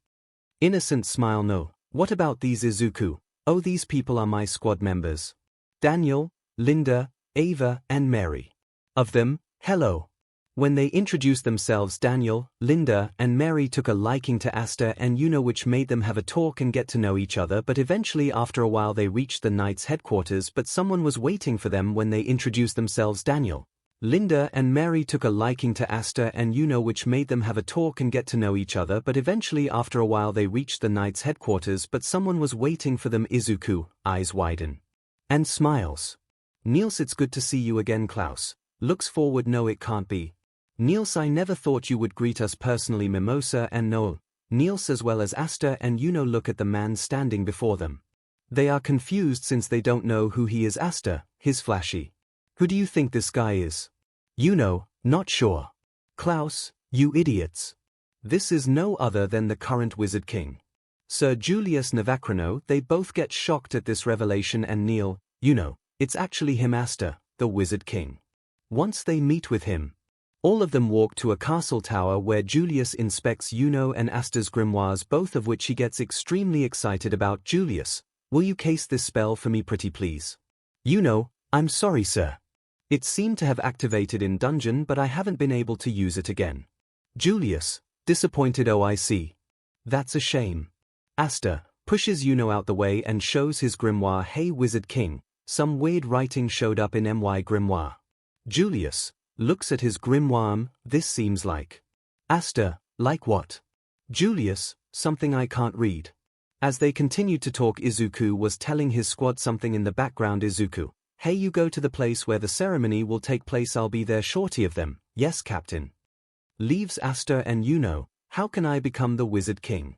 S1: Innocent smile. No, what about these? Izuku, oh these people are my squad members. Daniel, Linda, Ava, and Mary. Of them, hello. When they introduced themselves, Daniel, Linda, and Mary took a liking to Asta and Yuno, which made them have a talk and get to know each other, but eventually after a while they reached the Knight's headquarters, but someone was waiting for them when they introduced themselves. Daniel, Linda, and Mary took a liking to Asta and Yuno, which made them have a talk and get to know each other, but eventually after a while they reached the Knight's headquarters, but someone was waiting for them. Izuku, eyes widen. And smiles. Niels, it's good to see you again. Klaus looks forward. No, it can't be. Niels, I never thought you would greet us personally. Mimosa and Noel, Niels as well as Asta and Yuno look at the man standing before them. They are confused since they don't know who he is. Asta, his flashy. Who do you think this guy is? Yuno, not sure. Klaus, you idiots. This is no other than the current Wizard King, Sir Julius Navacrano. They both get shocked at this revelation, and Neil, it's actually him. Asta, the Wizard King. Once they meet with him, all of them walk to a castle tower where Julius inspects Yuno and Asta's grimoires, both of which he gets extremely excited about. Julius, will you cast this spell for me pretty please? Yuno, I'm sorry sir. It seemed to have activated in dungeon but I haven't been able to use it again. Julius, disappointed. Oh I see. That's a shame. Asta pushes Yuno out the way and shows his grimoire. Hey Wizard King, some weird writing showed up in my grimoire. Julius looks at his grimoire. This seems like. Asta, like what? Julius, something I can't read. As they continued to talk, Izuku was telling his squad something in the background. Izuku, hey, you go to the place where the ceremony will take place. I'll be there shortly. Of them, yes captain. Leaves Asta and Yuno, how can I become the Wizard King?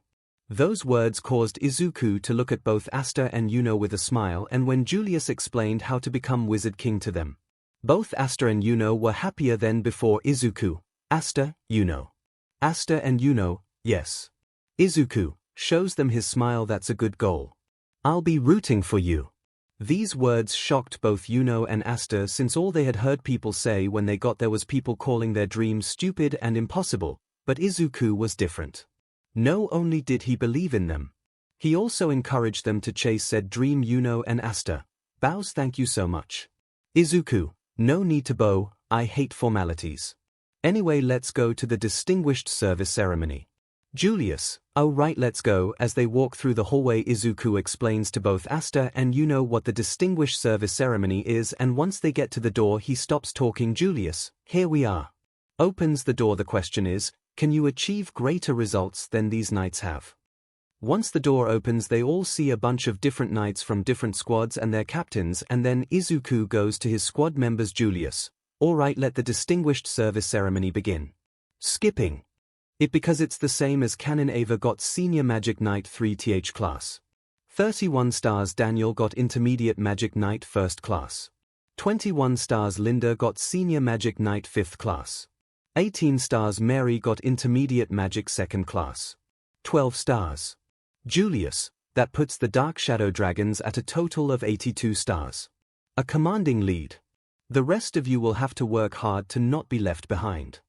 S1: Those words caused Izuku to look at both Asta and Yuno with a smile, and when Julius explained how to become Wizard King to them, both Asta and Yuno were happier than before. Izuku, Asta, Yuno. Asta and Yuno, yes. Izuku shows them his smile. That's a good goal. I'll be rooting for you. These words shocked both Yuno and Asta, since all they had heard people say when they got there was people calling their dreams stupid and impossible, but Izuku was different. No only did he believe in them, he also encouraged them to chase said dream. Yuno and Asta bows. Thank you so much. Izuku, no need to bow, I hate formalities. Anyway, let's go to the distinguished service ceremony. Julius, oh right, let's go. As they walk through the hallway, Izuku explains to both Asta and Yuno what the distinguished service ceremony is, and once they get to the door he stops talking. Julius, here we are. Opens the door. The question is, can you achieve greater results than these knights have? Once the door opens they all see a bunch of different knights from different squads and their captains, and then Izuku goes to his squad members. Julius, alright, let the distinguished service ceremony begin. Skipping it because it's the same as canon. Ava got Senior Magic Knight 3th class. 31 stars. Daniel got Intermediate Magic Knight 1st class. 21 stars. Linda got Senior Magic Knight 5th class. 18 stars. Mary got Intermediate Magic 2nd class. 12 stars. Julius, that puts the Dark Shadow Dragons at a total of 82 stars. A commanding lead. The rest of you will have to work hard to not be left behind.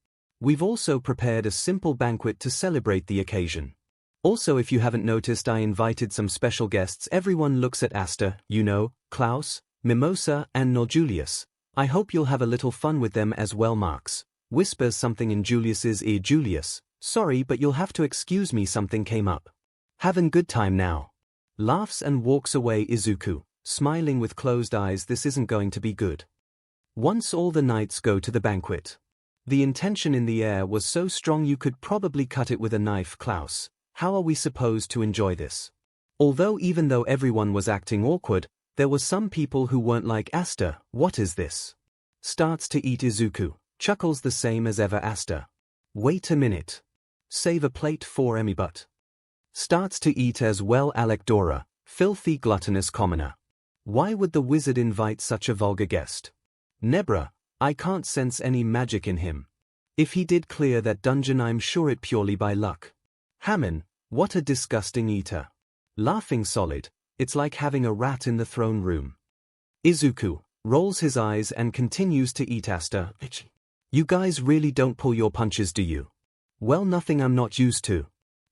S1: We've also prepared a simple banquet to celebrate the occasion. Also, if you haven't noticed, I invited some special guests. Everyone looks at Asta, Yuno, Klaus, Mimosa, and Nor. Julius, I hope you'll have a little fun with them as well. Marks whispers something in Julius's ear. Julius, sorry but you'll have to excuse me, something came up. Having good time now. Laughs and walks away. Izuku, smiling with closed eyes, this isn't going to be good. Once all the knights go to the banquet, the intention in the air was so strong you could probably cut it with a knife. Klaus, how are we supposed to enjoy this? Although even though everyone was acting awkward, there were some people who weren't like Asta. What is this? Starts to eat. Izuku chuckles the same as ever. Asta, wait a minute. Save a plate for Emmy. But starts to eat as well. Alec filthy gluttonous commoner. Why would the wizard invite such a vulgar guest? Nebra, I can't sense any magic in him. If he did clear that dungeon, I'm sure it purely by luck. Hammon, what a disgusting eater. Laughing solid, it's like having a rat in the throne room. Izuku rolls his eyes and continues to eat. Asta, you guys really don't pull your punches, do you? Well, nothing I'm not used to.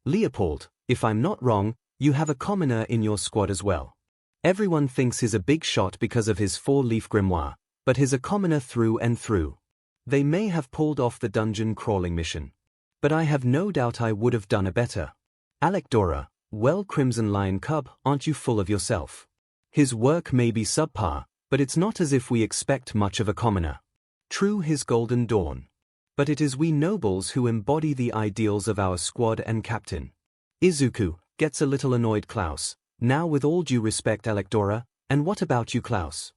S1: Leopold, if I'm not wrong, you have a commoner in your squad as well. Everyone thinks he's a big shot because of his 4-leaf grimoire, but he's a commoner through and through. They may have pulled off the dungeon crawling mission, but I have no doubt I would have done a better. Alec, well, Crimson Lion Cub, aren't you full of yourself? His work may be subpar, but it's not as if we expect much of a commoner. True, his Golden Dawn. But it is we nobles who embody the ideals of our squad and captain. Izuku gets a little annoyed. Klaus, now with all due respect, Alec, and what about you, Klaus?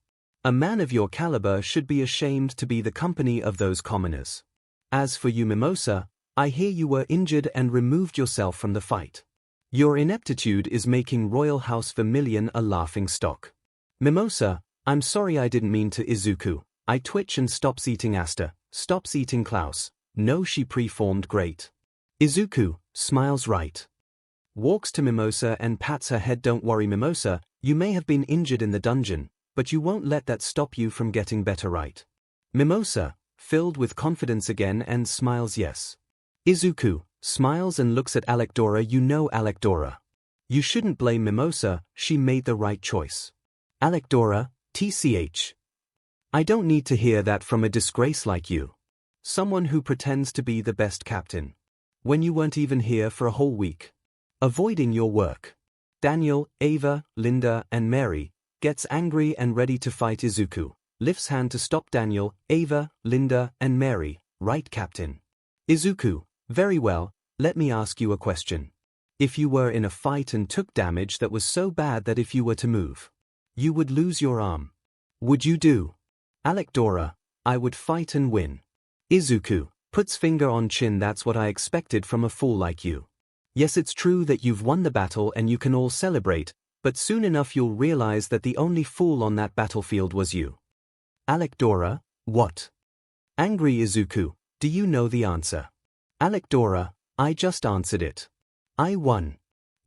S1: A man of your caliber should be ashamed to be the company of those commoners. As for you, Mimosa, I hear you were injured and removed yourself from the fight. Your ineptitude is making Royal House Vermilion a laughing stock. Mimosa, I'm sorry, I didn't mean to. Izuku, I twitch and stops eating. Asta stops eating. Klaus, no, she preformed great. Izuku smiles right. Walks to Mimosa and pats her head. Don't worry, Mimosa, you may have been injured in the dungeon, but you won't let that stop you from getting better, right? Mimosa, filled with confidence again and smiles yes. Izuku, smiles and looks at 𝐿𝐿𝐷ora. You know 𝐿𝐿𝐷ora. You shouldn't blame Mimosa, she made the right choice. 𝐿𝐿𝐷ora, TCH. I don't need to hear that from a disgrace like you. Someone who pretends to be the best captain. When you weren't even here for a whole week. Avoiding your work. Daniel, Ava, Linda, and Mary, gets angry and ready to fight Izuku. Lifts hand to stop Daniel, Ava, Linda, and Mary. Right, Captain. Izuku, very well, let me ask you a question. If you were in a fight and took damage that was so bad that if you were to move, you would lose your arm. Would you do? 𝐿𝐷𝐷ora, I would fight and win. Izuku, puts finger on chin. That's what I expected from a fool like you. Yes, it's true that you've won the battle and you can all celebrate, but soon enough you'll realize that the only fool on that battlefield was you. 𝐿𝐷𝐷𝐷ora, what? Angry Izuku, do you know the answer? 𝐿𝐷𝐷𝐷ora, I just answered it. I won.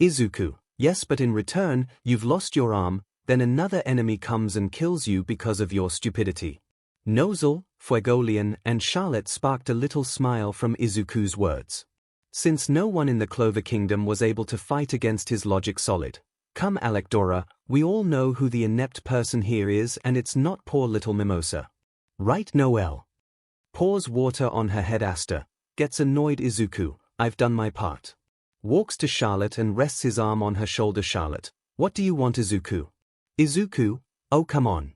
S1: Izuku, yes, but in return, you've lost your arm, then another enemy comes and kills you because of your stupidity. ∙ Fuegoleon, and Charlotte sparked a little smile from Izuku's words. Since no one in the Clover Kingdom was able to fight against his logic solid. Come 𝐿𝐷𝐷𝐷ora, we all know who the inept person here is and it's not poor little Mimosa. Right, Noelle? Pours water on her head. Asta, gets annoyed. Izuku, I've done my part. Walks to Charlotte and rests his arm on her shoulder. Charlotte, what do you want? Izuku? Izuku, oh come on.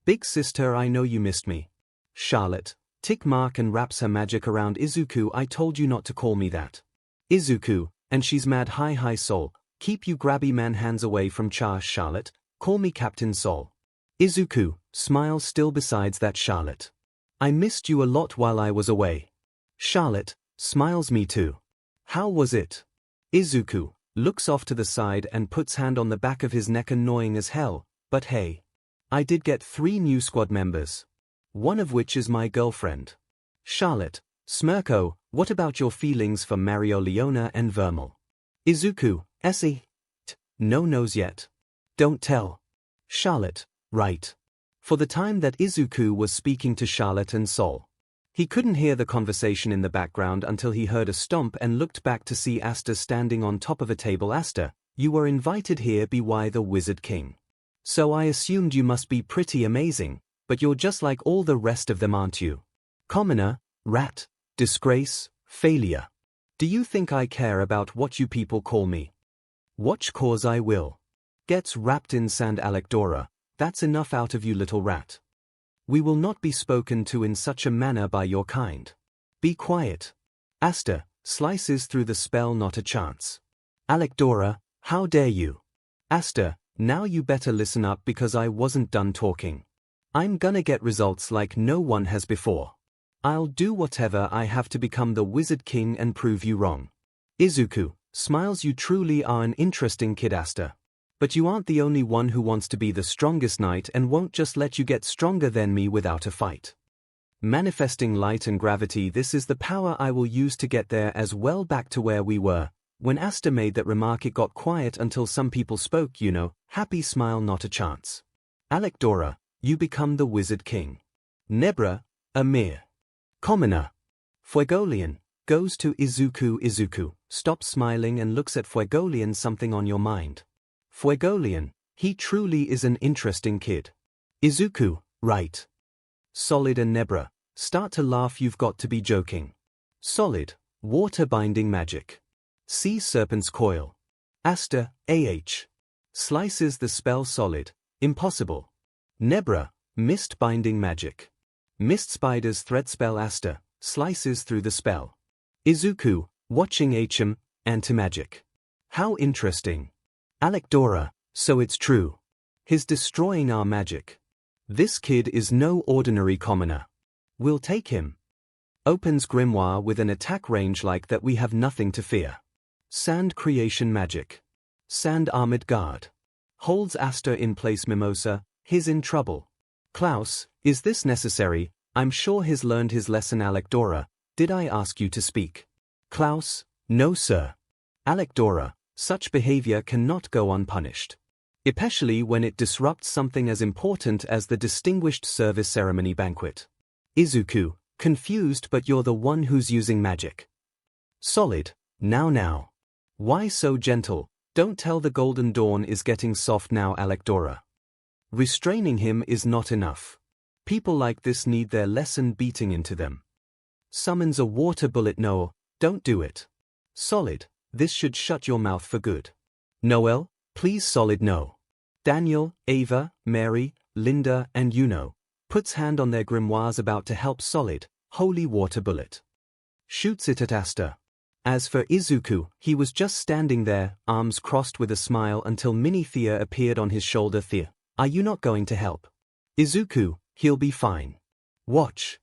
S1: Big sister, I know you missed me. Charlotte, tick mark, and wraps her magic around Izuku. I told you not to call me that. Izuku, and she's mad. Hi Soul, keep you grabby man hands away from Charlotte, call me Captain Soul. Izuku, smiles still. Besides that, Charlotte, I missed you a lot while I was away. Charlotte, smiles, me too. How was it? Izuku, looks off to the side and puts hand on the back of his neck. Annoying as hell, but hey. I did get 3 new squad members. One of which is my girlfriend. Charlotte, smirko, what about your feelings for Mario, Leona, and Vermal? Izuku, no knows yet. Don't tell. Charlotte, right. For the time that Izuku was speaking to Charlotte and Sol, he couldn't hear the conversation in the background until he heard a stomp and looked back to see Asta standing on top of a table. Asta, you were invited here by the Wizard King. So I assumed you must be pretty amazing, but you're just like all the rest of them, aren't you? Commoner, rat, disgrace, failure. Do you think I care about what you people call me? Watch, cause I will. Gets wrapped in sand. 𝐿𝐷𝐷𝐷ora, that's enough out of you, little rat. We will not be spoken to in such a manner by your kind. Be quiet. Asta, slices through the spell. Not a chance. 𝐿𝐷𝐷𝐷ora, how dare you? Asta, now you better listen up because I wasn't done talking. I'm gonna get results like no one has before. I'll do whatever I have to become the Wizard King and prove you wrong. Izuku, smiles. You truly are an interesting kid, Asta. But you aren't the only one who wants to be the strongest knight and won't just let you get stronger than me without a fight. Manifesting light and gravity, this is the power I will use to get there as well. Back to where we were. When Asta made that remark, it got quiet until some people spoke, you know. Happy smile. Not a chance. 𝐿𝐷𝐷𝐷ora, you become the Wizard King. Nebra, a mere commoner. Fuegoleon, goes to Izuku. Izuku, stops smiling and looks at Fuegoleon. Something on your mind? Fuegoleon, he truly is an interesting kid. Izuku, right. Solid and Nebra, start to laugh. You've got to be joking. Solid, water binding magic. Sea serpent's coil. Asta, slices the spell. Solid, impossible. Nebra, mist binding magic. Mist spider's thread spell. Asta, slices through the spell. Izuku, watching 𝐒𝐻𝐻𝐿, anti-magic. How interesting. 𝐿𝐷𝐷𝐷𝐷ora, so it's true. He's destroying our magic. This kid is no ordinary commoner. We'll take him. Opens grimoire. With an attack range like that, we have nothing to fear. Sand creation magic. Sand armored guard. Holds Asta in place. Mimosa, he's in trouble. Klaus, is this necessary? I'm sure he's learned his lesson. 𝐿𝐷𝐷𝐷𝐷ora, did I ask you to speak? Klaus, no sir. 𝐿𝐷𝐷𝐷𝐷ora, such behavior cannot go unpunished. Especially when it disrupts something as important as the Distinguished Service Ceremony banquet. 𝐒𝐭𝐚𝐲, confused, but you're the one who's using magic. 𝐒𝐿𝐱, now. Why so gentle? Don't tell the Golden Dawn is getting soft now, Alekdora. Restraining him is not enough. People like this need their lesson beating into them. Summons a water bullet. No, don't do it. 𝐒𝐿𝐱, this should shut your mouth for good. Noel, please. 𝐒𝐿𝐱, no. Daniel, Ava, Mary, Linda, and Yuno puts hand on their grimoires about to help 𝐒𝐿𝐱, holy water bullet. Shoots it at Asta. As for Izuku, he was just standing there, arms crossed with a smile until Mini Thea appeared on his shoulder. Thea, are you not going to help? Izuku, he'll be fine. Watch.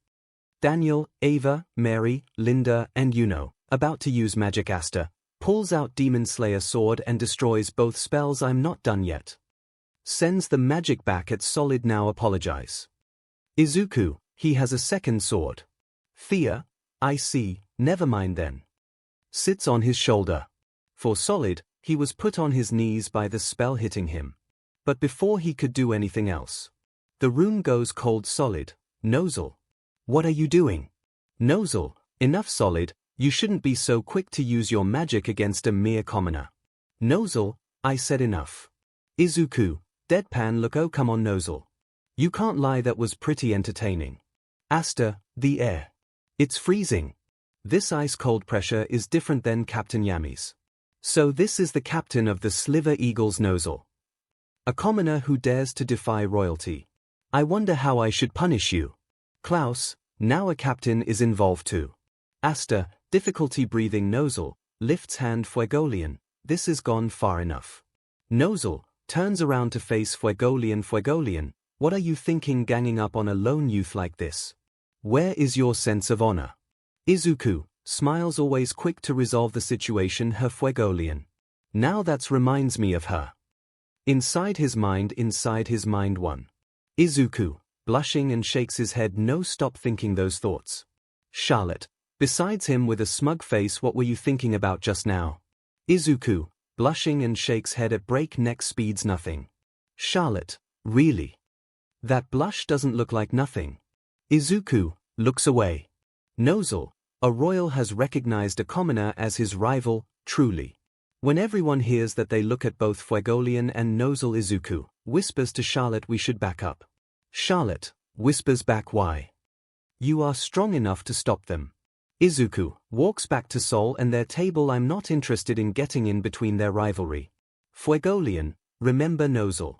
S1: Daniel, Ava, Mary, Linda, and Yuno, about to use magic. Asta pulls out Demon Slayer sword and destroys both spells. I'm not done yet. Sends the magic back at 𝐒𝐿𝐱. Now apologize. Izuku, he has a second sword. Thea, I see, never mind then. Sits on his shoulder. For 𝐒𝐿𝐱, he was put on his knees by the spell hitting him. But before he could do anything else, the room goes cold. 𝐒𝐿𝐱, 𝐿, what are you doing? 𝐿, enough. 𝐒𝐿𝐱, you shouldn't be so quick to use your magic against a mere commoner. 𝐿, I said enough. Izuku, deadpan look. Oh come on 𝐿. You can't lie, that was pretty entertaining. Asta, the air. It's freezing. This ice-cold pressure is different than Captain Yami's. So this is the captain of the Sliver Eagles. 𝐿. A commoner who dares to defy royalty. I wonder how I should punish you. Klaus, now a captain is involved too. Asta, difficulty breathing. 𝐿, lifts hand. 𝐒goleon, this has gone far enough. 𝐿, turns around to face 𝐒goleon. 𝐒goleon, what are you thinking ganging up on a lone youth like this? Where is your sense of honor? Izuku, smiles, always quick to resolve the situation. Her 𝐒goleon. Now that reminds me of her. Inside his mind. One. Izuku, blushing and shakes his head. No, stop thinking those thoughts. Charlotte, besides him with a smug face. What were you thinking about just now? Izuku, blushing and shakes head at breakneck speeds. Nothing. Charlotte, really? That blush doesn't look like nothing. Izuku, looks away. 𝐿, a royal has recognized a commoner as his rival, truly. When everyone hears that, they look at both 𝐒goleon and 𝐿. Izuku whispers to Charlotte, we should back up. Charlotte whispers back, why? You are strong enough to stop them. Izuku walks back to 𝐿 and their table. I'm not interested in getting in between their rivalry. 𝐒goleon, remember 𝐿.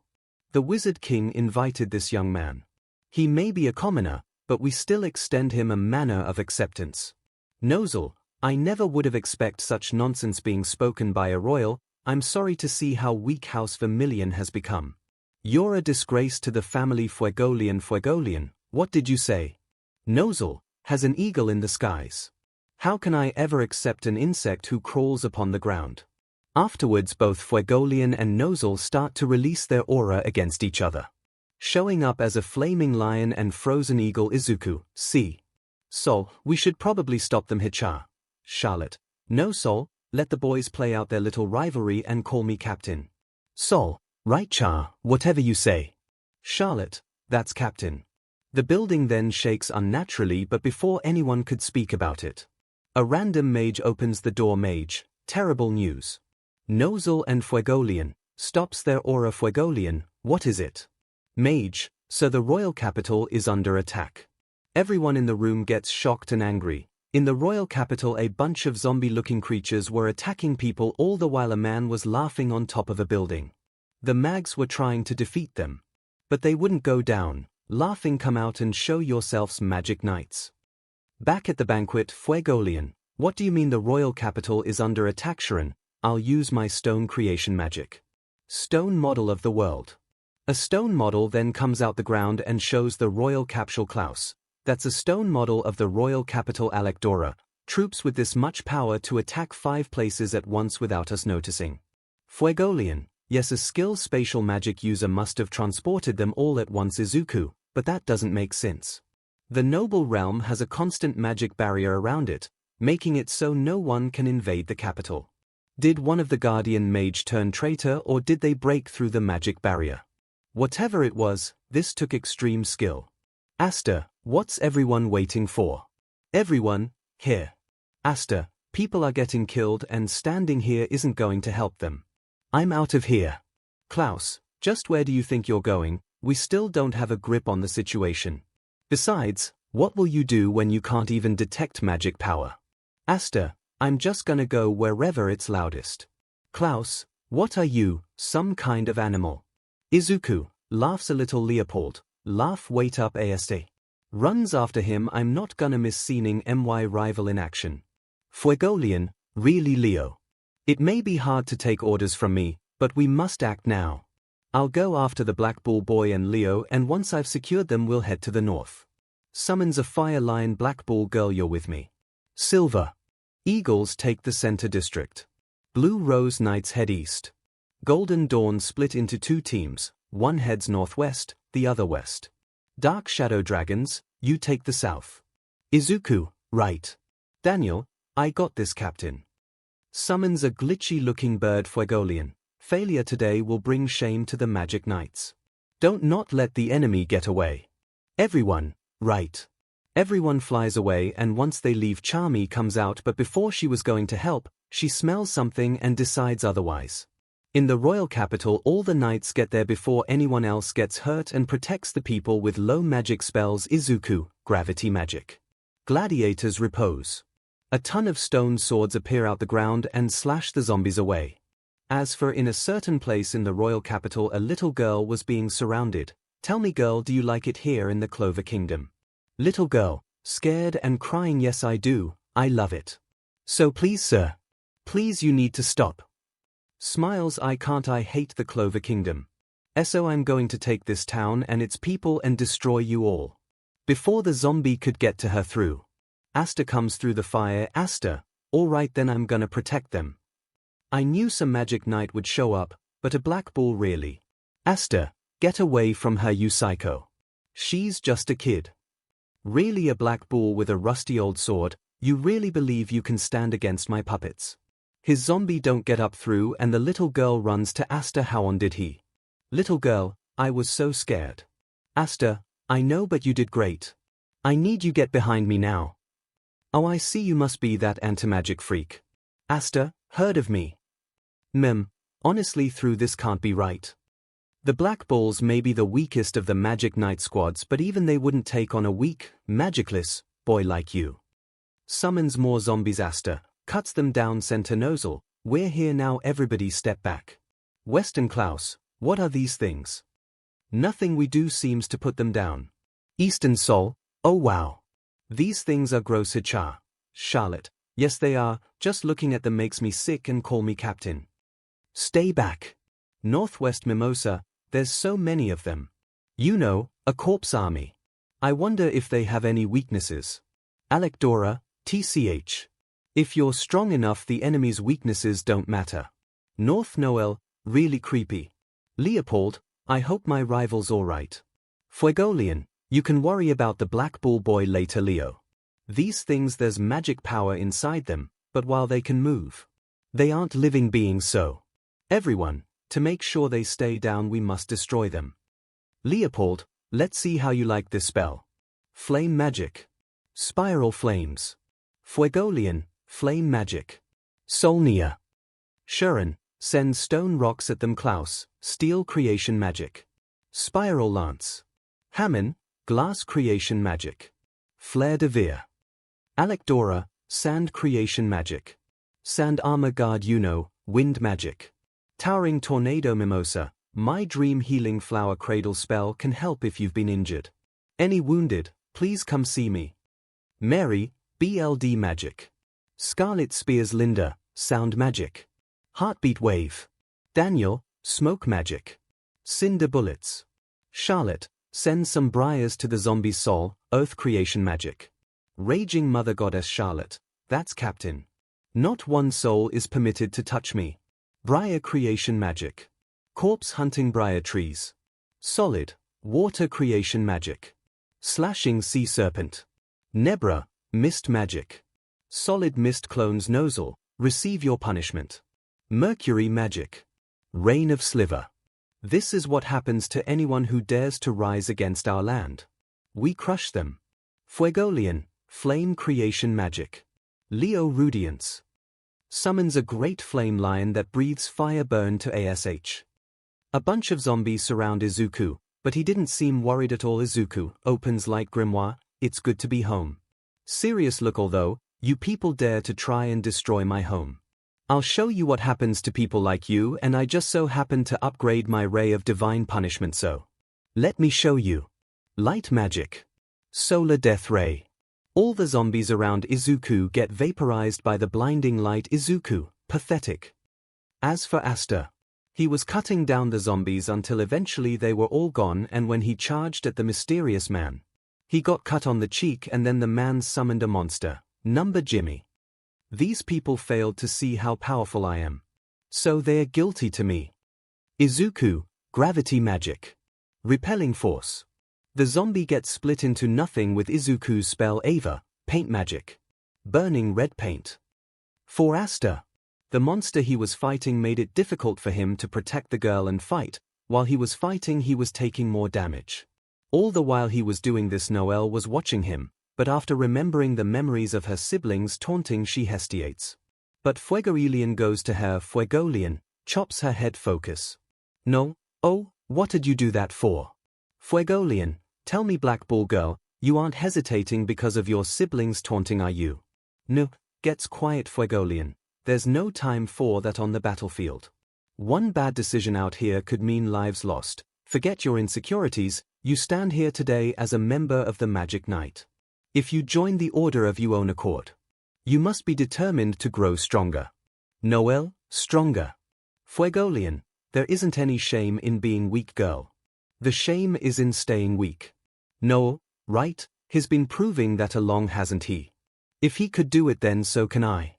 S1: The Wizard King invited this young man. He may be a commoner, but we still extend him a manner of acceptance. 𝐿, I never would have expected such nonsense being spoken by a royal. I'm sorry to see how weak House Vermilion has become. You're a disgrace to the family. 𝐒goleon. 𝐒goleon, what did you say? 𝐿, has an eagle in the skies. How can I ever accept an insect who crawls upon the ground? Afterwards both 𝐒goleon and 𝐿 start to release their aura against each other. Showing up as a flaming lion and frozen eagle. Izuku, see. 𝐿, we should probably stop them. Hicha. Charlotte, no 𝐿, let the boys play out their little rivalry and call me captain. 𝐿, right cha, whatever you say. Charlotte, that's captain. The building then shakes unnaturally, but before anyone could speak about it, a random mage opens the door. Mage, terrible news. 𝐿 and 𝐒goleon, stops their aura. 𝐒goleon, what is it? Mage, so the royal capital is under attack. Everyone in the room gets shocked and angry. In the royal capital a bunch of zombie-looking creatures were attacking people, all the while a man was laughing on top of a building. The mags were trying to defeat them, but they wouldn't go down. Laughing, come out and show yourselves, magic knights. Back at the banquet, 𝐒goleon, what do you mean the royal capital is under attack? Sharon, I'll use my stone creation magic. Stone model of the world. A stone model then comes out the ground and shows the royal capsule. Klaus, that's a stone model of the royal capital. Alekdora, troops with this much power to attack 5 places at once without us noticing. 𝐒goleon, yes, a skilled spatial magic user must have transported them all at once. Izuku, but that doesn't make sense. The noble realm has a constant magic barrier around it, making it so no one can invade the capital. Did one of the guardian mage turn traitor, or did they break through the magic barrier? Whatever it was, this took extreme skill. Asta, what's everyone waiting for? Everyone, here. Asta, people are getting killed and standing here isn't going to help them. I'm out of here. Klaus, just where do you think you're going? We still don't have a grip on the situation. Besides, what will you do when you can't even detect magic power? Asta, I'm just gonna go wherever it's loudest. Klaus, what are you, some kind of animal? Izuku, laughs a little. Leopold, laugh wait up Asta. Runs after him. I'm not gonna miss seeing my rival in action. Fuegoleon, really Leo? It may be hard to take orders from me, but we must act now. I'll go after the Black Bull Boy and Leo, and once I've secured them we'll head to the north. Summons a Fire Lion. Black Bull Girl, you're with me. Silver Eagles take the center district. Blue Rose Knights head east. Golden Dawn split into two teams, one heads northwest, the other west. Dark Shadow Dragons, you take the south. Izuku, right. Daniel, I got this, Captain. Summons a glitchy-looking bird. Fuegoleon, failure today will bring shame to the Magic Knights. Don't not let the enemy get away. Everyone, right. Everyone flies away, and once they leave Charmy comes out, but before she was going to help, she smells something and decides otherwise. In the royal capital all the knights get there before anyone else gets hurt and protects the people with low magic spells. Izuku, gravity magic. Gladiators repose. A ton of stone swords appear out the ground and slash the zombies away. As for in a certain place in the royal capital a little girl was being surrounded. Tell me girl, do you like it here in the Clover Kingdom? Little girl, scared and crying, yes I do, I love it. So please sir. Please you need to stop. Smiles, I can't, I hate the Clover Kingdom. So I'm going to take this town and its people and destroy you all. Before the zombie could get to her through. Asta comes through the fire. Asta, alright then I'm gonna protect them. I knew some Magic Knight would show up, but a Black Bull really. Asta, get away from her, you psycho. She's just a kid. Really, a Black Bull with a rusty old sword? You really believe you can stand against my puppets? His zombie don't get up through, and the little girl runs to Asta. How on did he? Little girl, I was so scared. Asta, I know, but you did great. I need you get behind me now. Oh, I see, you must be that anti-magic freak. Asta, heard of me? Honestly through this can't be right. The Black Bulls may be the weakest of the Magic Knight squads, but even they wouldn't take on a weak, magicless boy like you. Summons more zombies. Asta cuts them down. 𝐶𝐿, we're here now, everybody step back. Western Klaus, what are these things? Nothing we do seems to put them down. Eastern Sol, oh wow. These things are gross. 𝐒𝐻, Charlotte, yes they are, just looking at them makes me sick and call me captain. Stay back. Northwest Mimosa, there's so many of them. You know, a corpse army. I wonder if they have any weaknesses. Alekdora, TCH. If you're strong enough the enemy's weaknesses don't matter. North Noel, really creepy. Leopold, I hope my rival's alright. Fuegoleon, you can worry about the Black Bull Boy later. Leo. These things, there's magic power inside them, but while they can move, they aren't living beings, so. Everyone, to make sure they stay down we must destroy them. Leopold, let's see how you like this spell. Flame magic. Spiral flames. Fuegoleon, flame magic. Solnia. Shuren, send stone rocks at them. Klaus, steel creation magic. Spiral lance. Hammon, glass creation magic. Flare de Veer. Alekdora, sand creation magic. Sand armor guard. Wind magic. Towering tornado. Mimosa, my dream healing flower cradle spell can help if you've been injured. Any wounded, please come see me. Mary, BLD magic. Scarlet Spears. Linda, sound magic. Heartbeat wave. Daniel, smoke magic. Cinder bullets. Charlotte, send some briars to the zombie's soul, earth creation magic. Raging Mother Goddess. Charlotte, that's captain. Not one soul is permitted to touch me. Briar creation magic. Corpse hunting briar trees. Solid, water creation magic. Slashing sea serpent. Nebra, mist magic. Solid mist clones. 𝐿𝐿, receive your punishment. Mercury magic. Rain of sliver. This is what happens to anyone who dares to rise against our land. We crush them. 𝐒𝐭𝐴𝐺, flame creation magic. Leo Rudiance summons a great flame lion that breathes fire burn to ASH. A bunch of zombies surround 𝐒𝐿, but he didn't seem worried at all. 𝐒𝐿 opens light grimoire, it's good to be home. Serious look, although, you people dare to try and destroy my home. I'll show you what happens to people like you, and I just so happen to upgrade my ray of divine punishment, so let me show you. Light magic. Solar death ray. All the zombies around 𝐒𝐿 get vaporized by the blinding light. 𝐒𝐿, pathetic. As for Aster, he was cutting down the zombies until eventually they were all gone, and when he charged at the mysterious man, he got cut on the cheek, and then the man summoned a monster, number Jimmy. These people failed to see how powerful I am, so they're guilty to me. 𝐒𝐿, gravity magic. Repelling force. The zombie gets split into nothing with 𝐒𝐿's spell Ava, paint magic. Burning red paint. For Aster, the monster he was fighting made it difficult for him to protect the girl and fight. While he was fighting, he was taking more damage. All the while he was doing this, Noelle was watching him, but after remembering the memories of her siblings taunting, she hesitates. But 𝐒𝐭𝐴𝐺 goes to her. 𝐒𝐭𝐴𝐺 chops her head. Focus. No, oh, what did you do that for? 𝐒𝐭𝐴𝐺, tell me, Black Bull girl, you aren't hesitating because of your siblings taunting, are you? No, gets quiet. 𝐒𝐭𝐴𝐺, there's no time for that on the battlefield. One bad decision out here could mean lives lost. Forget your insecurities, you stand here today as a member of the Magic Knight. If you join the Order of your own accord, you must be determined to grow stronger. Noelle, stronger. 𝐒𝐭𝐴𝐺, there isn't any shame in being weak, girl. The shame is in staying weak. No, right, he's been proving that along, hasn't he? If he could do it, then so can I.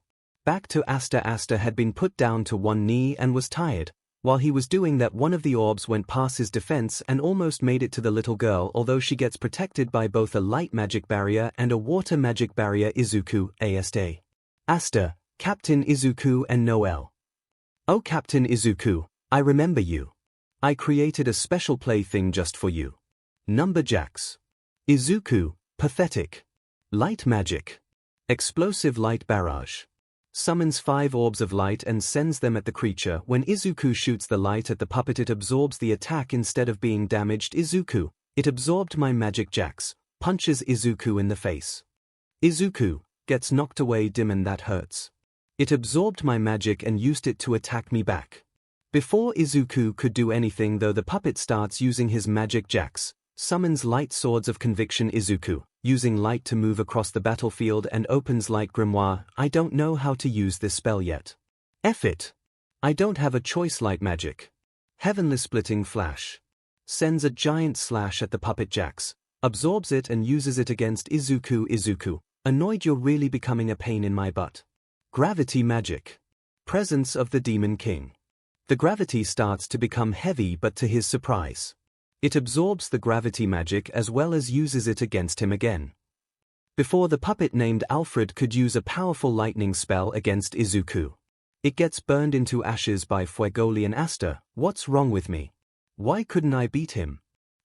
S1: Back to Aster. Aster had been put down to one knee and was tired. While he was doing that, one of the orbs went past his defense and almost made it to the little girl, although she gets protected by both a light magic barrier and a water magic barrier. 𝐒𝐿, ASTA. Aster, Captain 𝐒𝐿 and Noelle. Oh, Captain 𝐒𝐿, I remember you. I created a special plaything just for you. Number Jax. 𝐒𝐿, pathetic. Light magic. Explosive light barrage. Summons 5 orbs of light and sends them at the creature. When 𝐒𝐿 shoots the light at the puppet, it absorbs the attack instead of being damaged. 𝐒𝐿, it absorbed my magic. Jax punches 𝐒𝐿 in the face. 𝐒𝐿 gets knocked away. Demon, that hurts. It absorbed my magic and used it to attack me back. Before 𝐒𝐿 could do anything though, the puppet starts using his magic. Jax summons light swords of conviction. 𝐒𝐿, using light to move across the battlefield, and opens light grimoire. I don't know how to use this spell yet. F it. I don't have a choice. Light magic. Heavenly splitting flash. Sends a giant slash at the puppet. Jax absorbs it and uses it against 𝐒𝐿. 𝐒𝐿, annoyed, you're really becoming a pain in my butt. Gravity magic. Presence of the Demon King. The gravity starts to become heavy, but to his surprise, it absorbs the gravity magic as well as uses it against him again. Before the puppet named Alfred could use a powerful lightning spell against 𝐒𝐿, it gets burned into ashes by 𝐒𝐿𝐴𝐺 and Aster. What's wrong with me? Why couldn't I beat him?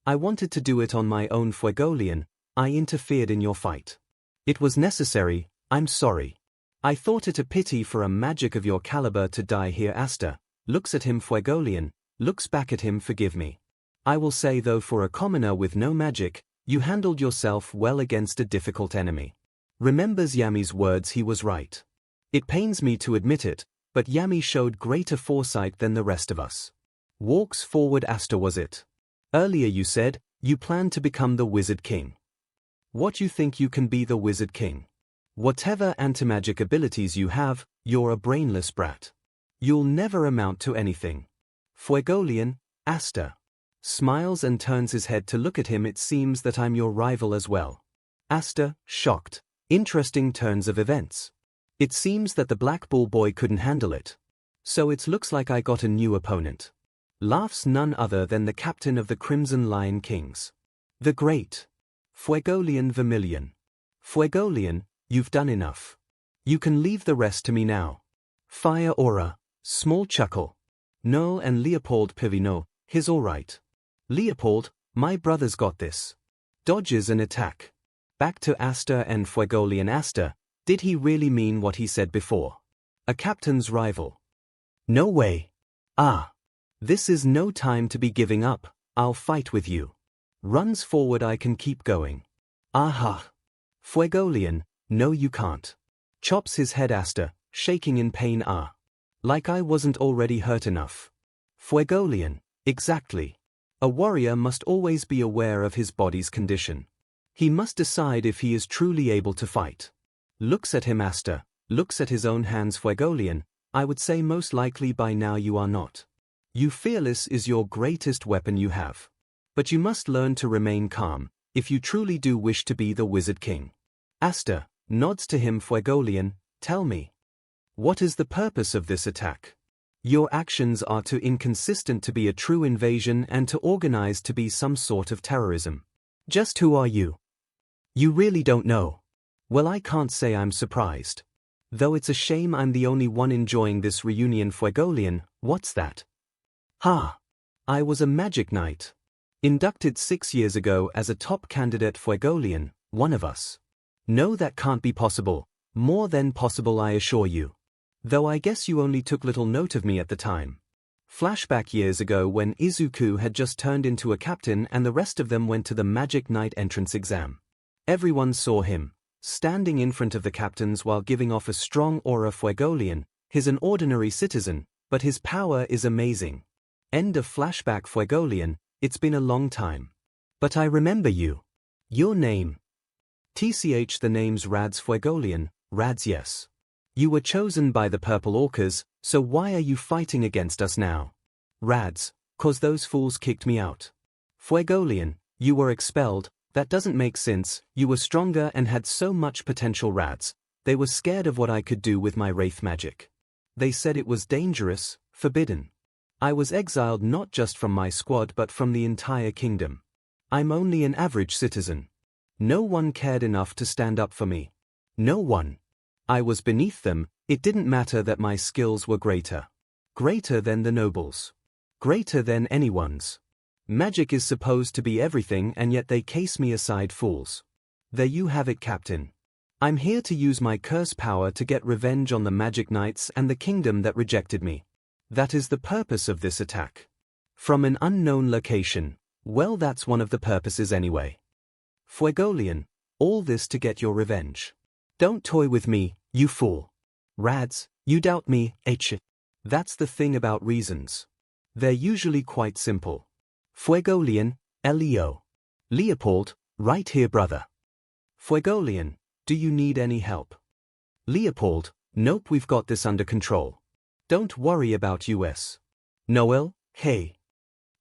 S1: I wanted to do it on my own. 𝐒𝐿𝐴𝐺, I interfered in your fight. It was necessary, I'm sorry. I thought it a pity for a magic of your caliber to die here. Aster looks at him. 𝐒𝐿𝐴𝐺 looks back at him. Forgive me. I will say though, for a commoner with no magic, you handled yourself well against a difficult enemy. Remembers Yammy's words, he was right. It pains me to admit it, but Yammy showed greater foresight than the rest of us. Walks forward. Aster, was it? Earlier you said, you plan to become the Wizard King. What, you think you can be the Wizard King? Whatever anti-magic abilities you have, you're a brainless brat. You'll never amount to anything. 𝐒𝐿𝐴𝐺, Aster smiles and turns his head to look at him. It seems that I'm your rival as well. Aster, shocked. Interesting turns of events. It seems that the Black Bull boy couldn't handle it. So it looks like I got a new opponent. Laughs none other than the captain of the Crimson Lion Kings. The great 𝐒𝐿𝐴𝐺 Vermilion. 𝐒𝐿𝐴𝐺, you've done enough. You can leave the rest to me now. Fire aura. Small chuckle. No, and Leopold Pivino, he's all right. Leopold, my brother's got this. Dodges an attack. Back to Aster and 𝐒𝐿 Aster, did he really mean what he said before? A captain's rival. No way. Ah. This is no time to be giving up, I'll fight with you. Runs forward, I can keep going. Aha. 𝐒𝐿, no you can't. Chops his head Aster, shaking in pain. Ah. Like I wasn't already hurt enough. 𝐒𝐿, exactly. A warrior must always be aware of his body's condition. He must decide if he is truly able to fight. Looks at him Aster, looks at his own hands 𝐒𝐿, I would say most likely by now you are not. You fearless is your greatest weapon you have. But you must learn to remain calm, if you truly do wish to be the Wizard King. Aster nods to him 𝐒𝐿, tell me. What is the purpose of this attack? Your actions are too inconsistent to be a true invasion and too organized to be some sort of terrorism. Just who are you? You really don't know. Well, I can't say I'm surprised. Though it's a shame I'm the only one enjoying this reunion. 𝐒𝐿, what's that? Ha! I was a magic knight. Inducted 6 years ago as a top candidate. 𝐒𝐿, one of us. No, that can't be possible. More than possible, I assure you. Though I guess you only took little note of me at the time. Flashback years ago when Izuku had just turned into a captain and the rest of them went to the Magic Knight entrance exam. Everyone saw him, standing in front of the captains while giving off a strong aura. 𝐒𝐿, he's an ordinary citizen, but his power is amazing. End of flashback. 𝐒𝐿, it's been a long time. But I remember you. Your name. TCH the name's Rads. 𝐒𝐿, Rads, yes. You were chosen by the Purple Orcas, so why are you fighting against us now? Rads, 'cause those fools kicked me out. 𝐒𝐿, you were expelled, that doesn't make sense, you were stronger and had so much potential. Rads, they were scared of what I could do with my wraith magic. They said it was dangerous, forbidden. I was exiled not just from my squad but from the entire kingdom. I'm only an average citizen. No one cared enough to stand up for me. No one. I was beneath them, it didn't matter that my skills were greater. Greater than the nobles. Greater than anyone's. Magic is supposed to be everything and yet they case me aside. Fools. There you have it, Captain. I'm here to use my curse power to get revenge on the Magic Knights and the kingdom that rejected me. That is the purpose of this attack. From an unknown location. Well, that's one of the purposes anyway. 𝐒𝐿, all this to get your revenge. Don't toy with me, you fool. Rads, you doubt me, 𝐻. That's the thing about reasons. They're usually quite simple. 𝐒𝐿, Leo. Leopold, right here, brother. 𝐒𝐿, do you need any help? Leopold, nope, we've got this under control. Don't worry about us. Noel, hey.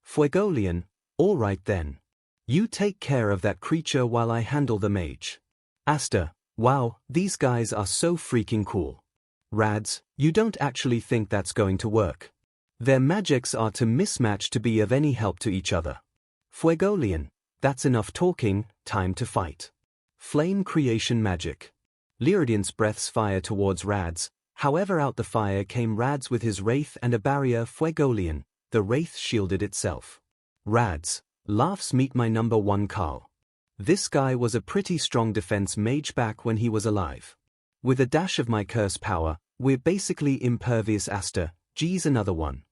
S1: 𝐒𝐿, all right then. You take care of that creature while I handle the mage. Aster, wow, these guys are so freaking cool. Rads, you don't actually think that's going to work. Their magics are too mismatched to be of any help to each other. 𝐒𝐿, that's enough talking, time to fight. Flame creation magic. Lyridian's breaths fire towards Rads, however out the fire came Rads with his wraith and a barrier. 𝐒𝐿, the wraith shielded itself. Rads, laughs, meet my number one Carl. This guy was a pretty strong defense mage back when he was alive. With a dash of my curse power, we're basically impervious. Aster, geez, another one.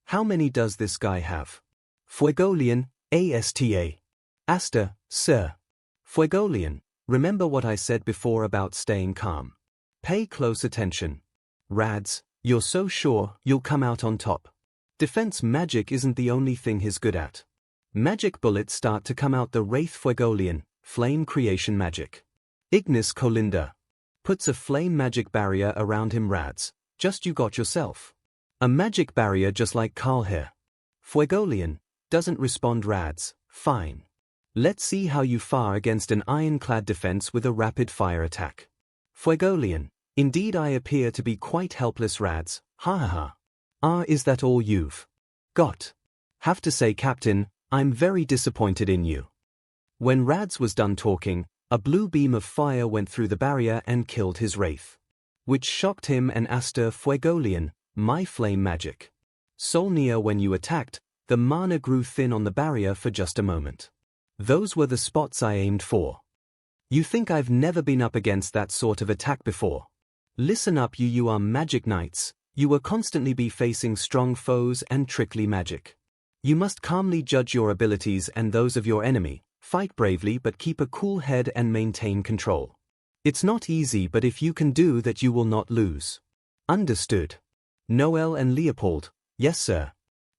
S1: How many does this guy have? 𝐒𝐿, ASTA. Aster, sir. 𝐒𝐿, remember what I said before about staying calm. Pay close attention. Rads, you're so sure you'll come out on top. Defense magic isn't the only thing he's good at. Magic bullets start to come out the wraith. 𝐒𝐿, flame creation magic. Ignis Colinda. Puts a flame magic barrier around him. Rads, just you got yourself. A magic barrier just like Carl here. 𝐒𝐿, doesn't respond. Rads, fine. Let's see how you fare against an ironclad defense with a rapid fire attack. 𝐒𝐿, indeed I appear to be quite helpless. Rads, ha ha ha. Ah, is that all you've got? Have to say, Captain, I'm very disappointed in you. When Rads was done talking, a blue beam of fire went through the barrier and killed his wraith. Which shocked him and Aster. 𝐒𝐿, my flame magic. Solnia, when you attacked, the mana grew thin on the barrier for just a moment. Those were the spots I aimed for. You think I've never been up against that sort of attack before? Listen up, you are magic knights. You will constantly be facing strong foes and trickly magic. You must calmly judge your abilities and those of your enemy, fight bravely but keep a cool head and maintain control. It's not easy, but if you can do that you will not lose. Understood? Noel and Leopold, yes sir.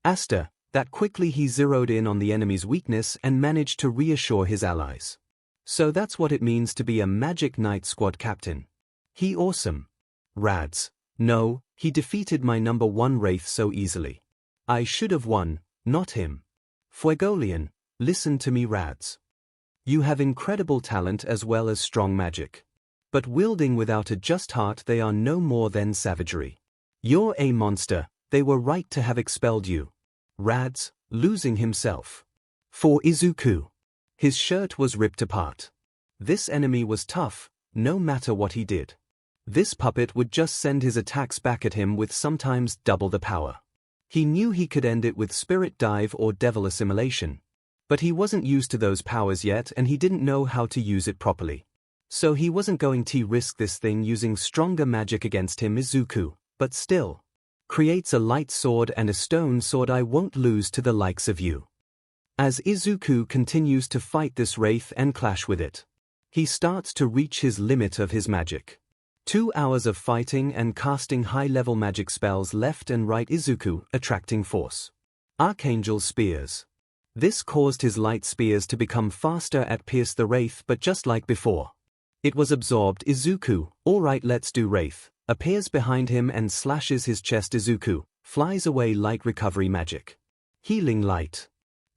S1: Asta, that quickly he zeroed in on the enemy's weakness and managed to reassure his allies. So that's what it means to be a Magic Knight squad captain. He awesome. Rads, no, he defeated my number 1 Wraith so easily. I should have won, not him. Fuegolian, listen to me Rads. You have incredible talent as well as strong magic. But wielding without a just heart, they are no more than savagery. You're a monster, they were right to have expelled you. Rads, losing himself. For Izuku. His shirt was ripped apart. This enemy was tough, no matter what he did. This puppet would just send his attacks back at him with sometimes double the power. He knew he could end it with Spirit Dive or Devil Assimilation. But he wasn't used to those powers yet and he didn't know how to use it properly. So he wasn't going to risk this thing using stronger magic against him Izuku, but still. Creates a light sword and a stone sword, I won't lose to the likes of you. As Izuku continues to fight this wraith and clash with it, he starts to reach his limit of his magic. 2 hours of fighting and casting high-level magic spells left and right. Izuku, attracting force. Archangel Spears. This caused his light spears to become faster at pierce the wraith, but just like before. It was absorbed. Izuku, alright let's do wraith, appears behind him and slashes his chest. Izuku, flies away. Light recovery magic. Healing light.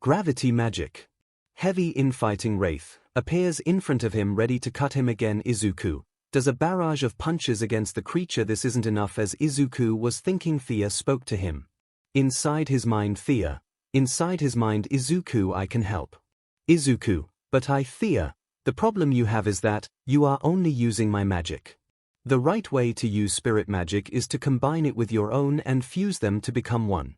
S1: Gravity magic. Heavy infighting wraith, appears in front of him ready to cut him again. Izuku does a barrage of punches against the creature. This isn't enough. As Izuku was thinking, Thea spoke to him. Inside his mind Thea. Inside his mind Izuku, I can help. Izuku, but Thea, the problem you have is that you are only using my magic. The right way to use spirit magic is to combine it with your own and fuse them to become one.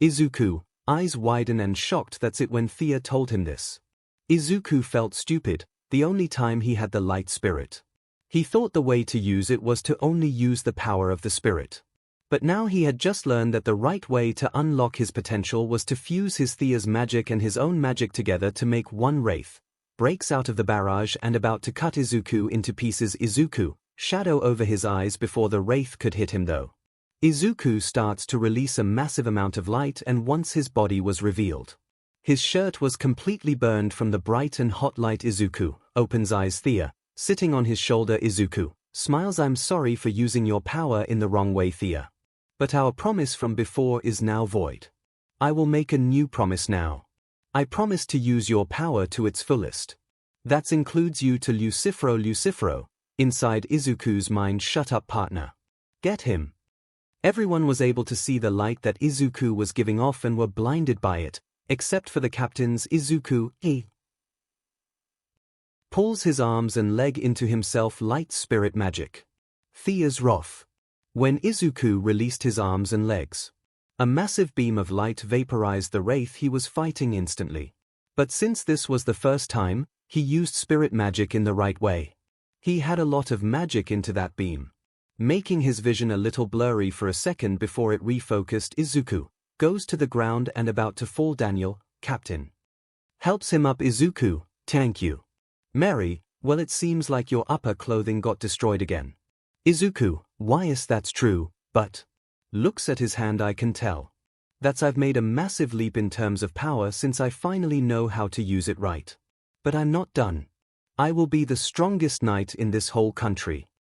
S1: Izuku, eyes widen and shocked. That's it. When Thea told him this, Izuku felt stupid. The only time he had the light spirit, he thought the way to use it was to only use the power of the spirit. But now he had just learned that the right way to unlock his potential was to fuse his Thea's magic and his own magic together to make one wraith. Breaks out of the barrage and about to cut Izuku into pieces. Izuku, shadow over his eyes before the wraith could hit him though. Izuku starts to release a massive amount of light, and once his body was revealed, his shirt was completely burned from the bright and hot light. Izuku opens eyes. Thea, sitting on his shoulder. Izuku smiles. I'm sorry for using your power in the wrong way, Thea. But our promise from before is now void. I will make a new promise now. I promise to use your power to its fullest. That includes you to 𝐿𝐿. 𝐿𝐿. Inside Izuku's mind. Shut up, partner. Get him. Everyone was able to see the light that Izuku was giving off and were blinded by it, except for the captains. Izuku, he pulls his arms and leg into himself. Light spirit magic. Thea's wrath. When Izuku released his arms and legs, a massive beam of light vaporized the wraith he was fighting instantly. But since this was the first time, he used spirit magic in the right way. He had a lot of magic into that beam, making his vision a little blurry for a second before it refocused. Izuku goes to the ground and about to fall. Daniel, captain, helps him up. Izuku, thank you. Mary, well, it seems like your upper clothing got destroyed again. Izuku, why is that true, but looks at his hand. I can tell that I've made a massive leap in terms of power since I finally know how to use it right. But I'm not done. I will be the strongest knight in this whole country.